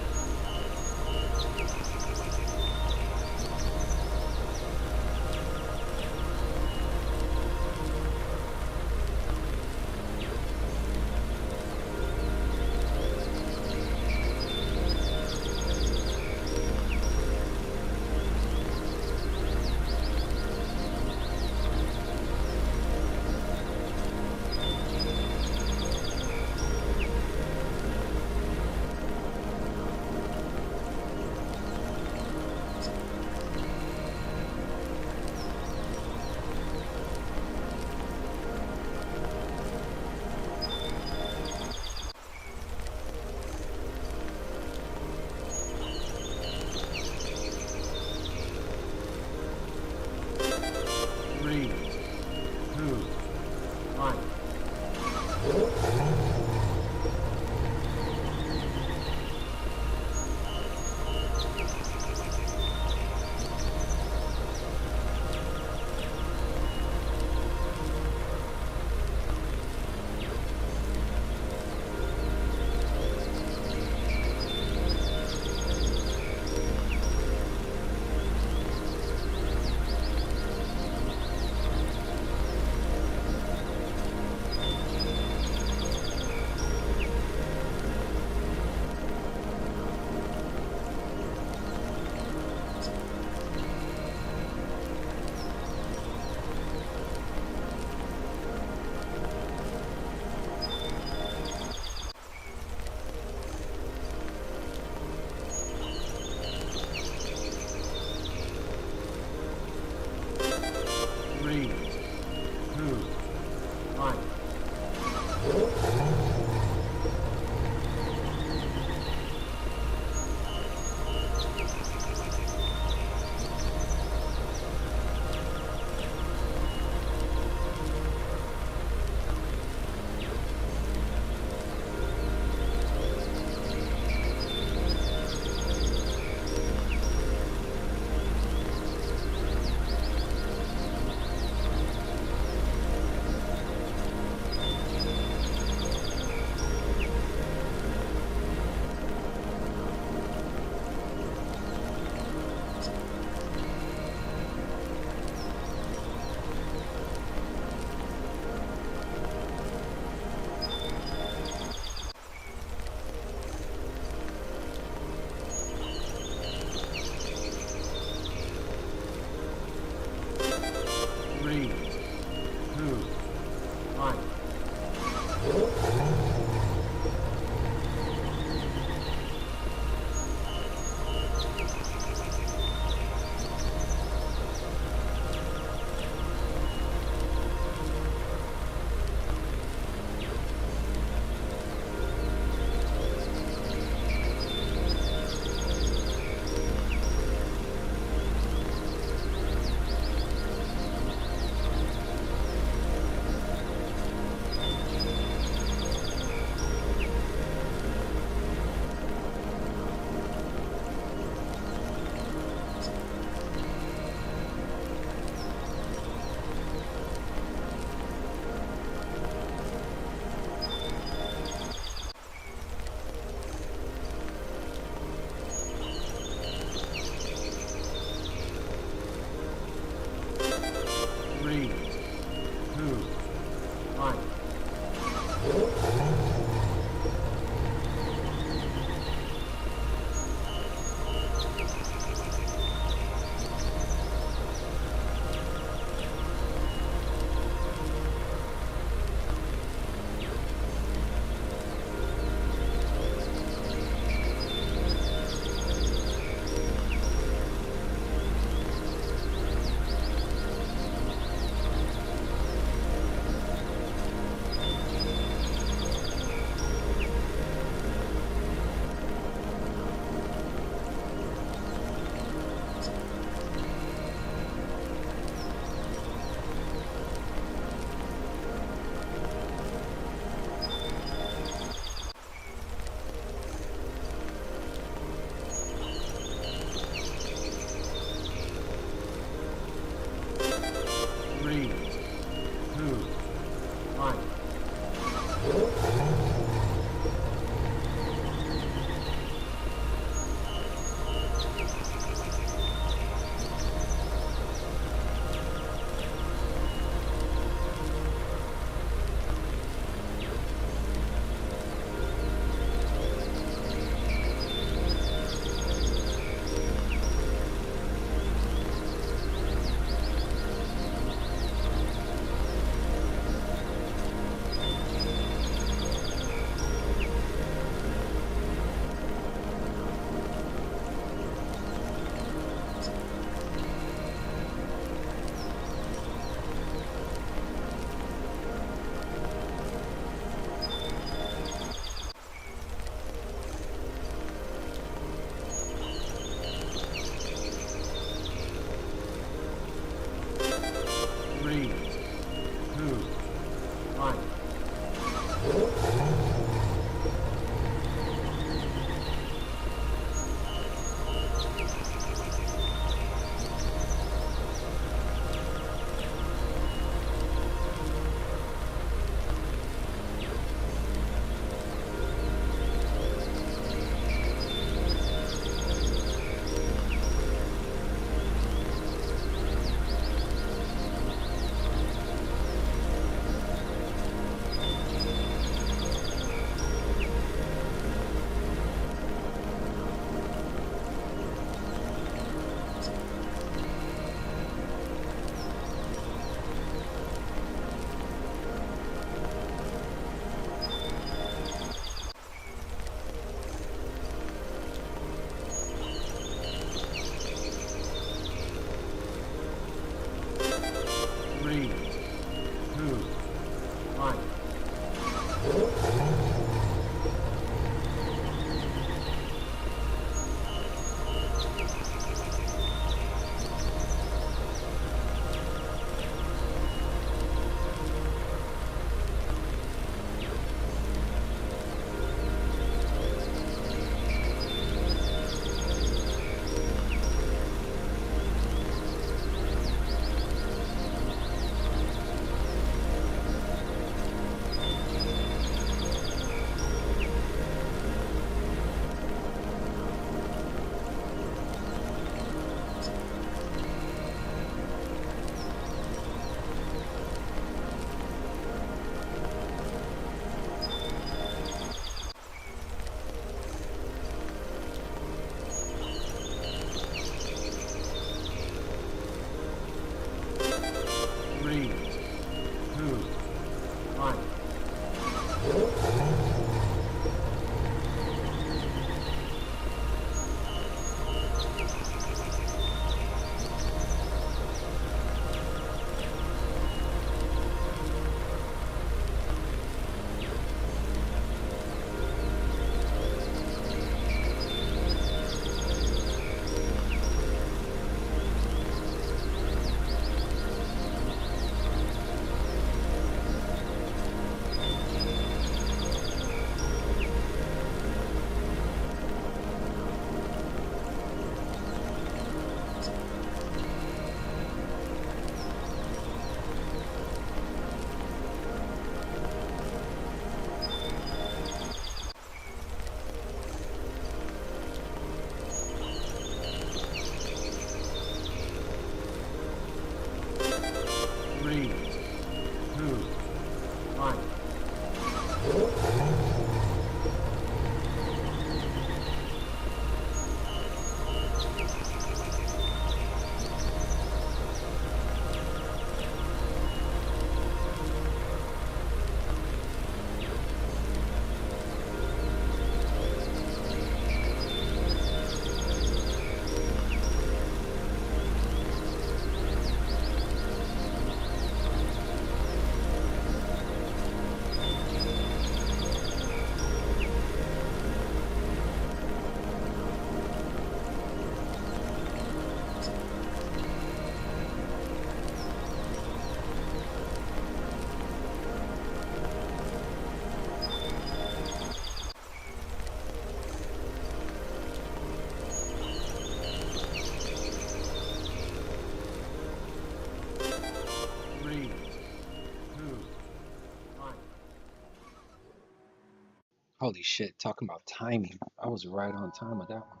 Holy shit, talking about timing. I was right on time with that one.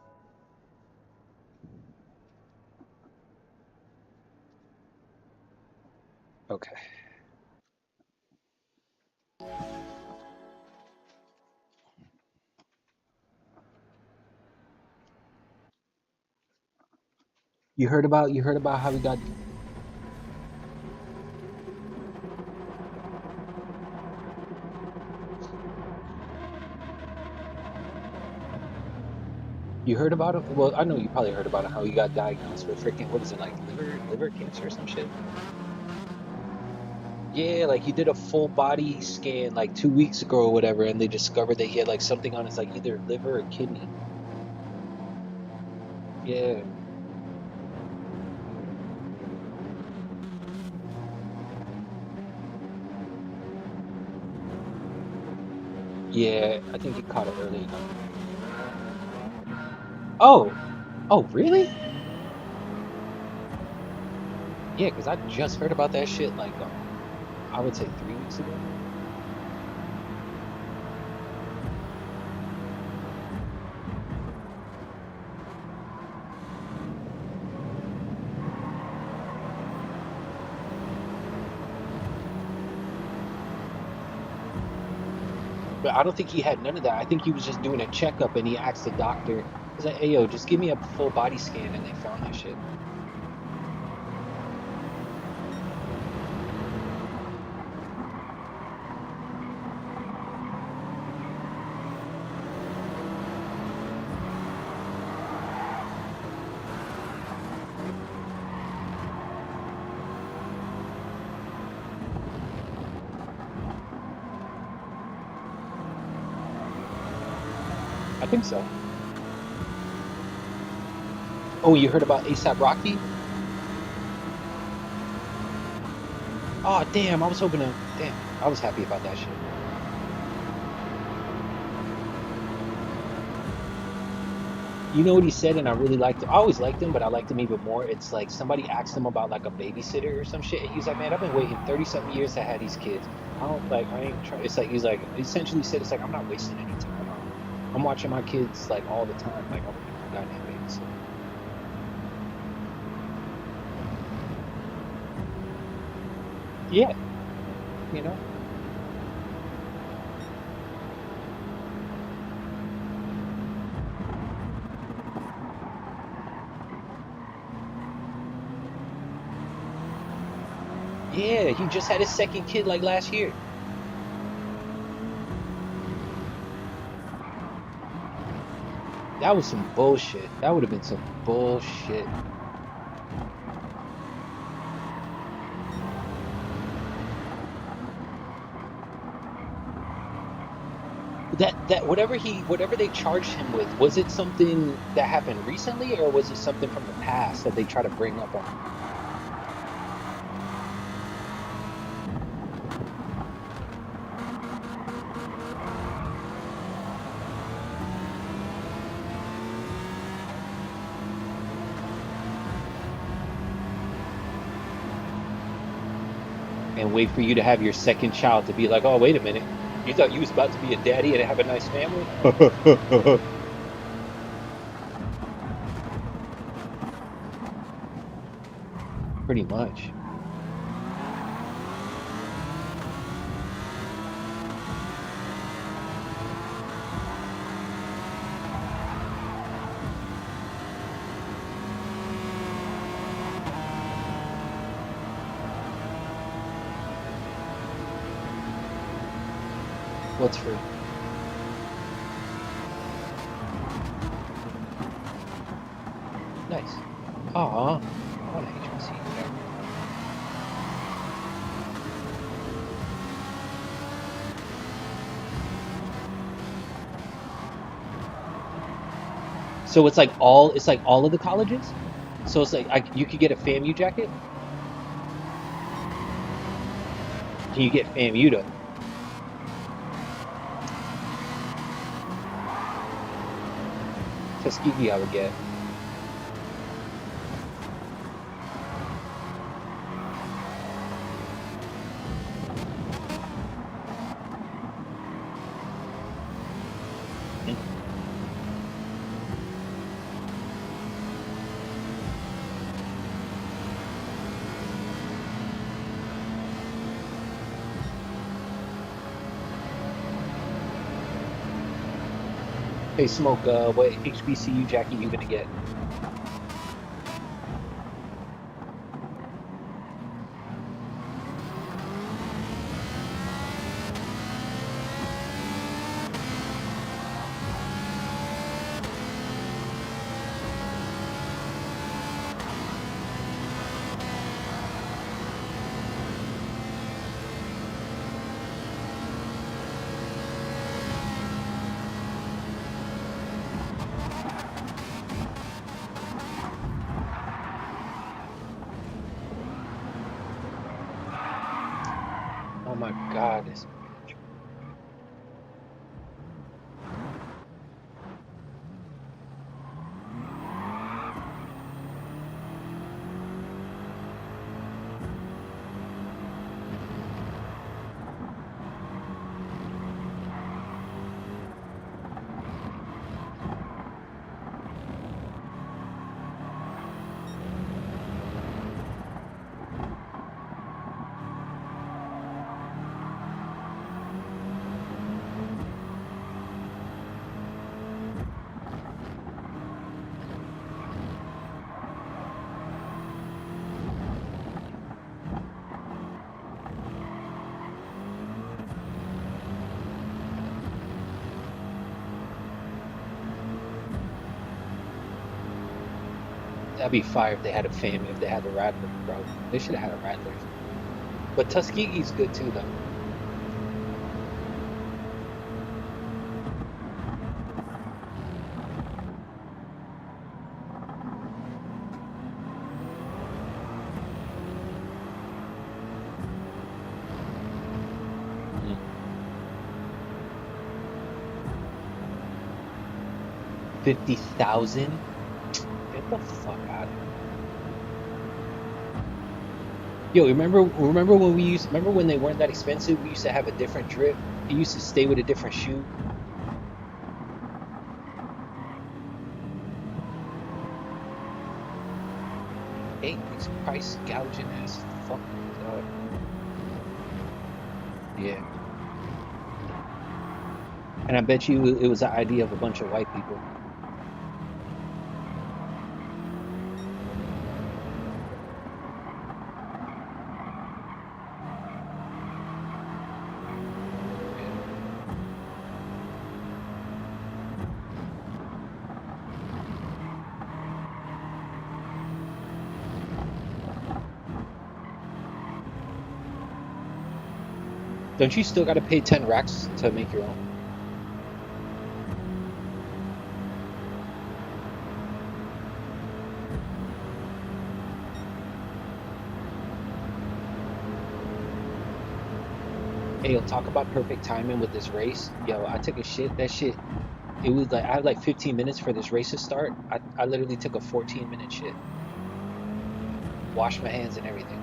Okay. You heard about how we got You heard about it? Well, I know you probably heard about it, how he got diagnosed with freaking, what is it, like liver cancer or some shit? Yeah, like he did a full body scan like 2 weeks ago or whatever, and they discovered that he had like something on his like either liver or kidney. Yeah. Yeah, I think he caught it early enough. Oh, oh, really? Yeah, because I just heard about that shit like I would say 3 weeks ago. But I don't think he had none of that. I think he was just doing a checkup and he asked the doctor, he's like, hey yo, just give me a full body scan, and they found that shit. I think so. Oh, you heard about ASAP Rocky? Oh, damn, I was hoping to, damn, I was happy about that shit. You know what he said, and I really liked it. I always liked him, but I liked him even more. It's like somebody asked him about like a babysitter or some shit, and he's like, man, I've been waiting 30-something years to have these kids. I ain't trying, it's like, he's like, essentially said, it's like, I'm not wasting any time. I'm watching my kids like all the time. Like, I'm a goddamn babysitter. Yeah, you know? Yeah, he just had his second kid like last year. That was some bullshit. That would have been some bullshit. That whatever they charged him with, was it something that happened recently, or was it something from the past that they try to bring up on him? And wait for you to have your second child to be like, oh, wait a minute. You thought you was about to be a daddy and have a nice family? Pretty much. What's free? Nice. Aw, what an agency. So it's like all of the colleges? So it's like you could get a FAMU jacket? Can you get FAMU though? Tuskegee I would get. Hey, Smoke, what HBCU jacket you gonna get? Oh my God, this. That'd be fire if they had a fam, if they had the Rattler, bro. They should have had a Rattler. But Tuskegee's good too, though. Mm. 50,000? Get the fuck out of here. Yo, remember when remember when they weren't that expensive? We used to have a different drip. It used to stay with a different shoe. Hey, these price gouging ass fuck. Yeah. And I bet you it was the idea of a bunch of white people. Don't you still gotta pay 10 racks to make your own? Hey, yo, talk about perfect timing with this race. Yo, I took a shit. That shit, it was like, I had like 15 minutes for this race to start. I literally took a 14-minute shit. Washed my hands and everything.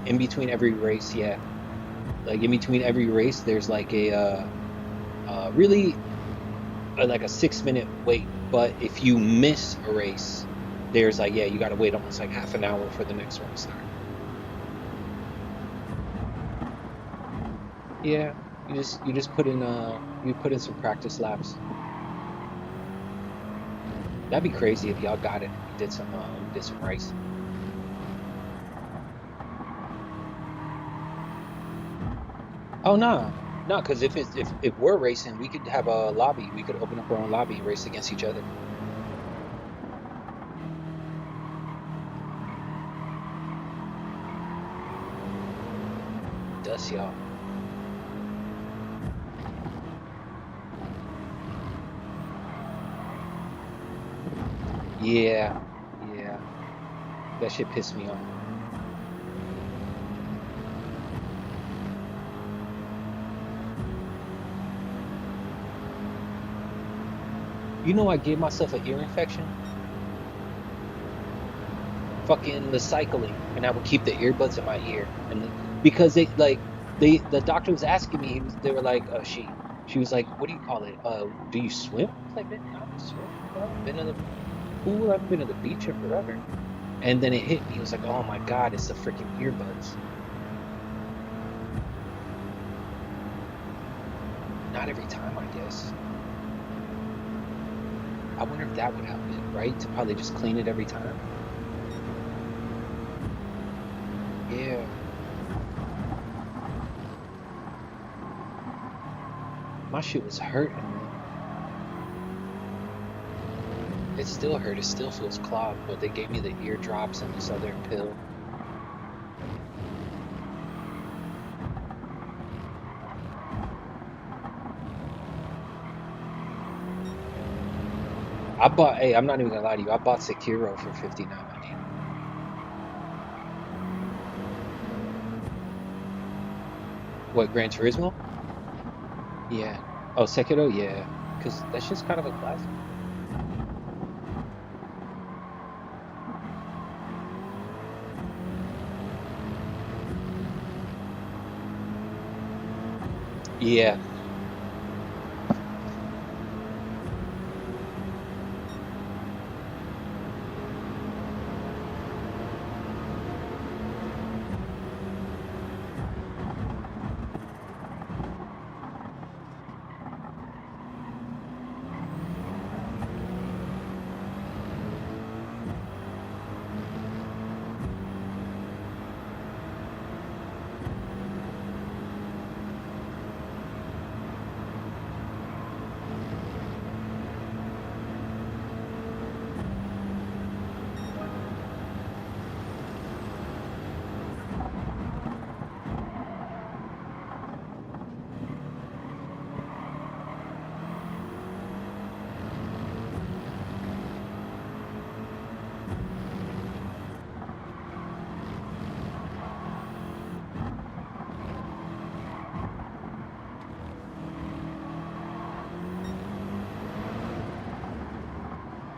In between every race, yeah. Like in between every race, there's like a like a 6-minute wait. But if you miss a race, there's like, yeah, you gotta wait almost like half an hour for the next one to start. Yeah, you just put in some practice laps. That'd be crazy if y'all got it and did some race. Oh no, because if we're racing, we could have a lobby. We could open up our own lobby and race against each other. Dust y'all. Yeah, that shit pissed me off. You know, I gave myself an ear infection. Fucking the cycling, and I would keep the earbuds in my ear, and because the doctor was asking me, they were like, she was like, what do you call it? Do you swim? I was like, man, I don't swim. I've been in the pool, I've been to the beach forever. And then it hit me. It was like, oh my God, it's the freaking earbuds. every time, I guess. I wonder if that would help it, right? To probably just clean it every time. Yeah. My shit was hurting, man. It still hurt. It still feels clogged, but they gave me the ear drops and this other pill. I bought, hey, I'm not even gonna lie to you, I bought Sekiro for $59.90. What, Gran Turismo? Yeah. Oh, Sekiro? Yeah. Because that's just kind of a classic. Yeah.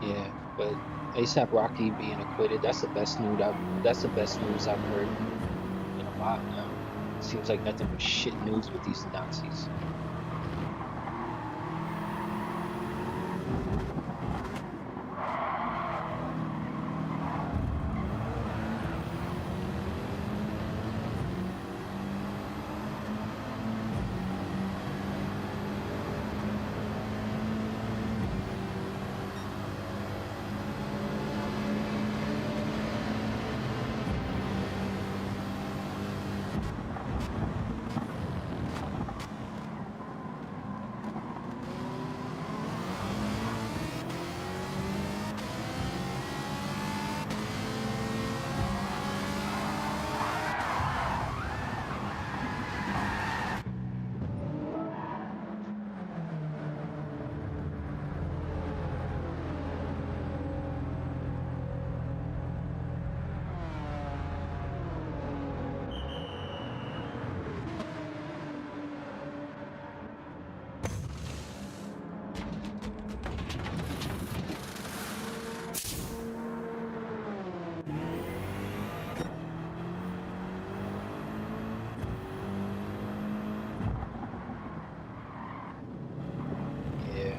Yeah, but ASAP Rocky being acquitted, that's the best news I've heard in a while now. Seems like nothing but shit news with these Nazis. Yeah.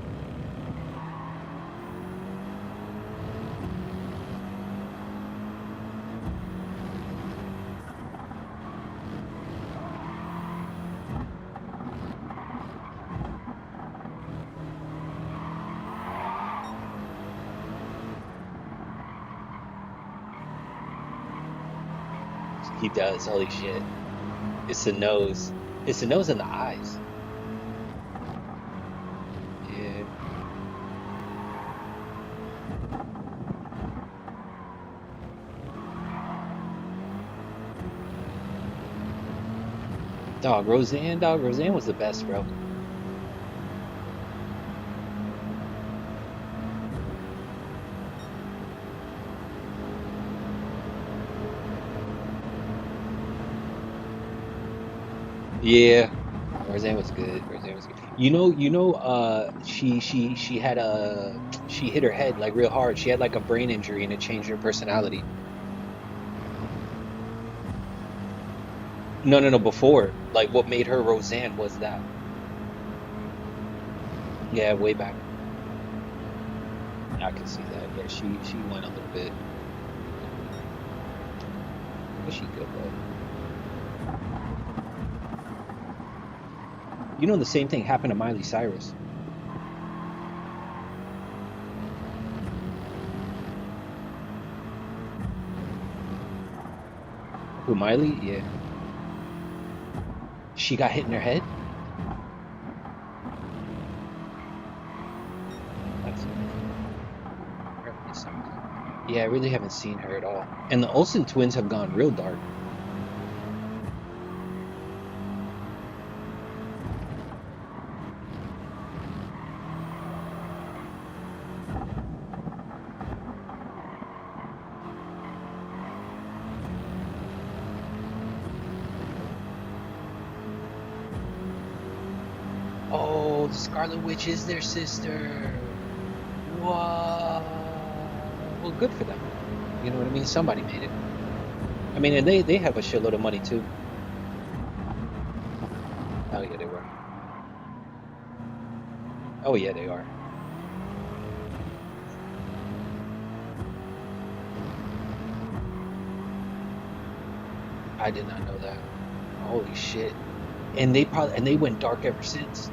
He does, holy shit. It's the nose. It's the nose and the eyes. Yeah. Dog, Roseanne was the best, bro. Yeah, Roseanne was good. Roseanne was good. She had she hit her head like real hard. She had like a brain injury and it changed her personality. No, before. Like what made her Roseanne was that. Yeah, way back. I can see that. Yeah, she went a little bit. But she good though. You know, the same thing happened to Miley Cyrus. Who, Miley? Yeah. She got hit in her head? That's yeah, I really haven't seen her at all. And the Olsen twins have gone real dark. Oh, the Scarlet Witch is their sister. Whoa. Well, good for them. You know what I mean? Somebody made it. I mean, and they have a shitload of money too. Oh yeah, they were. Oh yeah, they are. I did not know that. Holy shit. And they went dark ever since.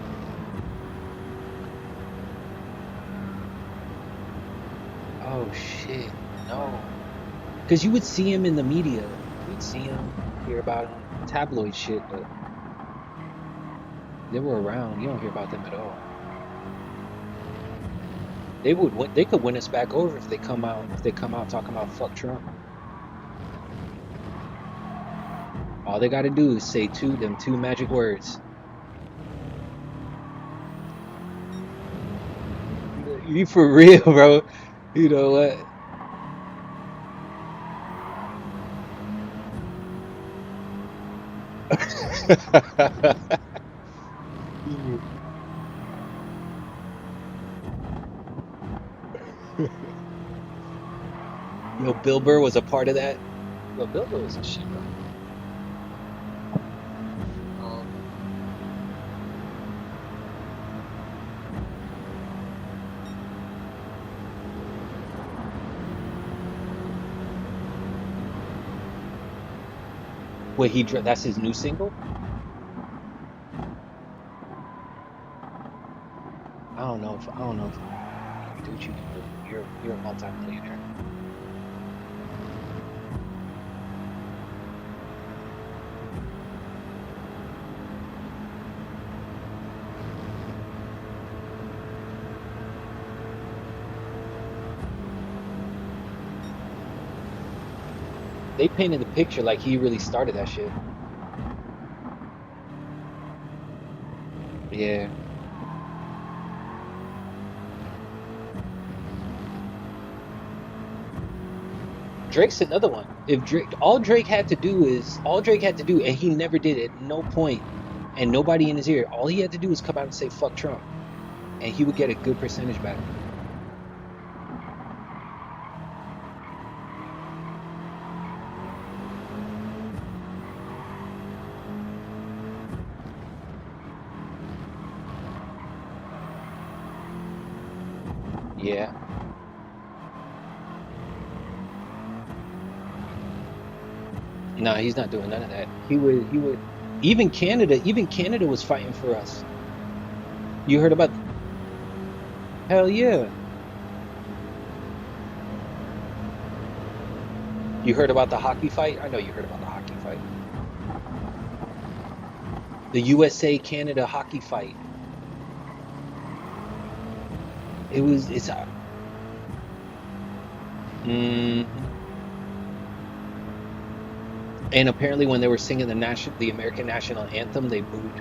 Oh shit, no. Because you would see him in the media. You'd see him, hear about him, tabloid shit, but they were around. You don't hear about them at all. They could win us back over if they come out talking about fuck Trump. All they gotta do is say two magic words. You for real, bro. You know what? Yo, Bill Burr was a part of that. Yo, Bill Burr was a shit, bro. Wait, that's his new single? I don't know if you do what you can do. You're a multi-millionaire. They painted the picture like he really started that shit. Yeah. Drake's another one. If all Drake had to do, and he never did it, no point, and nobody in his ear, all he had to do was come out and say fuck Trump, and he would get a good percentage back. Yeah. No, he's not doing none of that. He would even Canada was fighting for us. You heard about Hell yeah. You heard about the hockey fight? I know you heard about the hockey fight. The USA Canada hockey fight. It's And apparently when they were singing the American national anthem, they booed.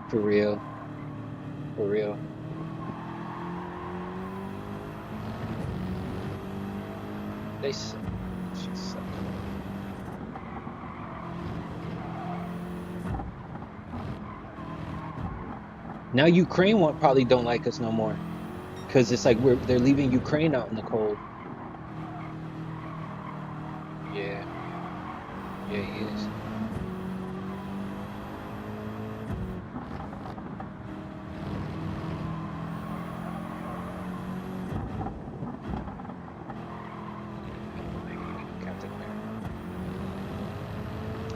For real. For real. They suck. She suck. Now Ukraine probably don't like us no more, because it's like they're leaving Ukraine out in the cold. Yeah. Yeah, he is.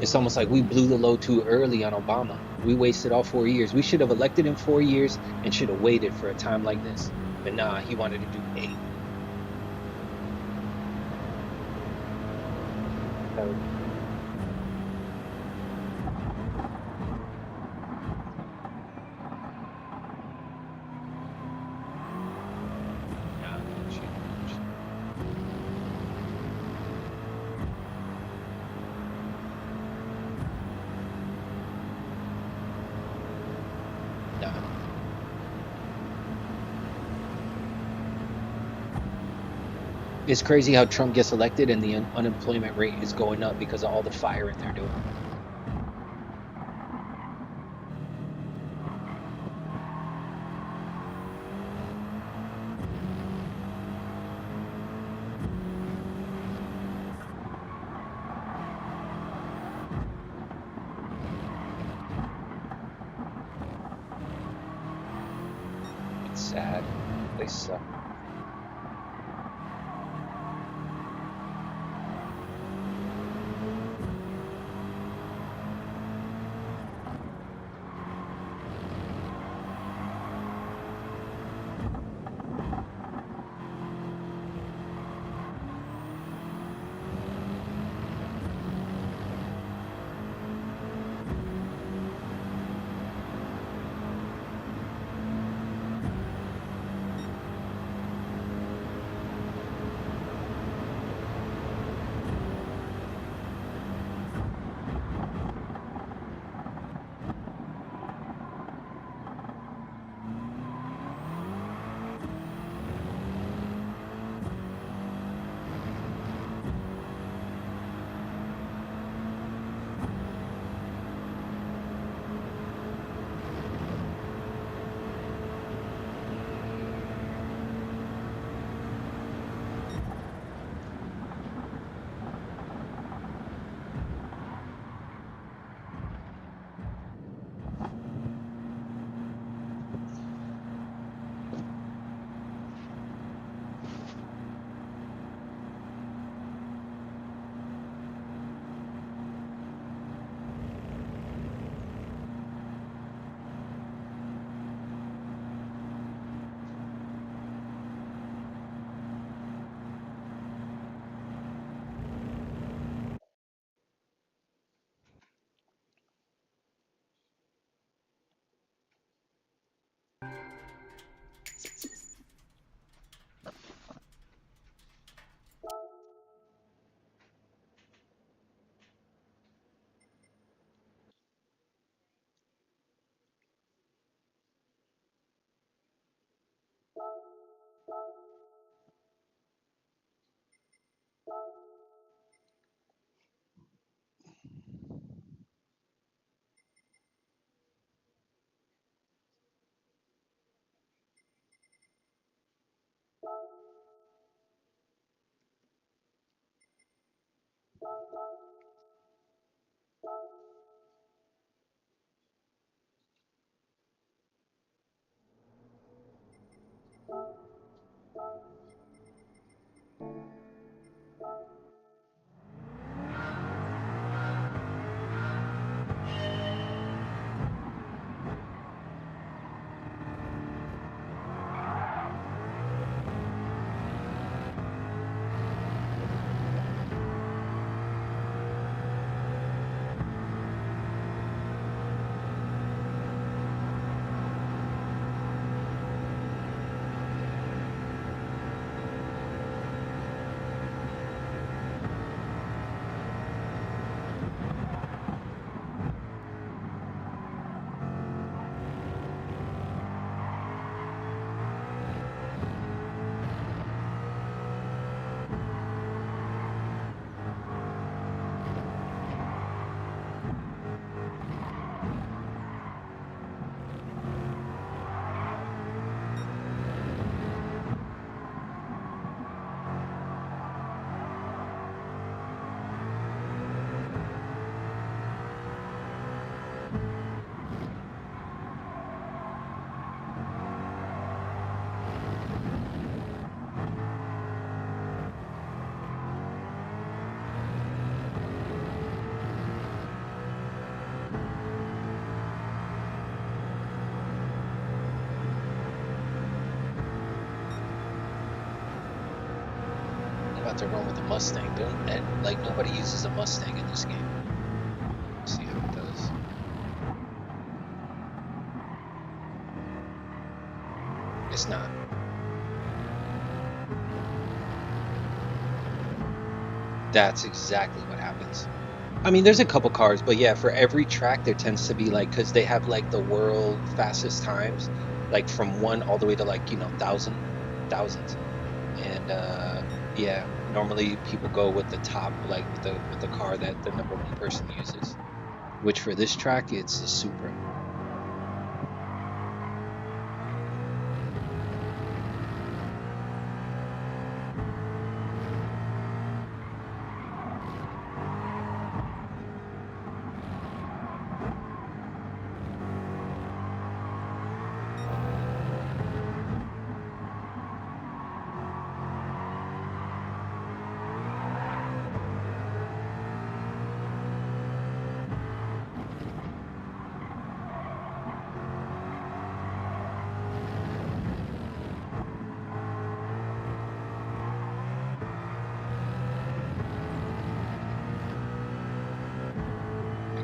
It's almost like we blew the load too early on Obama. We wasted all 4 years. We should have elected him 4 years and should have waited for a time like this. But nah, he wanted to do 8. It's crazy how Trump gets elected and the unemployment rate is going up because of all the firing they're doing. It's sad. They suck. about to run with the Mustang. Like, nobody uses a Mustang in this game. Let's see how it does. It's not. That's exactly what happens. I mean, there's a couple cars, but yeah, for every track there tends to be like, because they have like the world fastest times, like from 1 all the way to like, you know, thousands. And yeah, normally people go with the top, like with the car that the #1 person uses, which for this track it's the Supra.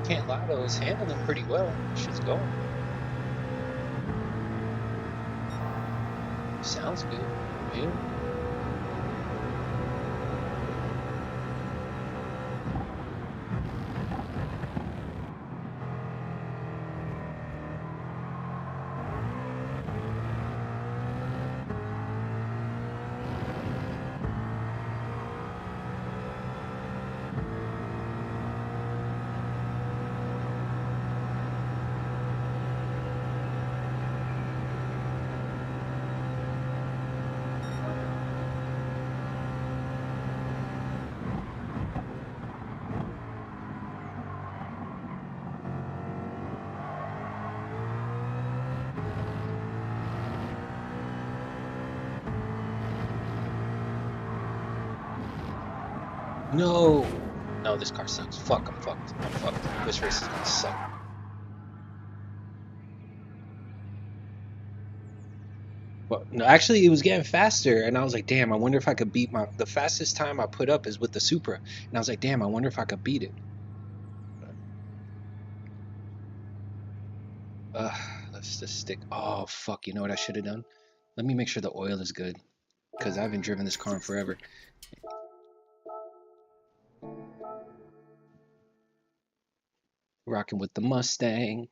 Can't lie though, it's handling pretty well. Shit's going. Sounds good. Yeah. No! No, this car sucks. Fuck, I'm fucked. I'm fucked. This race is gonna suck. Well, no, actually, it was getting faster, and I was like, damn, I wonder if I could beat the fastest time I put up is with the Supra. And I was like, damn, I wonder if I could beat it. Let's just stick. Oh, fuck, you know what I should have done? Let me make sure the oil is good, because I haven't driven this car in forever. Rocking with the Mustang.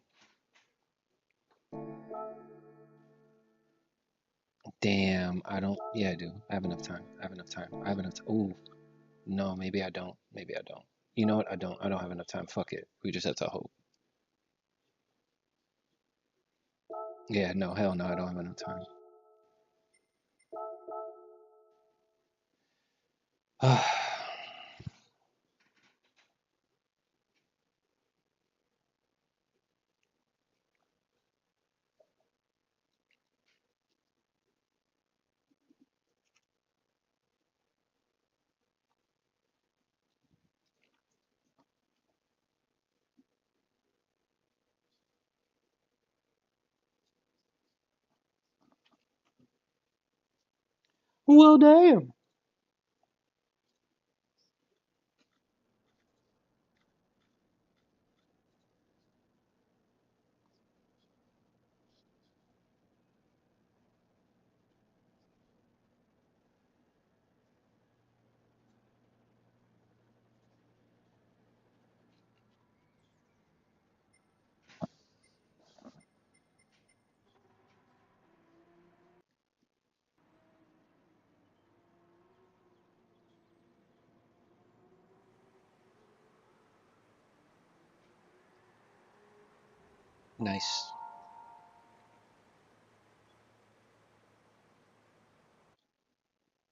Damn, I don't. Yeah, I do. I have enough time. I have enough time. I have enough time. Ooh, no, maybe I don't. Maybe I don't. You know what? I don't have enough time. Fuck it. We just have to hope. Yeah, no, hell no, I don't have enough time. Well, damn. Nice.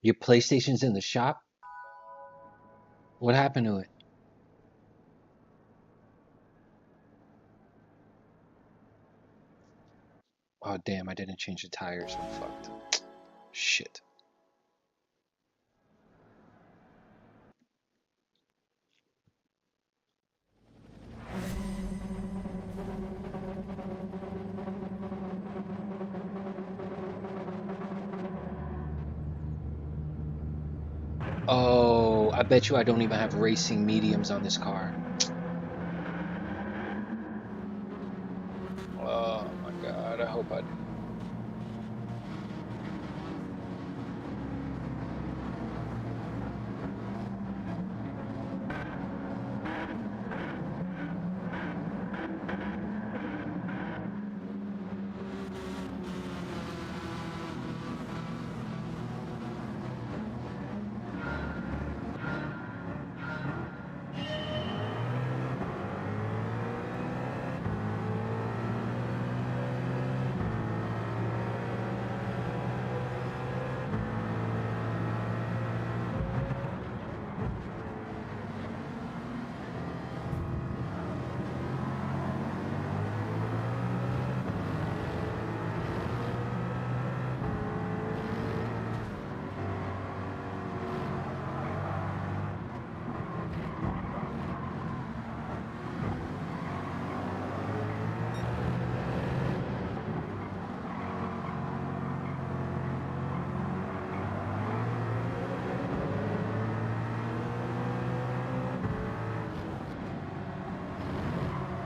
Your PlayStation's in the shop? What happened to it? Oh, damn, I didn't change the tires. I'm fucked. Shit. Oh, I bet you I don't even have racing mediums on this car. Oh my God, I hope I do.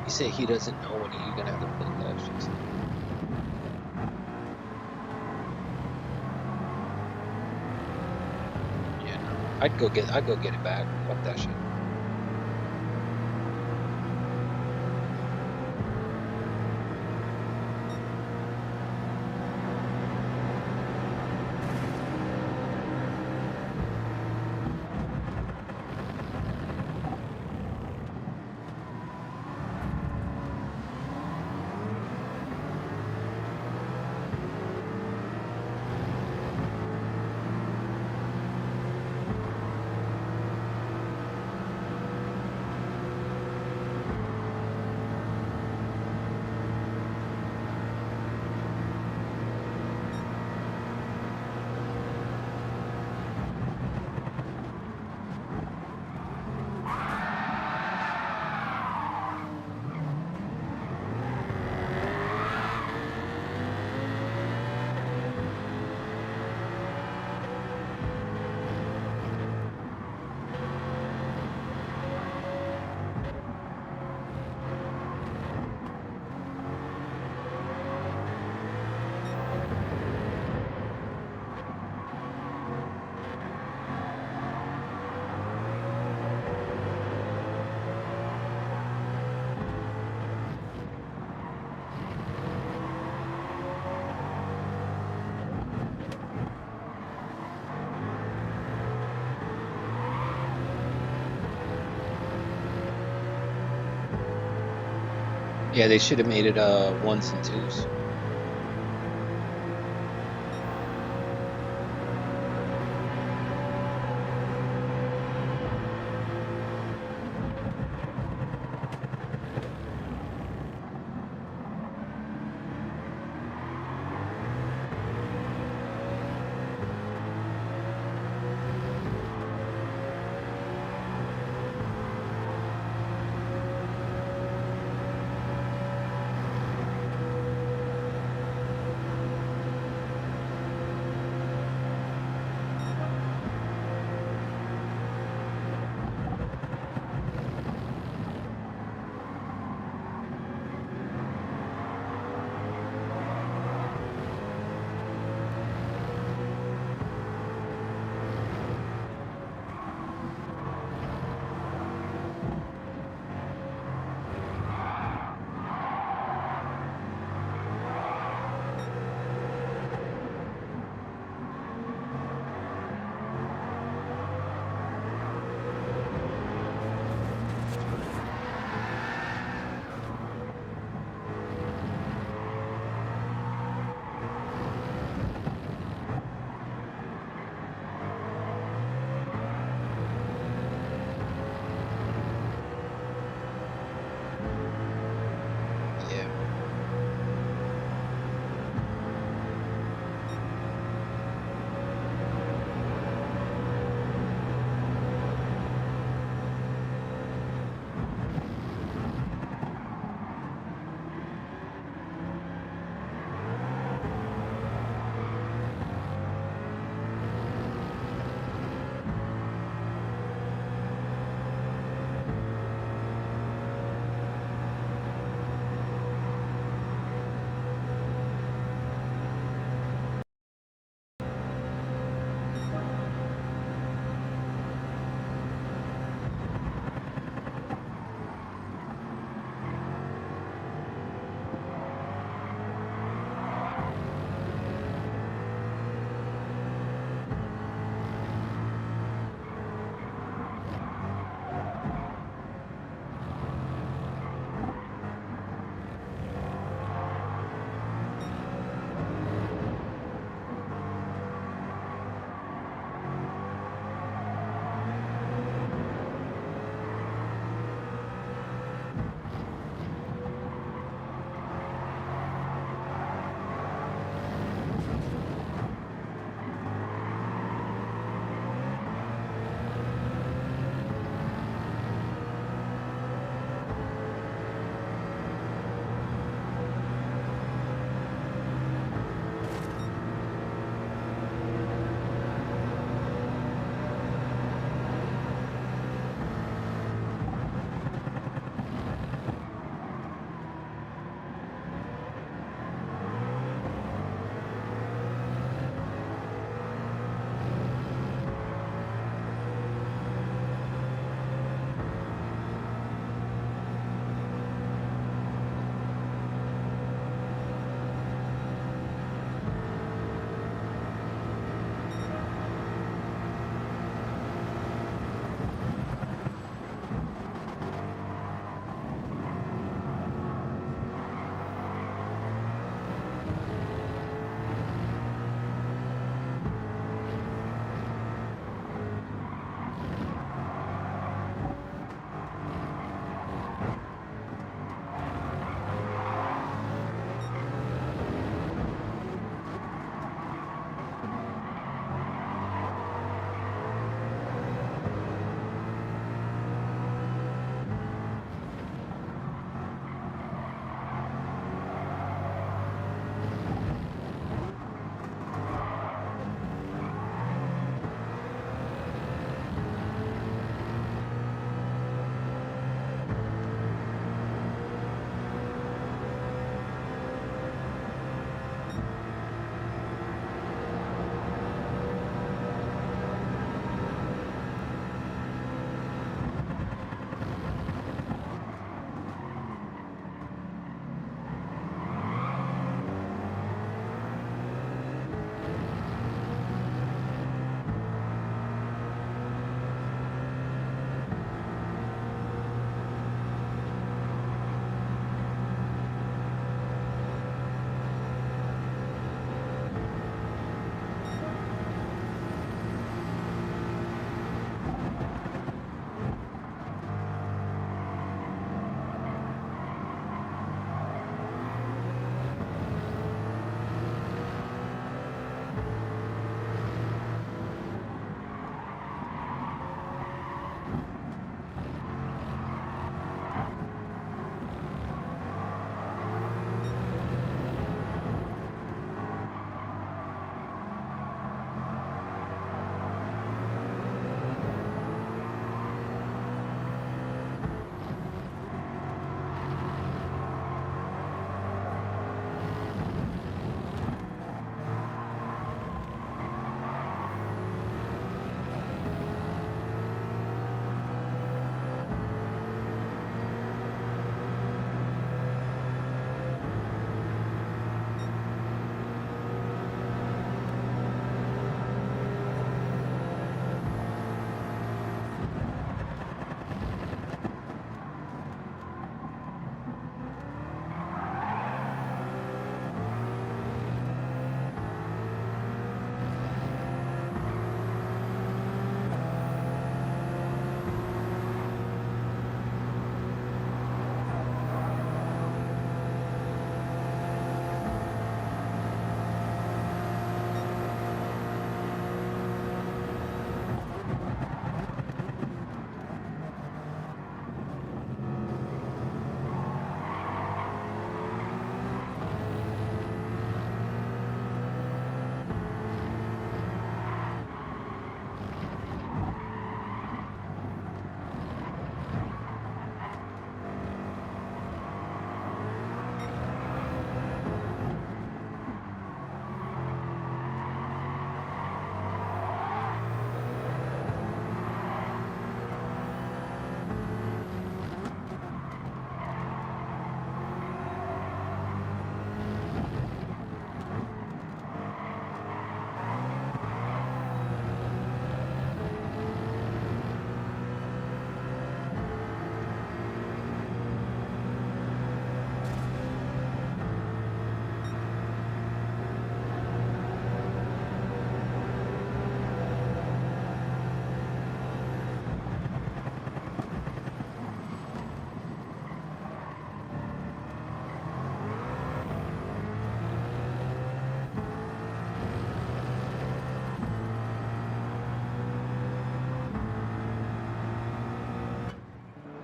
He said he doesn't know when you're gonna have to put that shit. Yeah, no. I'd go get it back. Fuck that shit. Yeah, they should have made it 1s and 2s.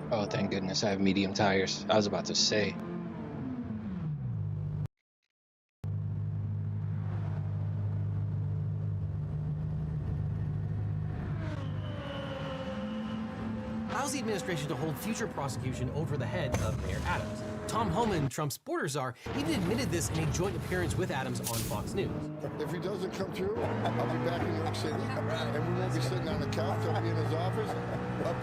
Oh, thank goodness I have medium tires. I was about to say. Allows the administration to hold future prosecution over the head of Mayor Adams. Tom Homan, Trump's border czar, even admitted this in a joint appearance with Adams on Fox News. If he doesn't come through, I'll be back in New York City, and we won't be sitting on the couch. I'll be in his office, up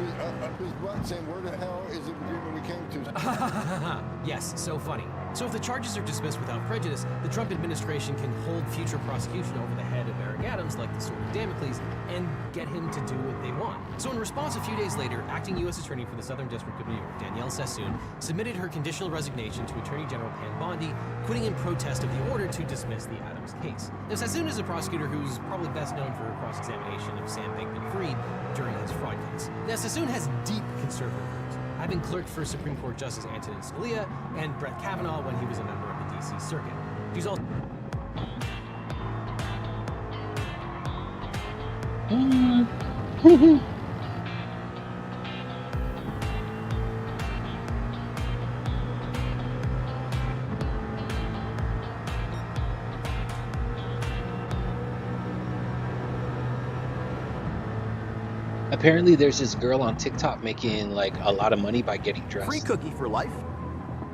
his butt, saying, "Where the hell is the agreement we came to?" Yes, so funny. So if the charges are dismissed without prejudice, the Trump administration can hold future prosecution over the head of Eric Adams like the sword of Damocles and get him to do what they want. So in response, a few days later, acting U.S. Attorney for the Southern District of New York, Danielle Sassoon, submitted her conditional resignation to Attorney General Pam Bondi, quitting in protest of the order to dismiss the Adams case. Now, Sassoon is a prosecutor who's probably best known for her cross-examination of Sam Bankman-Fried during his fraud case. Now, Sassoon has deep conservative roots, having clerked for Supreme Court Justice Antonin Scalia and Brett Kavanaugh when he was a member of the D.C. Circuit. She's also... Apparently, there's this girl on TikTok making like a lot of money by getting dressed. Free cookie for life.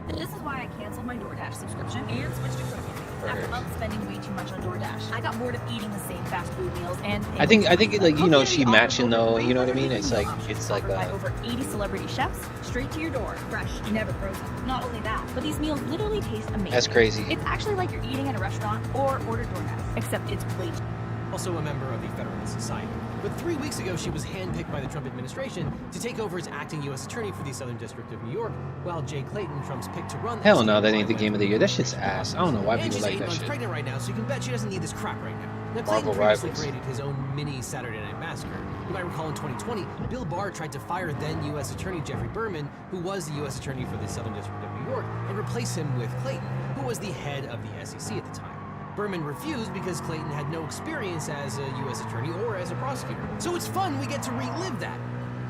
This is why I canceled my DoorDash subscription and switched to cooking. After months spending way too much on DoorDash, I got bored of eating the same fast food meals and I think like, you know, she matching though, you know what I mean? It's like by over 80 celebrity chefs, straight to your door, fresh, never frozen. Not only that, but these meals literally taste amazing. That's crazy. It's actually like you're eating at a restaurant or ordered DoorDash, except it's way cheaper. Also a member of the Federalist Society. But 3 weeks ago, she was handpicked by the Trump administration to take over as acting U.S. Attorney for the Southern District of New York, while Jay Clayton, Trump's pick to run... Hell no, that ain't the game of the year. That shit's ass. I don't know why and people she's like 8 that months shit. pregnant right now, so you can bet she doesn't need this crap right now. Now, Clayton Marvel previously rivals. created his own mini Saturday Night Massacre. You might recall in 2020, Bill Barr tried to fire then U.S. Attorney Jeffrey Berman, who was the U.S. Attorney for the Southern District of New York, and replace him with Clayton, who was the head of the SEC at the time. Berman refused because Clayton had no experience as a U.S. attorney or as a prosecutor. So it's fun we get to relive that.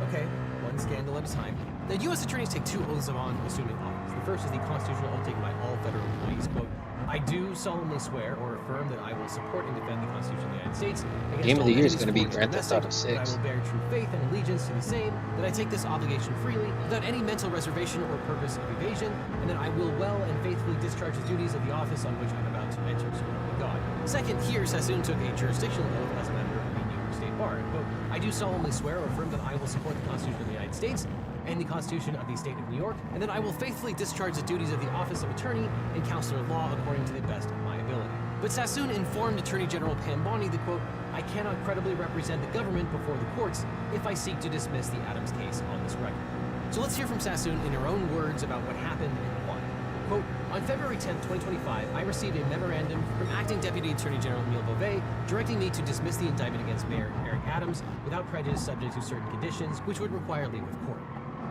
Okay, one scandal at a time. Now, U.S. attorneys take 2 oaths on assuming office. The first is the constitutional oath taken by all federal employees. Quote, I do solemnly swear or affirm that I will support and defend the Constitution of the United States. Game of the year is going to be foreign Grand and Theft Auto domestic, that I 6. will bear true faith and allegiance to the same, that I take this obligation freely, without any mental reservation or purpose of evasion, and that I will well and faithfully discharge the duties of the office on which I'm about to enter, so help me God. Second, here Sassoon took a jurisdictional oath as a member of the New York State Bar. Quote, I do solemnly swear or affirm that I will support the Constitution of the United States and the Constitution of the State of New York, and that I will faithfully discharge the duties of the office of attorney and counselor of law according to the best of my ability. But Sassoon informed Attorney General Pam Bondi that, quote, I cannot credibly represent the government before the courts if I seek to dismiss the Adams case on this record. So let's hear from Sassoon in her own words about what happened and why. Quote, on February 10, 2025, I received a memorandum from Acting Deputy Attorney General Emile Beauvais directing me to dismiss the indictment against Mayor Eric Adams without prejudice subject to certain conditions, which would require leave of court.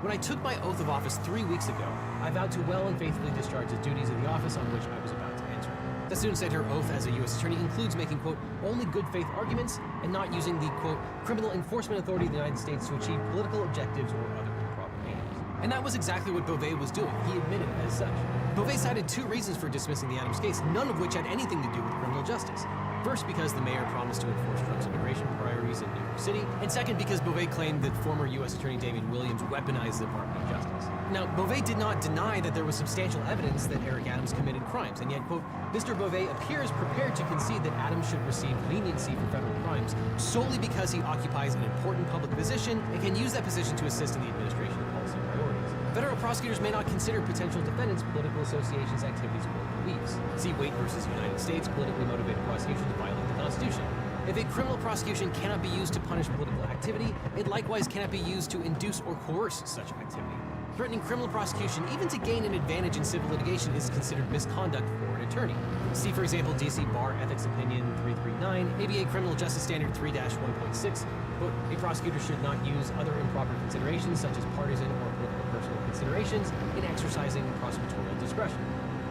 When I took my oath of office 3 weeks ago, I vowed to well and faithfully discharge the duties of the office on which I was about to enter. Sassoon said her oath as a U.S. attorney includes making, quote, only good faith arguments and not using the, quote, criminal enforcement authority of the United States to achieve political objectives or other improper aims. And that was exactly what Beauvais was doing. He admitted as such. Beauvais cited 2 reasons for dismissing the Adams case, none of which had anything to do with criminal justice. First, because the mayor promised to enforce Trump's immigration priorities in New York City, and second, because Beauvais claimed that former U.S. Attorney Damian Williams weaponized the Department of Justice. Now, Beauvais did not deny that there was substantial evidence that Eric Adams committed crimes, and yet, quote, Mr. Beauvais appears prepared to concede that Adams should receive leniency for federal crimes solely because he occupies an important public position and can use that position to assist in the administration of policy priorities. Federal prosecutors may not consider potential defendants' political associations, activities, or beliefs. See Waite versus United States, politically motivated prosecutions violate the Constitution. If a criminal prosecution cannot be used to punish political activity, it likewise cannot be used to induce or coerce such activity. Threatening criminal prosecution, even to gain an advantage in civil litigation, is considered misconduct for an attorney. See, for example, D.C. Bar Ethics Opinion 339, ABA Criminal Justice Standard 3-1.6. Quote, a prosecutor should not use other improper considerations, such as partisan or political personal considerations, in exercising prosecutorial discretion.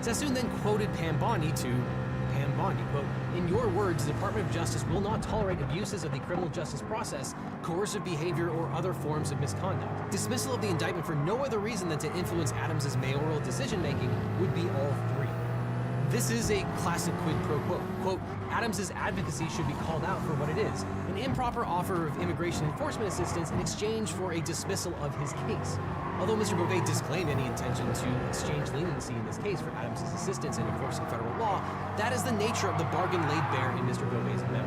Sassoon then quoted Pam Bondi to Pam Bondi, quote, "In your words, the Department of Justice will not tolerate abuses of the criminal justice process, coercive behavior, or other forms of misconduct. Dismissal of the indictment for no other reason than to influence Adams' mayoral decision-making would be all three." This is a classic quid pro quo. Quote, "Adams' advocacy should be called out for what it is, an improper offer of immigration enforcement assistance in exchange for a dismissal of his case." Although Mr. Beauvais disclaimed any intention to exchange leniency in this case for Adams' assistance in enforcing federal law, that is the nature of the bargain laid bare in Mr. Beauvais' memo.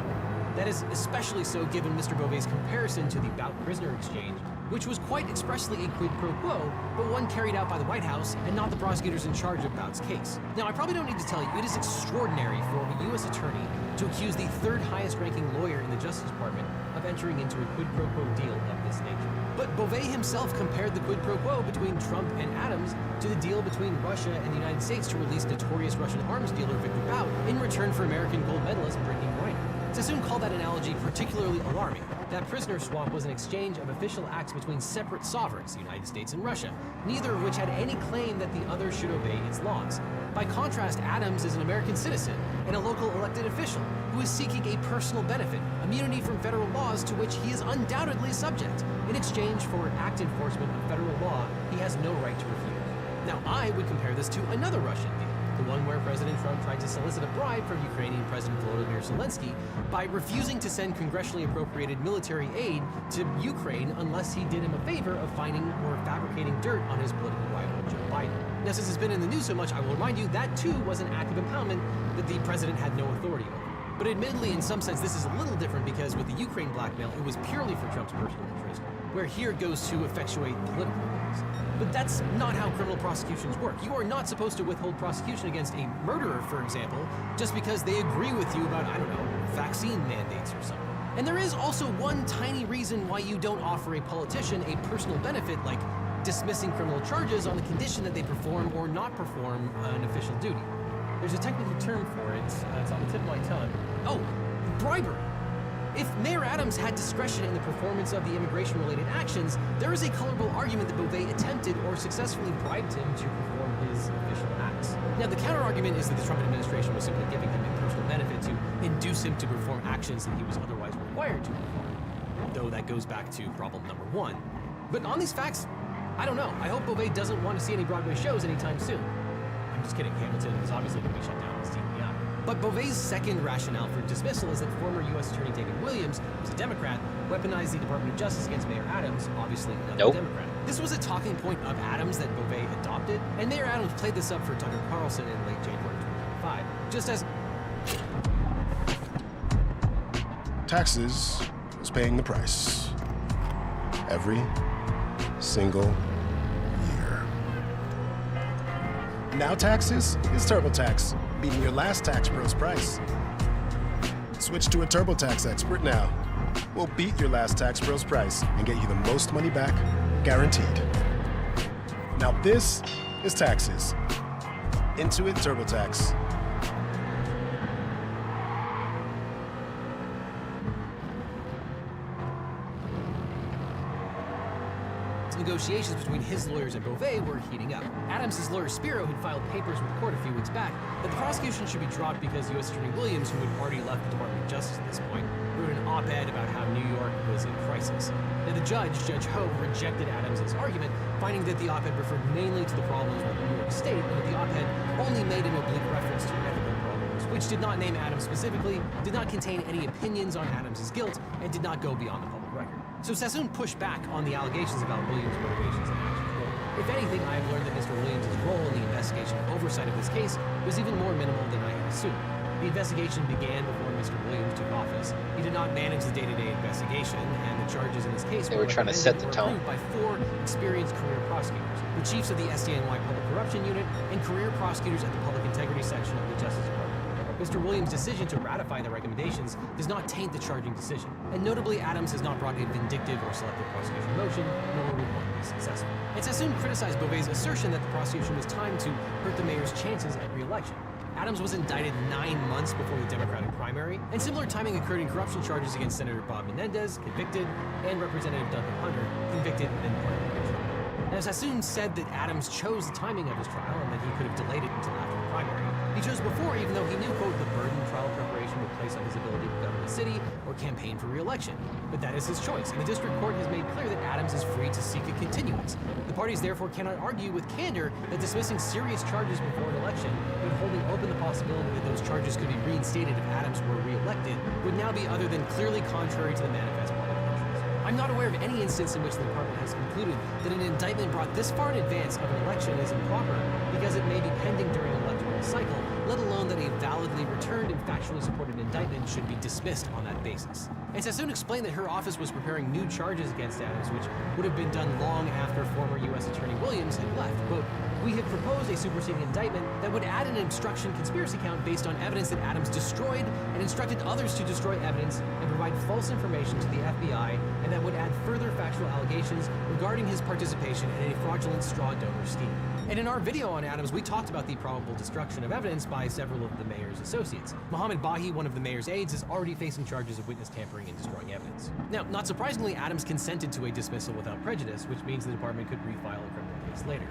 That is especially so given Mr. Beauvais' comparison to the Bout prisoner exchange, which was quite expressly a quid pro quo, but one carried out by the White House and not the prosecutors in charge of Bout's case. Now, I probably don't need to tell you, it is extraordinary for a U.S. attorney to accuse the third highest ranking lawyer in the Justice Department of entering into a quid pro quo deal of this nature. But Beauvais himself compared the quid pro quo between Trump and Adams to the deal between Russia and the United States to release notorious Russian arms dealer Victor Bout in return for American gold medalist Brittany Griner. Sassoon called that analogy particularly alarming. That prisoner swap was an exchange of official acts between separate sovereigns, the United States and Russia, neither of which had any claim that the other should obey its laws. By contrast, Adams is an American citizen and a local elected official who is seeking a personal benefit, immunity from federal laws to which he is undoubtedly subject. In exchange for act enforcement of federal law, he has no right to refuse. Now, I would compare this to another Russian deal, the one where President Trump tried to solicit a bribe from Ukrainian President Volodymyr Zelensky by refusing to send congressionally appropriated military aid to Ukraine unless he did him a favor of finding or fabricating dirt on his political rival, Joe Biden. Now, since it's been in the news so much, I will remind you that too was an act of impoundment that the president had no authority over. But admittedly, in some sense, this is a little different because with the Ukraine blackmail, it was purely for Trump's personal interest, where here it goes to effectuate political goals. But that's not how criminal prosecutions work. You are not supposed to withhold prosecution against a murderer, for example, just because they agree with you about, I don't know, vaccine mandates or something. And there is also one tiny reason why you don't offer a politician a personal benefit, like dismissing criminal charges on the condition that they perform or not perform an official duty. There's a technical term for it. It's on the tip of my tongue. Oh, bribery. If Mayor Adams had discretion in the performance of the immigration-related actions, there is a colorable argument that Beauvais attempted or successfully bribed him to perform his official acts. Now, the counter-argument is that the Trump administration was simply giving him a personal benefit to induce him to perform actions that he was otherwise required to perform, though that goes back to problem number one. But on these facts, I don't know. I hope Beauvais doesn't want to see any Broadway shows anytime soon. I'm just kidding. Hamilton is obviously going to be shut down as TBI. But Beauvais' second rationale for dismissal is that former U.S. Attorney David Williams, who's a Democrat, weaponized the Department of Justice against Mayor Adams, obviously another Democrat. This was a talking point of Adams that Beauvais adopted, and Mayor Adams played this up for Tucker Carlson in late January 2025, just as... Taxes is paying the price. Every single year. Now taxes is TurboTax, beating your last tax pro's price. Switch to a TurboTax expert now. We'll beat your last tax pro's price and get you the most money back, guaranteed. Now this is taxes. Intuit TurboTax. Negotiations between his lawyers and Beauvais were heating up. Adams' lawyer Spiro had filed papers with the court a few weeks back that the prosecution should be dropped because U.S. Attorney Williams, who had already left the Department of Justice at this point, wrote an op-ed about how New York was in crisis. Now, the judge, Judge Ho, rejected Adams' argument, finding that the op-ed referred mainly to the problems with New York State, and that the op-ed only made an oblique reference to ethical problems, which did not name Adams specifically, did not contain any opinions on Adams' guilt, and did not go beyond the public record. So Sassoon pushed back on the allegations about Williams' motivations and actions. If anything, I have learned that Mr. Williams' role in the investigation and oversight of this case was even more minimal than I had assumed. The investigation began before Mr. Williams took office. He did not manage the day-to-day investigation, and the charges in this case were trying to set the tone by 4 experienced career prosecutors, the chiefs of the SDNY Public Corruption Unit, and career prosecutors at the Public Integrity Section of the Justice Department. Mr. Williams' decision to ratify the recommendations does not taint the charging decision, and notably Adams has not brought a vindictive or selective prosecution motion, nor would one be successful. And Sassoon criticized Beauvais' assertion that the prosecution was timed to hurt the mayor's chances at re-election. Adams was indicted 9 months before the Democratic primary, and similar timing occurred in corruption charges against Senator Bob Menendez, convicted, and Representative Duncan Hunter, convicted and pardoned by Trump. Now, Sassoon said that Adams chose the timing of his trial and that he could have delayed it until after the primary. He chose before, even though he knew, quote, the burden trial preparation would place on his ability to govern the city or campaign for re-election. But that is his choice, and the district court has made clear that Adams is free to seek a continuance. The parties therefore cannot argue with candor that dismissing serious charges before an election and holding open the possibility that those charges could be reinstated if Adams were re-elected would now be other than clearly contrary to the manifest public interest. I'm not aware of any instance in which the department has concluded that an indictment brought this far in advance of an election is improper because it may be pending during an electoral cycle, let alone that a validly returned and factually supported indictment should be dismissed on that basis. And Sassoon explained that her office was preparing new charges against Adams, which would have been done long after former U.S. Attorney Williams had left. Quote, we had proposed a superseding indictment that would add an obstruction conspiracy count based on evidence that Adams destroyed and instructed others to destroy evidence and provide false information to the FBI, and that would add further factual allegations regarding his participation in a fraudulent straw donor scheme. And in our video on Adams, we talked about the probable destruction of evidence by several of the mayor's associates. Mohammed Bahi, one of the mayor's aides, is already facing charges of witness tampering and destroying evidence. Now, not surprisingly, Adams consented to a dismissal without prejudice, which means the department could refile a criminal case later.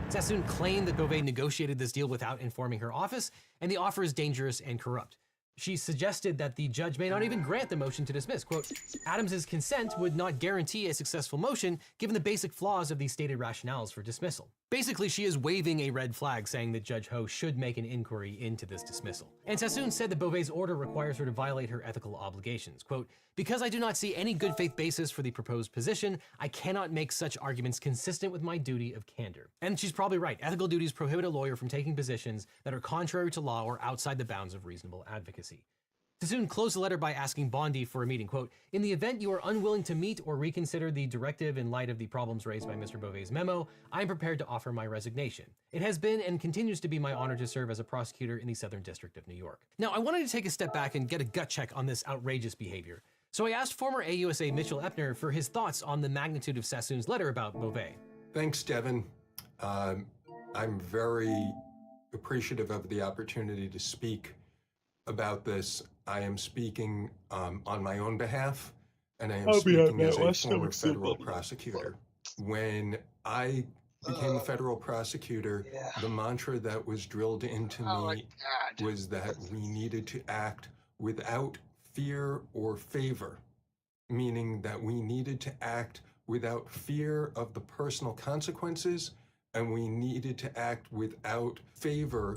Sassoon claimed that Beauvais negotiated this deal without informing her office, and the offer is dangerous and corrupt. She suggested that the judge may not even grant the motion to dismiss. Quote, Adams's consent would not guarantee a successful motion given the basic flaws of the stated rationales for dismissal. Basically, she is waving a red flag saying that Judge Ho should make an inquiry into this dismissal. And Sassoon said that Beauvais' order requires her to violate her ethical obligations. Quote, because I do not see any good faith basis for the proposed position, I cannot make such arguments consistent with my duty of candor. And she's probably right. Ethical duties prohibit a lawyer from taking positions that are contrary to law or outside the bounds of reasonable advocacy. Sassoon closed the letter by asking Bondi for a meeting. Quote, in the event you are unwilling to meet or reconsider the directive in light of the problems raised by Mr. Beauvais' memo, I am prepared to offer my resignation. It has been and continues to be my honor to serve as a prosecutor in the Southern District of New York. Now, I wanted to take a step back and get a gut check on this outrageous behavior. So I asked former AUSA Mitchell Epner for his thoughts on the magnitude of Sassoon's letter about Beauvais. Thanks, Devin. I'm very appreciative of the opportunity to speak about this. I am speaking on my own behalf, and I am speaking as a former federal prosecutor. When I became a federal prosecutor, the mantra that was drilled into me was that we needed to act without fear or favor, meaning that we needed to act without fear of the personal consequences, and we needed to act without favor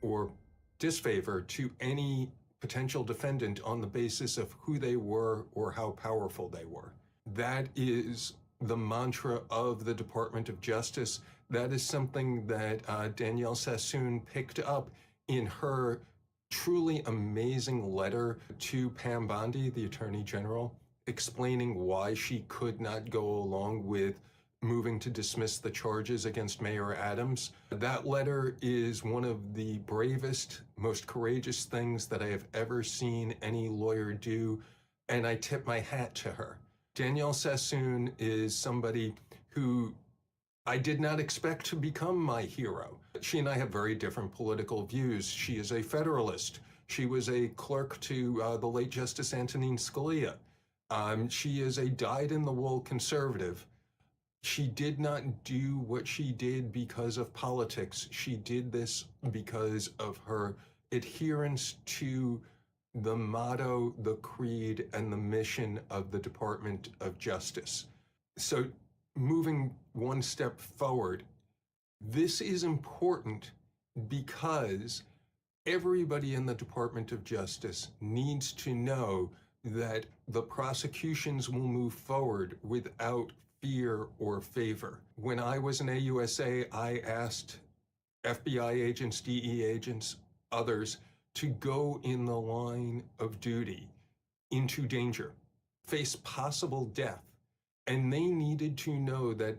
or disfavor to any potential defendant on the basis of who they were or how powerful they were. That is the mantra of the Department of Justice. That is something that Danielle Sassoon picked up in her truly amazing letter to Pam Bondi, the Attorney General, explaining why she could not go along with moving to dismiss the charges against Mayor Adams. That letter is one of the bravest, most courageous things that I have ever seen any lawyer do, and I tip my hat to her. Danielle Sassoon is somebody who I did not expect to become my hero. She and I have very different political views. She is a Federalist. She was a clerk to the late Justice Antonin Scalia. She is a dyed-in-the-wool conservative. She did not do what she did because of politics. She did this because of her adherence to the motto, the creed, and the mission of the Department of Justice. So moving one step forward, this is important because everybody in the Department of Justice needs to know that the prosecutions will move forward without fear or favor. When I was an AUSA, I asked FBI agents, DE agents, others to go in the line of duty into danger, face possible death. And they needed to know that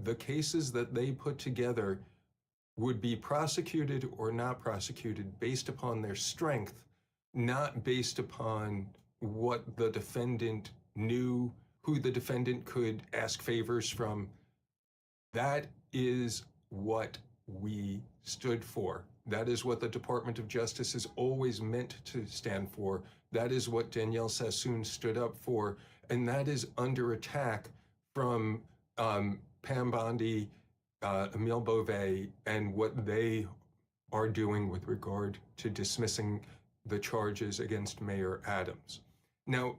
the cases that they put together would be prosecuted or not prosecuted based upon their strength, not based upon what the defendant knew, who the defendant could ask favors from. That is what we stood for. That is what the Department of Justice has always meant to stand for. That is what Danielle Sassoon stood up for. And that is under attack from Pam Bondi, Emile Beauvais, and what they are doing with regard to dismissing the charges against Mayor Adams. Now,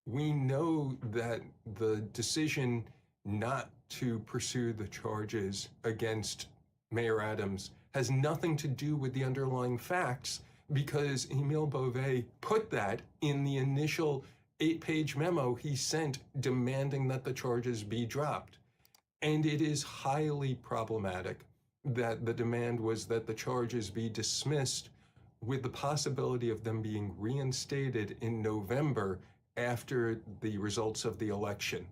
we know that the decision not to pursue the charges against Mayor Adams has nothing to do with the underlying facts, because Emile Beauvais put that in the initial 8-page memo he sent demanding that the charges be dropped. And it is highly problematic that the demand was that the charges be dismissed with the possibility of them being reinstated in November after the results of the election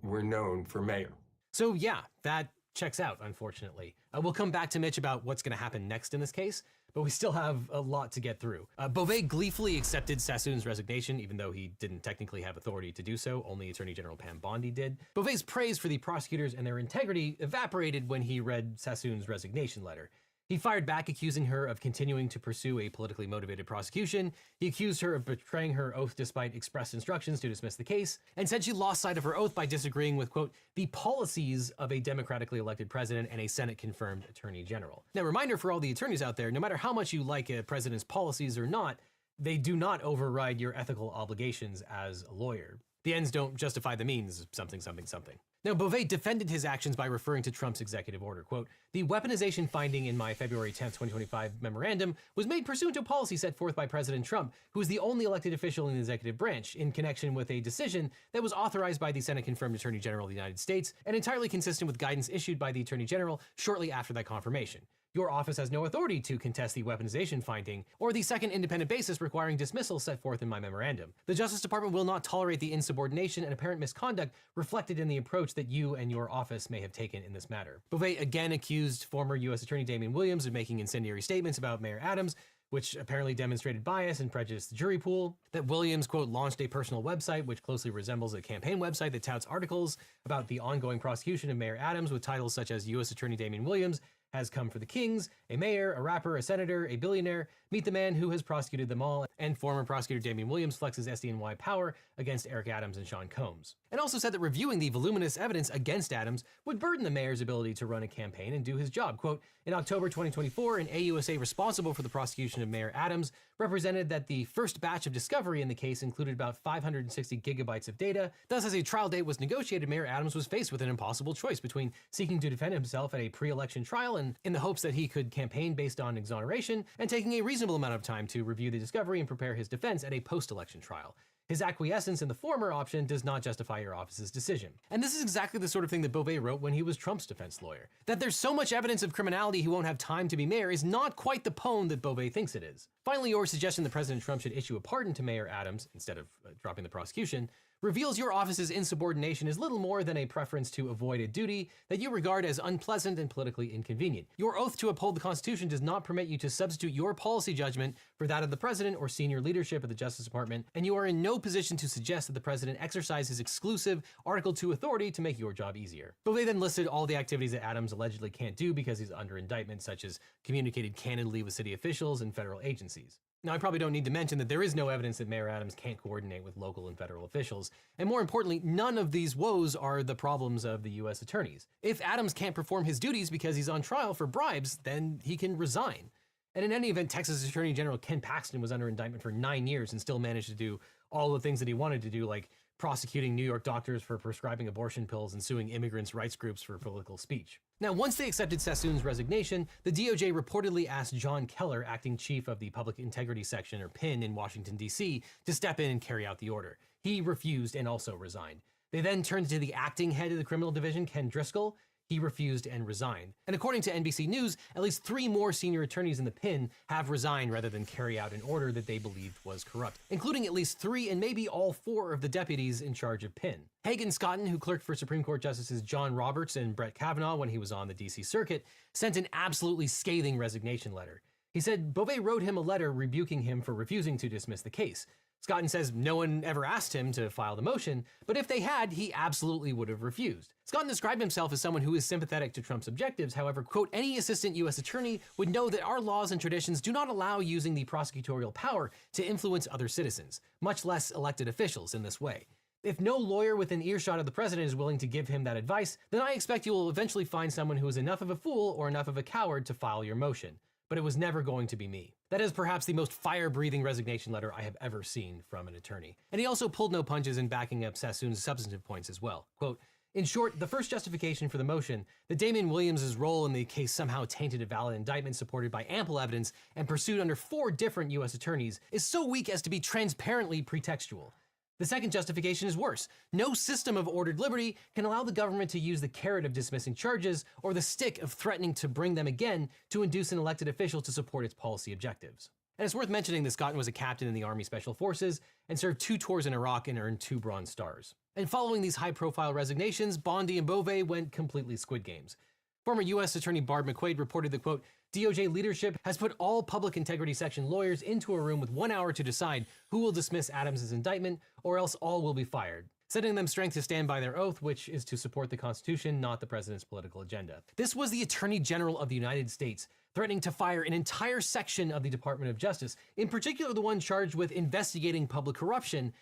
were known for mayor. So yeah, that checks out, unfortunately. We'll come back to Mitch about what's going to happen next in this case, but we still have a lot to get through. Beauvais gleefully accepted Sassoon's resignation, even though he didn't technically have authority to do so. Only Attorney General Pam Bondi did. Beauvais' praise for the prosecutors and their integrity evaporated when he read Sassoon's resignation letter. He fired back, accusing her of continuing to pursue a politically motivated prosecution. He accused her of betraying her oath despite express instructions to dismiss the case, and said she lost sight of her oath by disagreeing with, quote, the policies of a democratically elected president and a Senate-confirmed attorney general. Now, reminder for all the attorneys out there, no matter how much you like a president's policies or not, they do not override your ethical obligations as a lawyer. The ends don't justify the means, something, something, something. Now, Beauvais defended his actions by referring to Trump's executive order. Quote, the weaponization finding in my February 10th, 2025 memorandum was made pursuant to a policy set forth by President Trump, who is the only elected official in the executive branch, in connection with a decision that was authorized by the Senate-confirmed Attorney General of the United States and entirely consistent with guidance issued by the Attorney General shortly after that confirmation. Your office has no authority to contest the weaponization finding or the second independent basis requiring dismissal set forth in my memorandum. The Justice Department will not tolerate the insubordination and apparent misconduct reflected in the approach that you and your office may have taken in this matter. Beauvais again accused former U.S. Attorney Damian Williams of making incendiary statements about Mayor Adams, which apparently demonstrated bias and prejudiced the jury pool, that Williams, quote, launched a personal website which closely resembles a campaign website that touts articles about the ongoing prosecution of Mayor Adams with titles such as U.S. Attorney Damian Williams has come for the kings, a mayor, a rapper, a senator, a billionaire, meet the man who has prosecuted them all, and former prosecutor Damian Williams flexes SDNY power against Eric Adams and Sean Combs. And also said that reviewing the voluminous evidence against Adams would burden the mayor's ability to run a campaign and do his job. Quote, in October 2024, an AUSA responsible for the prosecution of Mayor Adams represented that the first batch of discovery in the case included about 560 gigabytes of data. Thus, as a trial date was negotiated, Mayor Adams was faced with an impossible choice between seeking to defend himself at a pre-election trial and in the hopes that he could campaign based on exoneration, and taking a reasonable amount of time to review the discovery and prepare his defense at a post-election trial. His acquiescence in the former option does not justify your office's decision. And this is exactly the sort of thing that Beauvais wrote when he was Trump's defense lawyer. That there's so much evidence of criminality he won't have time to be mayor is not quite the pone that Beauvais thinks it is. Finally, your suggestion that President Trump should issue a pardon to Mayor Adams, instead of dropping the prosecution, reveals your office's insubordination is little more than a preference to avoid a duty that you regard as unpleasant and politically inconvenient. Your oath to uphold the Constitution does not permit you to substitute your policy judgment for that of the president or senior leadership of the Justice Department, and you are in no position to suggest that the president exercise his exclusive Article 2 authority to make your job easier. Beauvais then listed all the activities that Adams allegedly can't do because he's under indictment, such as communicated candidly with city officials and federal agencies. Now, I probably don't need to mention that there is no evidence that Mayor Adams can't coordinate with local and federal officials, and more importantly, none of these woes are the problems of the U.S. attorneys. If Adams can't perform his duties because he's on trial for bribes, then he can resign. And in any event, Texas Attorney General Ken Paxton was under indictment for 9 years and still managed to do all the things that he wanted to do, like prosecuting New York doctors for prescribing abortion pills and suing immigrants' rights groups for political speech. Now, once they accepted Sassoon's resignation, the DOJ reportedly asked John Keller, acting chief of the Public Integrity Section, or PIN, in Washington, D.C., to step in and carry out the order. He refused and also resigned. They then turned to the acting head of the criminal division, Ken Driscoll. He refused and resigned. And according to NBC News, at least 3 more senior attorneys in the PIN have resigned rather than carry out an order that they believed was corrupt, including at least 3 and maybe all 4 of the deputies in charge of PIN. Hagan Scotton, who clerked for Supreme Court Justices John Roberts and Brett Kavanaugh when he was on the DC Circuit, sent an absolutely scathing resignation letter. He said Beauvais wrote him a letter rebuking him for refusing to dismiss the case. Scotton says no one ever asked him to file the motion, but if they had, he absolutely would have refused. Scotton described himself as someone who is sympathetic to Trump's objectives. However, quote, any assistant U.S. attorney would know that our laws and traditions do not allow using the prosecutorial power to influence other citizens, much less elected officials, in this way. If no lawyer within earshot of the president is willing to give him that advice, then I expect you will eventually find someone who is enough of a fool or enough of a coward to file your motion. But it was never going to be me. That is perhaps the most fire-breathing resignation letter I have ever seen from an attorney. And he also pulled no punches in backing up Sassoon's substantive points as well. Quote, in short, the first justification for the motion, that Damian Williams' role in the case somehow tainted a valid indictment supported by ample evidence and pursued under 4 different U.S. attorneys, is so weak as to be transparently pretextual. The second justification is worse. No system of ordered liberty can allow the government to use the carrot of dismissing charges or the stick of threatening to bring them again to induce an elected official to support its policy objectives. And it's worth mentioning that Scotton was a captain in the Army Special Forces and served 2 tours in Iraq and earned 2 Bronze Stars. And following these high-profile resignations, Bondi and Beauvais went completely Squid Games. Former U.S. Attorney Barb McQuaid reported that, quote, DOJ leadership has put all public integrity section lawyers into a room with 1 hour to decide who will dismiss Adams' indictment, or else all will be fired, setting them strength to stand by their oath, which is to support the Constitution, not the president's political agenda. This was the Attorney General of the United States threatening to fire an entire section of the Department of Justice, in particular the one charged with investigating public corruption,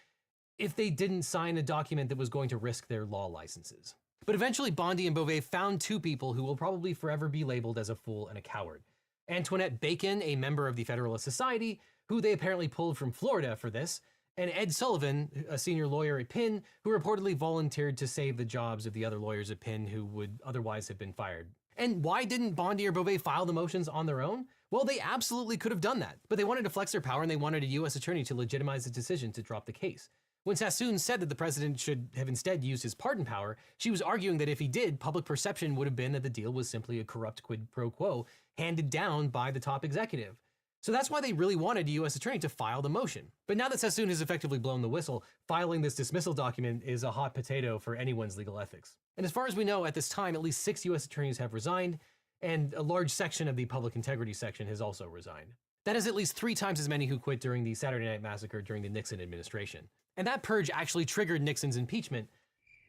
if they didn't sign a document that was going to risk their law licenses. But eventually Bondi and Beauvais found 2 people who will probably forever be labeled as a fool and a coward. Antoinette Bacon, a member of the Federalist Society, who they apparently pulled from Florida for this, and Ed Sullivan, a senior lawyer at Penn, who reportedly volunteered to save the jobs of the other lawyers at Penn who would otherwise have been fired. And why didn't Bondi or Beauvais file the motions on their own? Well, they absolutely could have done that, but they wanted to flex their power and they wanted a U.S. attorney to legitimize the decision to drop the case. When Sassoon said that the president should have instead used his pardon power, she was arguing that if he did, public perception would have been that the deal was simply a corrupt quid pro quo handed down by the top executive. So that's why they really wanted a U.S. attorney to file the motion. But now that Sassoon has effectively blown the whistle, filing this dismissal document is a hot potato for anyone's legal ethics. And as far as we know, at this time, at least 6 U.S. attorneys have resigned, and a large section of the public integrity section has also resigned. That is at least 3 times as many who quit during the Saturday Night Massacre during the Nixon administration. And that purge actually triggered Nixon's impeachment.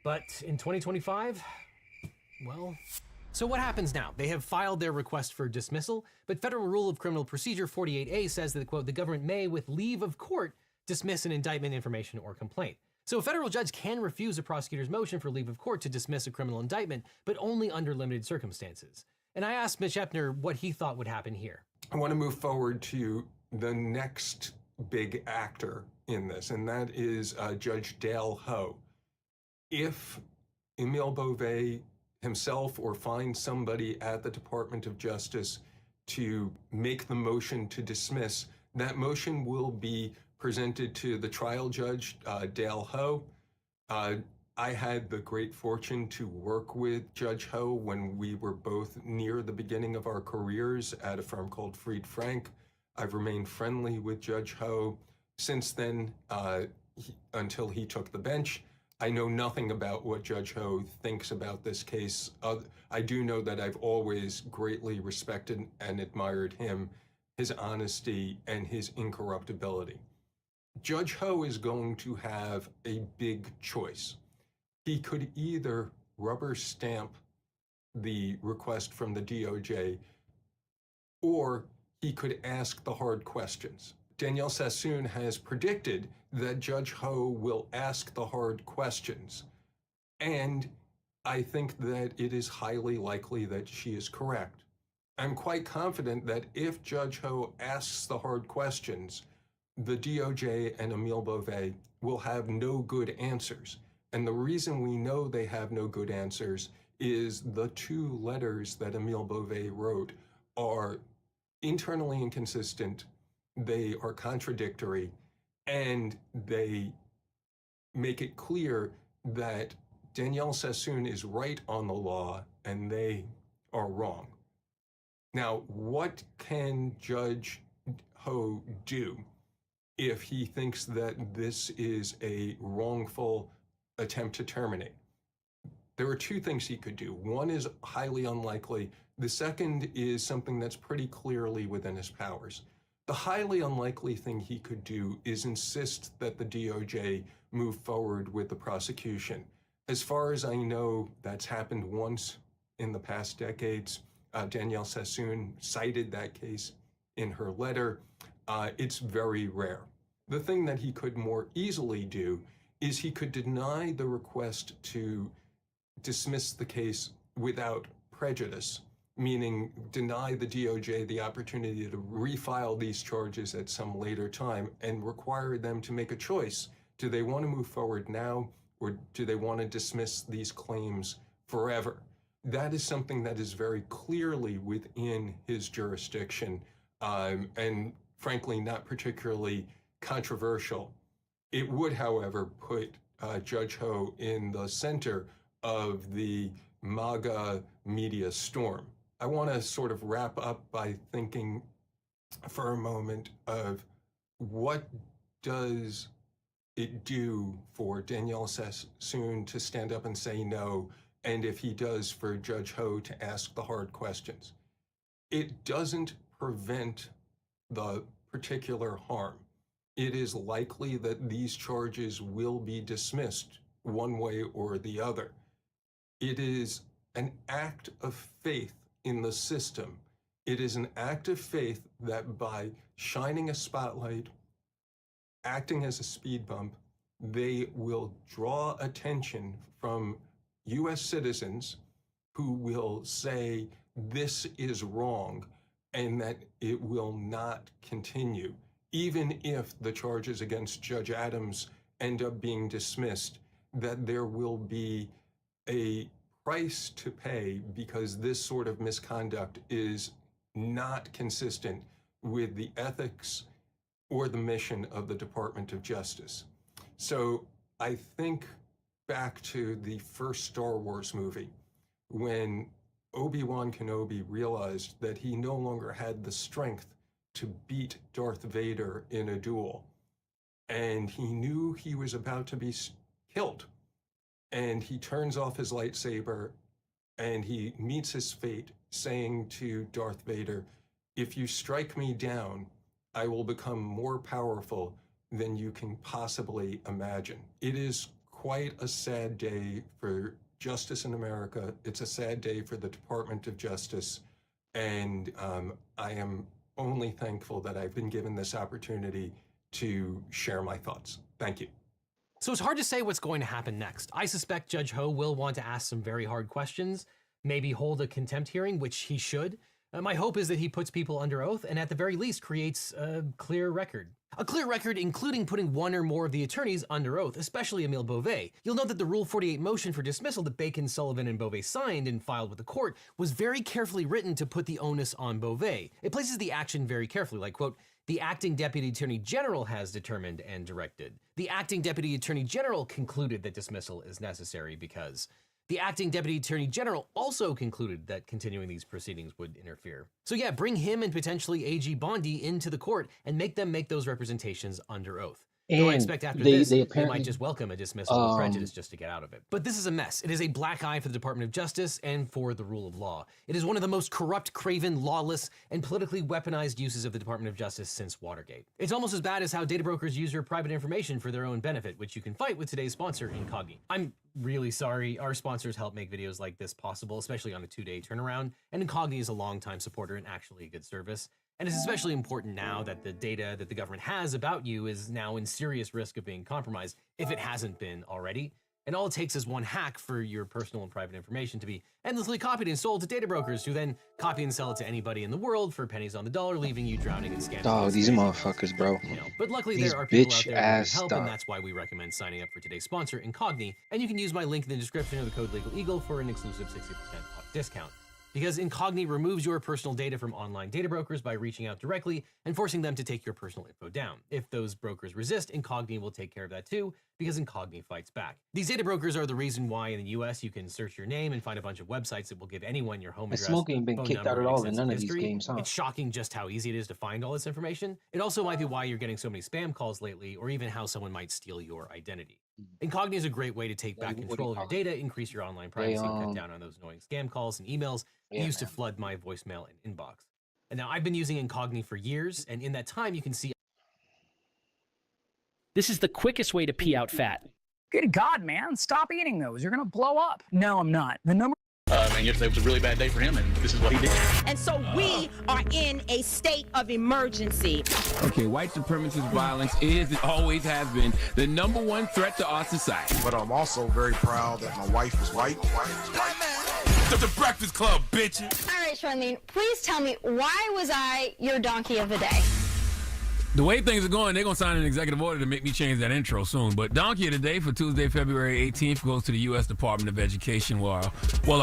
But in 2025, well... So what happens now? They have filed their request for dismissal, but Federal Rule of Criminal Procedure 48A says that, quote, the government may, with leave of court, dismiss an indictment, information, or complaint. So a federal judge can refuse a prosecutor's motion for leave of court to dismiss a criminal indictment, but only under limited circumstances. And I asked Mitch Epner what he thought would happen here. I want to move forward to the next big actor in this, and that is Judge Dale Ho. If Emile Beauvais himself or find somebody at the Department of Justice to make the motion to dismiss, that motion will be presented to the trial judge, Dale Ho. I had the great fortune to work with Judge Ho when we were both near the beginning of our careers at a firm called Fried Frank. I've remained friendly with Judge Ho since then, until he took the bench. I know nothing about what Judge Ho thinks about this case. I do know that I've always greatly respected and admired him, his honesty, and his incorruptibility. Judge Ho is going to have a big choice. He could either rubber stamp the request from the DOJ, or he could ask the hard questions. Danielle Sassoon has predicted that Judge Ho will ask the hard questions, and I think that it is highly likely that she is correct. I'm quite confident that if Judge Ho asks the hard questions, the DOJ and Emile Beauvais will have no good answers. And the reason we know they have no good answers is the 2 letters that Emile Beauvais wrote are internally inconsistent, they are contradictory, and they make it clear that Danielle Sassoon is right on the law and they are wrong. Now, what can Judge Ho do if he thinks that this is a wrongful attempt to terminate? There are 2 things he could do. One is highly unlikely. The second is something that's pretty clearly within his powers. The highly unlikely thing he could do is insist that the DOJ move forward with the prosecution. As far as I know, that's happened once in the past decades. Danielle Sassoon cited that case in her letter. It's very rare. The thing that he could more easily do is he could deny the request to dismiss the case without prejudice, meaning deny the DOJ the opportunity to refile these charges at some later time and require them to make a choice. Do they want to move forward now, or do they want to dismiss these claims forever? That is something that is very clearly within his jurisdiction, and frankly, not particularly controversial. It would, however, put Judge Ho in the center of the MAGA media storm. I want to sort of wrap up by thinking for a moment of what does it do for Danielle Sassoon to stand up and say no, and if he does, for Judge Ho to ask the hard questions. It doesn't prevent the particular harm. It is likely that these charges will be dismissed one way or the other. It is an act of faith in the system. It is an act of faith that by shining a spotlight, acting as a speed bump, they will draw attention from US citizens who will say this is wrong and that it will not continue. Even if the charges against Judge Adams end up being dismissed, that there will be a price to pay because this sort of misconduct is not consistent with the ethics or the mission of the Department of Justice. So I think back to the first Star Wars movie, when Obi-Wan Kenobi realized that he no longer had the strength to beat Darth Vader in a duel, and he knew he was about to be killed. And he turns off his lightsaber and he meets his fate, saying to Darth Vader, "If you strike me down, I will become more powerful than you can possibly imagine." It is quite a sad day for justice in America. It's a sad day for the Department of Justice. And I am only thankful that I've been given this opportunity to share my thoughts. Thank you. So it's hard to say what's going to happen next. I suspect Judge Ho will want to ask some very hard questions, maybe hold a contempt hearing, which he should. My hope is that he puts people under oath and at the very least creates a clear record. A clear record including putting one or more of the attorneys under oath, especially Emile Beauvais. You'll note that the Rule 48 motion for dismissal that Bacon, Sullivan, and Beauvais signed and filed with the court was very carefully written to put the onus on Beauvais. It places the action very carefully, like, quote, "The acting Deputy Attorney General has determined and directed. The acting Deputy Attorney General concluded that dismissal is necessary because the acting Deputy Attorney General also concluded that continuing these proceedings would interfere." So yeah, bring him and potentially AG Bondi into the court and make them make those representations under oath. Though I expect after this, they might just welcome a dismissal with prejudice just to get out of it. But this is a mess. It is a black eye for the Department of Justice and for the rule of law. It is one of the most corrupt, craven, lawless, and politically weaponized uses of the Department of Justice since Watergate. It's almost as bad as how data brokers use your private information for their own benefit, which you can fight with today's sponsor, Incogni. I'm really sorry. Our sponsors help make videos like this possible, especially on a 2-day turnaround, and Incogni is a longtime supporter and actually a good service. And it's especially important now that the data that the government has about you is now in serious risk of being compromised if it hasn't been already. And all it takes is one hack for your personal and private information to be endlessly copied and sold to data brokers who then copy and sell it to anybody in the world for pennies on the dollar, leaving you drowning in scandals. Oh, these motherfuckers, bro. You know, but luckily These there are people out bitch there who ass can help, stuff. and that's why we recommend signing up for today's sponsor, Incogni. And you can use my link in the description of the code Legal Eagle for an exclusive 60% off discount. Because Incogni removes your personal data from online data brokers by reaching out directly and forcing them to take your personal info down. If those brokers resist, Incogni will take care of that too, because Incogni fights back. These data brokers are the reason why in the US you can search your name and find a bunch of websites that will give anyone your home The address, smoke ain't been phone kicked number, out at and all in extensive none of these history. games, huh? It's shocking just how easy it is to find all this information. It also might be why you're getting so many spam calls lately, or even how someone might steal your identity. Incogni is a great way to take back control of your data, increase your online privacy, and cut down on those annoying scam calls and emails that used to flood my voicemail and inbox. And now I've been using Incogni for years, and in that time you can see This is the quickest way to pee out fat. Good God, man. Stop eating those. You're going to blow up. No, I'm not. The number... man, yesterday was a really bad day for him, and this is what he did. And so we are in a state of emergency. Okay, white supremacist violence is and always has been the #1 threat to our society. But I'm also very proud that my wife is white. The Breakfast Club, bitches. All right, Charlene, please tell me, why was I your donkey of the day? The way things are going, they're going to sign an executive order to make me change that intro soon. But Donkey of the Day for Tuesday, February 18th goes to the U.S. Department of Education. Or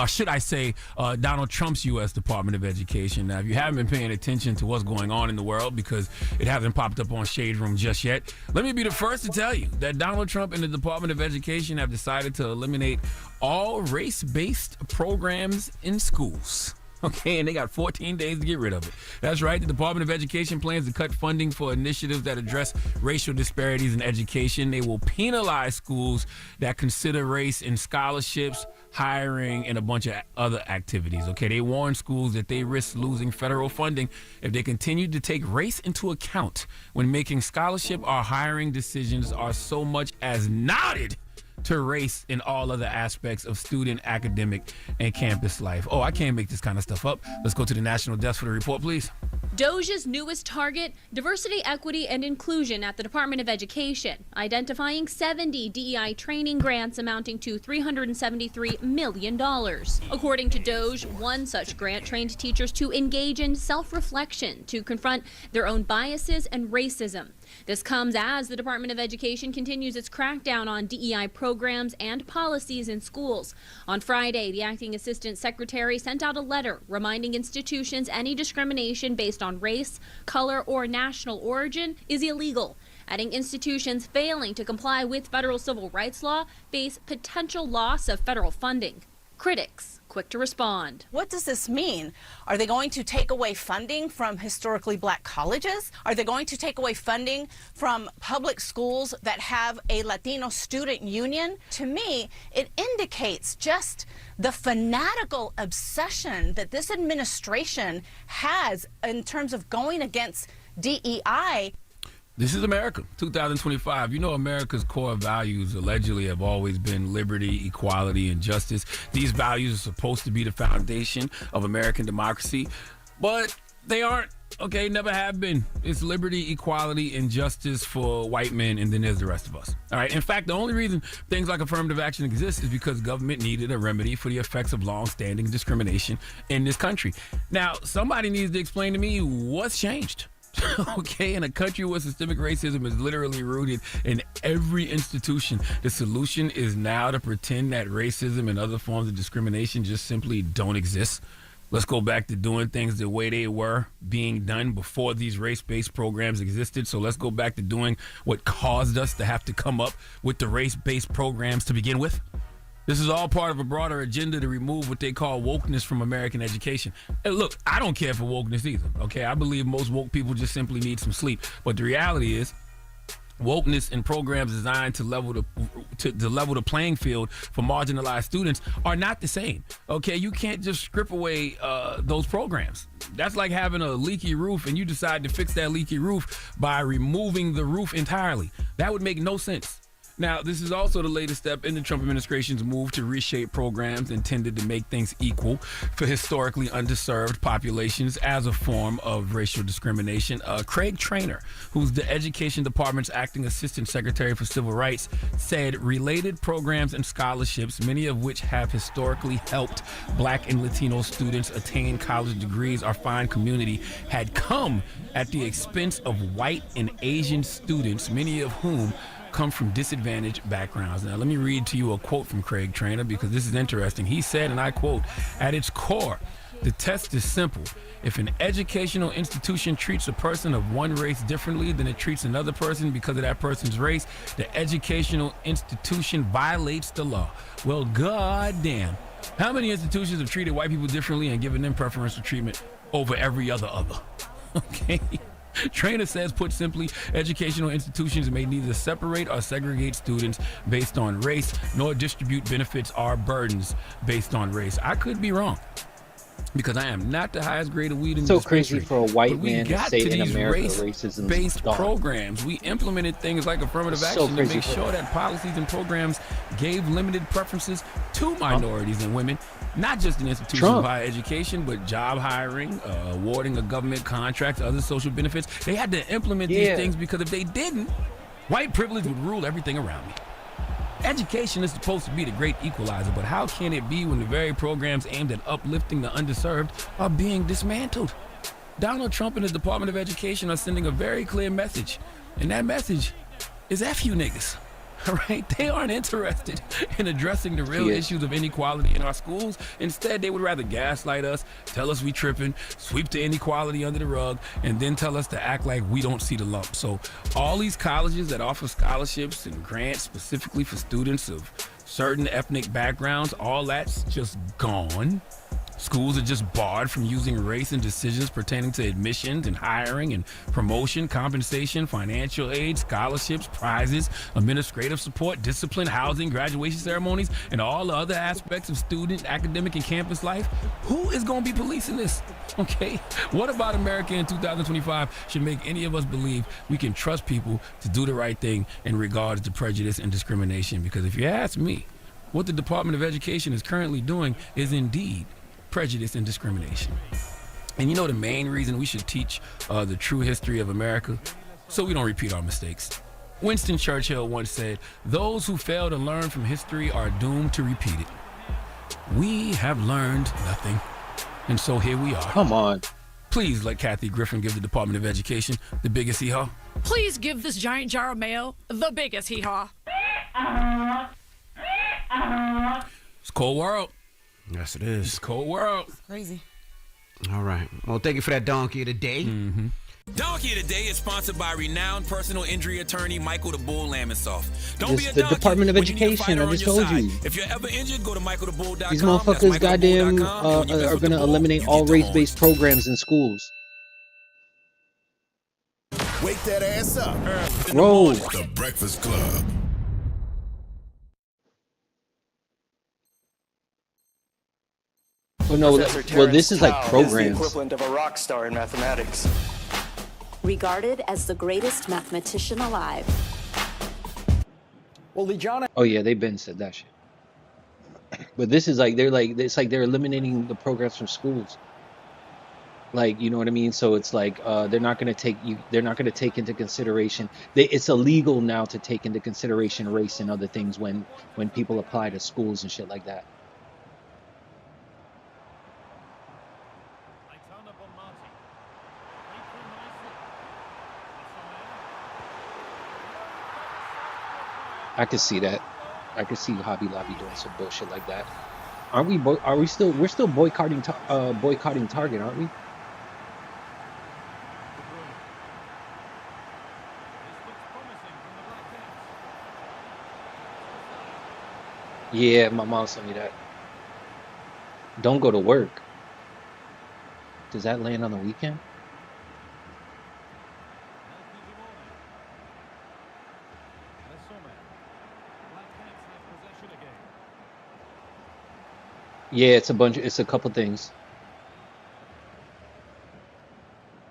should I say Donald Trump's U.S. Department of Education. Now, if you haven't been paying attention to what's going on in the world because it hasn't popped up on Shade Room just yet, let me be the first to tell you that Donald Trump and the Department of Education have decided to eliminate all race-based programs in schools. Okay, and they got 14 days to get rid of it. That's right. The Department of Education plans to cut funding for initiatives that address racial disparities in education. They will penalize schools that consider race in scholarships, hiring, and a bunch of other activities. Okay, they warn schools that they risk losing federal funding if they continue to take race into account when making scholarship or hiring decisions are so much as nodded to race in all other aspects of student, academic, and campus life. Oh, I can't make this kind of stuff up. Let's go to the national desk for the report, please. DOJ's newest target, diversity, equity, and inclusion at the Department of Education, identifying 70 DEI training grants amounting to $373 million. According to DOJ, one such grant trained teachers to engage in self-reflection to confront their own biases and racism. This comes as the Department of Education continues its crackdown on DEI programs and policies in schools. On Friday, the acting assistant secretary sent out a letter reminding institutions any discrimination based on race, color, or national origin is illegal, adding institutions failing to comply with federal civil rights law face potential loss of federal funding. Critics quick to respond. What does this mean? Are they going to take away funding from historically black colleges? Are they going to take away funding from public schools that have a Latino student union? To me, it indicates just the fanatical obsession that this administration has in terms of going against DEI. This is America, 2025. You know, America's core values allegedly have always been liberty, equality, and justice. These values are supposed to be the foundation of American democracy, but they aren't. Okay, never have been. It's liberty, equality, and justice for white men, and then there's the rest of us. All right. In fact, the only reason things like affirmative action exist is because government needed a remedy for the effects of long-standing discrimination in this country. Now, somebody needs to explain to me what's changed. Okay, in a country where systemic racism is literally rooted in every institution, the solution is now to pretend that racism and other forms of discrimination just simply don't exist. Let's go back to doing things the way they were being done before these race-based programs existed. So let's go back to doing what caused us to have to come up with the race-based programs to begin with. This is all part of a broader agenda to remove what they call wokeness from American education. And look, I don't care for wokeness either, okay? I believe most woke people just simply need some sleep. But the reality is, wokeness and programs designed to level the playing field for marginalized students are not the same, okay? You can't just strip away those programs. That's like having a leaky roof and you decide to fix that leaky roof by removing the roof entirely. That would make no sense. Now, this is also the latest step in the Trump administration's move to reshape programs intended to make things equal for historically underserved populations as a form of racial discrimination. Craig Traynor, who's the Education Department's acting assistant secretary for civil rights, said related programs and scholarships, many of which have historically helped Black and Latino students attain college degrees or find community, had come at the expense of white and Asian students, many of whom come from disadvantaged backgrounds. Now, let me read to you a quote from Craig Traynor because this is interesting. He said, and I quote, "At its core, the test is simple. If an educational institution treats a person of one race differently than it treats another person because of that person's race, the educational institution violates the law." Well, goddamn. How many institutions have treated white people differently and given them preferential treatment over every other? Okay. Traynor says, put simply, educational institutions may neither separate or segregate students based on race, nor distribute benefits or burdens based on race. I could be wrong, because I am not the highest grade of weed in so this crazy country. for a white But man to say in America racism based is gone. programs. We implemented things like affirmative So action to crazy make for- sure that policies and programs gave limited preferences to minorities and women, not just in institutions of higher education, but job hiring, awarding of government contracts, other social benefits. They had to implement these things because if they didn't, white privilege would rule everything around me. Education is supposed to be the great equalizer, but how can it be when the very programs aimed at uplifting the underserved are being dismantled? Donald Trump and his Department of Education are sending a very clear message, and that message is F you niggas. All right? They aren't interested in addressing the real issues of inequality in our schools. Instead, they would rather gaslight us, tell us we tripping, sweep the inequality under the rug, and then tell us to act like we don't see the lump. So all these colleges that offer scholarships and grants specifically for students of certain ethnic backgrounds, all that's just gone. Schools are just barred from using race in decisions pertaining to admissions and hiring and promotion, compensation, financial aid, scholarships, prizes, administrative support, discipline, housing, graduation ceremonies, and all the other aspects of student, academic, and campus life. Who is going to be policing this? Okay? What about America in 2025 should make any of us believe we can trust people to do the right thing in regards to prejudice and discrimination? Because if you ask me, what the Department of Education is currently doing is indeed prejudice and discrimination. And you know the main reason we should teach the true history of America? So we don't repeat our mistakes. Winston Churchill once said, "Those who fail to learn from history are doomed to repeat it." We have learned nothing. And so here we are. Come on. Please let Kathy Griffin give the Department of Education the biggest hee-haw. Please give this giant jar of mayo the biggest hee-haw. It's a cold world. Yes, it is. It's a cold world. Crazy. All right. Well, thank you for that donkey of the day. Mm-hmm. Donkey of the Day is sponsored by renowned personal injury attorney Michael the Bull Lamonsoff. Don't This be a the donkey Department of when you need a Education. fighter I on just your told side. you. If you're ever injured, go to michaelthebull.com. These motherfuckers goddamn are gonna eliminate all race-based programs in schools. Wake that ass up. Roll. The Breakfast Club. Oh no, well this is like Is the programs. equivalent of a rock star in mathematics. Regarded as the greatest mathematician alive. Well, John. Oh yeah, they've been said that shit. But this is like it's like they're eliminating the programs from schools. Like, you know what I mean? So it's like they're not going to take into consideration. It's illegal now to take into consideration race and other things when people apply to schools and shit like that. I could see that. I could see Hobby Lobby doing some bullshit like that. Aren't we? We're still boycotting Target, aren't we? Yeah, my mom sent me that. Don't go to work. Does that land on the weekend? Yeah, it's a couple things.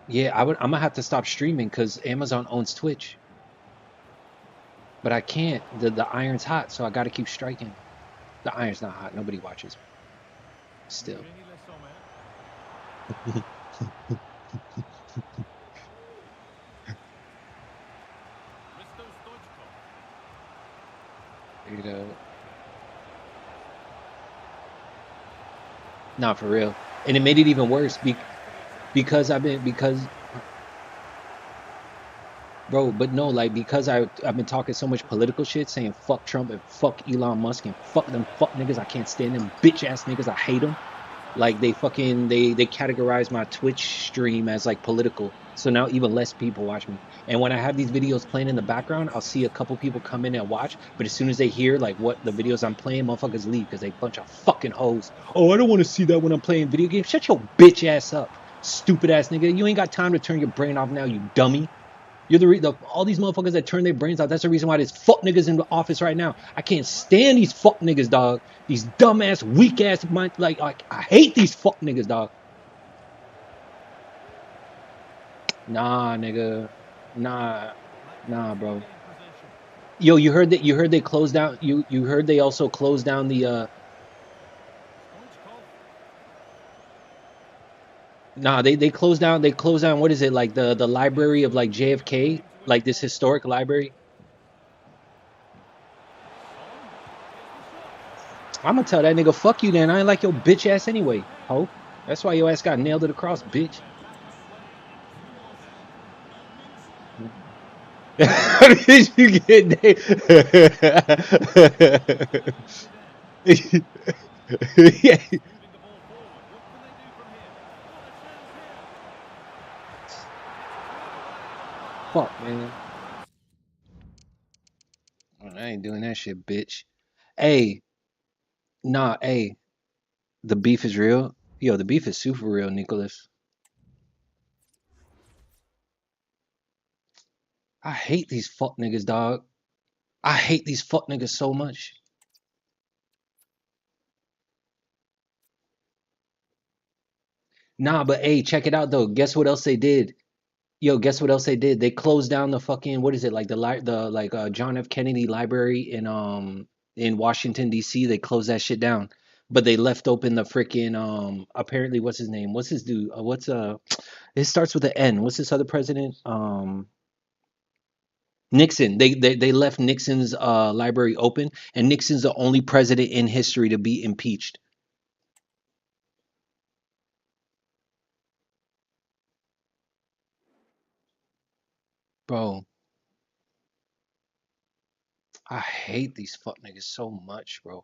Yeah, I'm gonna have to stop streaming because Amazon owns Twitch. But I can't. The iron's hot, so I gotta keep striking. The iron's not hot. Nobody watches. Still. There you go. Not for real. And it made it even worse because bro, but no, like because I've been talking so much political shit, saying fuck Trump and fuck Elon Musk and fuck them fuck niggas. I can't stand them bitch ass niggas. I hate them. Like they categorize my Twitch stream as like political. So now even less people watch me. And when I have these videos playing in the background, I'll see a couple people come in and watch. But as soon as they hear like what the videos I'm playing, motherfuckers leave because they bunch of fucking hoes. Oh, I don't want to see that when I'm playing video games. Shut your bitch ass up, stupid ass nigga. You ain't got time to turn your brain off now, you dummy. You're all these motherfuckers that turn their brains off. That's the reason why there's fuck niggas in the office right now. I can't stand these fuck niggas, dog. These dumbass, weak ass, like I hate these fuck niggas, dog. Nah, nigga. Nah, bro. Yo, you heard they closed down. You heard they also closed down the Nah, they closed down. They closed down. What is it like the library of like JFK, like this historic library? I'm gonna tell that nigga, fuck you then. I ain't like your bitch ass anyway, ho. That's why your ass got nailed to the cross, bitch. How did you get yeah. Fuck, man. I ain't doing that shit, bitch. Hey, nah, hey. The beef is real. Yo, the beef is super real, Nicholas. I hate these fuck niggas, dog. I hate these fuck niggas so much. Nah, but hey, check it out though. Guess what else they did? Yo, guess what else they did? They closed down the fucking, what is it, like the John F. Kennedy Library in Washington D.C. They closed that shit down, but they left open the freaking apparently what's his name? What's his dude? It starts with an N. What's this other president? Nixon. They left Nixon's library open, and Nixon's the only president in history to be impeached. Bro, I hate these fuck niggas so much, bro.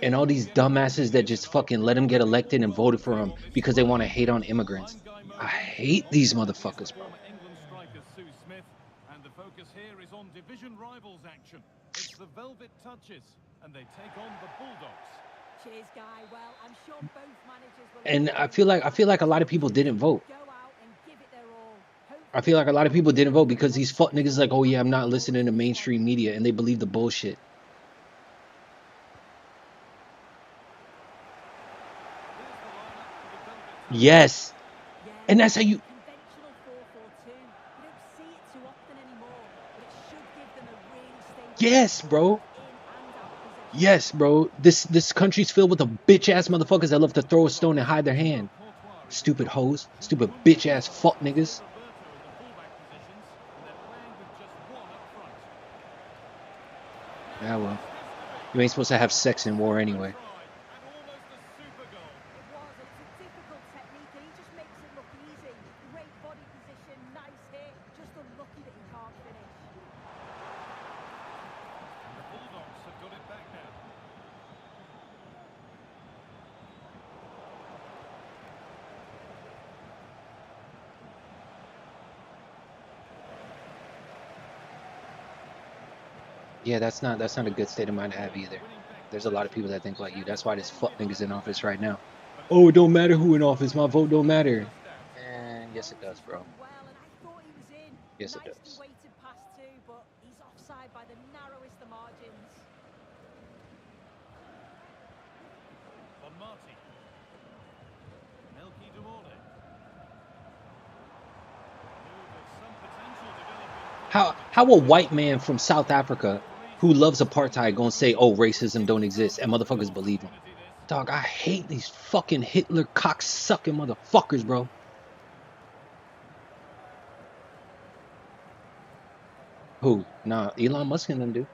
And all these dumbasses that just fucking let him get elected and voted for him because they want to hate on immigrants. I hate these motherfuckers, bro. And the focus here is on division rivals action. It's the Velvet Touches, and they take on the Bulldogs. Cheers, Guy. Well, I'm sure both managers will. And I feel like a lot of people didn't vote. I feel like a lot of people didn't vote because these fuck niggas like, oh yeah, I'm not listening to mainstream media, and they believe the bullshit. Yes. And that's how you. Yes, bro. Yes, bro. This country's filled with the bitch ass motherfuckers that love to throw a stone and hide their hand. Stupid hoes. Stupid bitch ass fuck niggas. Yeah, well. You ain't supposed to have sex in war anyway. Yeah, that's not a good state of mind to have either. There's a lot of people that think like you. That's why this fuck nigga's in office right now. Oh, it don't matter who in office. My vote don't matter. And yes, it does, bro. Yes, it does. How a white man from South Africa who loves apartheid gonna say, oh, racism don't exist, and motherfuckers believe him? Dog, I hate these fucking Hitler cocksucking motherfuckers, bro. Who? Nah, Elon Musk and them do.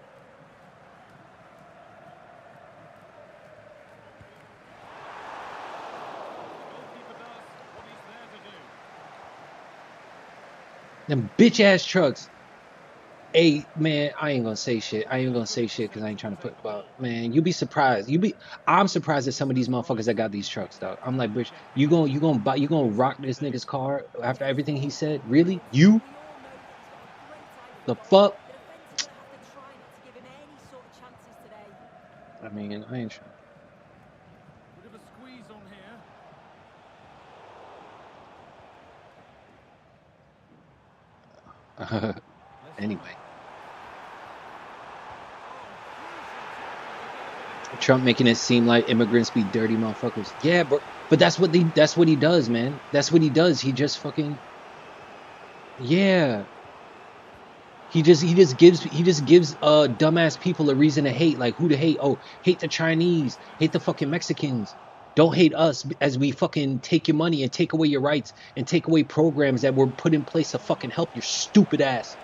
Them bitch ass trucks. Hey man, I ain't gonna say shit. I ain't gonna say shit because I ain't trying to put about. Man, you be surprised. I'm surprised at some of these motherfuckers that got these trucks, dog. I'm like, bitch, you gonna rock this nigga's car after everything he said? Really? You? The fuck? I mean, I ain't sure. Bit of a squeeze on here. Anyway. Trump making it seem like immigrants be dirty motherfuckers. Yeah, but that's what he does, man. That's what he does. He just fucking. Yeah. He just gives dumbass people a reason to hate. Like, who to hate? Oh, hate the Chinese, hate the fucking Mexicans. Don't hate us as we fucking take your money and take away your rights and take away programs that were put in place to fucking help your stupid ass.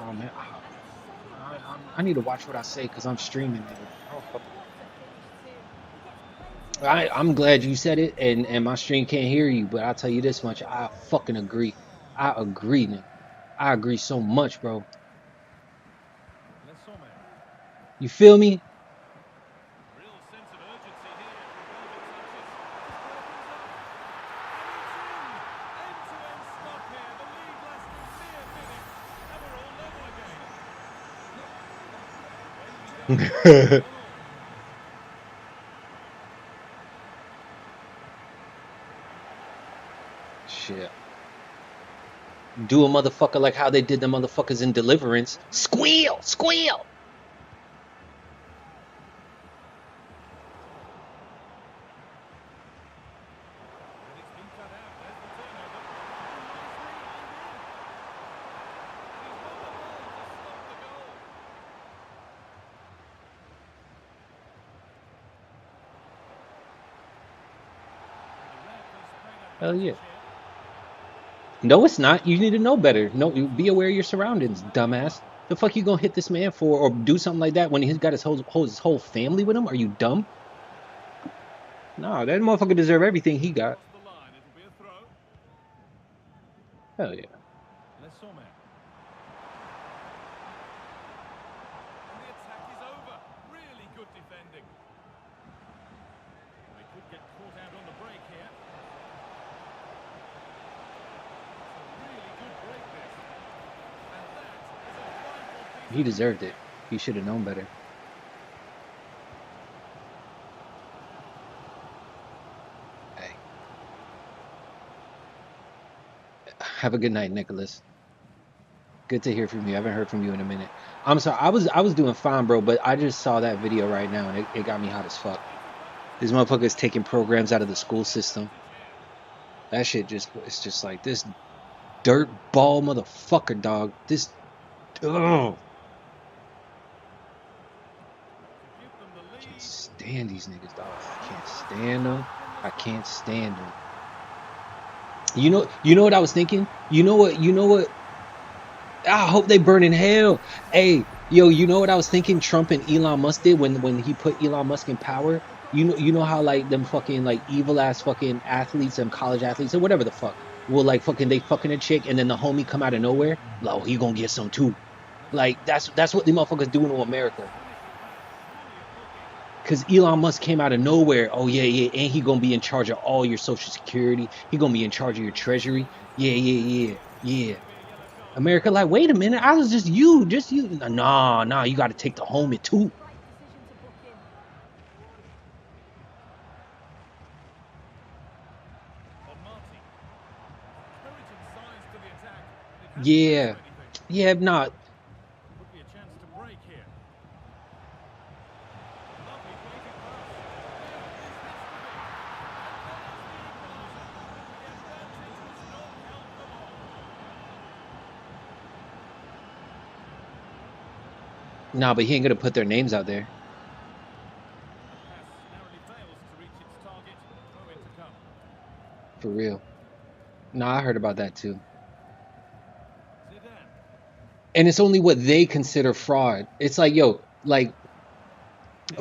Oh man, I need to watch what I say because I'm streaming, nigga. I'm glad you said it, and my stream can't hear you, but I'll tell you this much, I fucking agree. I agree, nigga. I agree so much, bro. You feel me? Shit. Do a motherfucker like how they did the motherfuckers in Deliverance. Squeal! Squeal! Hell yeah. No, it's not. You need to know better. No, you be aware of your surroundings, dumbass. The fuck you gonna hit this man for or do something like that when he's got his whole family with him? Are you dumb? Nah, that motherfucker deserve everything he got. Hell yeah. He deserved it. He should have known better. Hey. Have a good night, Nicholas. Good to hear from you. I haven't heard from you in a minute. I'm sorry. I was doing fine, bro, but I just saw that video right now and it got me hot as fuck. This motherfucker's taking programs out of the school system. That shit it's just like this dirt ball motherfucker, dog. This ugh. Can't stand these niggas, dog. I can't stand them. I can't stand them. You know what I was thinking? You know what? I hope they burn in hell. Hey, yo, you know what I was thinking? Trump and Elon Musk did when he put Elon Musk in power. You know how like them fucking like evil ass fucking athletes and college athletes or whatever the fuck will like fucking they fucking a chick and then the homie come out of nowhere. Like, oh, he gonna get some too. Like that's what the motherfuckers doing to America. Cause Elon Musk came out of nowhere. Oh yeah, and he gonna be in charge of all your social security. He gonna be in charge of your treasury. Yeah. America, like, wait a minute, I was just you. Nah, you gotta take the homie too. Yeah, nah. Nah, but he ain't gonna put their names out there. For real. Nah, I heard about that too. And it's only what they consider fraud. It's like, yo, like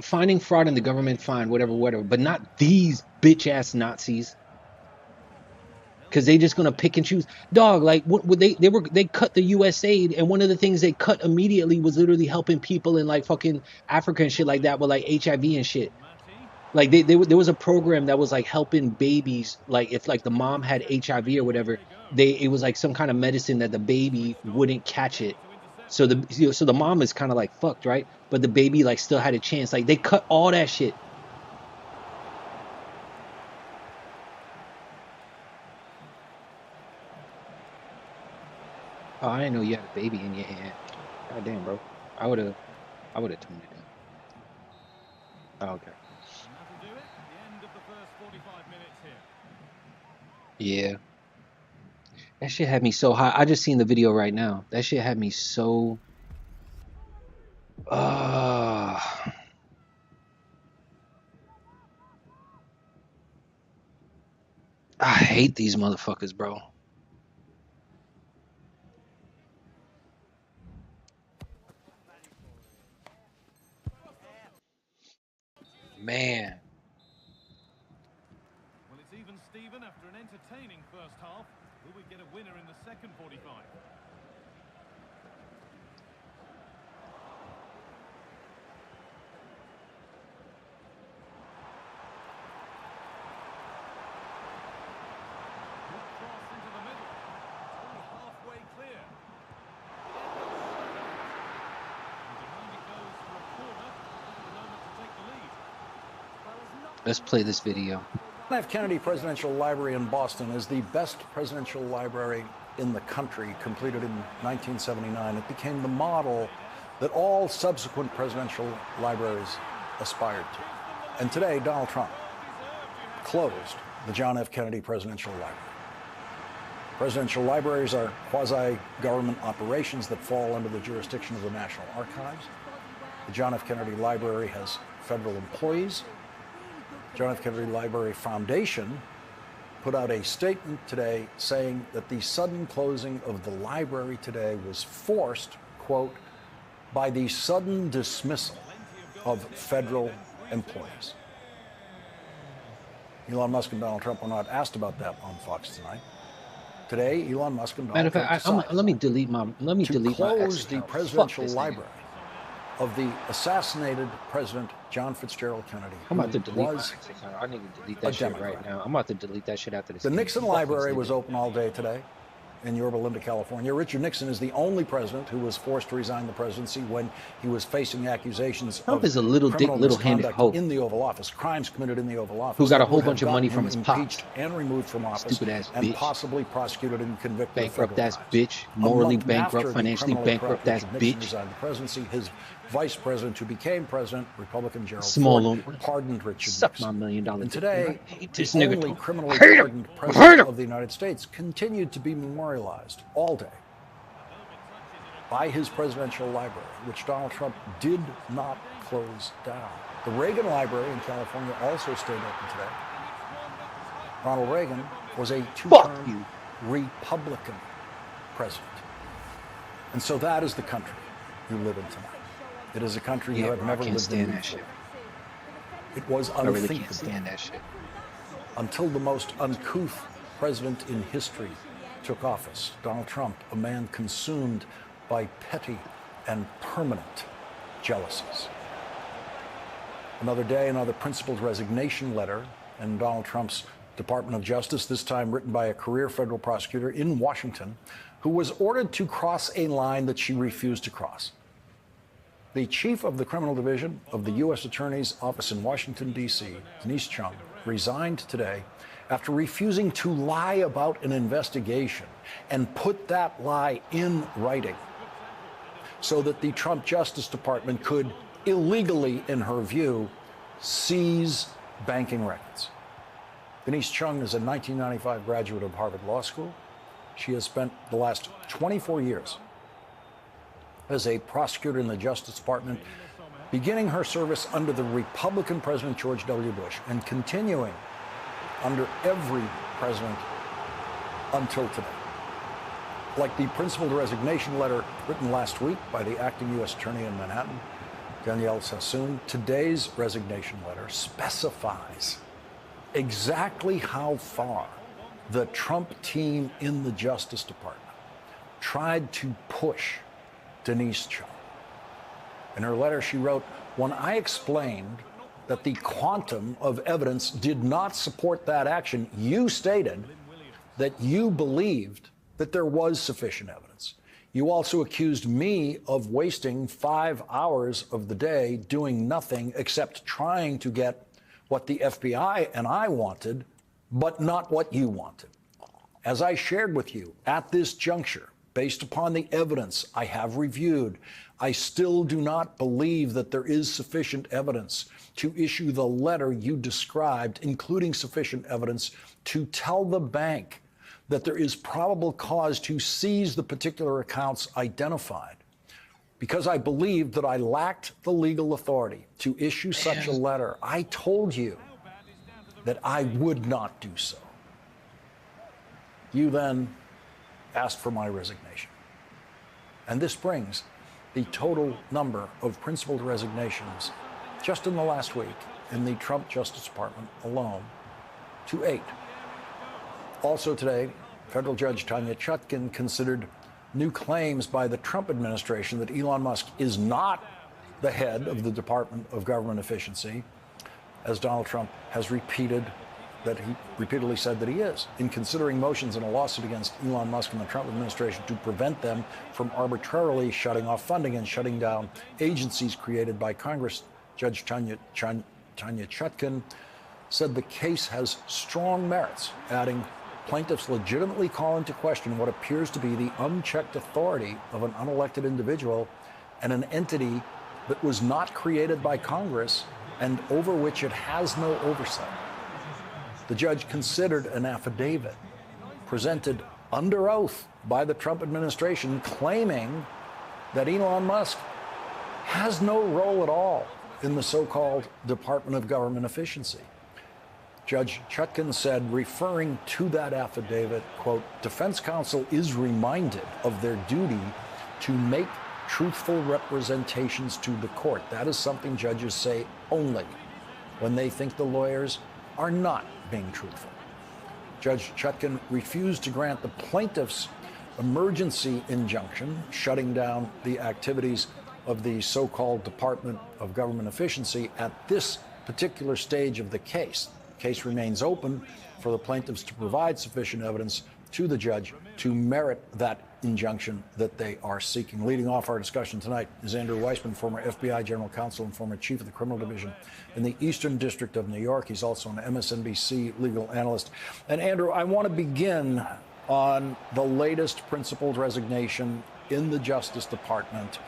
finding fraud in the government, fine, whatever, but not these bitch ass Nazis. Cause they just gonna pick and choose, dog. Like what they cut the U.S. aid, and one of the things they cut immediately was literally helping people in like fucking Africa and shit like that with like HIV and shit. Like there was a program that was like helping babies, like if like the mom had HIV or whatever, it was like some kind of medicine that the baby wouldn't catch it. So the mom is kind of like fucked, right? But the baby like still had a chance. Like they cut all that shit. Oh, I didn't know you had a baby in your hand. God damn, bro. I would have toned it down. Oh, okay. Yeah. That shit had me so hot. I just seen the video right now. That shit had me so. I hate these motherfuckers, bro. Man. Well, it's even Steven after an entertaining first half. Will we get a winner in the second 45? Good cross into the middle. Only halfway clear. And behind it goes for a corner. At the moment to take the lead. Let's play this video. John F. Kennedy Presidential Library in Boston is the best presidential library in the country, completed in 1979. It became the model that all subsequent presidential libraries aspired to. And today, Donald Trump closed the John F. Kennedy Presidential Library. Presidential libraries are quasi-government operations that fall under the jurisdiction of the National Archives. The John F. Kennedy Library has federal employees. John F. Kennedy Library Foundation put out a statement today saying that the sudden closing of the library today was forced, quote, by the sudden dismissal of federal employees. Elon Musk and Donald Trump were not asked about that on Fox tonight. Today, Elon Musk and Donald Trump decided let me delete my close the account. presidential library of the assassinated President John Fitzgerald Kennedy. I'm about to delete my was account. I need to delete that shit right now. I'm about to delete that shit after this. The game. Nixon Fuck Library this was nigga. open all day today in Yorba Linda, California. Richard Nixon is the only president who was forced to resign the presidency when he was facing accusations Trump of is a little dick, criminal little-handed misconduct hoe in the Oval Office, crimes committed in the Oval Office. Who got a that whole would have bunch of money gotten from him his pops. impeached and removed from office, Stupid-ass and bitch. possibly prosecuted and convicted Bankrupt of federal ass crimes. bitch. A Morally month bankrupt, after the financially criminally bankrupt corrupt ass Richard Nixon bitch. resigned the presidency, his vice president, who became president, Republican Gerald Small Ford, pardoned Richard Suck Nixon. my $1 million And dick. today, I hate the this nigga. only criminally I hate him. pardoned I hate president him. of the United States continued to be memorialized all day by his presidential library, which Donald Trump did not close down. The Reagan Library in California also stayed open today. Ronald Reagan was a two-term Republican president. And so that is the country you live in tonight. It is a country you Yeah, have bro, I never can't lived stand in that before. shit. It was I really unthinkable can't stand that shit. until the most uncouth president in history took office. Donald Trump, a man consumed by petty and permanent jealousies. Another day, another principled resignation letter in Donald Trump's Department of Justice, this time written by a career federal prosecutor in Washington, who was ordered to cross a line that she refused to cross. The chief of the criminal division of the U.S. Attorney's Office in Washington, D.C., Denise Chung, resigned today after refusing to lie about an investigation and put that lie in writing so that the Trump Justice Department could illegally, in her view, seize banking records. Denise Chung is a 1995 graduate of Harvard Law School. She has spent the last 24 years as a prosecutor in the Justice Department, beginning her service under the Republican President George W. Bush and continuing under every president until today. Like the principled resignation letter written last week by the acting U.S. Attorney in Manhattan, Danielle Sassoon, today's resignation letter specifies exactly how far the Trump team in the Justice Department tried to push Denise Chung. In her letter, she wrote, "When I explained that the quantum of evidence did not support that action, you stated that you believed that there was sufficient evidence. You also accused me of wasting 5 hours of the day doing nothing except trying to get what the FBI and I wanted, but not what you wanted. As I shared with you at this juncture, based upon the evidence I have reviewed, I still do not believe that there is sufficient evidence to issue the letter you described, including sufficient evidence to tell the bank that there is probable cause to seize the particular accounts identified. Because I believed that I lacked the legal authority to issue such a letter, I told you that I would not do so. You then asked for my resignation. And this brings the total number of principled resignations just in the last week in the Trump Justice Department alone to 8. Also today, federal judge Tanya Chutkan considered new claims by the Trump administration that Elon Musk is not the head of the Department of Government Efficiency, as Donald Trump has repeatedly said that he is. In considering motions in a lawsuit against Elon Musk and the Trump administration to prevent them from arbitrarily shutting off funding and shutting down agencies created by Congress, Judge Tanya Chutkan said the case has strong merits, adding, plaintiffs legitimately call into question what appears to be the unchecked authority of an unelected individual and an entity that was not created by Congress and over which it has no oversight. The judge considered an affidavit presented under oath by the Trump administration claiming that Elon Musk has no role at all in the so-called Department of Government Efficiency. Judge Chutkan said, referring to that affidavit, quote, defense counsel is reminded of their duty to make truthful representations to the court. That is something judges say only when they think the lawyers are not being truthful. Judge Chutkan refused to grant the plaintiff's emergency injunction, shutting down the activities of the so-called Department of Government Efficiency at this particular stage of the case. The case remains open for the plaintiffs to provide sufficient evidence to the judge to merit that injunction that they are seeking. Leading off our discussion tonight is Andrew Weissman, former FBI General Counsel and former Chief of the Criminal Division in the Eastern District of New York. He's also an MSNBC legal analyst. And Andrew, I want to begin on the latest principled resignation in the Justice Department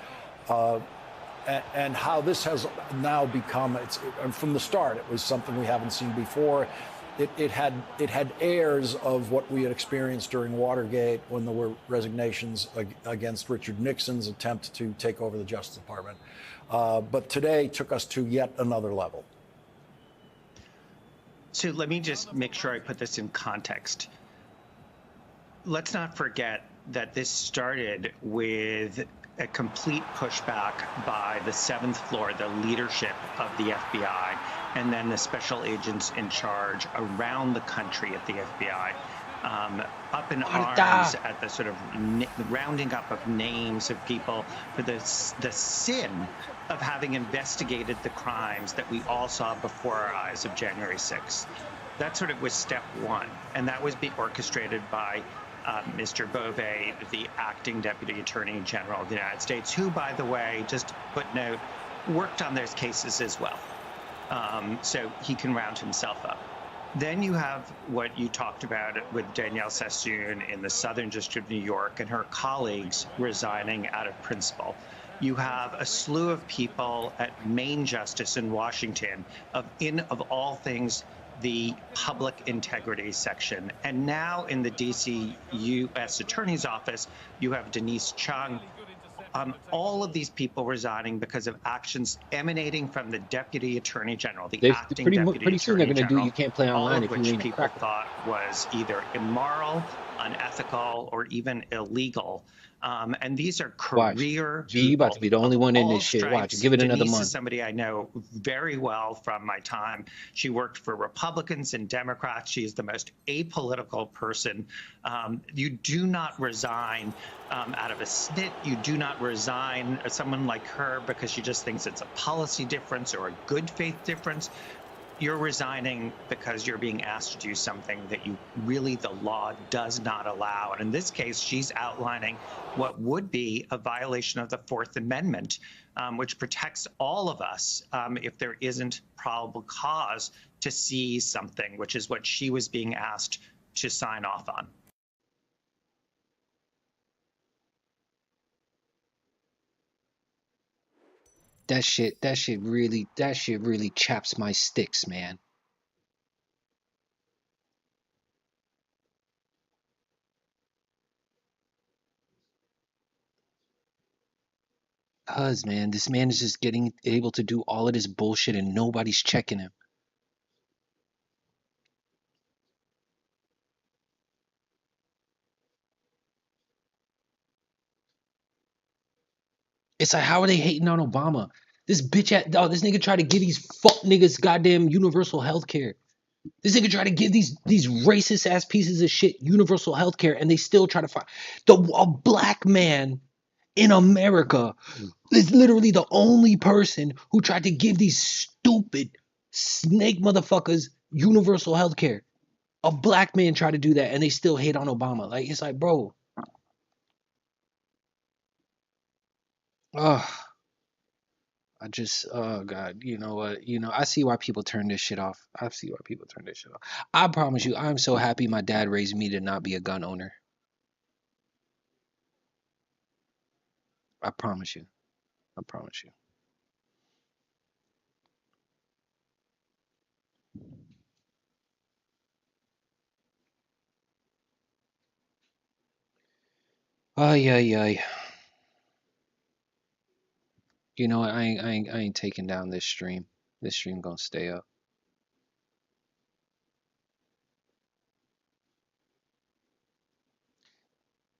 and how this has now become, from the start, it was something we haven't seen before. It had airs of what we had experienced during Watergate when there were resignations against Richard Nixon's attempt to take over the Justice Department. But today took us to yet another level. So let me just make sure I put this in context. Let's not forget that this started with a complete pushback by the 7th floor, the leadership of the FBI, and then the special agents in charge around the country at the FBI, up in arms at the sort of rounding up of names of people for the sin of having investigated the crimes that we all saw before our eyes of January 6th. That sort of was step one, and that was being orchestrated by Mr. Beauvais, the acting Deputy Attorney General of the United States, who, by the way, just footnote, worked on those cases as well. So he can round himself up. Then you have what you talked about with Danielle Sassoon in the Southern District of New York and her colleagues resigning out of principle. You have a slew of people at Main Justice in Washington, of all things, the public integrity section. And now in the DC U.S. Attorney's Office, you have Denise Chung. All of these people resigning because of actions emanating from the Deputy Attorney General, the acting pretty soon they're going to do You Can't Play Online if you ain't people thought was either immoral, unethical, or even illegal. And these are career G, you about to be the only one in this shit. Watch, give it another Denise month. Is somebody I know very well from my time. She worked for Republicans and Democrats. She is the most apolitical person. You do not resign out of a snit. You do not resign someone like her because she just thinks it's a policy difference or a good faith difference. You're resigning because you're being asked to do something that the law does not allow. And in this case, she's outlining what would be a violation of the Fourth Amendment, which protects all of us if there isn't probable cause to seize something, which is what she was being asked to sign off on. That shit really chaps my sticks, man. because, man, this man is just getting able to do all of this bullshit and nobody's checking him. It's like, how are they hating on Obama? This bitch dog, this nigga tried to give these fuck niggas goddamn universal health care. This nigga tried to give these racist ass pieces of shit universal health care, and they still try to find a black man in America is literally the only person who tried to give these stupid snake motherfuckers universal health care. A black man tried to do that, and they still hate on Obama. Like, it's like, bro. Ugh. Oh God, you know what? I see why people turn this shit off. I see why people turn this shit off. I promise you, I'm so happy my dad raised me to not be a gun owner. I promise you. I promise you. Ay, ay, ay. You know what? I ain't taking down this stream. This stream gonna stay up.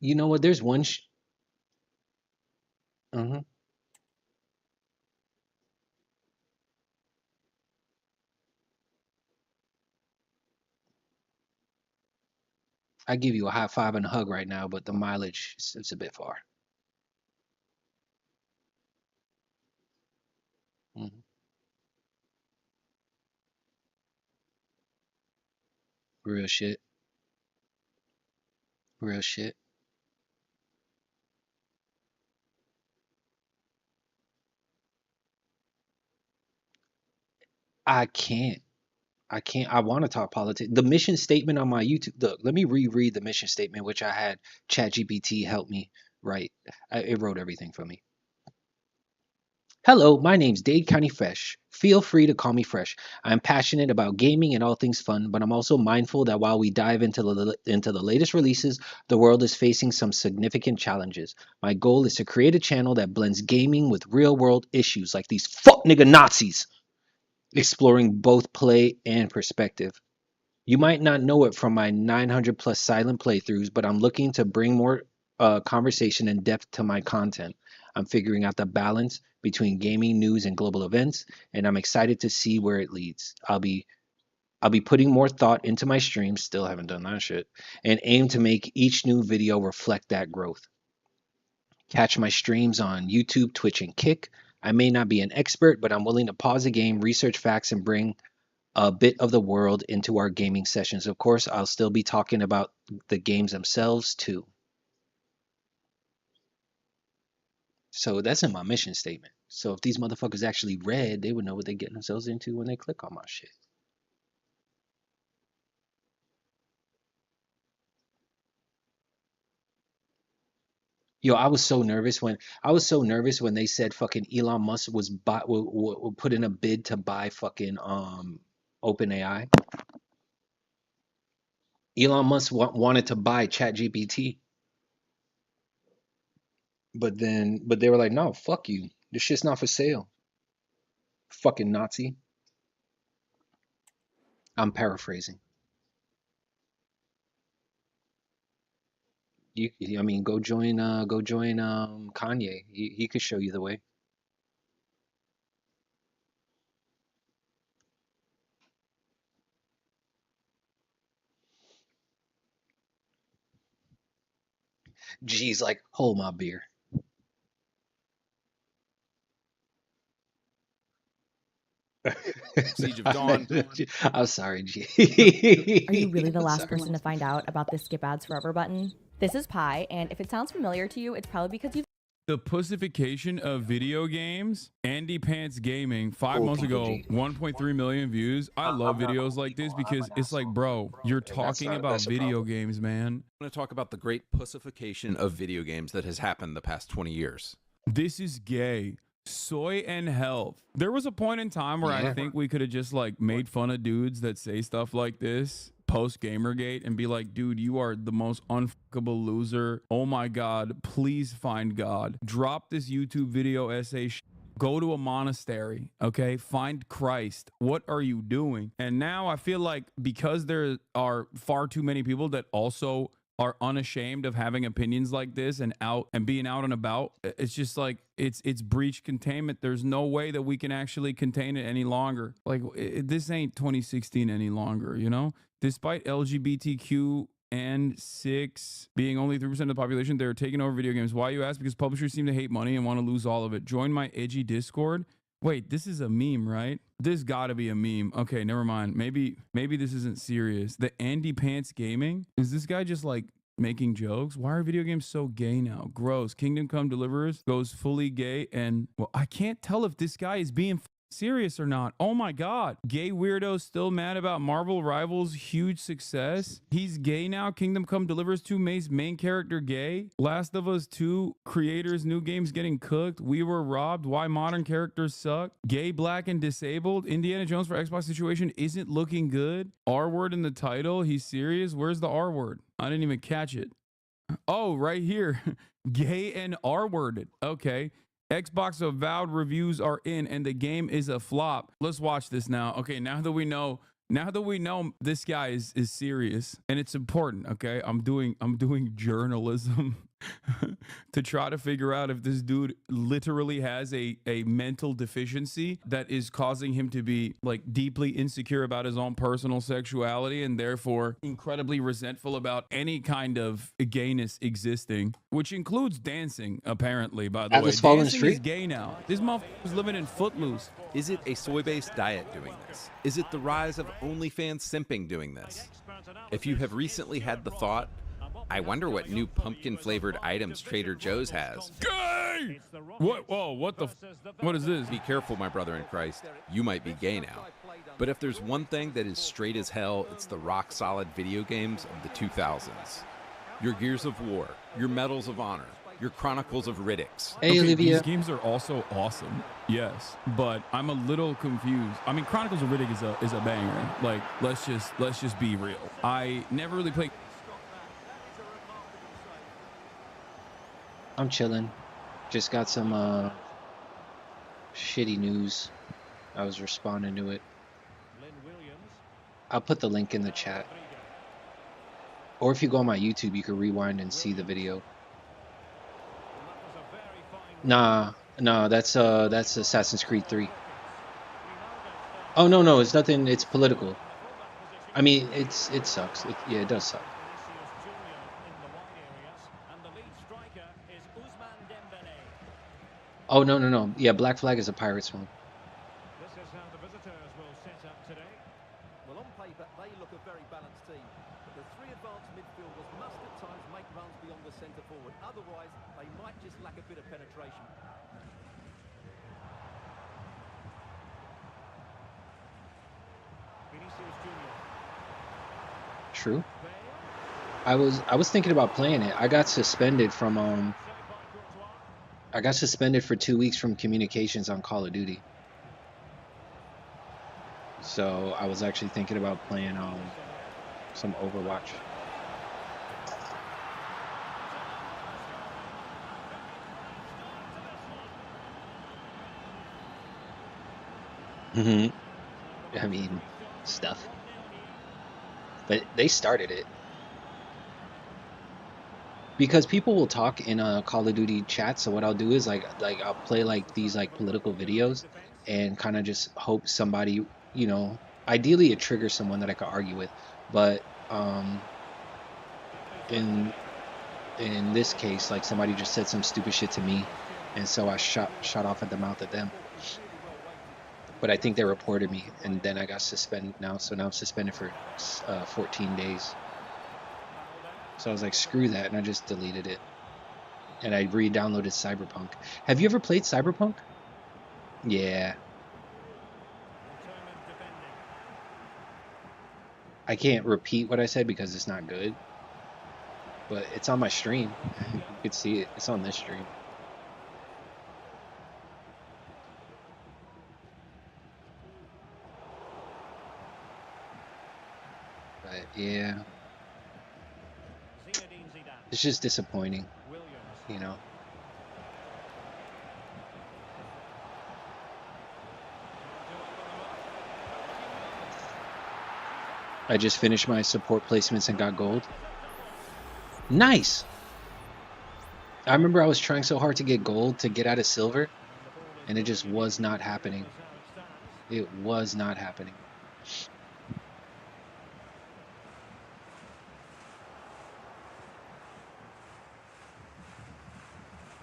You know what? There's one. I give you a high five and a hug right now, but the mileage is a bit far. Real shit. Real shit. I can't. I want to talk politics. The mission statement on my YouTube. Let me reread the mission statement, which I had ChatGPT help me write. It wrote everything for me. Hello, my name's Dade County Fresh. Feel free to call me Fresh. I'm passionate about gaming and all things fun, but I'm also mindful that while we dive into the latest releases, the world is facing some significant challenges. My goal is to create a channel that blends gaming with real-world issues like these fuck nigga Nazis, exploring both play and perspective. You might not know it from my 900 plus silent playthroughs, but I'm looking to bring more conversation and depth to my content. I'm figuring out the balance between gaming news and global events, and I'm excited to see where it leads. I'll be putting more thought into my streams, still haven't done that shit, and aim to make each new video reflect that growth. Catch my streams on YouTube, Twitch, and Kick. I may not be an expert, but I'm willing to pause a game, research facts, and bring a bit of the world into our gaming sessions. Of course, I'll still be talking about the games themselves too. So that's in my mission statement. So if these motherfuckers actually read, they would know what they're getting themselves into when they click on my shit. Yo, I was so nervous when they said fucking Elon Musk was put in a bid to buy fucking OpenAI. Elon Musk wanted to buy ChatGPT. But they were like, no, fuck you. This shit's not for sale. Fucking Nazi. I'm paraphrasing. I mean, go join Kanye. He could show you the way. G's like, hold my beer. Siege of Dawn. I'm sorry, G. Are you really the last person to find out about the Skip Ads Forever button? This is Pi, and if it sounds familiar to you, it's probably because you've... The pussification of video games. Andy Pants Gaming, 5 months ago, 1.3 million views. I love videos like this because it's like, bro, you're talking about video games, man. I'm going to talk about the great pussification of video games that has happened the past 20 years. This is gay. Soy and health. There was a point in time where I think we could have just like made fun of dudes that say stuff like this, post Gamergate and be like, dude, you are the most unfuckable loser. Oh my God, please find God. Drop this YouTube video essay. Go to a monastery, okay? Find Christ. What are you doing? And now I feel like because there are far too many people that also are unashamed of having opinions like this and being out and about, it's just like it's breach containment. There's no way that we can actually contain it any longer. Like this ain't 2016 any longer, you know? Despite LGBTQ and 6 being only 3% of the population, they're taking over video games. Why, you ask? Because publishers seem to hate money and want to lose all of it. Join my edgy Discord. Wait, this is a meme, right? This gotta be a meme. Okay, never mind. Maybe this isn't serious. The Andy Pants Gaming? Is this guy just like making jokes? Why are video games so gay now? Gross. Kingdom Come Deliverers goes fully gay, and well, I can't tell if this guy is being serious or not. Oh my God. Gay weirdo still mad about Marvel Rivals' huge success. He's gay now. Kingdom Come Delivers 2 main character gay. Last of Us 2 creators new games getting cooked. We were robbed. Why modern characters suck. Gay, black, and disabled. Indiana Jones for Xbox situation isn't looking good. R word in the title. He's serious. Where's the R word? I didn't even catch it. Oh, right here. Gay and R worded. Okay. Xbox Avowed reviews are in and the game is a flop. Let's watch this now. Okay, now that we know this guy is serious and it's important, okay? I'm doing journalism to try to figure out if this dude literally has a mental deficiency that is causing him to be like deeply insecure about his own personal sexuality and therefore incredibly resentful about any kind of gayness existing, which includes dancing, apparently, by the way. Dancing is gay now. This motherfucker's living in Footloose. Is it a soy-based diet doing this? Is it the rise of OnlyFans simping doing this? If you have recently had the thought, I wonder what new pumpkin-flavored items Trader Joe's has. Gay! What? Whoa, what is this? Be careful, my brother in Christ. You might be gay now. But if there's one thing that is straight as hell, it's the rock-solid video games of the 2000s. Your Gears of War, your Medals of Honor, your Chronicles of Riddicks. Hey, Olivia. These games are also awesome, yes, but I'm a little confused. I mean, Chronicles of Riddick is a banger. Like, let's just be real. I never really played. I'm chilling. Just got some shitty news. I was responding to it. I'll put the link in the chat. Or if you go on my YouTube, you can rewind and see the video. Nah, that's Assassin's Creed 3. Oh no, it's nothing. It's political. I mean, it sucks. Yeah, it does suck. Oh no. Yeah, Black Flag is a Pirates one. This is how the visitors will set up today. Well, on paper, they look a very balanced team. But the three advanced midfielders must at times make runs beyond the centre forward. Otherwise, they might just lack a bit of penetration. True. I was thinking about playing it. I got suspended from I got suspended for 2 weeks from communications on Call of Duty. So I was actually thinking about playing some Overwatch. I mean, stuff. But they started it. Because people will talk in Call of Duty chat, so what I'll do is like I'll play like these like political videos and kind of just hope somebody, you know, ideally it triggers someone that I could argue with, but in this case, like somebody just said some stupid shit to me, and so I shot off at the mouth at them. But I think they reported me, and then I got suspended now, so now I'm suspended for 14 days. So I was like, screw that, and I just deleted it. And I re-downloaded Cyberpunk. Have you ever played Cyberpunk? Yeah. I can't repeat what I said because it's not good. But it's on my stream. You could see it. It's on this stream. But Yeah. It's just disappointing, you know. I just finished my support placements and got gold. Nice. I remember I was trying so hard to get gold to get out of silver, and it just was not happening. It was not happening.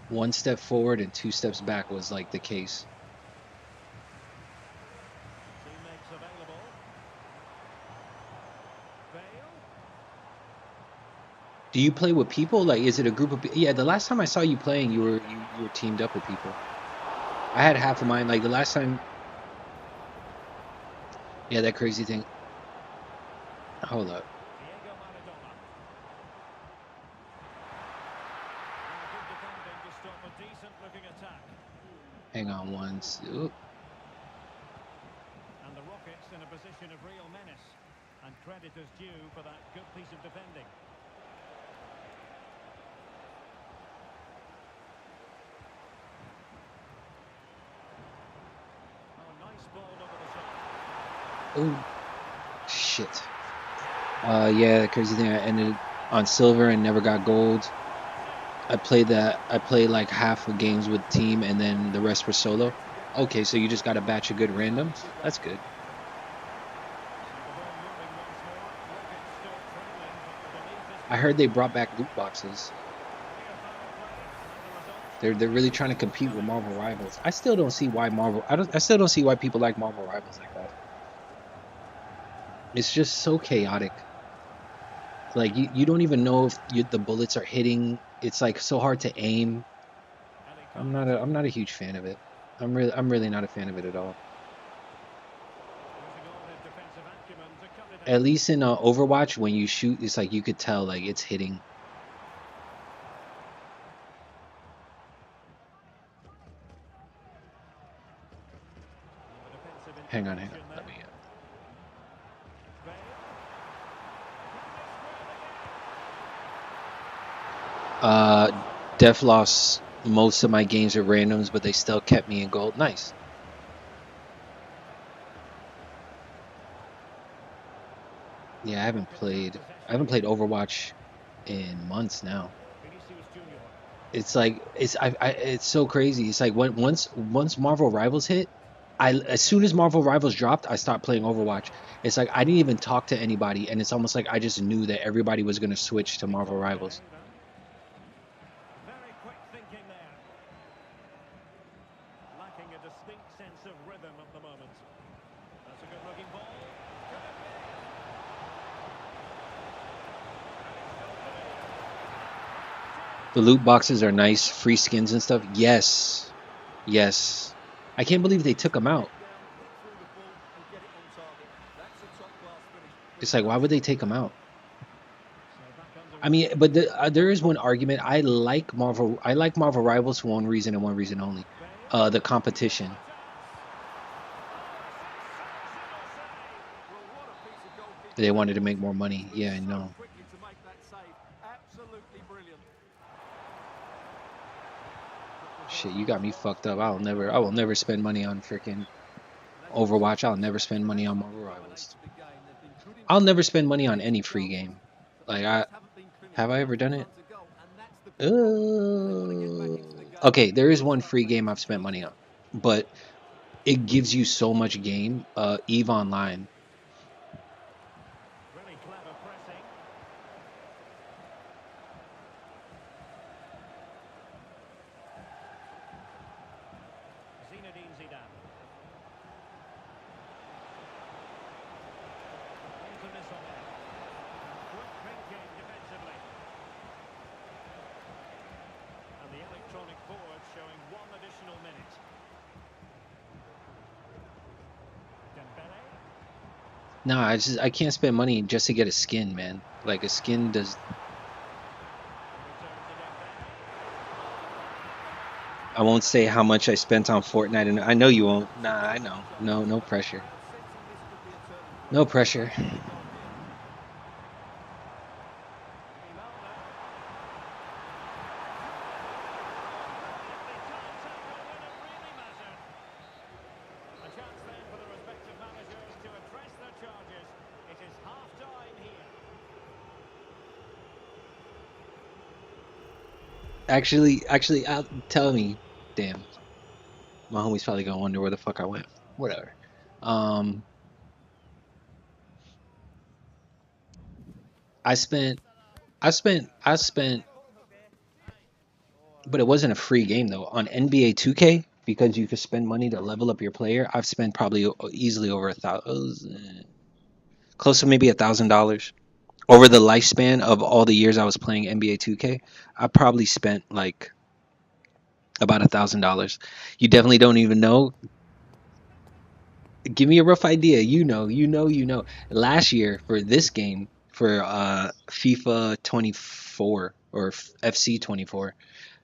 One step forward and 2 steps back was like the case. Do you play with people? Like, is it a group of people? Yeah, the last time I saw you playing, you were teamed up with people. I had half of mine. Like the last time. Yeah, that crazy thing. Hold up. Hang on once. Oop. And the Rockets in a position of real menace. And credit is due for that good piece of defending. Oh, nice ball over the side. Oh, shit. Yeah, the crazy thing. I ended on silver and never got gold. I played like half of games with team and then the rest were solo. Okay, so you just got a batch of good randoms? That's good. I heard they brought back loot boxes. They're really trying to compete with Marvel Rivals. I still don't see why I still don't see why people like Marvel Rivals like that. It's just so chaotic. Like you don't even know if the bullets are hitting. It's like so hard to aim. I'm not a huge fan of it. I'm really not a fan of it at all. At least in Overwatch, when you shoot, it's like you could tell like it's hitting. Hang on. Let me. Def lost most of my games at randoms, but they still kept me in gold. Nice. Yeah, I haven't played Overwatch in months now. It's like it's so crazy. It's like once Marvel Rivals hit, as soon as Marvel Rivals dropped, I stopped playing Overwatch. It's like I didn't even talk to anybody, and it's almost like I just knew that everybody was gonna switch to Marvel Rivals. The loot boxes are nice, free skins and stuff. Yes. I can't believe they took them out. It's like, why would they take them out? I mean, but there is one argument. I like Marvel Rivals for one reason and one reason only. The competition. They wanted to make more money. Yeah, I know. Shit, you got me fucked up. I will never spend money on freaking Overwatch. I'll never spend money on Marvel Rivals. I'll never spend money on any free game. Like have I ever done it? Okay, there is one free game I've spent money on, but it gives you so much game. EVE Online. No, I can't spend money just to get a skin, man. Like a skin does. I won't say how much I spent on Fortnite, and I know you won't. Nah, I know. No pressure. No pressure. Actually, tell me. Damn, my homie's probably gonna wonder where the fuck I went. Whatever. Um, I spent, I spent, but it wasn't a free game though. On NBA 2K, because you could spend money to level up your player. I've spent probably easily over close to maybe $1,000 over the lifespan of all the years I was playing NBA 2K. I probably spent like about $1,000. You definitely don't even know. Give me a rough idea. You know. Last year for this game, for FIFA 24 or FC24,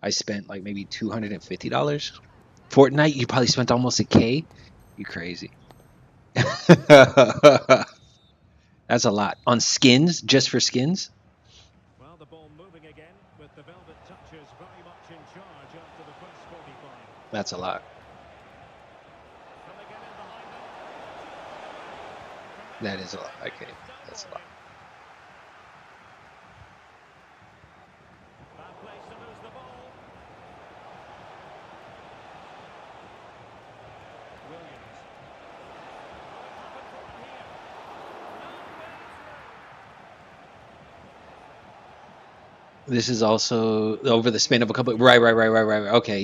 I spent like maybe $250. Fortnite, you probably spent almost $1,000. You crazy. That's a lot. On skins, just for skins? Well, the ball moving again with the velvet touches very much in charge after the first 45. That's a lot. That is a lot. Okay, that's a lot. Bad place to lose the ball. Williams. This is also over the span of a couple. Right. Okay,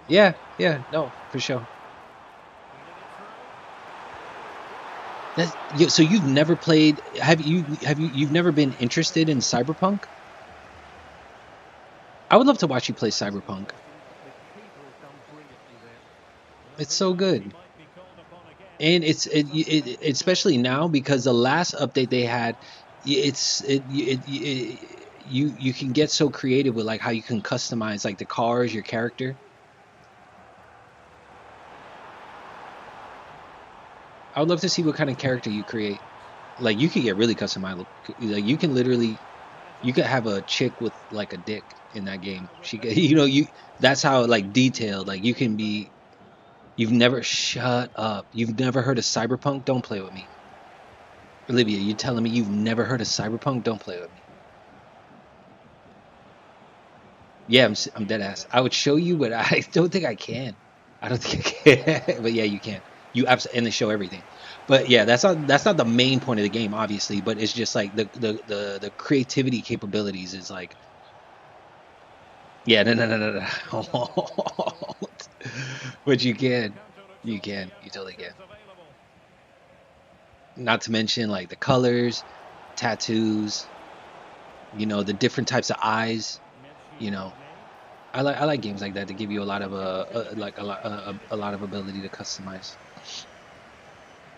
yeah. No, for sure. So you've never played? You've never been interested in Cyberpunk? I would love to watch you play Cyberpunk. It's so good, and it's especially now because the last update they had, you can get so creative with like how you can customize like the cars, your character. I would love to see what kind of character you create. Like you can get really customizable. Like you can literally, you could have a chick with like a dick in that game. She, that's how like detailed. Like you can be. You've never shut up. You've never heard of Cyberpunk? Don't play with me, Olivia. You telling me you've never heard of Cyberpunk? Don't play with me. Yeah, I'm dead ass. I would show you, but I don't think I can. I don't think I can. But yeah, you can. You absolutely, and they show everything. But yeah, that's not the main point of the game, obviously. But it's just like the creativity capabilities is like, yeah, no. But you totally can. Not to mention like the colors, tattoos, the different types of eyes. I like games like that to give you a lot of a lot of ability to customize.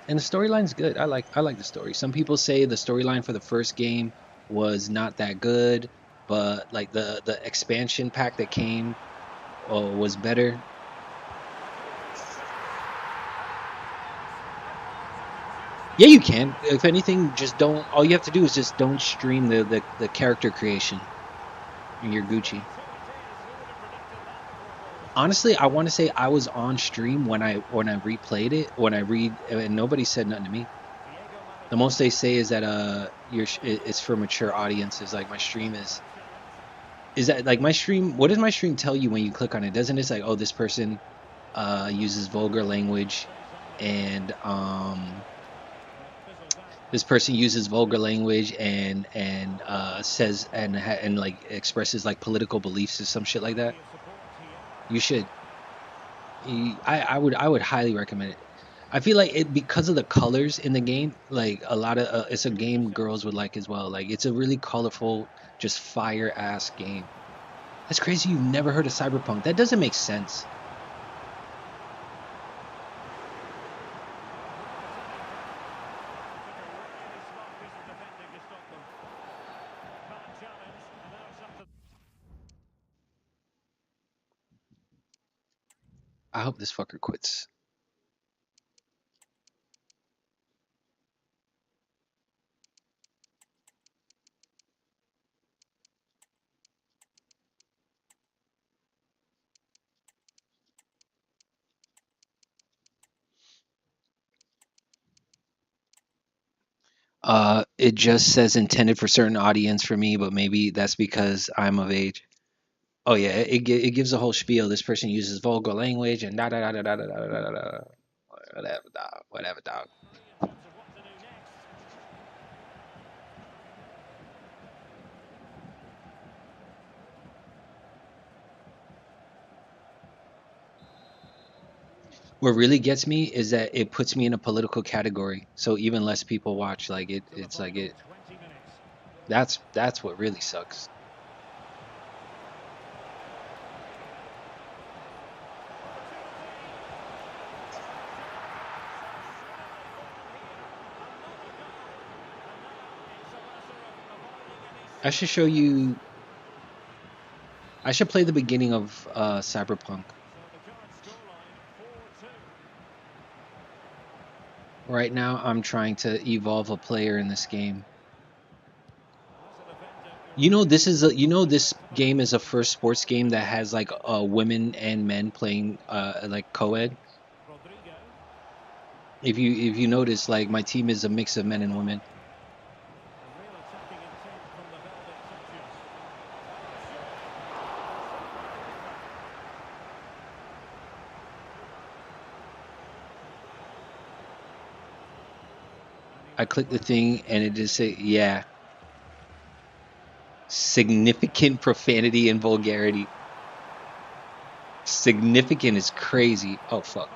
And the storyline's good. I like the story. Some people say the storyline for the first game was not that good, but like the expansion pack that came was better. Yeah, you can. If anything, just don't. All you have to do is just don't stream the character creation. And you're Gucci. Honestly, I want to say I was on stream when I replayed it. And nobody said nothing to me. The most they say is that it's for mature audiences. Like my stream is that like my stream? What does my stream tell you when you click on it? Doesn't it say, oh, this person uses vulgar language, and this person uses vulgar language and says and like expresses like political beliefs or some shit like that? You should. I would highly recommend it. I feel like it because of the colors in the game. Like a lot of it's a game girls would like as well. Like it's a really colorful, just fire ass game. That's crazy. You've never heard of Cyberpunk? That doesn't make sense. I hope this fucker quits. It just says intended for certain audience for me, but maybe that's because I'm of age. Oh yeah, it gives a whole spiel. This person uses vulgar language and da da da da da da da da da. Whatever, dog. Whatever, dog. What really gets me is that it puts me in a political category, so even less people watch. Like it's like it. That's what really sucks. I should show you. I should play the beginning of Cyberpunk. Right now, I'm trying to evolve a player in this game. You know, this game is a first sports game that has like women and men playing like co-ed. If you notice, like my team is a mix of men and women. I click the thing and it just say, yeah. Significant profanity and vulgarity. Significant is crazy. Oh, fuck.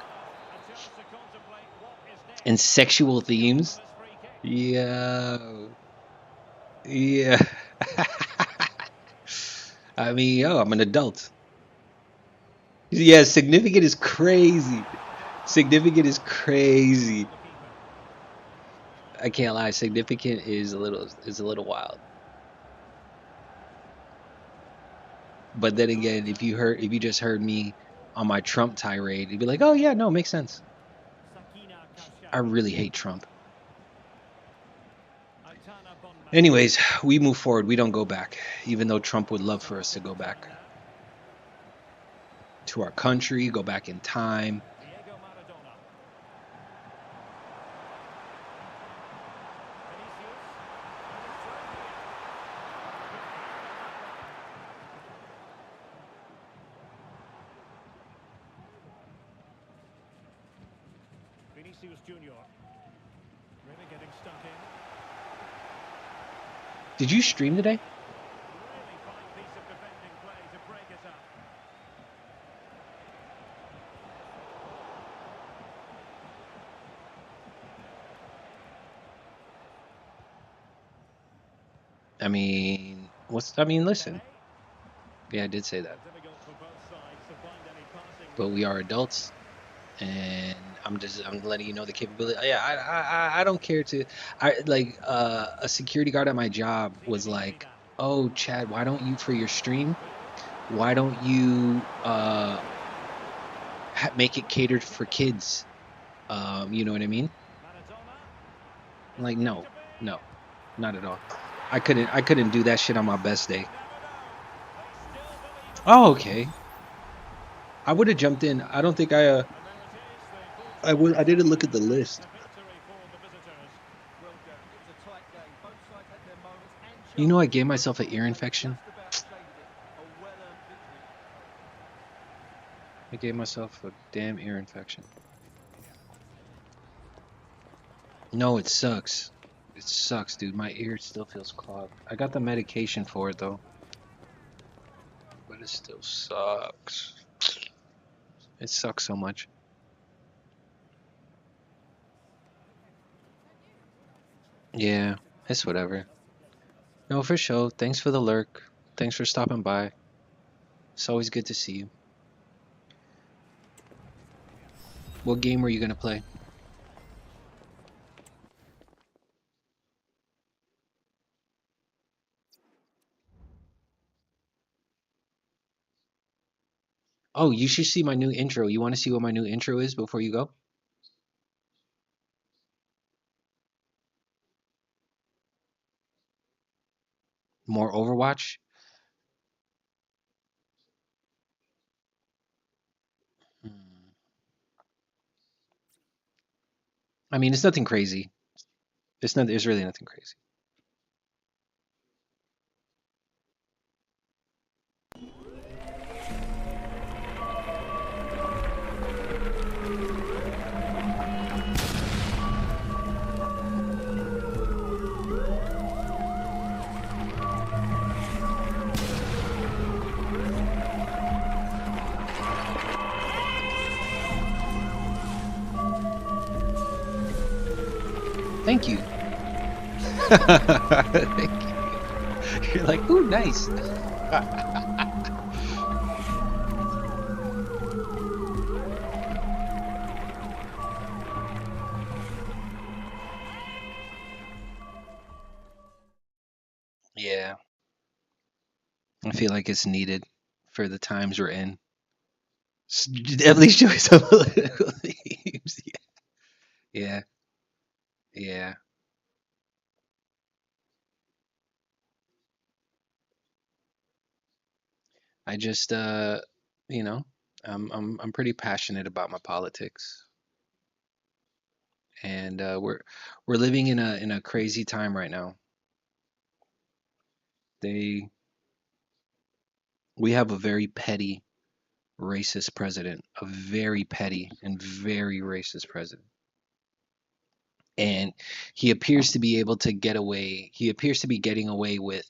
And sexual themes. Yeah. Yeah. I mean, yo, I'm an adult. Yeah, significant is crazy. Significant is crazy. I can't lie. Significant is a little wild. But then again, if you just heard me on my Trump tirade, you'd be like, "Oh yeah, no, makes sense." I really hate Trump. Anyways, we move forward. We don't go back, even though Trump would love for us to go back to our country, go back in time. Did you stream today? I mean, listen. Yeah, I did say that. But we are adults, and I'm letting you know the capability. Yeah, I don't care to. A security guard at my job was like, "Oh, Chad, why don't you for your stream? Why don't you make it catered for kids? You know what I mean?" I'm like, no, not at all. I couldn't do that shit on my best day. Oh, okay. I would have jumped in. I don't think I didn't look at the list. You know, I gave myself an ear infection. I gave myself a damn ear infection. No, it sucks. It sucks, dude. My ear still feels clogged. I got the medication for it, though. But it still sucks. It sucks so much. Yeah, it's whatever. No, for sure. Thanks for the lurk. Thanks for stopping by. It's always good to see you. What game were you gonna play? Oh, you should see my new intro. You want to see what my new intro is before you go? More Overwatch? I mean, it's nothing crazy. It's really nothing crazy. Thank you. Thank you. You're like, ooh, nice. Yeah. I feel like it's needed for the times we're in. At least show some political themes. Yeah. Yeah. I just you know, I'm pretty passionate about my politics. And we're living in a crazy time right now. We have a very petty racist president, a very petty and very racist president. And he appears to be able to get away. He appears to be getting away with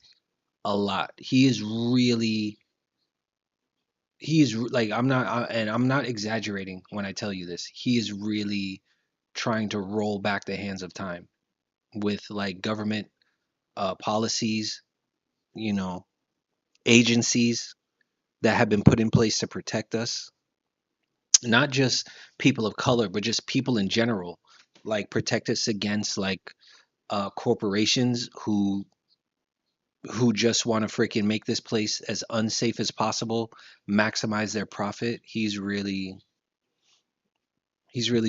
a lot. He's like, I'm not exaggerating when I tell you this. He is really trying to roll back the hands of time with like government policies, you know, agencies that have been put in place to protect us. Not just people of color, but just people in general, like protect us against like corporations who just want to freaking make this place as unsafe as possible, maximize their profit. He's really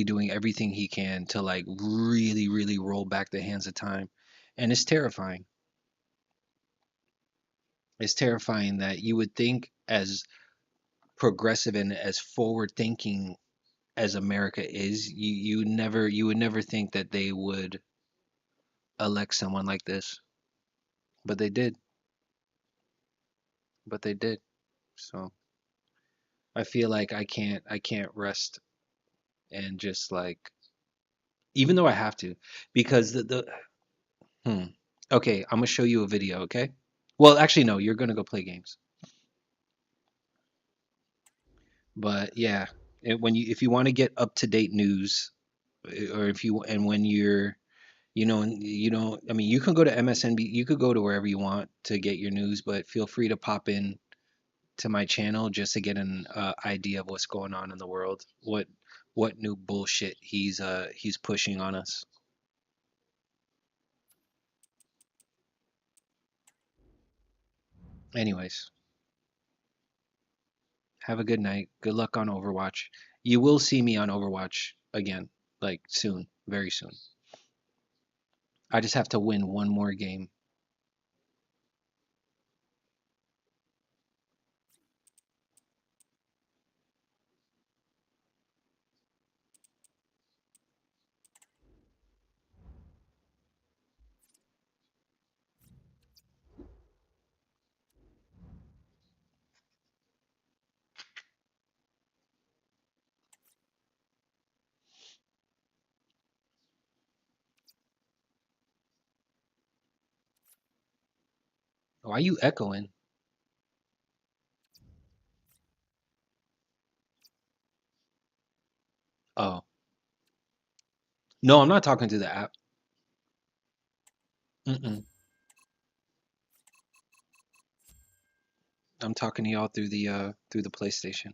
doing everything he can to like really roll back the hands of time. And it's terrifying. It's terrifying that you would think, as progressive and as forward thinking as America is, you would never think that they would elect someone like this. But they did. So I feel like I can't rest and just like, even though I have to, because okay, I'm gonna show you a video, okay? Well, actually no, you're gonna go play games. But yeah, if you want to get up to date news, or when you're, I mean, you can go to MSNBC, you could go to wherever you want to get your news, but feel free to pop in to my channel just to get an idea of what's going on in the world, what new bullshit he's pushing on us. Anyways, have a good night. Good luck on Overwatch. You will see me on Overwatch again, like soon, very soon. I just have to win one more game. Why are you echoing? Oh. No, I'm not talking to the app. I'm talking to y'all through the PlayStation.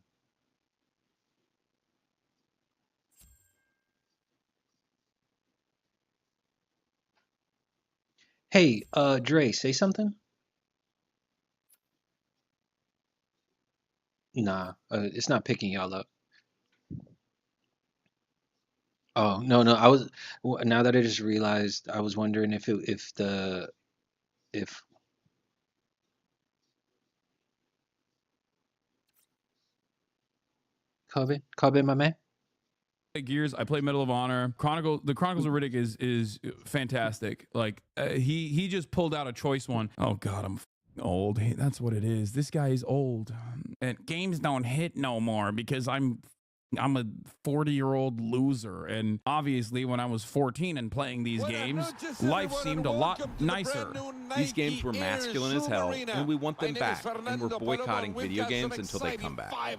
Hey, Dre, say something? Nah, it's not picking y'all up. Oh, no, now that I just realized, I was wondering if Kobe, my man. Gears, I play Medal of Honor. The Chronicles of Riddick is fantastic. Like he just pulled out a choice one. Oh god, I'm old. Hey, that's what it is. This guy is old, and games don't hit no more because I'm a 40-year-old loser. And obviously, when I was 14 and playing these games, life seemed a lot nicer. These games were masculine as hell, and we want them back, and we're boycotting video games until they come back. I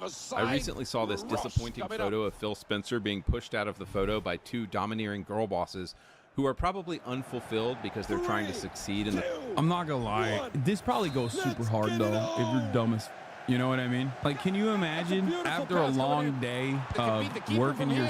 recently saw this disappointing photo of Phil Spencer being pushed out of the photo by two domineering girl bosses who are probably unfulfilled because they're trying to succeed in the... I'm not gonna lie. This probably goes super hard though if you're dumb as you know what I mean? Like, can you imagine after a long day of working your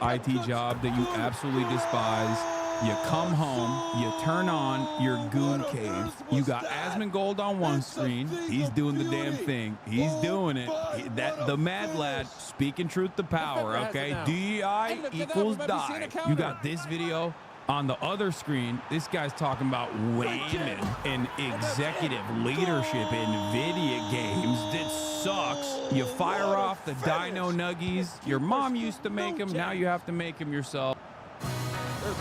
IT job that you absolutely despise, you come home, you turn on your Goon Cave, you got Asmongold on one screen, he's doing the damn thing, he's doing it, the mad lad, speaking truth to power, okay? DEI equals die. You got this video on the other screen, this guy's talking about women and executive leadership in video games. That sucks. You fire off the Dino Nuggies. Your mom used to make them. Now you have to make them yourself. They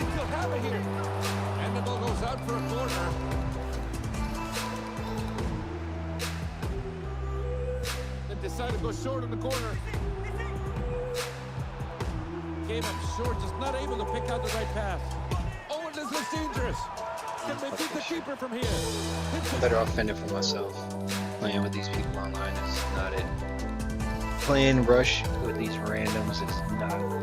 still have it here. And the ball goes out for a corner. Decided to go short in the corner. Came up short, just not able to pick out the right pass. Oh, and this looks dangerous. Can they beat the keeper from here? I'm better off fending for myself. Playing with these people online is not it. Playing Rush with these randoms is not.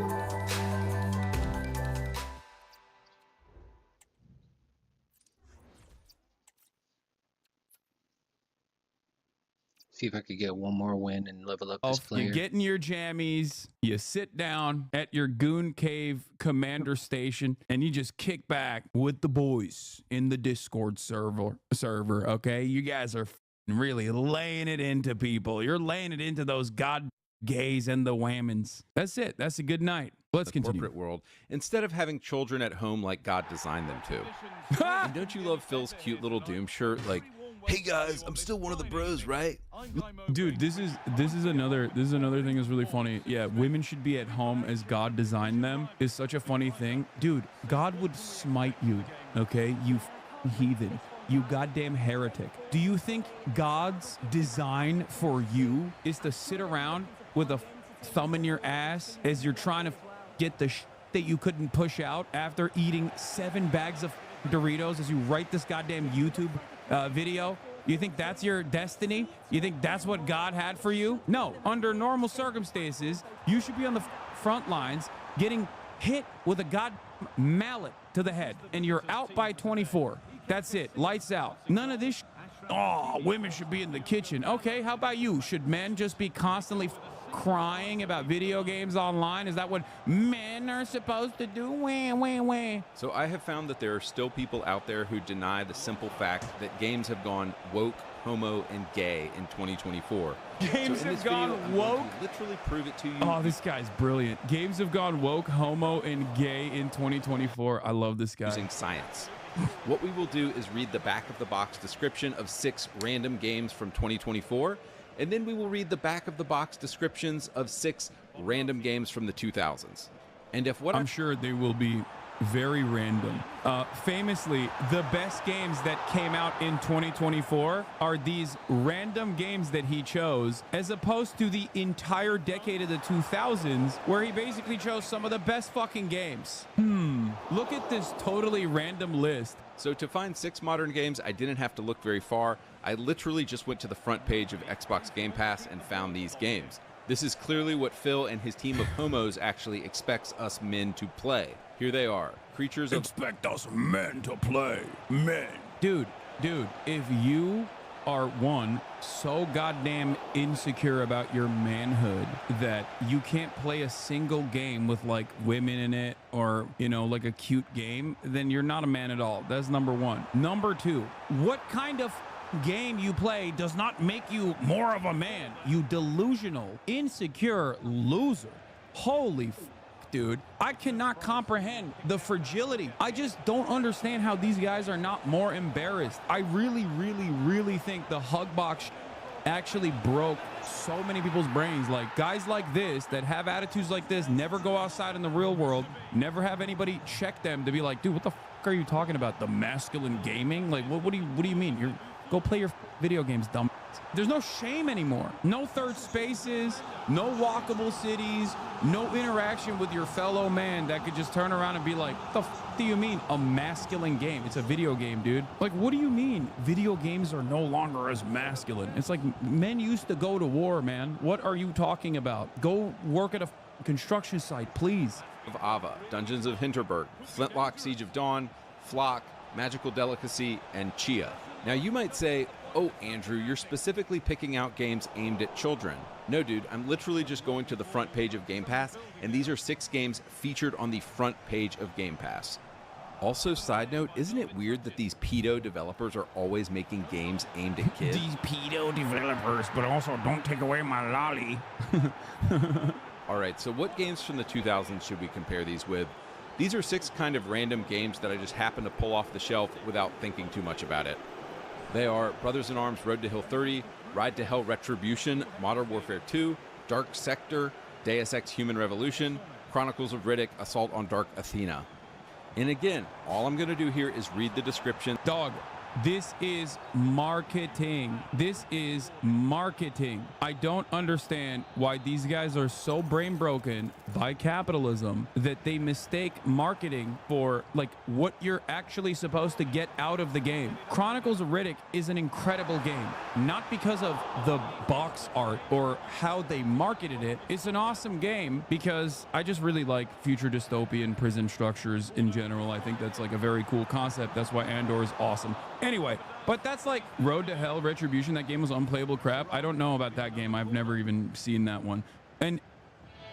See if I could get one more win and level up this player. You get in your jammies, you sit down at your Goon Cave commander station, and you just kick back with the boys in the Discord server, okay? You guys are really laying it into people. You're laying it into those god gays and the whammons. That's it. That's a good night. Let's continue. Corporate world, instead of having children at home like God designed them to. And don't you love Phil's cute little Doom shirt? Like, hey guys, I'm still one of the bros, right? Dude, this is another thing that's really funny. Yeah, women should be at home as God designed them is such a funny thing. Dude, God would smite you, okay? You heathen. You goddamn heretic. Do you think God's design for you is to sit around with a thumb in your ass as you're trying to get the that you couldn't push out after eating 7 bags of Doritos as you write this goddamn YouTube video? You think that's your destiny? You think that's what God had for you? No. Under normal circumstances, you should be on the front lines getting hit with a god mallet to the head, and you're out by 24. That's it. Lights out. None of this. Oh, women should be in the kitchen. Okay, how about you? Should men just be constantly crying about video games online? Is that what men are supposed to do? Wah, wah, wah. So I have found that there are still people out there who deny the simple fact that games have gone woke, homo, and gay in 2024. Games have gone woke? Literally prove it to you. Oh, this guy's brilliant. Games have gone woke, homo, and gay in 2024. I love this guy. Using science. What we will do is read the back of the box description of 6 random games from 2024, and then we will read the back of the box descriptions of 6 random games from the 2000s. And if what I'm sure they will be very random. Famously, the best games that came out in 2024 are these random games that he chose, as opposed to the entire decade of the 2000s, where he basically chose some of the best fucking games. Look at this totally random list. So to find 6 modern games, I didn't have to look very far. I literally just went to the front page of Xbox Game Pass and found these games. This is clearly what Phil and his team of homos actually expects us men to play. Here they are. Creatures of... Expect us men to play. Men. Dude, if you are, one, so goddamn insecure about your manhood that you can't play a single game with, like, women in it or, you know, like a cute game, then you're not a man at all. That's number 1. Number 2, what kind of game you play does not make you more of a man, you delusional, insecure loser. Holy dude, I cannot comprehend the fragility. I just don't understand how these guys are not more embarrassed. I really think the hug box actually broke so many people's brains. Like, guys like this that have attitudes like this never go outside in the real world, never have anybody check them to be like, dude, what the fuck are you talking about? The masculine gaming? Like, what do you mean? Go play your video games, dumb. There's no shame anymore. No third spaces, no walkable cities, no interaction with your fellow man that could just turn around and be like, the f do you mean a masculine game? It's a video game, dude. Like, what do you mean video games are no longer as masculine? It's like men used to go to war, man. What are you talking about? Go work at a construction site, please. Of Ava, Dungeons of Hinterberg, Flintlock Siege of Dawn, Flock, Magical Delicacy, and Chia. Now you might say, oh, Andrew, you're specifically picking out games aimed at children. No, dude, I'm literally just going to the front page of Game Pass, and these are 6 games featured on the front page of Game Pass. Also, side note, isn't it weird that these pedo developers are always making games aimed at kids? These pedo developers, but also don't take away my lolly. All right, so what games from the 2000s should we compare these with? These are 6 kind of random games that I just happened to pull off the shelf without thinking too much about it. They are Brothers in Arms Road to Hill 30, Ride to Hell Retribution, Modern Warfare 2, Dark Sector, Deus Ex Human Revolution, Chronicles of Riddick, Assault on Dark Athena. And again, all I'm going to do here is read the description. Dog, this is marketing. This is marketing. I don't understand why these guys are so brain broken by capitalism that they mistake marketing for like what you're actually supposed to get out of the game. Chronicles of Riddick is an incredible game, not because of the box art or how they marketed it. It's an awesome game because I just really like future dystopian prison structures in general. I think that's like a very cool concept. That's why Andor is awesome. Anyway, but that's like Road to Hell Retribution. That game was unplayable crap. I don't know about that game. I've never even seen that one. And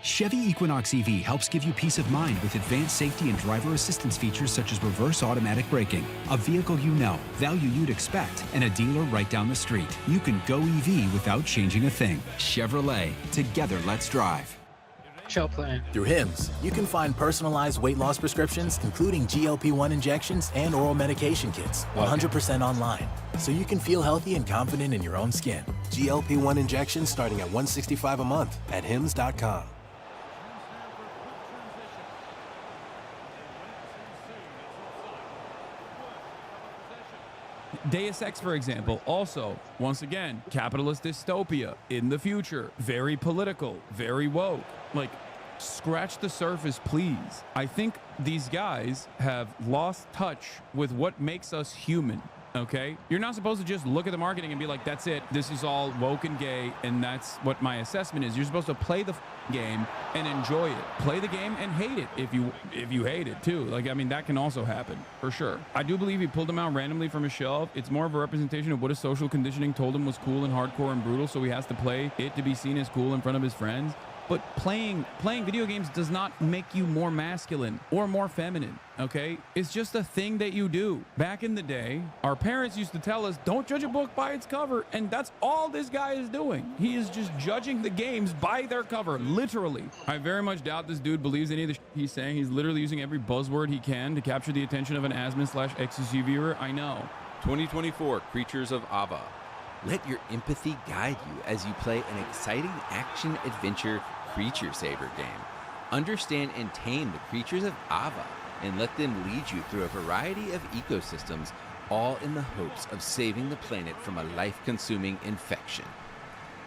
Chevy Equinox EV helps give you peace of mind with advanced safety and driver assistance features such as reverse automatic braking, a vehicle you know, value you'd expect, and a dealer right down the street. You can go EV without changing a thing. Chevrolet. Together, let's drive. Show plan. Through HIMS, you can find personalized weight loss prescriptions, including GLP-1 injections and oral medication kits, 100% online, so you can feel healthy and confident in your own skin. GLP-1 injections starting at $165 a month at hims.com. Deus Ex, for example, also, once again, capitalist dystopia in the future. Very political, very woke. Like, scratch the surface, please. I think these guys have lost touch with what makes us human, okay? You're not supposed to just look at the marketing and be like, that's it. This is all woke and gay, and that's what my assessment is. You're supposed to play the game and enjoy it. Play the game and hate it if you hate it too. Like, I mean, that can also happen for sure. I do believe he pulled them out randomly from his shelf. It's more of a representation of what his social conditioning told him was cool and hardcore and brutal, so he has to play it to be seen as cool in front of his friends. But playing video games does not make you more masculine or more feminine, okay? It's just a thing that you do. Back in the day, our parents used to tell us, don't judge a book by its cover, and that's all this guy is doing. He is just judging the games by their cover, literally. I very much doubt this dude believes any of the he's saying. He's literally using every buzzword he can to capture the attention of an asthma/ecstasy viewer. I know. 2024 Creatures of Ava. Let your empathy guide you as you play an exciting action-adventure creature saver game. Understand and tame the creatures of Ava and let them lead you through a variety of ecosystems, all in the hopes of saving the planet from a life-consuming infection.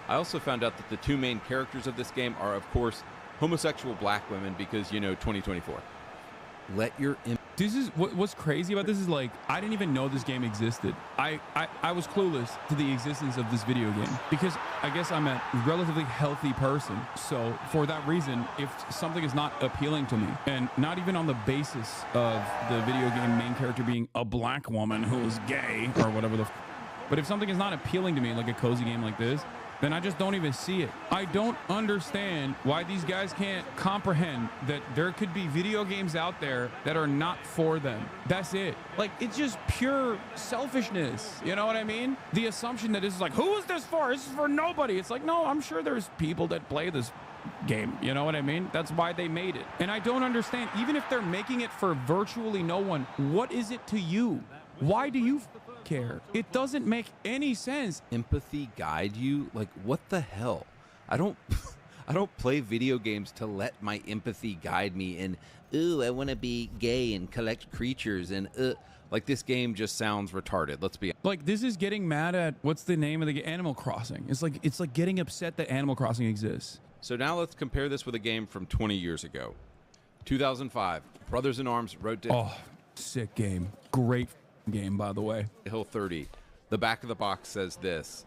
I also found out that the 2 main characters of this game are, of course, homosexual black women because, you know, 2024. Let your this is what's crazy about this is, like, I didn't even know this game existed. I was clueless to the existence of this video game because I guess I'm a relatively healthy person. So for that reason, if something is not appealing to me, and not even on the basis of the video game main character being a black woman who is gay or whatever but if something is not appealing to me, like a cozy game like this, then I just don't even see it. I don't understand why these guys can't comprehend that there could be video games out there that are not for them. That's it. Like, it's just pure selfishness. You know what I mean? The assumption that this is like, who is this for? This is for nobody. It's like, no, I'm sure there's people that play this game. You know what I mean? That's why they made it. And I don't understand, even if they're making it for virtually no one, what is it to you? Why do you care? It doesn't make any sense. Empathy guide you? Like, what the hell? I I don't play video games to let my empathy guide me in, ooh, I want to be gay and collect creatures and like this game just sounds retarded. Let's be like, this is getting mad at what's the name of the Animal Crossing. It's like getting upset that Animal Crossing exists. So now let's compare this with a game from 20 years ago. 2005, Brothers in Arms wrote to... Oh, sick game. Great game, by the way. Hill 30. The back of the box says this: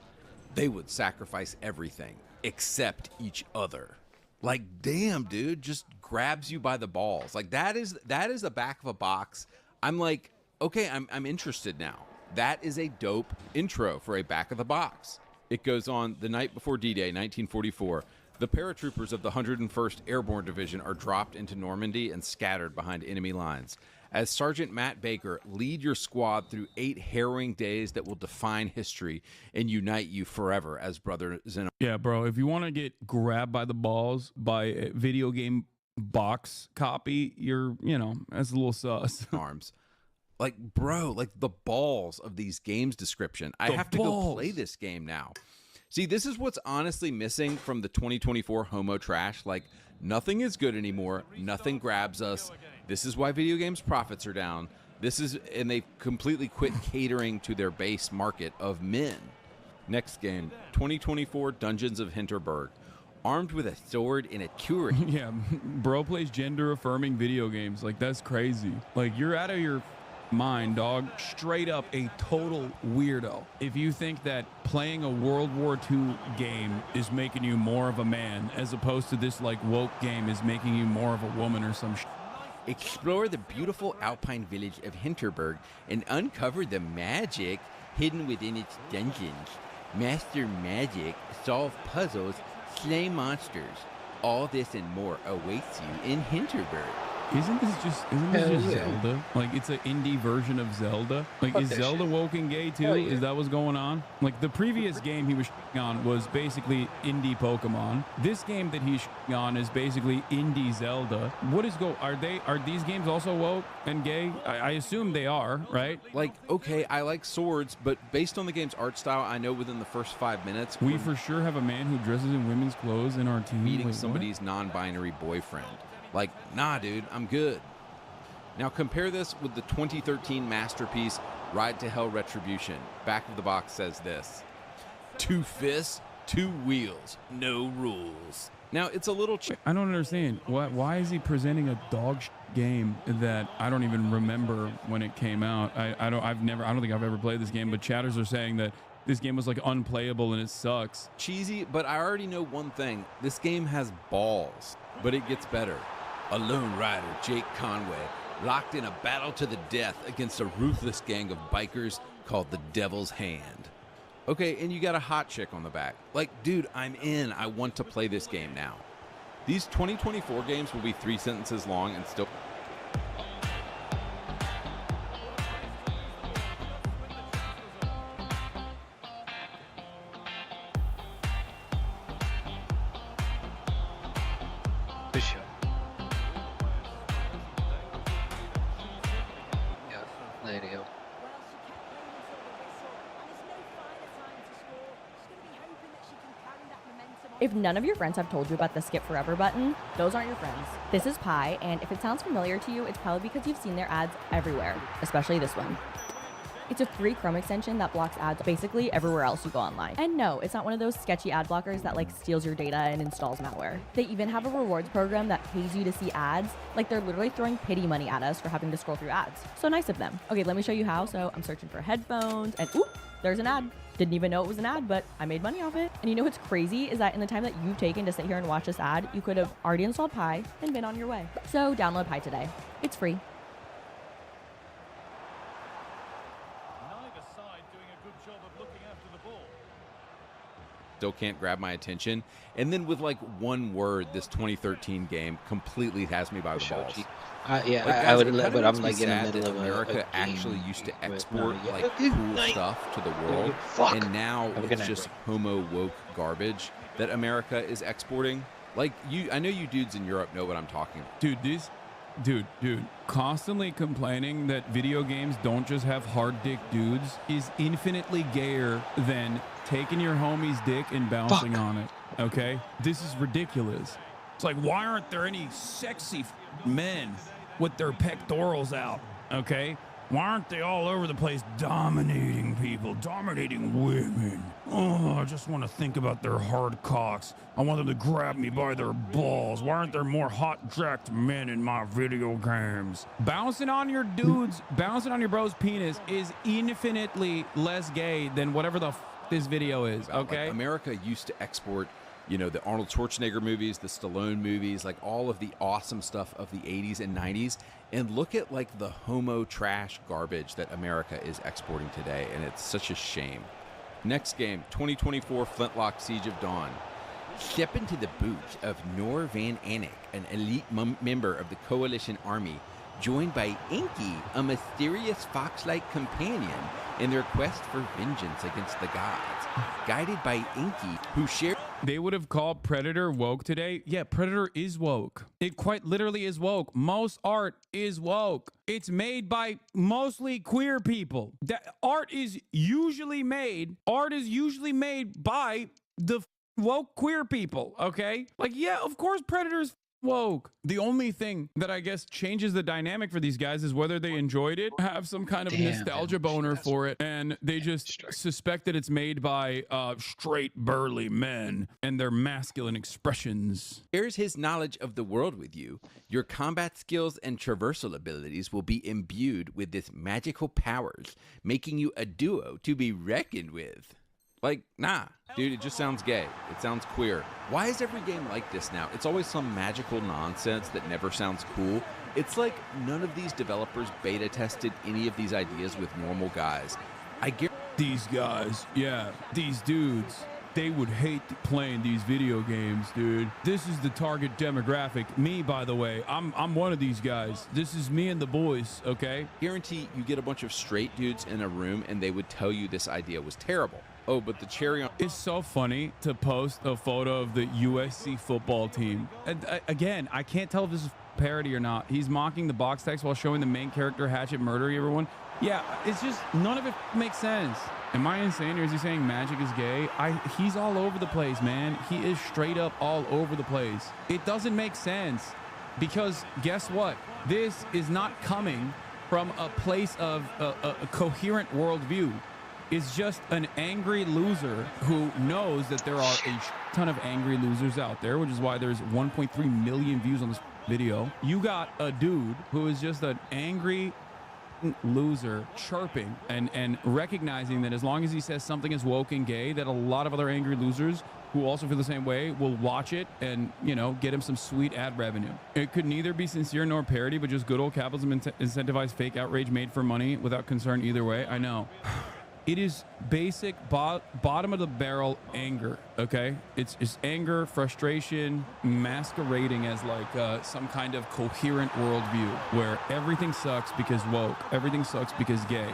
they would sacrifice everything except each other. Like, damn, dude, just grabs you by the balls. Like, that is the back of a box. I'm like, okay, I'm interested now. That is a dope intro for a back of the box. It goes on: the night before D-Day, 1944, the paratroopers of the 101st Airborne Division are dropped into Normandy and scattered behind enemy lines. As Sergeant Matt Baker, lead your squad through 8 harrowing days that will define history and unite you forever as brothers in... Yeah, bro, if you want to get grabbed by the balls by a video game box copy, that's a little sus. Arms. Like, bro, like the balls of these games description. I have to go play this game now. See, this is what's honestly missing from the 2024 homo trash. Like, nothing is good anymore. Nothing grabs us. This is why video games profits are down. And they've completely quit catering to their base market of men. Next game, 2024 Dungeons of Hinterberg. Armed with a sword and a turret. Yeah, bro plays gender-affirming video games. Like, that's crazy. Like, you're out of your mind, dog. Straight up a total weirdo. If you think that playing a World War II game is making you more of a man, as opposed to this, like, woke game is making you more of a woman or some shit. Explore the beautiful alpine village of Hinterberg and uncover the magic hidden within its dungeons. Master magic, solve puzzles, slay monsters. All this and more awaits you in Hinterberg. Isn't this just Zelda? Like, it's an indie version of Zelda. Like, is Zelda woke and gay too? Yeah. Is that what's going on? Like, the previous game he was on was basically indie Pokemon. This game that he's on is basically indie Zelda. What is are these games also woke and gay? I assume they are, right? Like, okay, I like swords, but based on the game's art style, I know within the first 5 minutes we for sure have a man who dresses in women's clothes in our team. Meeting somebody's non-binary boyfriend. Like, nah, dude, I'm good. Now compare this with the 2013 masterpiece, Ride to Hell Retribution. Back of the box says this: 2 fists, 2 wheels, no rules. Now, it's a little... I don't understand. Why is he presenting a dog game that I don't even remember when it came out? I don't think I've ever played this game, but chatters are saying that this game was like unplayable and it sucks. Cheesy, but I already know one thing. This game has balls, but it gets better. A lone rider, Jake Conway, locked in a battle to the death against a ruthless gang of bikers called the Devil's Hand. Okay, and you got a hot chick on the back. Like, dude, I'm in. I want to play this game now. These 2024 games will be 3 sentences long and still... If none of your friends have told you about the skip forever button, those aren't your friends. This is Pi, and if it sounds familiar to you, it's probably because you've seen their ads everywhere, especially this one. It's a free Chrome extension that blocks ads basically everywhere else you go online. And no, it's not one of those sketchy ad blockers that like steals your data and installs malware. They even have a rewards program that pays you to see ads. Like, they're literally throwing pity money at us for having to scroll through ads. So nice of them. Okay, let me show you how. So I'm searching for headphones and oop, there's an ad. Didn't even know it was an ad, but I made money off it. And you know what's crazy is that in the time that you've taken to sit here and watch this ad, you could have already installed Pi and been on your way. So download Pi today. It's free. Still can't grab my attention. And then with like one word, this 2013 game completely has me by the balls. I would have, but I'm like in the middle of America actually used to export like cool stuff to the world, and now it's just homo woke garbage that America is exporting. Like, I know you dudes in Europe know what I'm talking about. Dude, constantly complaining that video games don't just have hard dick dudes is infinitely gayer than taking your homie's dick and bouncing on it. okay? This is ridiculous. It's like, why aren't there any sexy men with their pectorals out, okay? Why aren't they all over the place dominating people, dominating women? Oh, I just want to think about their hard cocks. I want them to grab me by their balls. Why aren't there more hot jacked men in my video games? Bouncing on your dudes, bouncing on your bro's penis is infinitely less gay than whatever the this video is, okay? Like, America used to export, you know, the Arnold Schwarzenegger movies, the Stallone movies, like all of the awesome stuff of the 80s and 90s. And look at like the homo trash garbage that America is exporting today. And it's such a shame. Next game, 2024 Flintlock Siege of Dawn. Step into the boots of Noor Van Anik, an elite member of the Coalition Army, joined by Inky, a mysterious fox-like companion, in their quest for vengeance against the gods. Guided by Inky, who shares... They would have called Predator woke today. Yeah, Predator is woke. It quite literally is woke. Most art is woke. It's made by mostly queer people. That art is usually made by the woke queer people, okay? Like, yeah, of course Predator's woke. The only thing that I guess changes the dynamic for these guys is whether they enjoyed it, have some kind of nostalgia boner for it, and they just suspect that it's made by straight burly men and their masculine expressions. Shares his knowledge of the world with you. Your combat skills and traversal abilities will be imbued with this magical powers, making you a duo to be reckoned with. Like, nah, dude, it just sounds gay. It sounds queer. Why is every game like this now? It's always some magical nonsense that never sounds cool. It's like none of these developers beta tested any of these ideas with normal guys. I guarantee these guys, yeah, these dudes, they would hate playing these video games, dude. This is the target demographic. Me, by the way, I'm one of these guys. This is me and the boys, okay? Guarantee you get a bunch of straight dudes in a room and they would tell you this idea was terrible. Oh, but the cherry on... It's so funny to post a photo of the USC football team. And again, I can't tell if this is parody or not. He's mocking the box text while showing the main character Hatchet murdering everyone. Yeah, it's just, none of it makes sense. Am I insane, or is he saying magic is gay? He's all over the place, man. He is straight up all over the place. It doesn't make sense because guess what? This is not coming from a place of a coherent worldview. Is just an angry loser who knows that there are a ton of angry losers out there, which is why there's 1.3 million views on this video. You got a dude who is just an angry loser chirping and recognizing that as long as he says something is woke and gay, that a lot of other angry losers who also feel the same way will watch it and, you know, get him some sweet ad revenue. It could neither be sincere nor parody, but just good old capitalism incentivized fake outrage made for money without concern either way. I know. It is basic bottom of the barrel anger, okay? It's anger, frustration, masquerading as like some kind of coherent worldview where everything sucks because woke, everything sucks because gay.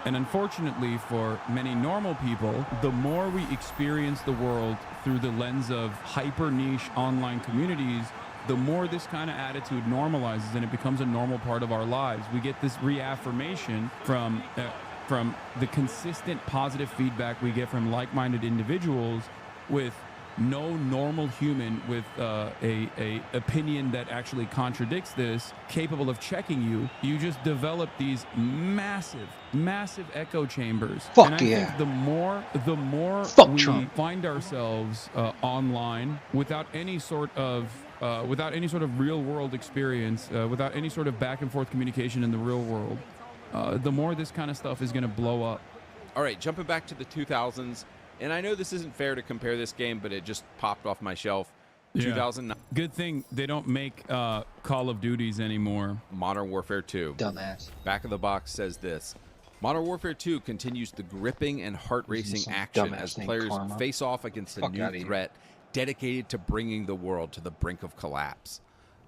And unfortunately for many normal people, the more we experience the world through the lens of hyper niche online communities, the more this kind of attitude normalizes and it becomes a normal part of our lives. We get this reaffirmation from the consistent positive feedback we get from like-minded individuals with no normal human with a opinion that actually contradicts this capable of checking you. You just develop these massive echo chambers. Fuck and I think the more we Trump. find ourselves online without any sort of real world experience, without any sort of back and forth communication in the real world, the more this kind of stuff is going to blow up. All right, jumping back to the 2000s, and I know this isn't fair to compare this game, but it just popped off my shelf. Yeah. 2009. Good thing they don't make Call of Duties anymore. Modern Warfare 2. Dumbass. Back of the box says this. Modern Warfare 2 continues the gripping and heart-racing action as players face off against a new threat dedicated to bringing the world to the brink of collapse.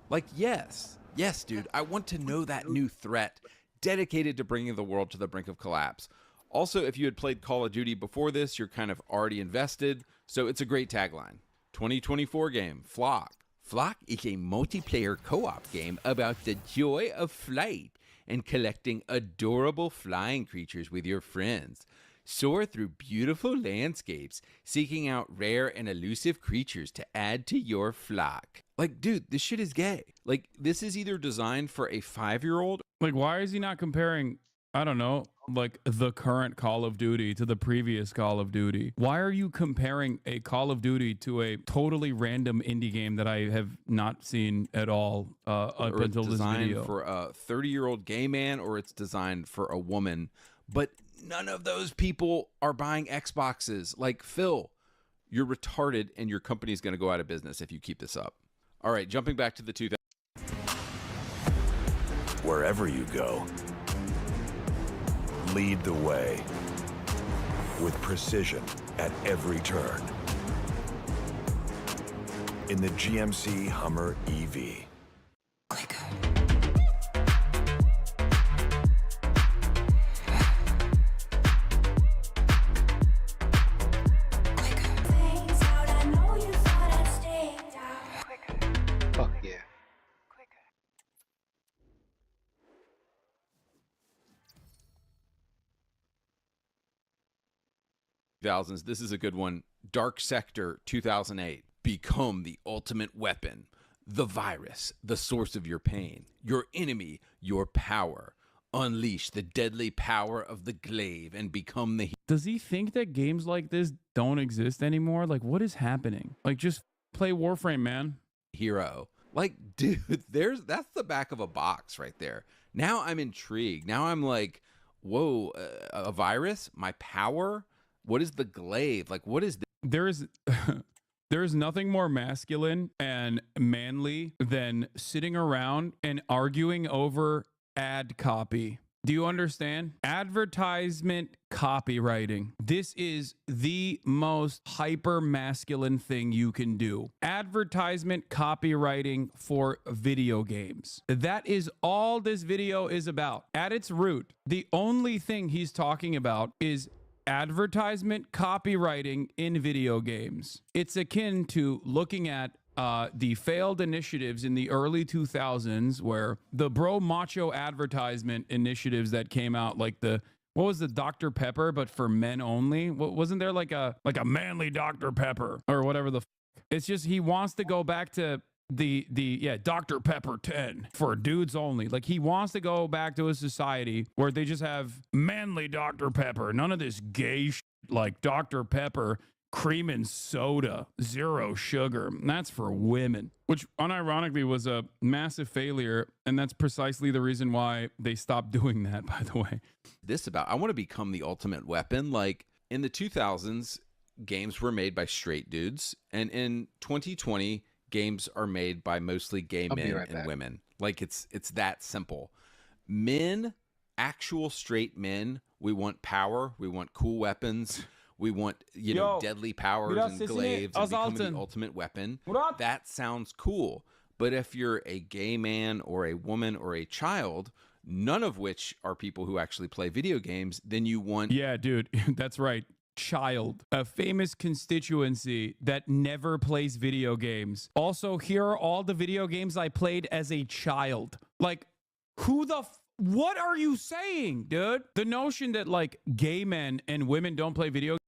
Like, yes, dude, I want to know that new threat dedicated to bringing the world to the brink of collapse. Also, if you had played Call of Duty before this, you're kind of already invested, so it's a great tagline. 2024 game, Flock. Flock is a multiplayer co-op game about the joy of flight and collecting adorable flying creatures with your friends. Soar through beautiful landscapes, seeking out rare and elusive creatures to add to your flock. Like, dude, this shit is gay. Like, this is either designed for a 5-year-old. Like, why is he not comparing, I don't know, like the current Call of Duty to the previous Call of Duty? Why are you comparing a Call of Duty to a totally random indie game that I have not seen at all up until this video? For a 30-year-old gay man, or it's designed for a woman, but none of those people are buying Xboxes. Like, Phil, you're retarded, and your company's going to go out of business if you keep this up. All right, jumping back to the 2000s. Wherever you go, lead the way with precision at every turn. In the GMC Hummer EV. Fuck yeah. Thousands. This is a good one. Dark Sector 2008. Become the ultimate weapon. The virus, the source of your pain. Your enemy, your power. Unleash the deadly power of the glaive and become the... Does he think that games like this don't exist anymore? Like, what is happening? Like, just play Warframe, man. Hero. Like, dude, that's the back of a box right there. Now I'm intrigued. Now I'm like, whoa, a virus? My power? What is the glaive? Like, what is this? There's nothing more masculine and manly than sitting around and arguing over ad copy. Do you understand? Advertisement copywriting. This is the most hyper masculine thing you can do. Advertisement copywriting for video games. That is all this video is about. At its root, the only thing he's talking about is advertisement copywriting in video games. It's akin to looking at the failed initiatives in the early 2000s, where the bro macho advertisement initiatives that came out, like what was the Dr. Pepper, but for men only? Wasn't there like a manly Dr. Pepper or whatever the? It's just he wants to go back to the Dr. Pepper 10 for dudes only. Like, he wants to go back to a society where they just have manly Dr. Pepper, none of this gay shit like Dr. Pepper cream and soda, 0 sugar. That's for women, which unironically was a massive failure, and that's precisely the reason why they stopped doing that, by the way. I want to become the ultimate weapon. Like, in the 2000s, games were made by straight dudes, and in 2020 games are made by mostly gay men and women. Like, it's that simple. Men, actual straight men, we want power, we want cool weapons, we want, deadly powers and glaives and becoming the ultimate weapon. That sounds cool. But if you're a gay man or a woman or a child, none of which are people who actually play video games, then you want... Yeah, dude, that's right. Child, a famous constituency that never plays video games. Also, here are all the video games I played as a child. Like, what are you saying, dude? The notion that, like, gay men and women don't play video games.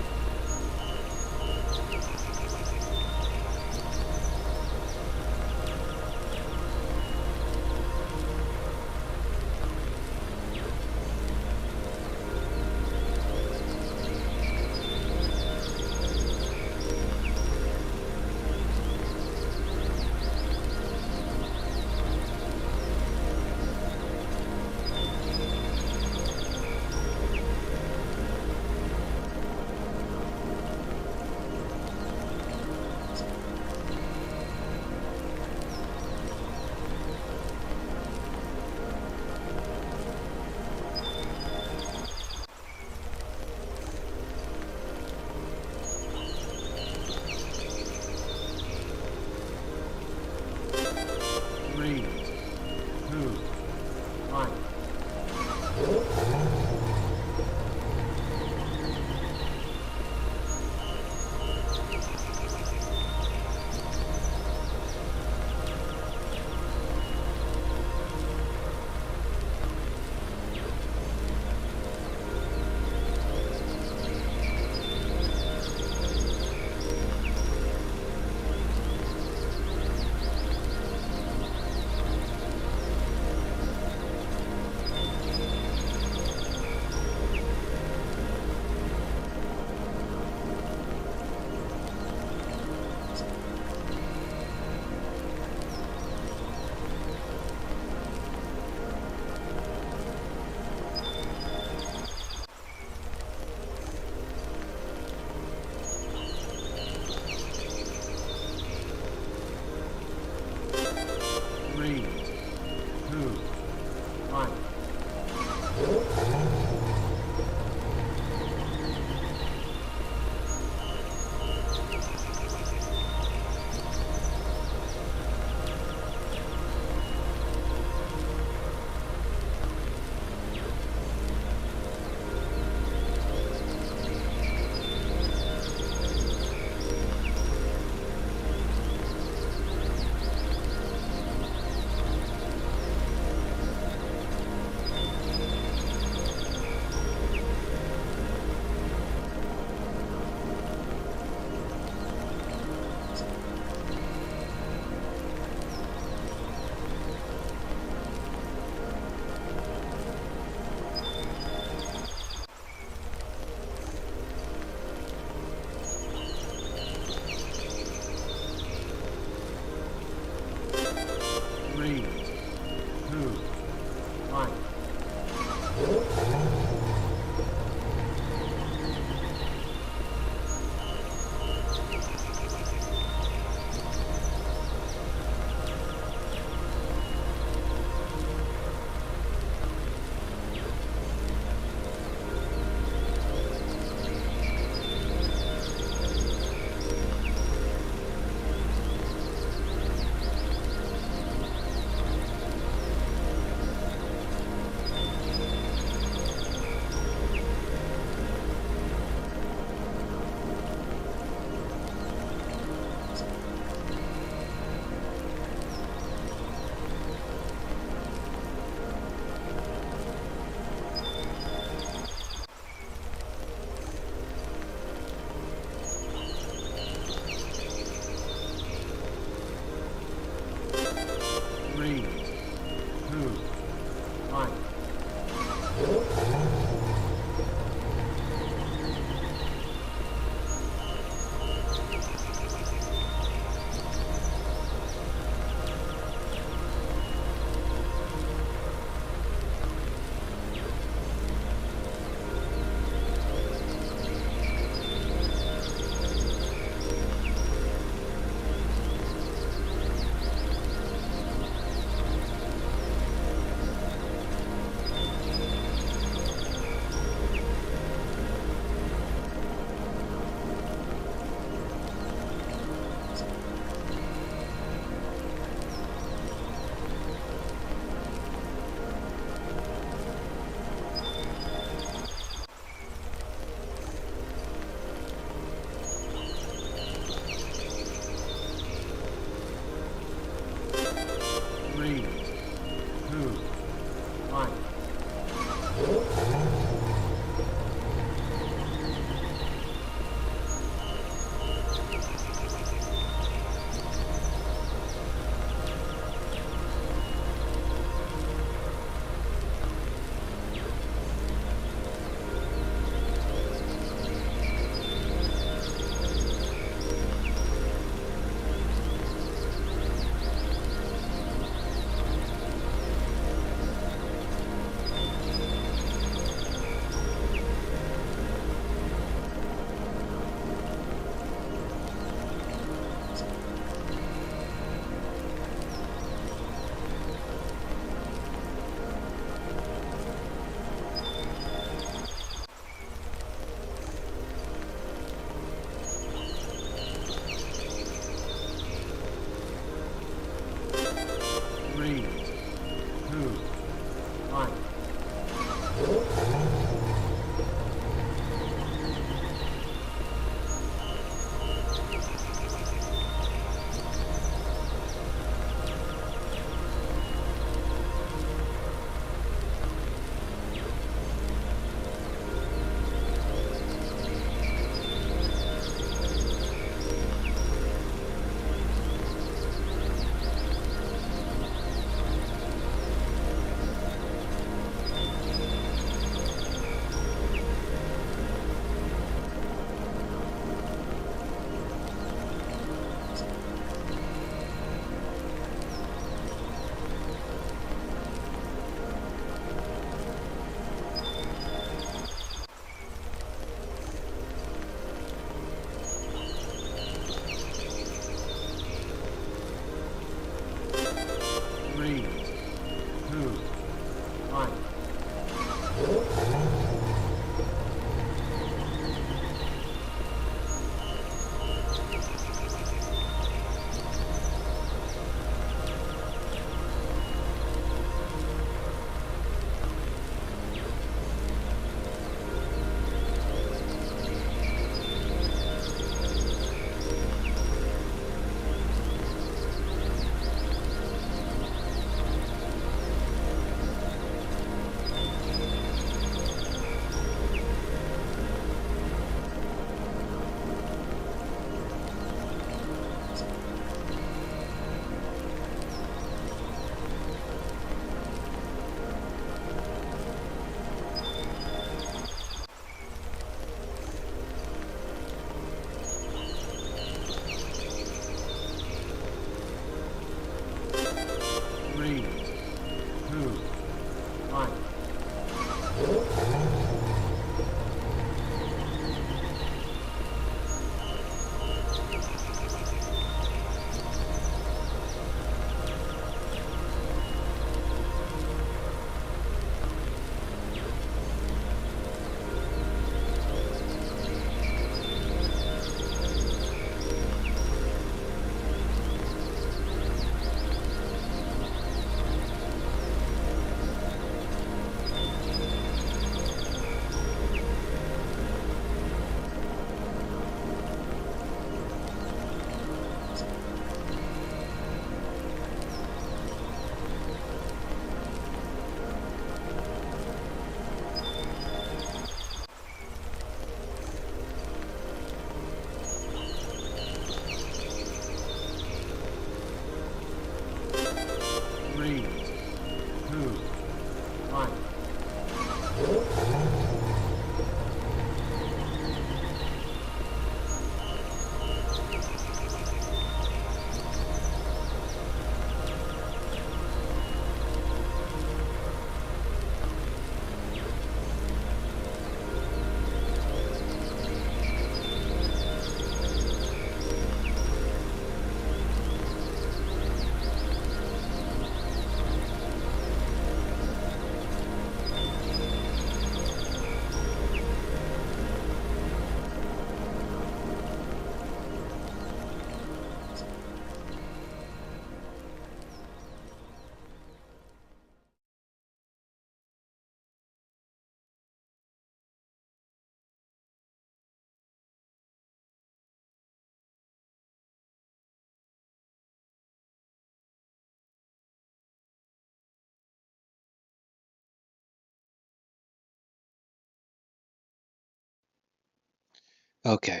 Okay.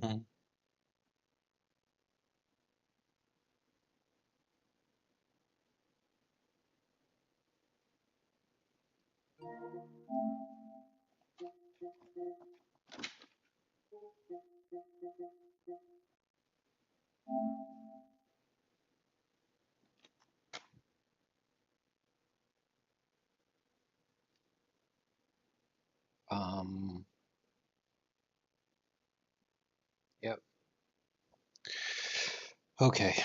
Hmm. Um, yep. Okay.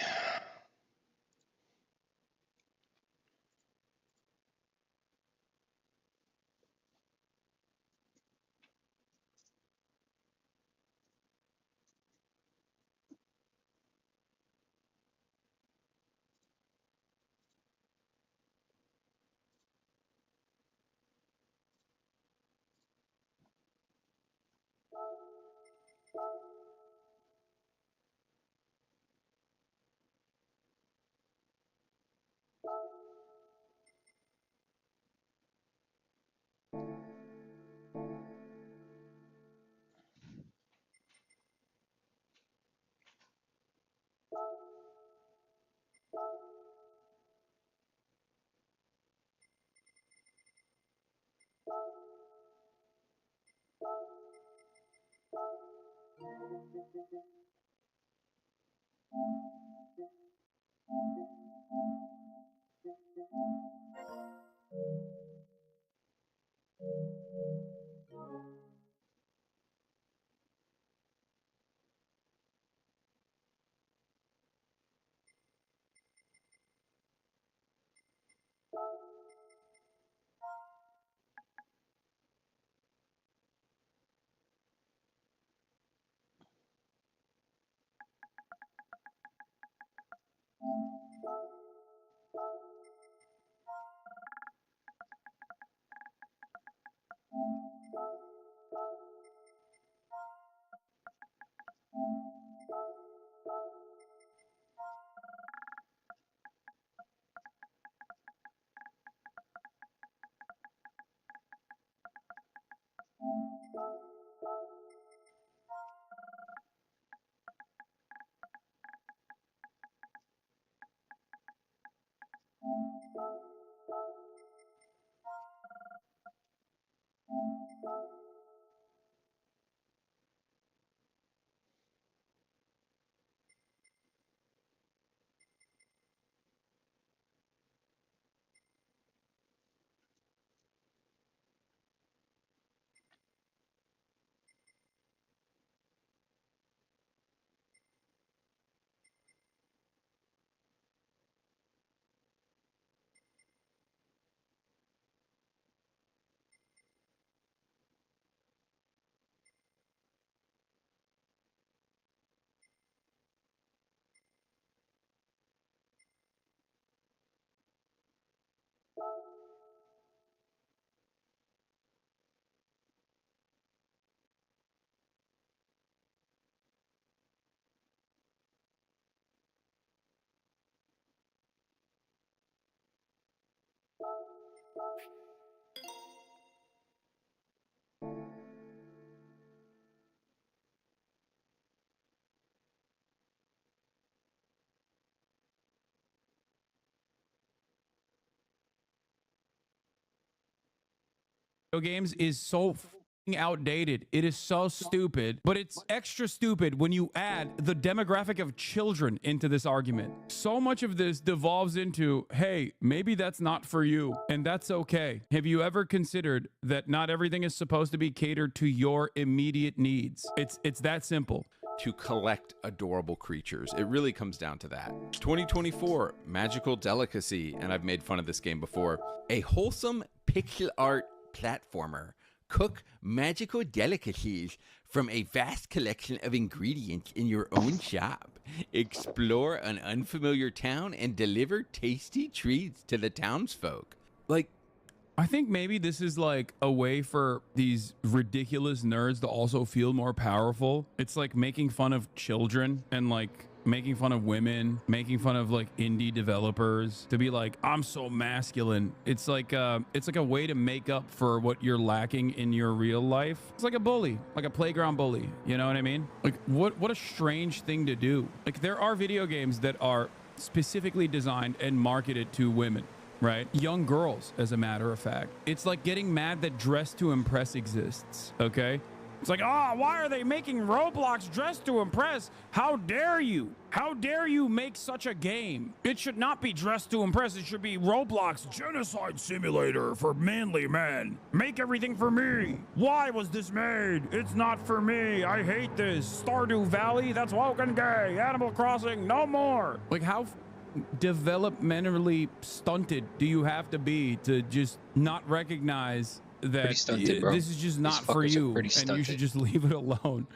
Games is so f***ing outdated. It is so stupid, but it's extra stupid when you add the demographic of children into this argument. So much of this devolves into, hey, maybe that's not for you, and that's okay. Have you ever considered that not everything is supposed to be catered to your immediate needs? It's that simple. To collect adorable creatures. It really comes down to that. 2024, magical delicacy, and I've made fun of this game before. A wholesome pixel art platformer. Cook magical delicacies from a vast collection of ingredients in your own shop. Explore an unfamiliar town and deliver tasty treats to the townsfolk. Like, I think maybe this is like a way for these ridiculous nerds to also feel more powerful. It's like making fun of children and like making fun of women, making fun of like indie developers, to be like, I'm so masculine. It's like a way to make up for what you're lacking in your real life. It's like a bully, like a playground bully. You know what I mean? Like what a strange thing to do. Like there are video games that are specifically designed and marketed to women. Right? Young girls, as a matter of fact. It's like getting mad that Dress to Impress exists, okay? It's like, oh, why are they making Roblox Dress to Impress? How dare you? How dare you make such a game? It should not be Dress to Impress. It should be Roblox Genocide Simulator for manly men. Make everything for me. Why was this made? It's not for me. I hate this. Stardew Valley, that's woke and gay. Animal Crossing, no more. Like, how developmentally stunted do you have to be to just not recognize that stunted, bro. This is just not for you and you should just leave it alone?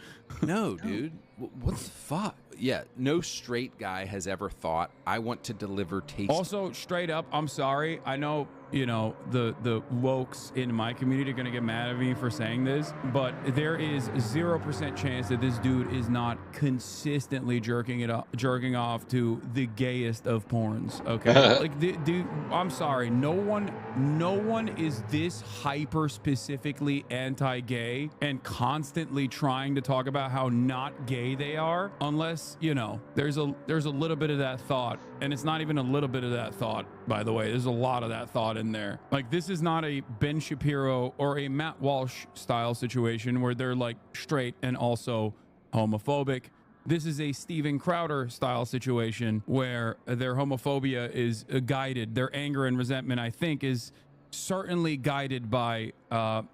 No, dude. What the fuck? Yeah, no straight guy has ever thought, I want to deliver tasty. Also, straight up, I'm sorry. I know, you know, the wokes in my community are going to get mad at me for saying this, but there is 0% chance that this dude is not consistently jerking off to the gayest of porns, okay? Like, dude, I'm sorry. No one is this hyper specifically anti-gay and constantly trying to talk about how not gay they are, unless, you know, there's a little bit of that thought. And it's not even a little bit of that thought, by the way. There's a lot of that thought in there. Like, this is not a Ben Shapiro or a Matt Walsh style situation where they're like straight and also homophobic. This is a Steven Crowder style situation where their homophobia is guided. Their anger and resentment, I think, is certainly guided by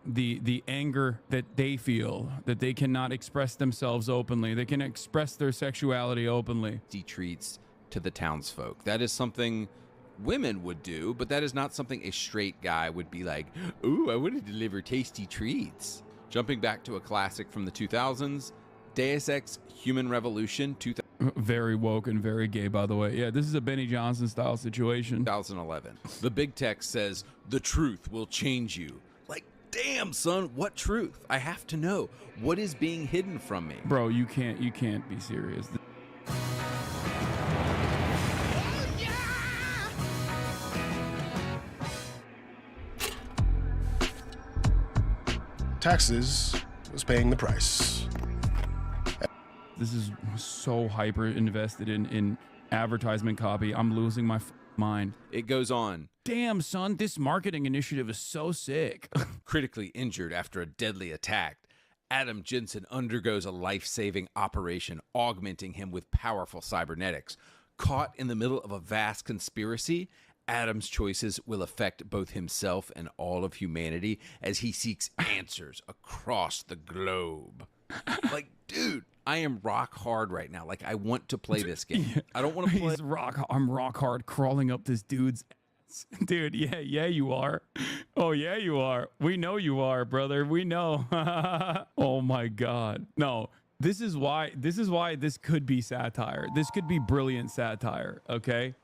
the anger that they feel, that they cannot express themselves openly. They can express their sexuality openly. Treats to the townsfolk. That is something women would do, but that is not something a straight guy would be like, ooh, I want to deliver tasty treats. Jumping back to a classic from the 2000s, Deus Ex Human Revolution 2000. Very woke and very gay, by the way. Yeah, this is a Benny Johnson style situation. 2011. The big text says, the truth will change you. Like, damn, son, what truth? I have to know. What is being hidden from me? Bro, you can't be serious. Taxes was paying the price. This is so hyper invested in advertisement copy. I'm losing my mind. It goes on. Damn, son, this marketing initiative is so sick. Critically injured after a deadly attack, Adam Jensen undergoes a life-saving operation, augmenting him with powerful cybernetics. Caught in the middle of a vast conspiracy, Adam's choices will affect both himself and all of humanity as he seeks answers across the globe. Like, dude, I am rock hard right now. Like, I want to play this game. Yeah. I don't want to play. I'm rock hard crawling up this dude's ass. Dude, yeah, you are. Oh, yeah, you are. We know you are, brother. We know. Oh, my God. No. This is why this could be satire. This could be brilliant satire. Okay.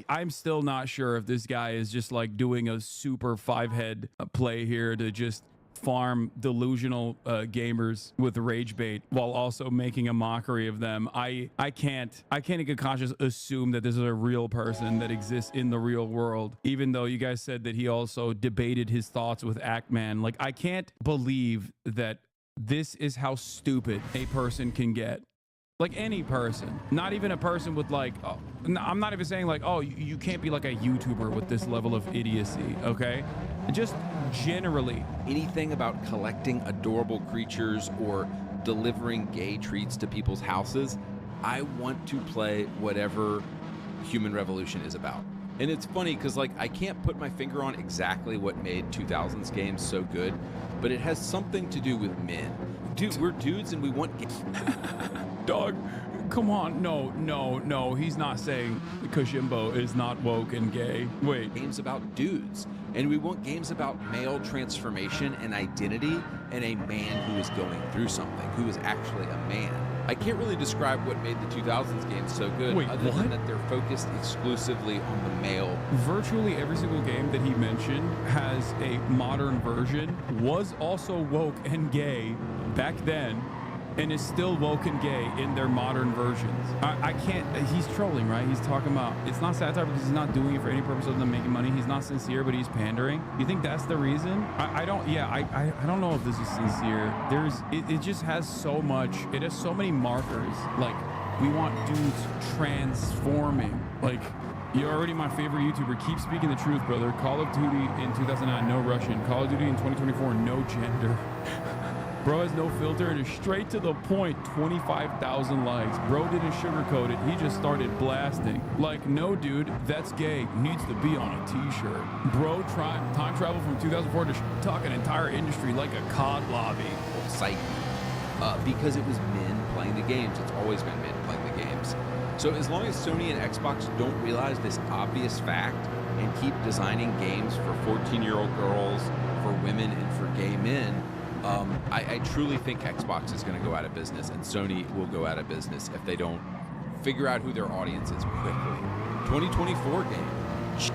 I'm still not sure if this guy is just like doing a super 5-head play here to just farm delusional gamers with rage bait while also making a mockery of them. I can't in good conscience assume that this is a real person that exists in the real world, even though you guys said that he also debated his thoughts with Ackman. Like, I can't believe that this is how stupid a person can get. Like, any person, not even a person with like, oh, I'm not even saying like, oh, you can't be like a YouTuber with this level of idiocy, okay? Just generally. Anything about collecting adorable creatures or delivering gay treats to people's houses, I want to play whatever Human Revolution is about. And it's funny because, like, I can't put my finger on exactly what made 2000s games so good, but it has something to do with men. Dude, we're dudes and we want Dog, come on. No. He's not saying Kojimbo is not woke and gay. Wait. Games about dudes. And we want games about male transformation and identity and a man who is going through something, who is actually a man. I can't really describe what made the 2000s games so good, Wait, other what? than that they're focused exclusively on the male. Virtually every single game that he mentioned has a modern version, was also woke and gay back then, and is still woke and gay in their modern versions. I can't, he's trolling, right? He's talking about, it's not satire because he's not doing it for any purpose other than making money. He's not sincere, but he's pandering. You think that's the reason? I don't know if this is sincere. It just has so much, it has so many markers. Like, we want dudes transforming. Like, you're already my favorite YouTuber. Keep speaking the truth, brother. Call of Duty in 2009, no Russian. Call of Duty in 2024, no gender. Bro has no filter and is straight to the point. 25,000 likes. Bro didn't sugarcoat it. He just started blasting. Like, no, dude, that's gay. Needs to be on a t-shirt. Bro time travel from 2004 to talk an entire industry like a COD lobby. Psyche. Because it was men playing the games. It's always been men playing the games. So as long as Sony and Xbox don't realize this obvious fact and keep designing games for 14-year-old girls, for women, and for gay men, I truly think Xbox is going to go out of business, and Sony will go out of business if they don't figure out who their audience is quickly. 2024 game.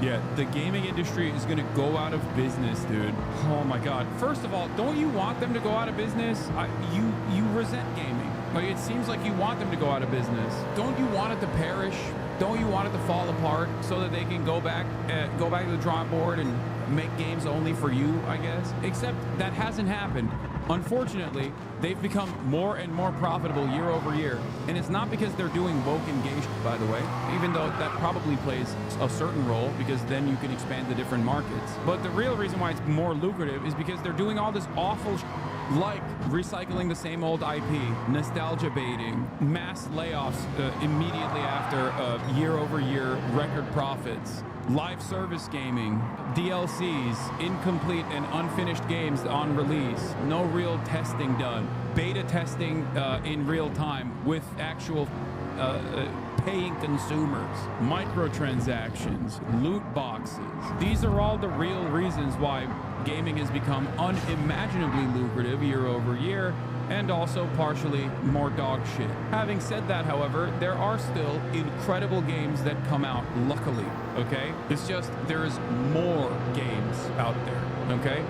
Yeah, the gaming industry is going to go out of business, dude. Oh my God. First of all, don't you want them to go out of business? You resent gaming. Like, it seems like you want them to go out of business. Don't you want it to perish? Don't you want it to fall apart so that they can go back to the drawing board and make games only for you, I guess? Except that hasn't happened. Unfortunately, they've become more and more profitable year over year. And it's not because they're doing woke engagement, by the way, even though that probably plays a certain role because then you can expand to different markets. But the real reason why it's more lucrative is because they're doing all this awful like recycling the same old IP, nostalgia baiting, mass layoffs immediately after year-over-year record profits, live service gaming, DLCs, incomplete and unfinished games on release, no real testing done, beta testing in real time with actual paying consumers, microtransactions, loot boxes. These are all the real reasons why gaming has become unimaginably lucrative year over year, and also partially more dog shit. Having said that, however, there are still incredible games that come out, luckily, okay? It's just there's more games out there, okay?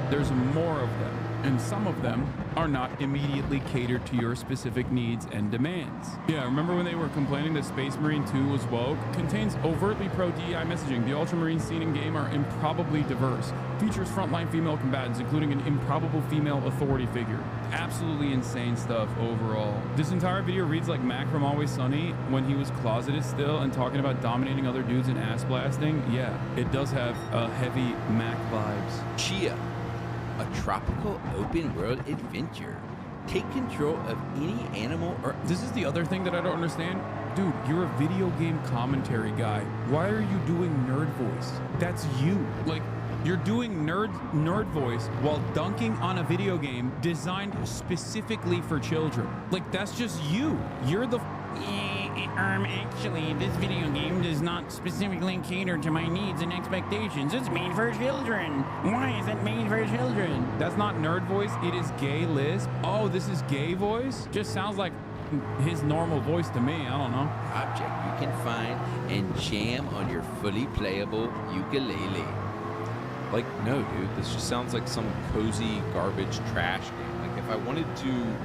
There's more of them. And some of them are not immediately catered to your specific needs and demands. Yeah, remember when they were complaining that Space Marine 2 was woke? Contains overtly pro-DEI messaging. The Ultramarine scene and game are improbably diverse. Features frontline female combatants, including an improbable female authority figure. Absolutely insane stuff overall. This entire video reads like Mac from Always Sunny when he was closeted still and talking about dominating other dudes and ass blasting. Yeah, it does have heavy Mac vibes. Chia. A tropical open world adventure. Take control of any animal or... This is the other thing that I don't understand. Dude, you're a video game commentary guy. Why are you doing nerd voice? That's you. Like, you're doing nerd voice while dunking on a video game designed specifically for children. Like, that's just you. You're the... Actually, this video game does not specifically cater to my needs and expectations. It's made for children. Why is it made for children? That's not nerd voice. It is gay lisp. Oh, this is gay voice? Just sounds like his normal voice to me. I don't know. Object you can find and jam on your fully playable ukulele. Like, no, dude, this just sounds like some cozy garbage trash game. Like, if I wanted to...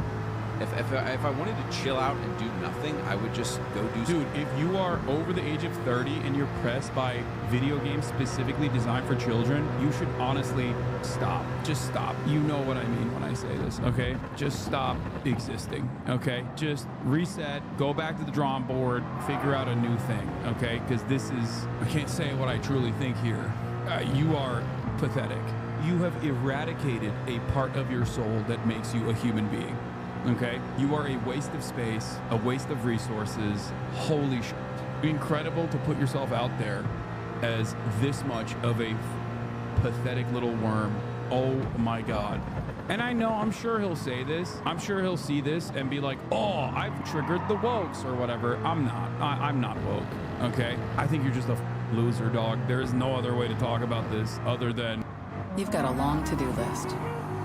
If I wanted to chill out and do nothing, I would just go do something. Dude, if you are over the age of 30 and you're pressed by video games specifically designed for children, you should honestly stop. Just stop. You know what I mean when I say this, okay? Just stop existing, okay? Just reset, go back to the drawing board, figure out a new thing, okay? Because this is, I can't say what I truly think here. You are pathetic. You have eradicated a part of your soul that makes you a human being. Okay, you are a waste of space, a waste of resources. Holy shit. Incredible to put yourself out there as this much of a pathetic little worm. Oh my God. And I know, I'm sure he'll say this. I'm sure he'll see this and be like, oh, I've triggered the wokes or whatever. I'm not. I'm not woke. Okay, I think you're just a loser, dog. There is no other way to talk about this other than... You've got a long to-do list.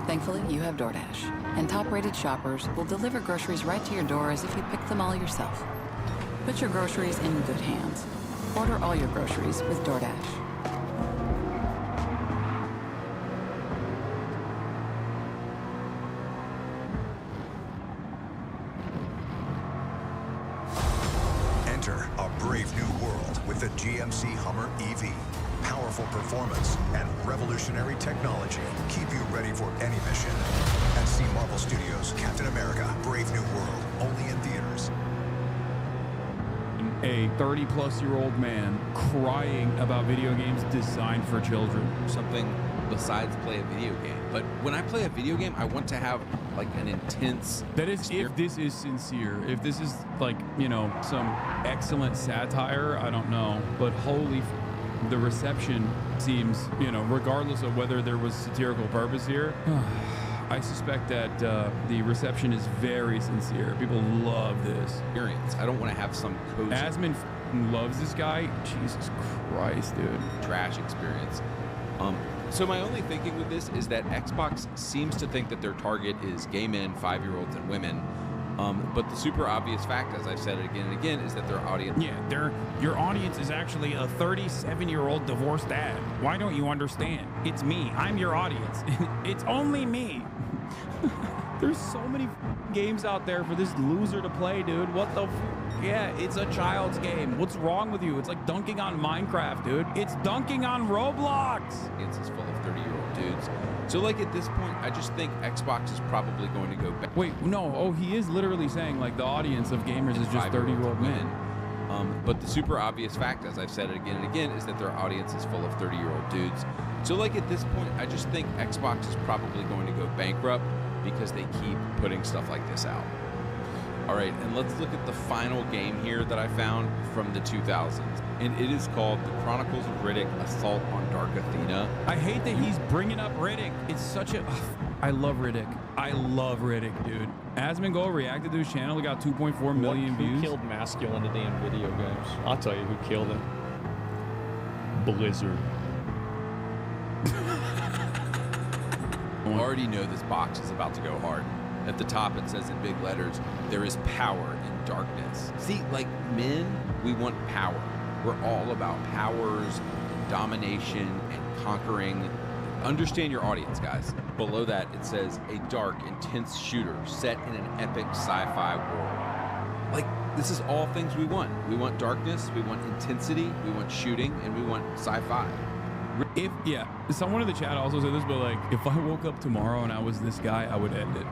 Thankfully, you have DoorDash, and top-rated shoppers will deliver groceries right to your door as if you picked them all yourself. Put your groceries in good hands. Order all your groceries with DoorDash. Enter a brave new world with the GMC Hummer EV. Powerful performance and revolutionary technology keep you ready for any mission. And see Marvel Studios' Captain America: Brave New World only in theaters. A 30-plus-year-old man crying about video games designed for children. Something besides play a video game. But when I play a video game, I want to have like an intense... That is, if this is sincere, if this is like, you know, some excellent satire, I don't know. But holy... the reception seems, you know, regardless of whether there was satirical purpose here, I suspect that the reception is very sincere. People love this experience. I don't want to have some cozy... Asmon loves this guy. Jesus Christ, dude. Trash experience. So my only thinking with this is that Xbox seems to think that their target is gay men, 5-year-olds, and women. But the super obvious fact, as I've said it again and again, is that their audience... Yeah, your audience is actually a 37-year-old divorced dad. Why don't you understand? It's me. I'm your audience. It's only me. There's so many games out there for this loser to play, dude. What the... Yeah, it's a child's game. What's wrong with you? It's like dunking on Minecraft, dude. It's dunking on Roblox. It's full of 30-year-old dudes. So, like, at this point, I just think Xbox is probably going to go back. Wait, no. Oh, he is literally saying, like, the audience of gamers is just 30-year-old men. But the super obvious fact, as I've said it again and again, is that their audience is full of 30-year-old dudes. So, like, at this point, I just think Xbox is probably going to go bankrupt because they keep putting stuff like this out. All right, and let's look at the final game here that I found from the 2000s. And it is called The Chronicles of Riddick: Assault on Dark Athena. I hate that he's bringing up Riddick. It's such a... I love Riddick. I love Riddick, dude. Asmongold reacted to his channel. He got 2.4 million views. Who killed masculinity in video games? I'll tell you who killed him. Blizzard. I already know this box is about to go hard. At the top, it says in big letters, there is power in darkness. See, like men, we want power. We're all about powers, domination, and conquering. Understand your audience, guys. Below that, it says a dark, intense shooter set in an epic sci-fi world. Like, this is all things we want. We want darkness, we want intensity, we want shooting, and we want sci-fi. Yeah, someone in the chat also said this, but like, if I woke up tomorrow and I was this guy, I would end it.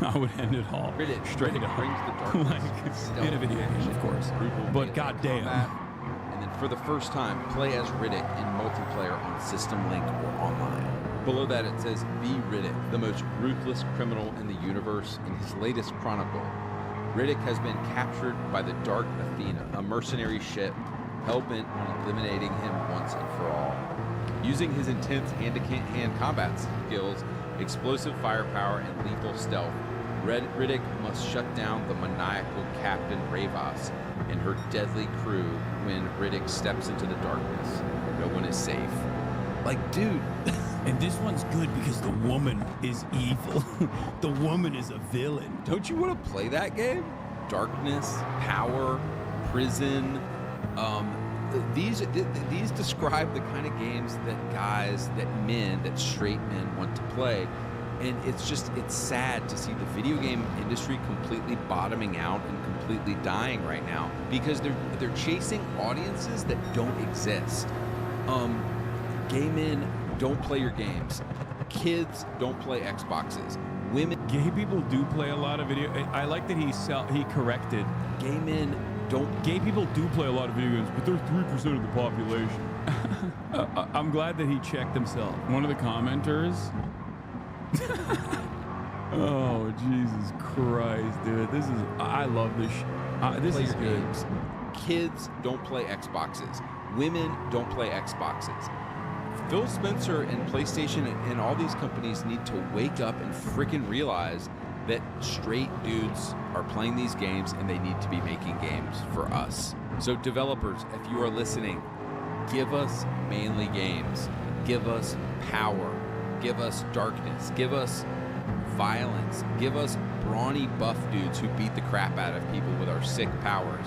I would end it all. Straight up. Brings the darkness. Like, in a video game, of course. But goddamn. And then for the first time, play as Riddick in multiplayer on System Link or online. Below that, it says, be Riddick, the most ruthless criminal in the universe. In his latest chronicle, Riddick has been captured by the Dark Athena, a mercenary ship hell-bent on eliminating him once and for all. Using his intense hand-to-hand combat skills, explosive firepower, and lethal stealth, Riddick must shut down the maniacal Captain Ravas and her deadly crew when Riddick steps into the darkness. No one is safe. Like, dude. And this one's good because the woman is evil. The woman is a villain. Don't you want to play that game? Darkness, power, prison. These describe the kind of games that straight men want to play. And it's sad to see the video game industry completely bottoming out and completely dying right now because they're chasing audiences that don't exist. Gay men don't play your games. Kids don't play Xboxes. Women, gay people do play a lot of video. I like that he corrected. Gay people do play a lot of video games, but they're 3% of the population. I'm glad that he checked himself. One of the commenters. Oh, Jesus Christ, dude. I love this. This is good. Games. Kids don't play Xboxes. Women don't play Xboxes. Phil Spencer and PlayStation and all these companies need to wake up and freaking realize that straight dudes are playing these games and they need to be making games for us. So developers, if you are listening, give us manly games. Give us power. give us darkness, give us violence, give us brawny buff dudes who beat the crap out of people with our sick powers.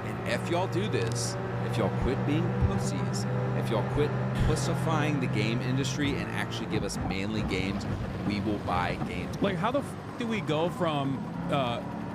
And if y'all do this, if y'all quit being pussies, if y'all quit pussifying the game industry and actually give us manly games, we will buy games. Like, how the f do we go from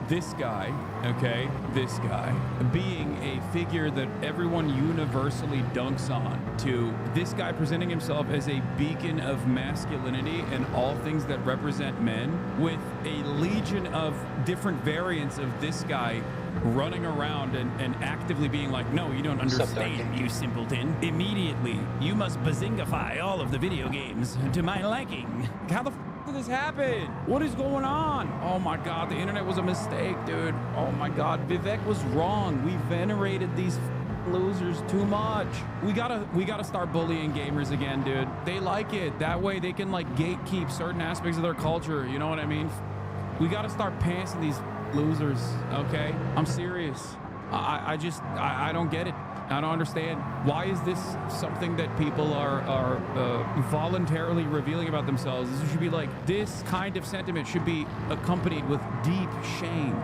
this guy, okay, this guy, being a figure that everyone universally dunks on, to this guy presenting himself as a beacon of masculinity and all things that represent men, with a legion of different variants of this guy running around and actively being like, no, you don't understand, you simpleton. Immediately, you must bazingify all of the video games to my liking. How the f did this happen? What is going on? Oh my God, the internet was a mistake, dude. Oh my God, Vivek was wrong. We venerated these losers too much. We gotta start bullying gamers again, dude. They like it. That way they can like gatekeep certain aspects of their culture. You know what I mean? We gotta start pantsing these losers, okay? I'm serious. I don't get it. I don't understand. Why is this something that people are voluntarily revealing about themselves? This should be like, this kind of sentiment should be accompanied with deep shame.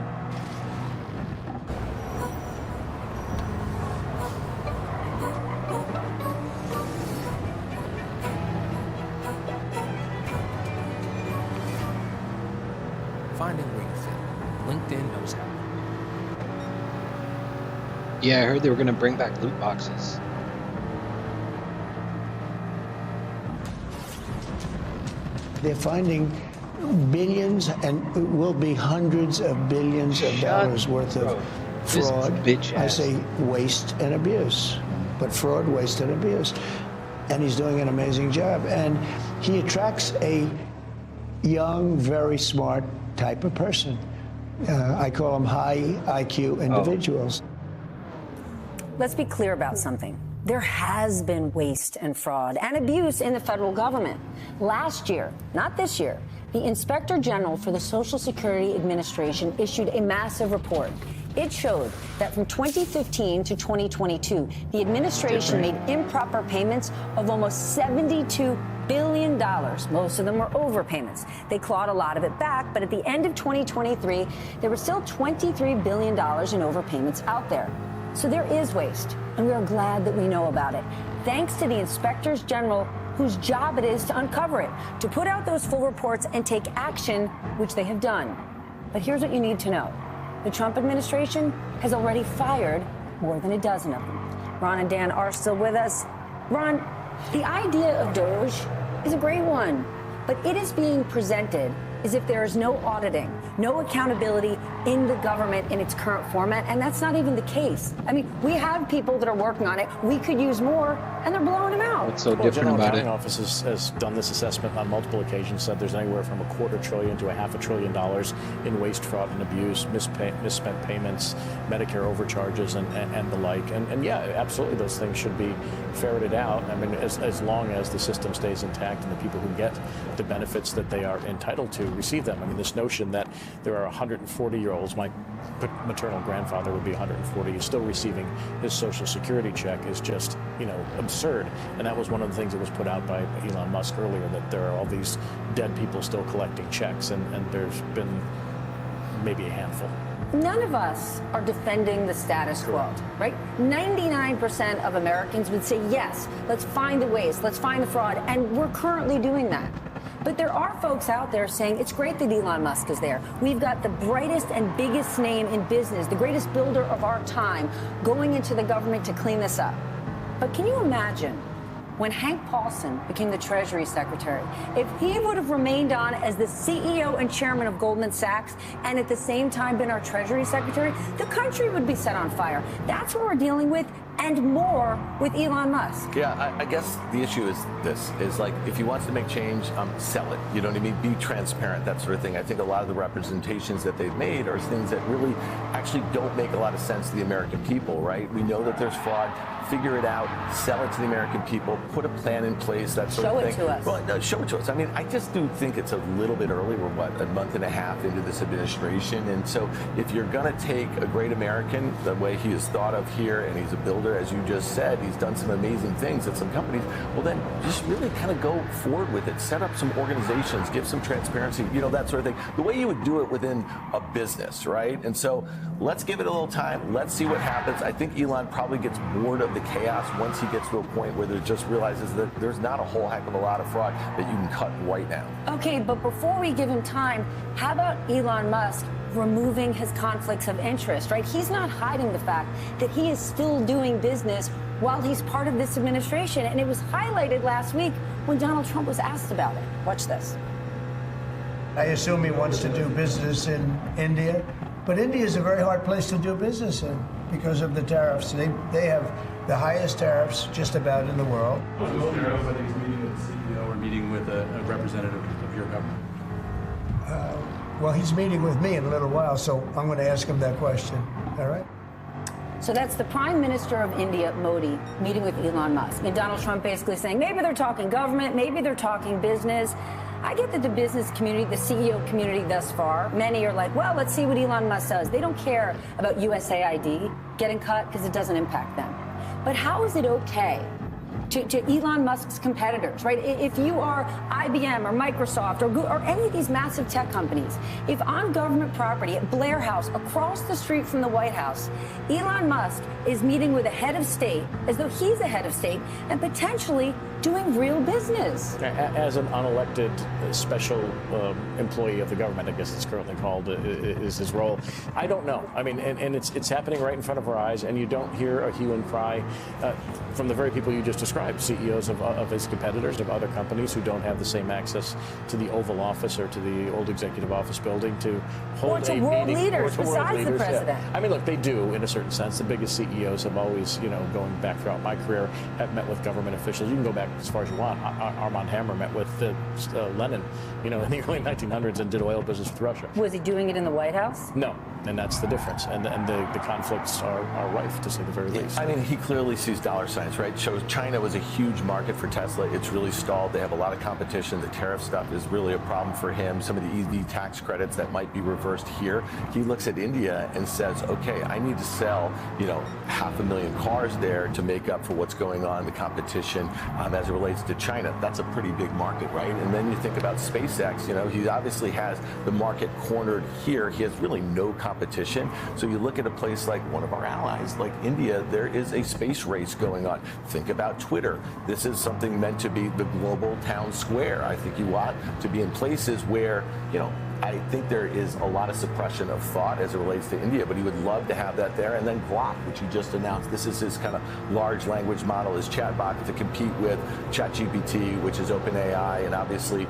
Finding where you fit. LinkedIn knows how. Yeah, I heard they were going to bring back loot boxes. They're finding billions and it will be hundreds of billions of dollars worth of fraud. I say waste and abuse, but fraud, waste, and abuse. And he's doing an amazing job. And he attracts a young, very smart type of person. I call them high IQ individuals. Let's be clear about something. There has been waste and fraud and abuse in the federal government. Last year, not this year, the Inspector General for the Social Security Administration issued a massive report. It showed that from 2015 to 2022, the administration made improper payments of almost $72 billion. Most of them were overpayments. They clawed a lot of it back, but at the end of 2023, there were still $23 billion in overpayments out there. So there is waste, and we are glad that we know about it. Thanks to the inspectors general whose job it is to uncover it, to put out those full reports and take action, which they have done. But here's what you need to know. The Trump administration has already fired more than a dozen of them. Ron and Dan are still with us. Ron, the idea of Doge is a great one, but it is being presented as if there is no auditing, no accountability in the government in its current format, and that's not even the case. I mean, we have people that are working on it. We could use more, and they're blowing them out. What's so different about it? The General Accounting Office has done this assessment on multiple occasions, said there's anywhere from $250 billion to $500 billion in waste, fraud, and abuse, misspent payments, Medicare overcharges, and the like. And yeah, absolutely, those things should be ferreted out. I mean, as long as the system stays intact and the people who get the benefits that they are entitled to receive them. I mean, this notion that there are 140-year-olds, my maternal grandfather would be 140, is still receiving his Social Security check is just, absurd. And that was one of the things that was put out by Elon Musk earlier, that there are all these dead people still collecting checks, and there's been maybe a handful. None of us are defending the status quo, right? 99% of Americans would say, yes, let's find the waste, let's find the fraud, and we're currently doing that. But there are folks out there saying it's great that Elon Musk is there. We've got the brightest and biggest name in business, the greatest builder of our time, going into the government to clean this up. But can you imagine when Hank Paulson became the Treasury Secretary, if he would have remained on as the CEO and chairman of Goldman Sachs and at the same time been our Treasury Secretary, the country would be set on fire. That's what we're dealing with, and more with Elon Musk. Yeah, I guess the issue is this, is like, if he wants to make change, sell it. You know what I mean? Be transparent, that sort of thing. I think a lot of the representations that they've made are things that really actually don't make a lot of sense to the American people, right? We know that there's fraud. Figure it out, sell it to the American people, put a plan in place, that sort of thing. Show it to us. Well, no, show it to us. I mean, I just do think it's a little bit early. We're, a month and a half into this administration. And so if you're going to take a great American, the way he is thought of here, and he's a builder builder, as you just said. He's done some amazing things at some companies. Well, then just really kind of go forward with it. Set up some organizations, give some transparency, you know, that sort of thing. The way you would do it within a business, right? And so let's give it a little time. Let's see what happens. I think Elon probably gets bored of the chaos once he gets to a point where he just realizes that there's not a whole heck of a lot of fraud that you can cut right now. Okay, but before we give him time, how about Elon Musk removing his conflicts of interest, right? He's not hiding the fact that he is still doing business while he's part of this administration. And it was highlighted last week when Donald Trump was asked about it. Watch this. I assume he wants to do business in India, but India is a very hard place to do business in because of the tariffs. They have the highest tariffs just about in the world. I think he's meeting with the CEO or meeting with a representative of your government. Well, he's meeting with me in a little while, so I'm going to ask him that question. All right? So that's the Prime Minister of India, Modi, meeting with Elon Musk. And Donald Trump basically saying, maybe they're talking government, maybe they're talking business. I get that the business community, the CEO community thus far, many are like, well, let's see what Elon Musk does. They don't care about USAID getting cut because it doesn't impact them. But how is it okay to Elon Musk's competitors, right? If you are IBM or Microsoft or Google, or any of these massive tech companies, if on government property at Blair House, across the street from the White House, Elon Musk is meeting with a head of state as though he's a head of state and potentially doing real business. As an unelected special employee of the government, I guess it's currently called, is his role. I don't know. I mean, and it's happening right in front of our eyes, and you don't hear a hue and cry from the very people you just described, CEOs of his competitors, of other companies who don't have the same access to the Oval Office or to the old executive office building to hold a meeting. World leaders besides the president. Yeah. I mean, look, they do in a certain sense. The biggest CEOs have always, you know, going back throughout my career, have met with government officials. You can go back as far as you want. Armand Hammer met with Lenin, you know, in the early 1900s and did oil business with Russia. Was he doing it in the White House? No, and that's the difference. And the conflicts are rife, to say the very least. I mean, he clearly sees dollar signs, right? Shows China was a huge market for Tesla. It's really stalled. They have a lot of competition. The tariff stuff is really a problem for him. Some of the EV tax credits that might be reversed here. He looks at India and says, okay, I need to sell, you know, 500,000 cars there to make up for what's going on in the competition as it relates to China. That's a pretty big market, right? And then you think about SpaceX, you know, he obviously has the market cornered here. He has really no competition. So you look at a place like one of our allies, like India, there is a space race going on. Think about Twitter. This is something meant to be the global town square. I think you want to be in places where, you know, I think there is a lot of suppression of thought as it relates to India, but he would love to have that there. And then Grok, which he just announced, this is his kind of large language model, his chatbot to compete with ChatGPT, which is OpenAI, and obviously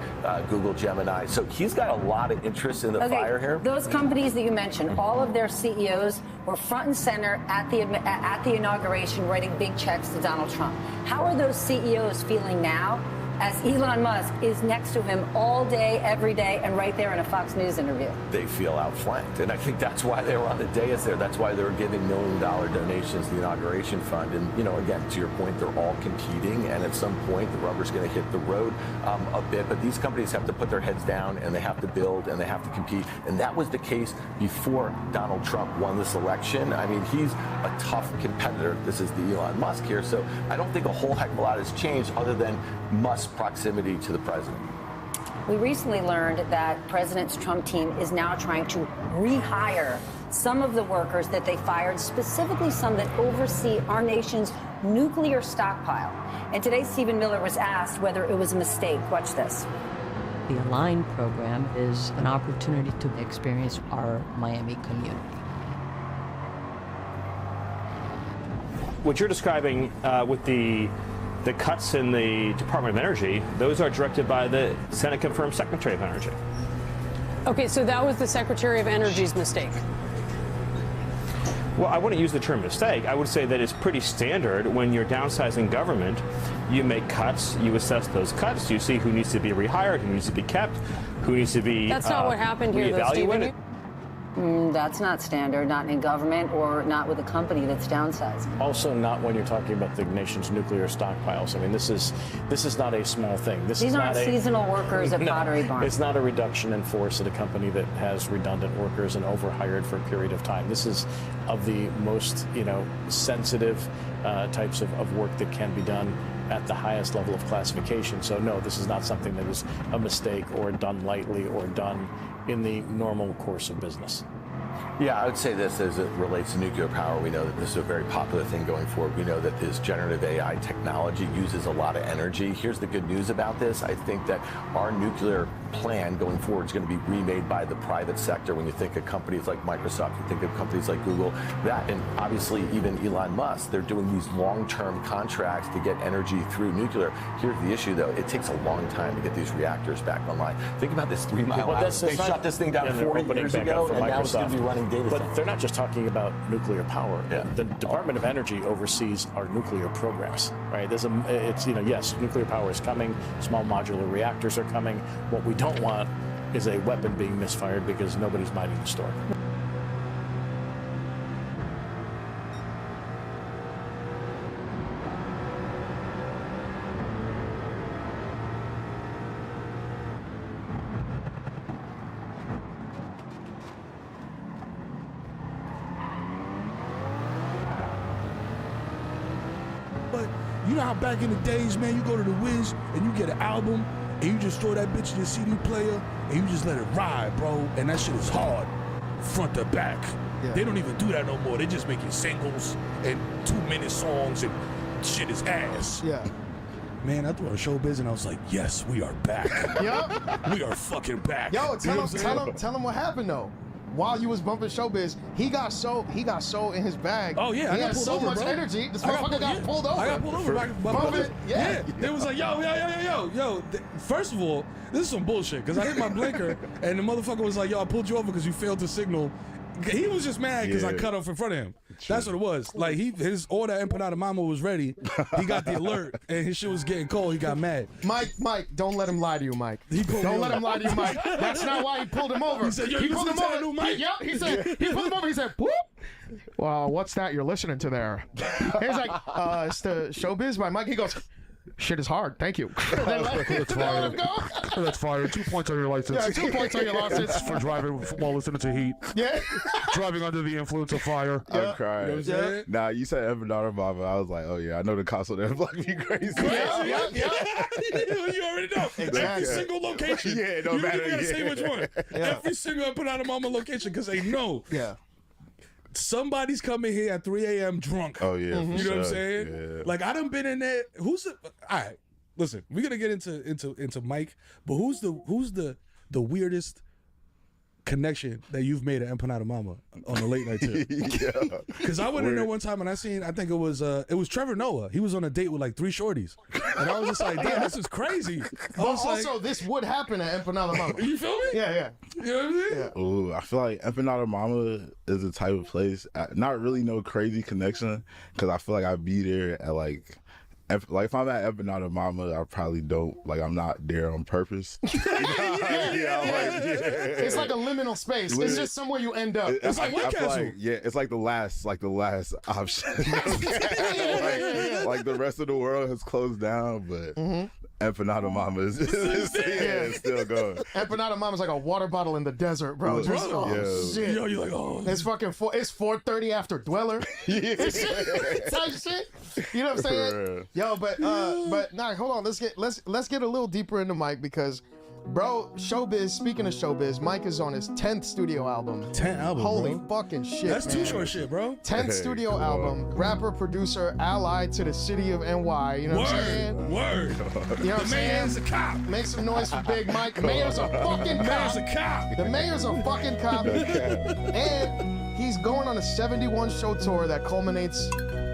Google Gemini. So he's got a lot of interest in the fire here. Those companies that you mentioned, all of their CEOs were front and center at the inauguration, writing big checks to Donald Trump. How are those CEOs feeling now, as Elon Musk is next to him all day, every day, and right there in a Fox News interview? They feel outflanked, and I think that's why they were on the dais there. That's why they were giving $1 million donations to the inauguration fund. And, you know, again, to your point, they're all competing, and at some point, the rubber's going to hit the road a bit. But these companies have to put their heads down, and they have to build, and they have to compete. And that was the case before Donald Trump won this election. I mean, he's a tough competitor. This is the Elon Musk here. So I don't think a whole heck of a lot has changed other than Musk's proximity to the president. We recently learned that President Trump's team is now trying to rehire some of the workers that they fired, specifically some that oversee our nation's nuclear stockpile. And today, Stephen Miller was asked whether it was a mistake. Watch this. The Align program is an opportunity to experience our Miami community. What you're describing with the cuts in the Department of Energy, those are directed by the Senate-confirmed Secretary of Energy. Okay, so that was the Secretary of Energy's mistake. Well, I wouldn't use the term mistake. I would say that it's pretty standard when you're downsizing government. You make cuts, you assess those cuts, you see who needs to be rehired, who needs to be kept, who needs to be That's not what happened here, though, Stephen. That's not standard, not in government or not with a company that's downsizing. Also, not when you're talking about the nation's nuclear stockpiles. I mean, this is not a small thing. These aren't seasonal workers at Pottery Barn. It's not a reduction in force at a company that has redundant workers and overhired for a period of time. This is of the most, sensitive types of work that can be done at the highest level of classification. So no, this is not something that is a mistake or done lightly or done in the normal course of business. Yeah, I would say this as it relates to nuclear power. We know that this is a very popular thing going forward. We know that this generative AI technology uses a lot of energy. Here's the good news about this. I think that our nuclear plan going forward is going to be remade by the private sector. When you think of companies like Microsoft, you think of companies like Google, that, and obviously even Elon Musk, they're doing these long-term contracts to get energy through nuclear. Here's the issue, though. It takes a long time to get these reactors back online. Think about this 3 Mile House. They shut this thing down 40 years ago, and now it's going to be running data centers. But they're not just talking about nuclear power. Yeah. The Department of Energy oversees our nuclear programs, right? Yes, nuclear power is coming. Small modular reactors are coming. What we don't want is a weapon being misfired because nobody's minding the story. But you know how back in the days, man, you go to the Wiz and you get an album and you just throw that bitch in your CD player and you just let it ride, bro. And that shit is hard, front to back. Yeah. They don't even do that no more. They just making singles and 2-minute songs and shit is ass. Yeah. Man, I threw on Showbiz and I was like, yes, we are back. Yup. We are fucking back. Yo, tell him what happened though. While you was bumping Showbiz, he got so in his bag. Oh yeah, he I got had pulled so over, much bro. energy. This motherfucker got pulled over. I got pulled over by yeah. They was like, yo. First of all, this is some bullshit because I hit my blinker and the motherfucker was like, yo, I pulled you over because you failed to signal. He was just mad because I cut off in front of him. That's what it was. Like his order Empanada Mama was ready. He got the alert and his shit was getting cold. He got mad. Mike, don't let him lie to you, Mike. Don't let him lie to you, Mike. That's not why he pulled him over. He said, yo, he pulled him over. Mike. He said he pulled him over. He said, whoop. Well, what's that you're listening to there? He's like, it's the Showbiz by Mike. He goes, shit is hard. Thank you. That's fire. That's fire. 2 points on your license. Yeah, 2 points on your license. For driving while listening to heat. Yeah. Driving under the influence of fire. I'm crying. You know what Nah, you said Empanada Mama. I was like, oh yeah, I know the cops on that block be crazy. Yeah. You already know. Exactly. Every single location. Yeah, it don't matter. You gotta say which one. Yeah. Every single Empanada Mama location because they know. Yeah. Somebody's coming here at 3 a.m. drunk. Oh yeah, You know what I'm saying? Yeah. Like I done been in there. All right, listen, we're gonna get into Mike, but who's the weirdest connection that you've made at Empanada Mama on the late night tip? Yeah. Because I went in there one time and I think it was Trevor Noah. He was on a date with like 3 shorties, and I was just like, damn, this is crazy. But also, this would happen at Empanada Mama. You feel me? Yeah. You know what I mean? Yeah. Ooh, I feel like Empanada Mama is the type of place, not really no crazy connection, because I feel like I'd be there at like if I'm at Empanada Mama, I probably don't, I'm not there on purpose. It's like a liminal space. It's just somewhere you end up. It's like White Castle. It's like the last option. Like the rest of the world has closed down, but Empanada Mama is still going. Empanada Mama's like a water bottle in the desert, bro. Just, shit. Yo, you're like, oh. It's fucking it's 4:30 after Dweller. Type shit. You know what I'm saying? Yo, but nah, hold on. Let's get a little deeper into Mike because, bro, Showbiz. Speaking of Showbiz, Mike is on his 10th studio album. 10th album, Holy bro. fucking shit, That's man. too short shit, bro. 10th studio album. Rapper, producer, allied to the city of NY. You know what I'm saying? Word. You know what I'm saying? Mayor's a cop. Make some noise for Big Mike. The mayor's a fucking cop. Mayor's a cop. The mayor's a fucking cop. And he's going on a 71 show tour that culminates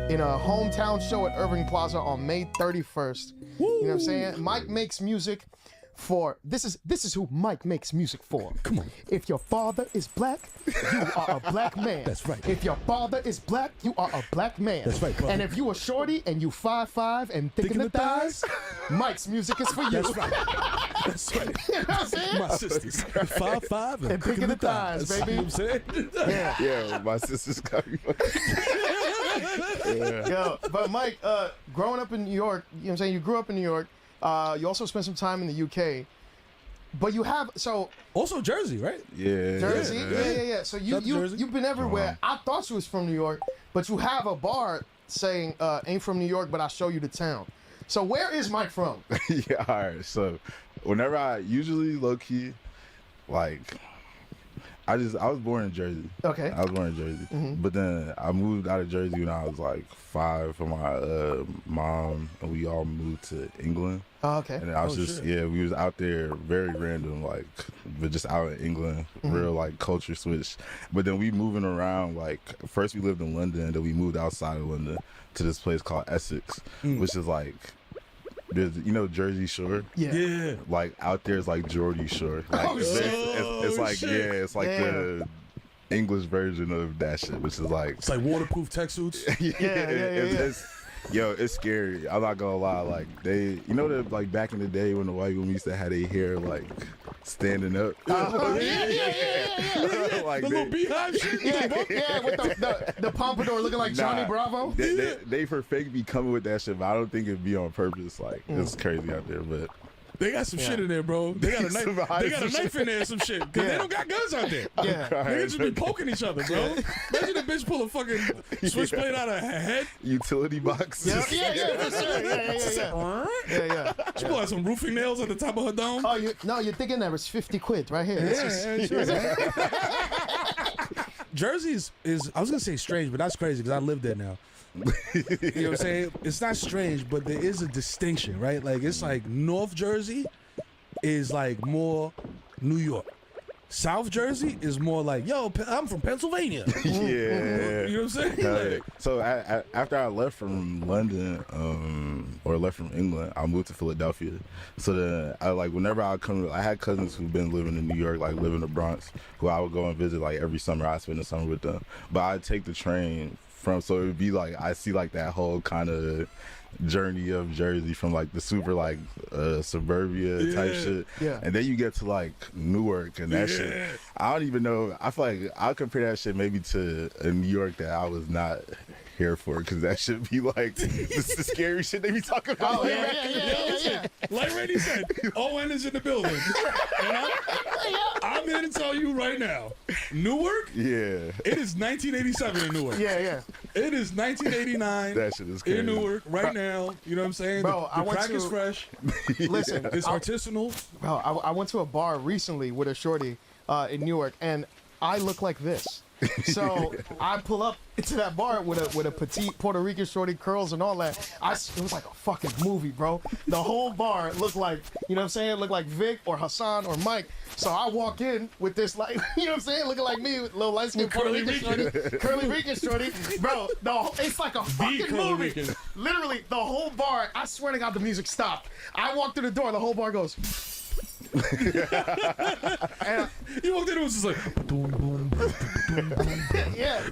in a hometown show at Irving Plaza on May 31st. You know what I'm saying? Mike makes music for this is who Mike makes music for. Come on. If your father is black, you are a black man. That's right. If your father is black, you are a black man. That's right, brother. And if you a shorty and you 5'5" and thick in the thighs, Mike's music is for you. That's right. That's right. You know what I'm saying? My sisters, 5'5" and thick in the thighs, baby. You know what I'm saying? Yeah, my sisters got me. Yo, but Mike, growing up in New York, you know what I'm saying? You grew up in New York. You also spent some time in the UK, but you have also Jersey, right? Yeah, Jersey, yeah. So you've been everywhere. I thought you was from New York, but you have a bar saying "Ain't from New York, but I'll show you the town." So where is Mike from? Yeah, all right. So whenever usually low key, like. I was born in Jersey. Okay. I was born in Jersey. But then I moved out of Jersey when I was like 5 from my mom, and we all moved to England. Oh, okay. And I was we was out there very random, like, but just out in England, real like culture switch. But then we moving around, like, first we lived in London, then we moved outside of London to this place called Essex, which is like, there's, Jersey Shore. Yeah. Like out there is like Geordie Shore. Like, it's like it's like the English version of that shit, which is like it's like waterproof tech suits. It's scary. I'm not gonna lie. Like they, that like back in the day when the white women used to have their hair like standing up. Like the little beehive shit. With the pompadour looking like Johnny Bravo. They for fake be coming with that shit, but I don't think it'd be on purpose. Like it's crazy out there, but. They got some shit in there, bro. They got a knife. They got a knife in there and some shit. Cause they don't got guns out there. Niggas just be poking each other, bro. Imagine a bitch pull a fucking switchblade out of her head. Utility box. Yeah, for sure. Yeah. She pull out some roofing nails at the top of her dome. Oh, you're thinking that was 50 quid right here. Sure. Jersey is I was gonna say strange, but that's crazy because I live there now. You know what I'm saying? It's not strange, but there is a distinction, right? Like it's like North Jersey is like more New York. South Jersey is more like, yo, I'm from Pennsylvania. Yeah. You know what I'm saying? Like, so after I left from London, or left from England, I moved to Philadelphia. So then whenever I come, I had cousins who've been living in New York, like live in the Bronx, who I would go and visit like every summer. I spend the summer with them. But I'd take the train so it would be like, I see like that whole kind of journey of Jersey from like the super like suburbia type shit, and then you get to like Newark and that shit. I don't even know. I feel like I'll compare that shit maybe to a New York that I was not here for, because that should be like the scary shit they be talking about. Like Randy said, ON is in the building. And I'm here to tell you right now, Newark. Yeah. It is 1987 in Newark. Yeah. It is 1989. That shit is crazy. In Newark right now. You know what I'm saying? Bro, the crack is fresh. Listen, it's artisanal. Bro, I went to a bar recently with a shorty in Newark, and I look like this. So I pull up into that bar with a petite Puerto Rican shorty, curls and all that. It was like a fucking movie, bro. The whole bar looked like, you know what I'm saying? It looked like Vic or Hassan or Mike. So I walk in with this, like, you know what I'm saying? Looking like me with little light skinned Puerto Rican shorty, curly Rican shorty. Bro, it's like a fucking movie. Rican. Literally, the whole bar, I swear to God, the music stopped. I walked through the door, the whole bar goes. And you walked in, it was just like boom, boom, boom, boom, boom. Yeah.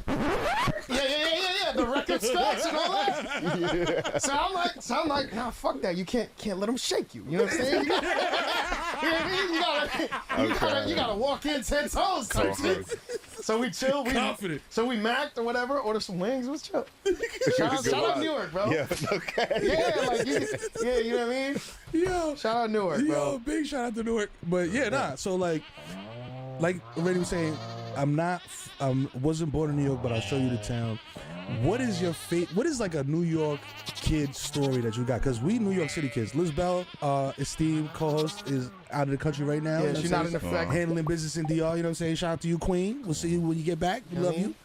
The record scratch and all that. So I'm like, nah, fuck that. You can't let them shake you. You know what I'm saying? You know what I mean? You gotta walk in 10 toes type shit. So we chill. Confident. So we macked or whatever, order some wings. It was chill. Shout out Newark, bro. Yeah, okay. Yeah, like you know what I mean? Yo, shout out Newark, bro. Yo, big shout out to Newark. But so like Randy was saying, wasn't born in New York, but I'll show you the town. What is your what is like a New York kid story that you got? Because we New York City kids. Liz Bell, esteemed co-host, is out of the country right now. Yeah, she's not in effect. Handling business in DR, you know what I'm saying? Shout out to you, Queen. We'll see you when you get back. We love you.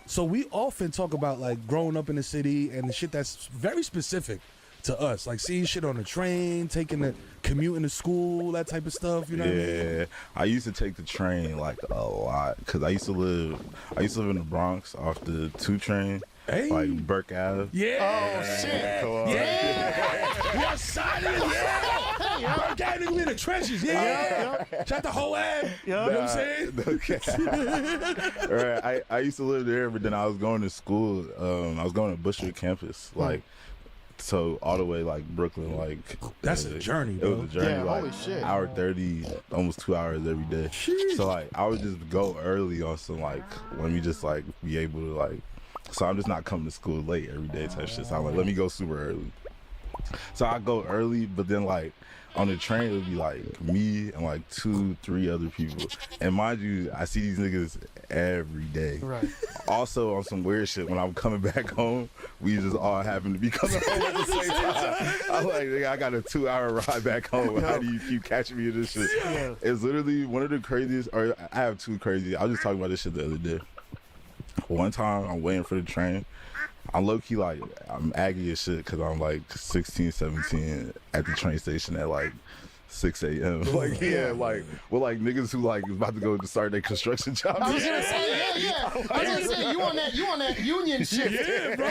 So we often talk about like growing up in the city and the shit that's very specific to us, like seeing shit on the train, taking the commuting to school, that type of stuff. You know what I mean? Yeah, I used to take the train like a lot because I used to live in the Bronx off the 2 train, like Burke Ave. Yeah. Oh shit. Yeah. What's up? Yeah. Bro, guy nigga in the trenches. Yeah. Shout the whole ad. You know what I'm saying? Okay. Right. I used to live there, but then I was going to school. I was going to Bushwick campus, like. So all the way like Brooklyn, like that's a journey, bro. It was a journey, Yeah, like holy shit. hour 30, almost 2 hours every day. Jeez. So like I would just go early on some like let me just like be able to like. So I'm just not coming to school late every day type shit. So I'm like, let me go super early. So I go early, but then like on the train it would be like me and like 2-3 other people. And mind you, I see these niggas every day. Right. Also on some weird shit, when I'm coming back home, we just all happen to be coming home at the same time. I'm like, nigga, I got a 2-hour ride back home. How do you keep catching me in this shit? Yeah. It's literally one of the craziest, or I have two crazy. I was just talking about this shit the other day. One time I'm waiting for the train. I'm low-key like, I'm aggy as shit because I'm like 16, 17 at the train station at like 6 a.m. Like, yeah, like, well, like niggas who like is about to go to start their construction job. I was gonna say, yeah. I was gonna say, you on that union shift. Yeah, bro.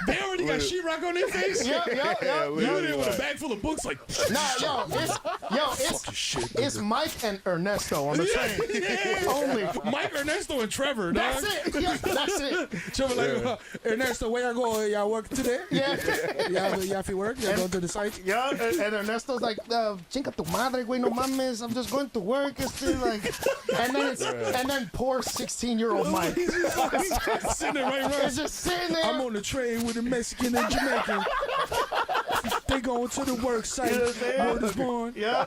They already got sheetrock on their face. Yep. You in there with a bag full of books, like. Nah, it's Mike and Ernesto on the train. Yeah. Only Mike, Ernesto, and Trevor. That's dog. it. Yeah, that's it. Trevor like, Ernesto, where y'all go? Y'all work today? Yeah. Y'all feel work? Y'all go to the site? Yeah, and Ernesto's like, chinga tu madre, güey, no mames, I'm just going to work. Like, and then poor 16-year-old Mike. He's just sitting there right He's just sitting there. I'm on the train with a Mexican and Jamaican. They going to the work site. Word is born. Yeah.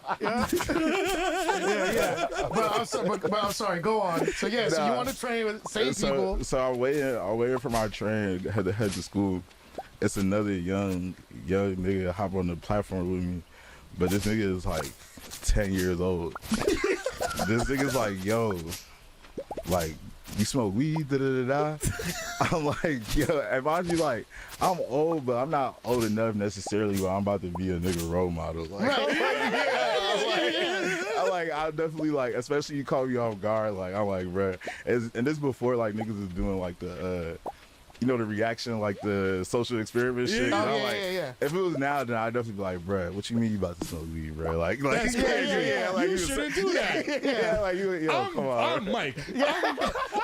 But I'm sorry. Go on. So yeah, so you on the train with same people. So I'm waiting for my train to head to school. It's another young nigga hop on the platform with me, but this nigga is like 10 years old. This nigga's like, yo, like, you smoke weed, da-da-da-da? I'm like, yo, and mind you, like, I'm old, but I'm not old enough necessarily where I'm about to be a nigga role model. Like, I definitely, like, especially you call me off guard, like, I'm like, bruh. And this before, like, niggas is doing, like, the, you know, the reaction, like the social experiment shit. Yeah. You know, Oh, like, yeah. If it was now, then I'd definitely be like, bruh, what you mean you about to smoke weed, bruh? Like that's crazy. Yeah, like you shouldn't do that. Yeah, like come on. I'm Mike.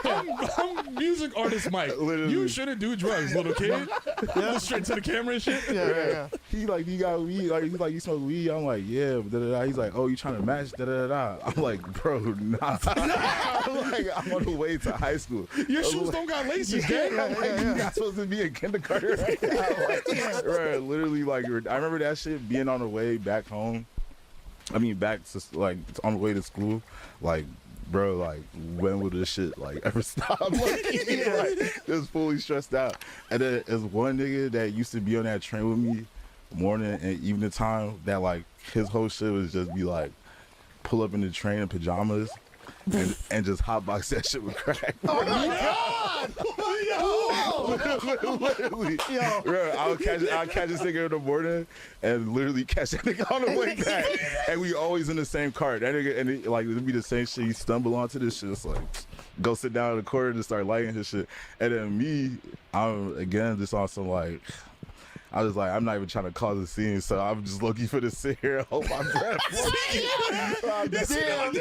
I'm music artist Mike. Literally. You shouldn't do drugs, little kid. Go straight to the camera and shit. Yeah. He like, you got weed? Like, he's like, you smoke weed? I'm like, yeah. But da-da-da. He's like, oh, you trying to match? Da-da-da. I'm like, bro, nah. I'm on the way to high school. Your shoes don't got laces, gang. You're not supposed to be in kindergarten right now. Like, right, literally, like, I remember that shit being on the way back home. I mean, back to, like, on the way to school. Like, bro, like, when will this shit, like, ever stop? Like, it was fully stressed out. And then there's one nigga that used to be on that train with me morning and evening time that, like, his whole shit was just be, like, pull up in the train in pajamas and just hotbox that shit with crack. Oh, my God! Literally. Bro, I'll catch this nigga in the morning and literally catch that nigga on the way back. And we always in the same cart. That nigga, and it'd be the same shit. You stumble onto this shit. It's like, go sit down in the corner and start lighting his shit. And then me, I'm again just on some like, I was like, I'm not even trying to cause a scene, so I'm just looking for to sit here and hold my breath. Damn.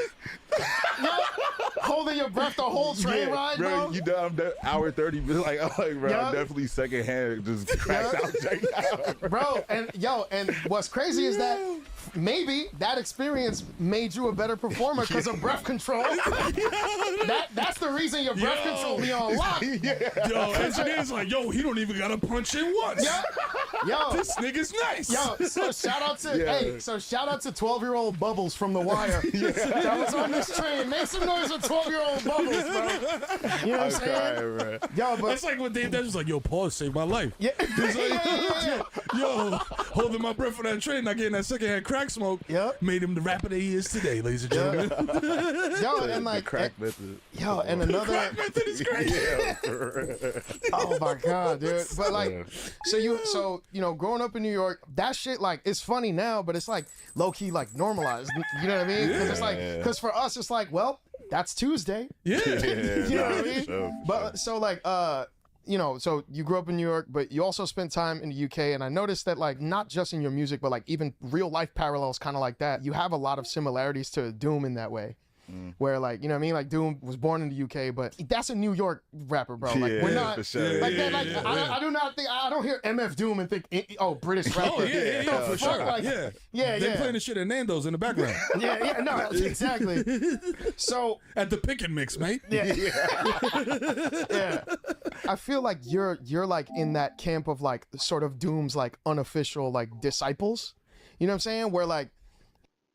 Holding your breath the whole train ride, bro. You know, I'm hour 30 minutes. Like, bro, I'm definitely secondhand just cracked out right now. Bro, and what's crazy is that maybe that experience made you a better performer because of breath control. That's the reason your breath control be on lock. Yo, engineer's like, yo, he don't even gotta punch in once. Yo, this nigga's nice. Yo, so shout out to 12-year-old Bubbles from The Wire. That was on this train. Make some noise with 12-year-old Bubbles, bro. You know what I'm saying? Crying, yo, but that's like when Dave Dash was like, yo, Paul saved my life. Yeah. Yo, holding my breath for that train, not getting that secondhand crack smoke, made him the rapper that he is today, ladies and gentlemen. Yo, and like the crack method. Yo, and another crack method is great. Oh my God, dude. But like, so you know, growing up in New York, that shit, like, it's funny now, but it's like low key like normalized. You know what I mean? Because it's like, because for us, it's like, well, that's Tuesday. Yeah. You know what I mean? But so like, you know, so you grew up in New York, but you also spent time in the UK, and I noticed that, like, not just in your music, but like even real life parallels kind of like that, you have a lot of similarities to Doom in that way. Where, like, you know what I mean? Like, Doom was born in the UK, but that's a New York rapper, bro. Like, we're not for sure. like that. Like, I do not think, I don't hear MF Doom and think, oh, British rapper. Oh yeah, for sure. Like, They playing the shit at Nando's in the background. No, exactly. So at the pick and mix, mate. Yeah. I feel like you're like in that camp of like sort of Doom's like unofficial like disciples. You know what I'm saying? Where like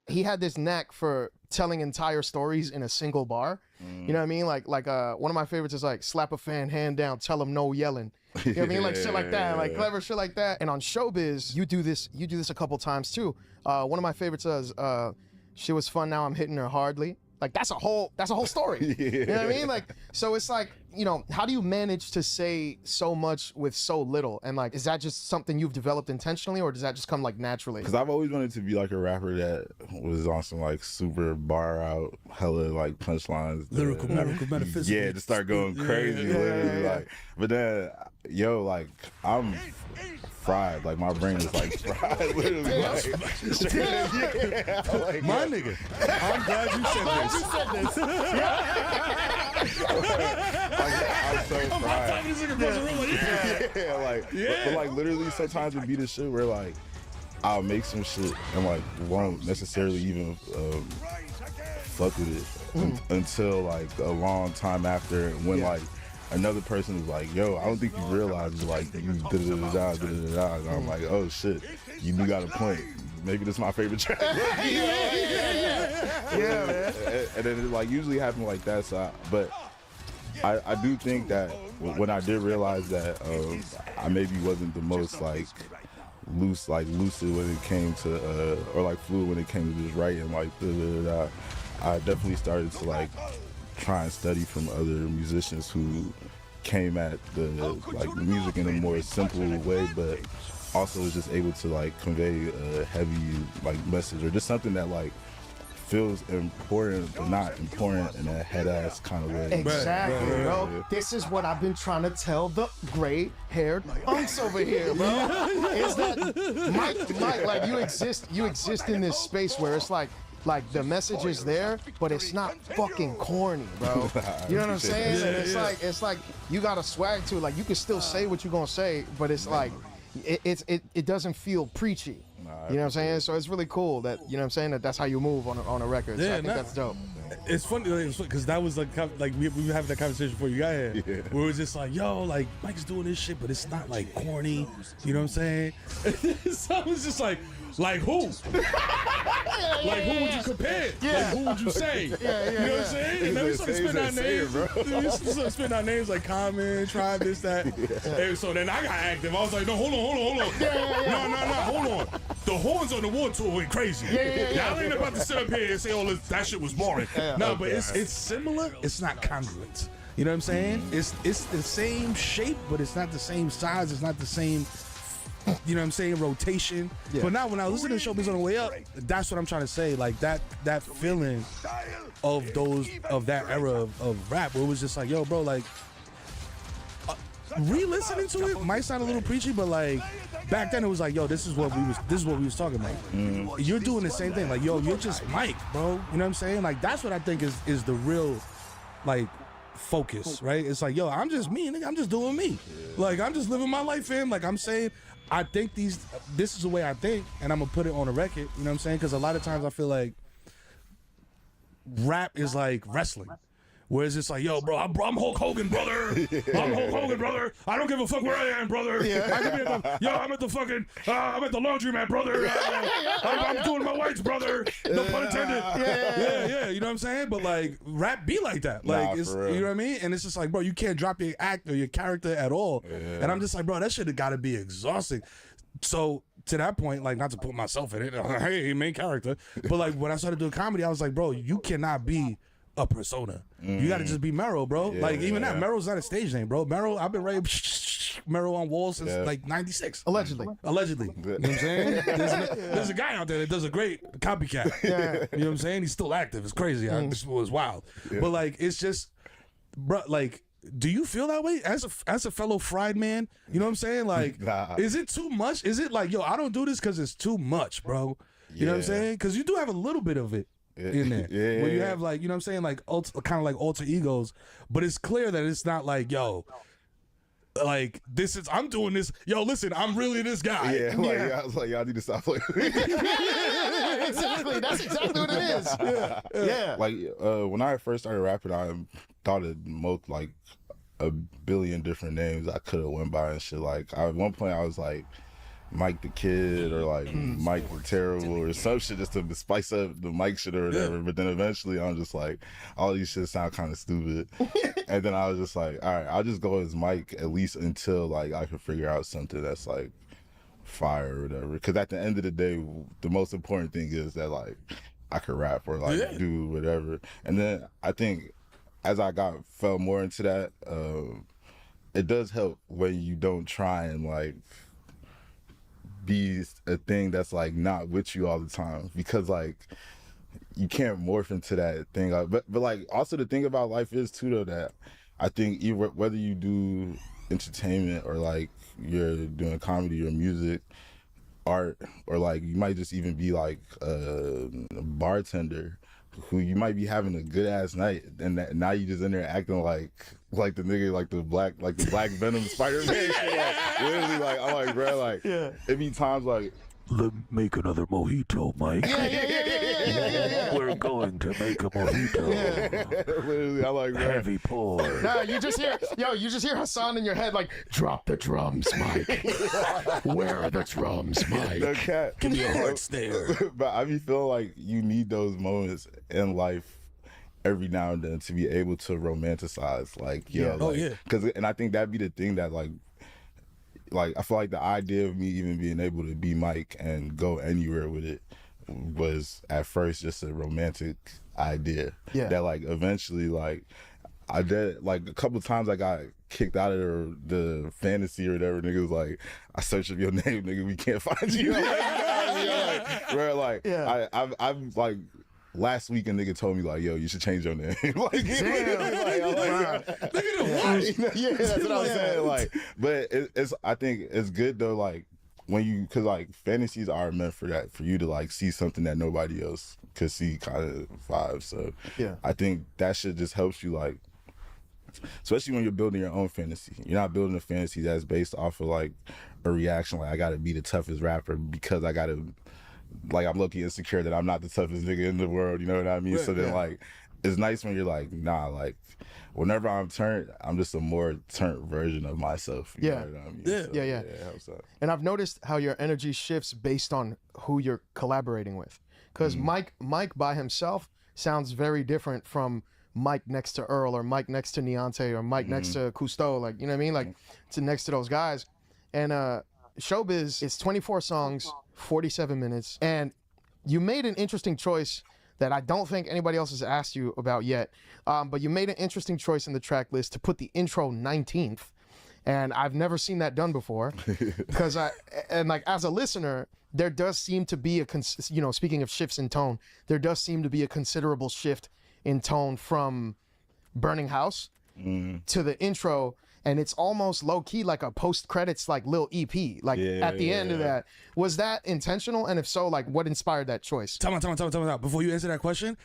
he had this knack for telling entire stories in a single bar. You know what I mean? Like one of my favorites is like slap a fan hand down, tell him no yelling. You know what I mean? Like shit like that, like clever shit like that. And on Showbiz, you do this a couple times too. One of my favorites is she was fun, now I'm hitting her hardly. Like that's a whole story. You know what I mean? Like, so it's like, you know, how do you manage to say so much with so little? And like, is that just something you've developed intentionally, or does that just come like naturally? Because I've always wanted to be like a rapper that was on some like super bar out, hella like punchlines. Lyrical, metaphysical. Yeah, to start going crazy, literally. Like, but then, like, I'm fried. Like, my brain is like fried, literally. Like, like, my nigga, I'm glad you said I'm so fried. But like literally sometimes it be the shit where like I'll make some shit and like won't necessarily even fuck with it until like a long time after, when like another person is like, yo, I don't think you realize like you da-da-da-da-da-da-da. And I'm like, oh shit, you got a point. Maybe this is my favorite track. Yeah, man. And then it like usually happens like that. So but I do think that when I did realize that I maybe wasn't the most like lucid when it came to or like fluid when it came to just writing, like I definitely started to like try and study from other musicians who came at the like music in a more simple way, but also was just able to like convey a heavy like message, or just something that like feels important but not important in a head-ass kind of way. Exactly, bro. Yeah. This is what I've been trying to tell the gray-haired unks over here, bro. Is that Mike, like you exist in this space where it's like the message is there, but it's not fucking corny, bro. You know what I'm saying? And it's like you got a swag to it. Like you can still say what you're gonna say, but it's like it doesn't feel preachy. You know what I'm saying? So it's really cool that, you know what I'm saying, that's how you move on a record. So I think that's dope. It's funny because that was like we were having that conversation before you got here. Yeah. Where it was just like, yo, like Mike's doing this shit, but it's not like corny. You know what I'm saying? So I was just like who? Like who would you compare? Like who would you say? You know what I'm saying? And then we started spitting out names. We started spitting out names like Common, Tribe, this, that. And so then I got active. I was like, no, hold on. No, hold on. The horns on the war tour went crazy. Y'all ain't about to sit up here and say, oh, that shit was boring. No, but it's similar. It's not congruent. You know what I'm saying? It's the same shape, but it's not the same size. It's not the same, you know what I'm saying, rotation. But now when I listen to Showbiz on the way up, that's what I'm trying to say. Like that feeling of that era of rap, where it was just like, yo, bro, like re-listening to it might sound a little preachy, but like back then it was like, yo, this is what we was talking about. You're doing the same thing. Like, yo, you're just Mike, bro. You know what I'm saying? Like that's what I think is the real like focus, right? It's like, yo, I'm just me, nigga. I'm just doing me. Like I'm just living my life, fam. Like I'm saying, I think this is the way I think, and I'm gonna put it on a record. You know what I'm saying? Because a lot of times I feel like rap is like wrestling. Whereas it's like, yo, bro, I'm Hulk Hogan, brother. I'm Hulk Hogan, brother. I don't give a fuck where I am, brother. I could be at I'm at the fucking, I'm at the laundromat, brother. I'm doing my whites, brother. No pun intended. Yeah. You know what I'm saying? But like, rap be like that. Like, it's, you know what I mean? And it's just like, bro, you can't drop your act or your character at all. And I'm just like, bro, that shit have got to be exhausting. So to that point, like, not to put myself in it, hey, main character, but like when I started doing comedy, I was like, bro, you cannot be a persona. You gotta just be Mero, bro. Like even that, Mero's not a stage name, bro. Mero, I've been writing Mero on walls since like '96. Allegedly. You know what I'm saying? There's a guy out there that does a great copycat. You know what I'm saying? He's still active. It's crazy. It was wild. But like, it's just, bro, like do you feel that way as a fellow fried man? You know what I'm saying? Like, is it too much? Is it like, yo, I don't do this because it's too much, bro? You know what I'm saying? Because you do have a little bit of it in there. Where you have like, you know what I'm saying? Like kind of like alter egos, but it's clear that it's not like, yo, like this is, I'm doing this. Yo, listen, I'm really this guy. I was like, y'all need to stop playing. Exactly. That's exactly what it is. Yeah. Like when I first started rapping, I thought it most like a billion different names I could have went by and shit. Like at one point I was like Mike the Kid or like Mike the Terrible or some shit just to spice up the Mike shit or whatever. But then eventually I'm just like, all these shit sound kind of stupid. And then I was just like, all right, I'll just go as Mike at least until like I can figure out something that's like fire or whatever. Because at the end of the day, the most important thing is that like I could rap or like do whatever. And then I think as I fell more into that, it does help when you don't try and like be a thing that's like not with you all the time, because like you can't morph into that thing. But like also the thing about life is too though that I think either whether you do entertainment or like you're doing comedy or music, art, or like you might just even be like a bartender who you might be having a good ass night and now you just in there acting like the nigga like the black Venom Spider-Man shit. Like literally like I'm like bro like it be times like let me make another mojito, Mike. Yeah. We're going to make a mojito. Literally, I like bro. Heavy pour. Nah, you just hear Hassan in your head like, drop the drums, Mike. Where are the drums, Mike? No cat. Give me a heart stare. But I be feeling like you need those moments in life every now and then to be able to romanticize, like, because and I think that'd be the thing that like I feel like the idea of me even being able to be Mike and go anywhere with it was at first just a romantic idea. That like eventually like I did like a couple of times I got kicked out of the fantasy or whatever. Nigga was like, I searched up your name, nigga, we can't find you. I've like last week a nigga told me like, yo, you should change your name. Like, that's what I was saying. Like, but I think it's good though, like when cause like fantasies are meant for that, for you to like see something that nobody else could see kind of vibe. So I think that shit just helps you like, especially when you're building your own fantasy. You're not building a fantasy that's based off of like a reaction, like I gotta be the toughest rapper because I gotta, like I'm low-key insecure that I'm not the toughest nigga in the world, you know what I mean? So then like, it's nice when you're like, nah, like whenever I'm turned, I'm just a more turned version of myself. You know what I mean? It helps out. And I've noticed how your energy shifts based on who you're collaborating with. Because Mike by himself sounds very different from Mike next to Earl or Mike next to Neonte or Mike next to Cousteau, like, you know what I mean? Like to next to those guys. And Showbiz is 24 songs, 47 minutes. And you made an interesting choice that I don't think anybody else has asked you about yet. But you made an interesting choice in the track list to put the intro 19th. And I've never seen that done before. Because like as a listener, there does seem to be speaking of shifts in tone, there does seem to be a considerable shift in tone from Burning House to the intro. And it's almost low-key like a post-credits like little EP, like at the end of that. Was that intentional? And if so, like what inspired that choice? Time out. Before you answer that question,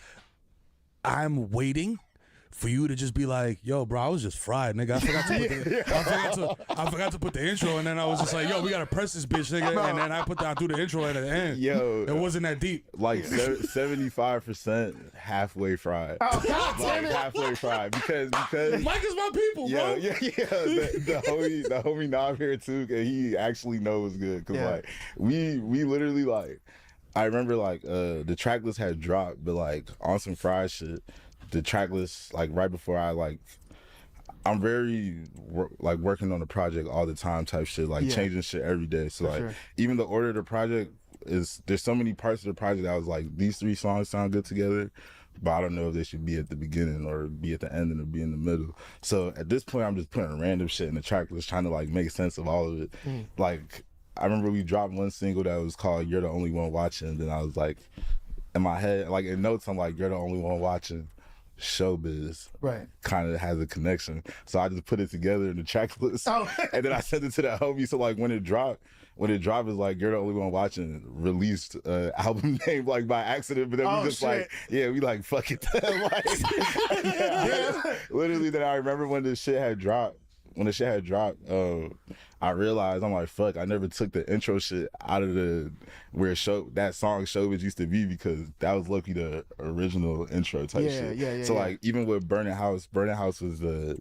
I'm waiting for you to just be like, yo, bro, I was just fried, nigga. I forgot to put the intro, and then I was just like, yo, we gotta press this bitch, nigga. And then I threw the intro at the end. Yo, it wasn't that deep. Like 75% halfway fried. Oh, God damn it. Halfway fried because Mike is my people, bro. Yeah. The homie Nav here too, and he actually knows good because like we literally like, I remember like the track list had dropped, but like on some fried shit. The track list, like right before I'm very working on the project all the time type shit, like changing shit every day. So like even the order of the project there's so many parts of the project that I was like, these 3 songs sound good together, but I don't know if they should be at the beginning or be at the end or be in the middle. So at this point, I'm just putting random shit in the track list, trying to like make sense of all of it. Like I remember we dropped one single that was called "You're the Only One Watching," and then I was like, in my head, like in notes, I'm like, "You're the only one watching." Showbiz Right. kind of has a connection. So I just put it together in the track list. Oh. And then I sent it to that homie. So like when it dropped, it's like You're the Only One Watching released album name like by accident, but then we just like, yeah, we like fuck it. Like, literally then I remember when this shit had dropped. I realized, I'm like, fuck, I never took the intro shit out of where that song Showbiz used to be, because that was lucky the original intro type shit. Yeah, so like even with Burning House was the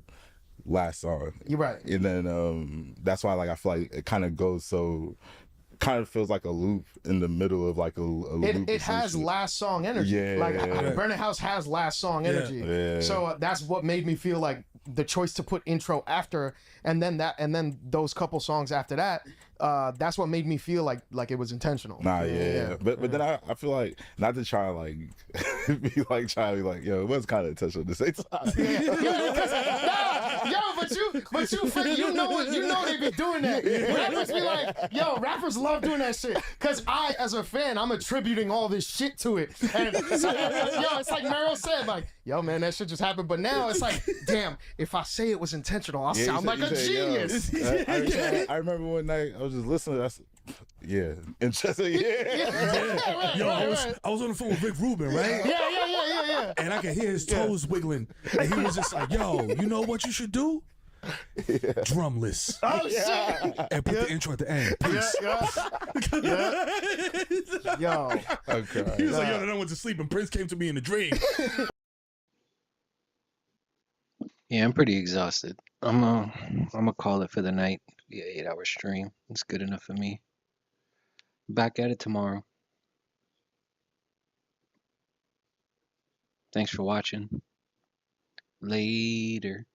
last song. You're right. And then that's why like I feel like it kind of feels like a loop in the middle of like a loop. It has last song energy. Yeah. Like Burning House has last song energy. Yeah. So that's what made me feel like the choice to put intro after, and then those couple songs after that. That's what made me feel like it was intentional. Yeah. But then I feel like, not to try like be like trying to be like, yo, it was kind of intentional at the same time. But you know they be doing that. Rappers be like, yo, rappers love doing that shit. Cause I, as a fan, I'm attributing all this shit to it. And so, it's like Meryl said, like, yo, man, that shit just happened. But now it's like, damn, if I say it was intentional, I'll sound like a genius. I remember one night I was just listening. Interesting. Yo, I was on the phone with Rick Rubin, right? Yeah. And I could hear his toes wiggling, and he was just like, "Yo, you know what you should do? Drumless. Oh shit! And put the intro at the end. Peace." Yo. Okay. He was like, "Yo, then I went to sleep, and Prince came to me in a dream." Yeah, I'm pretty exhausted. I'm gonna call it for the night. Yeah, 8-hour stream. It's good enough for me. Back at it tomorrow. Thanks for watching. Later.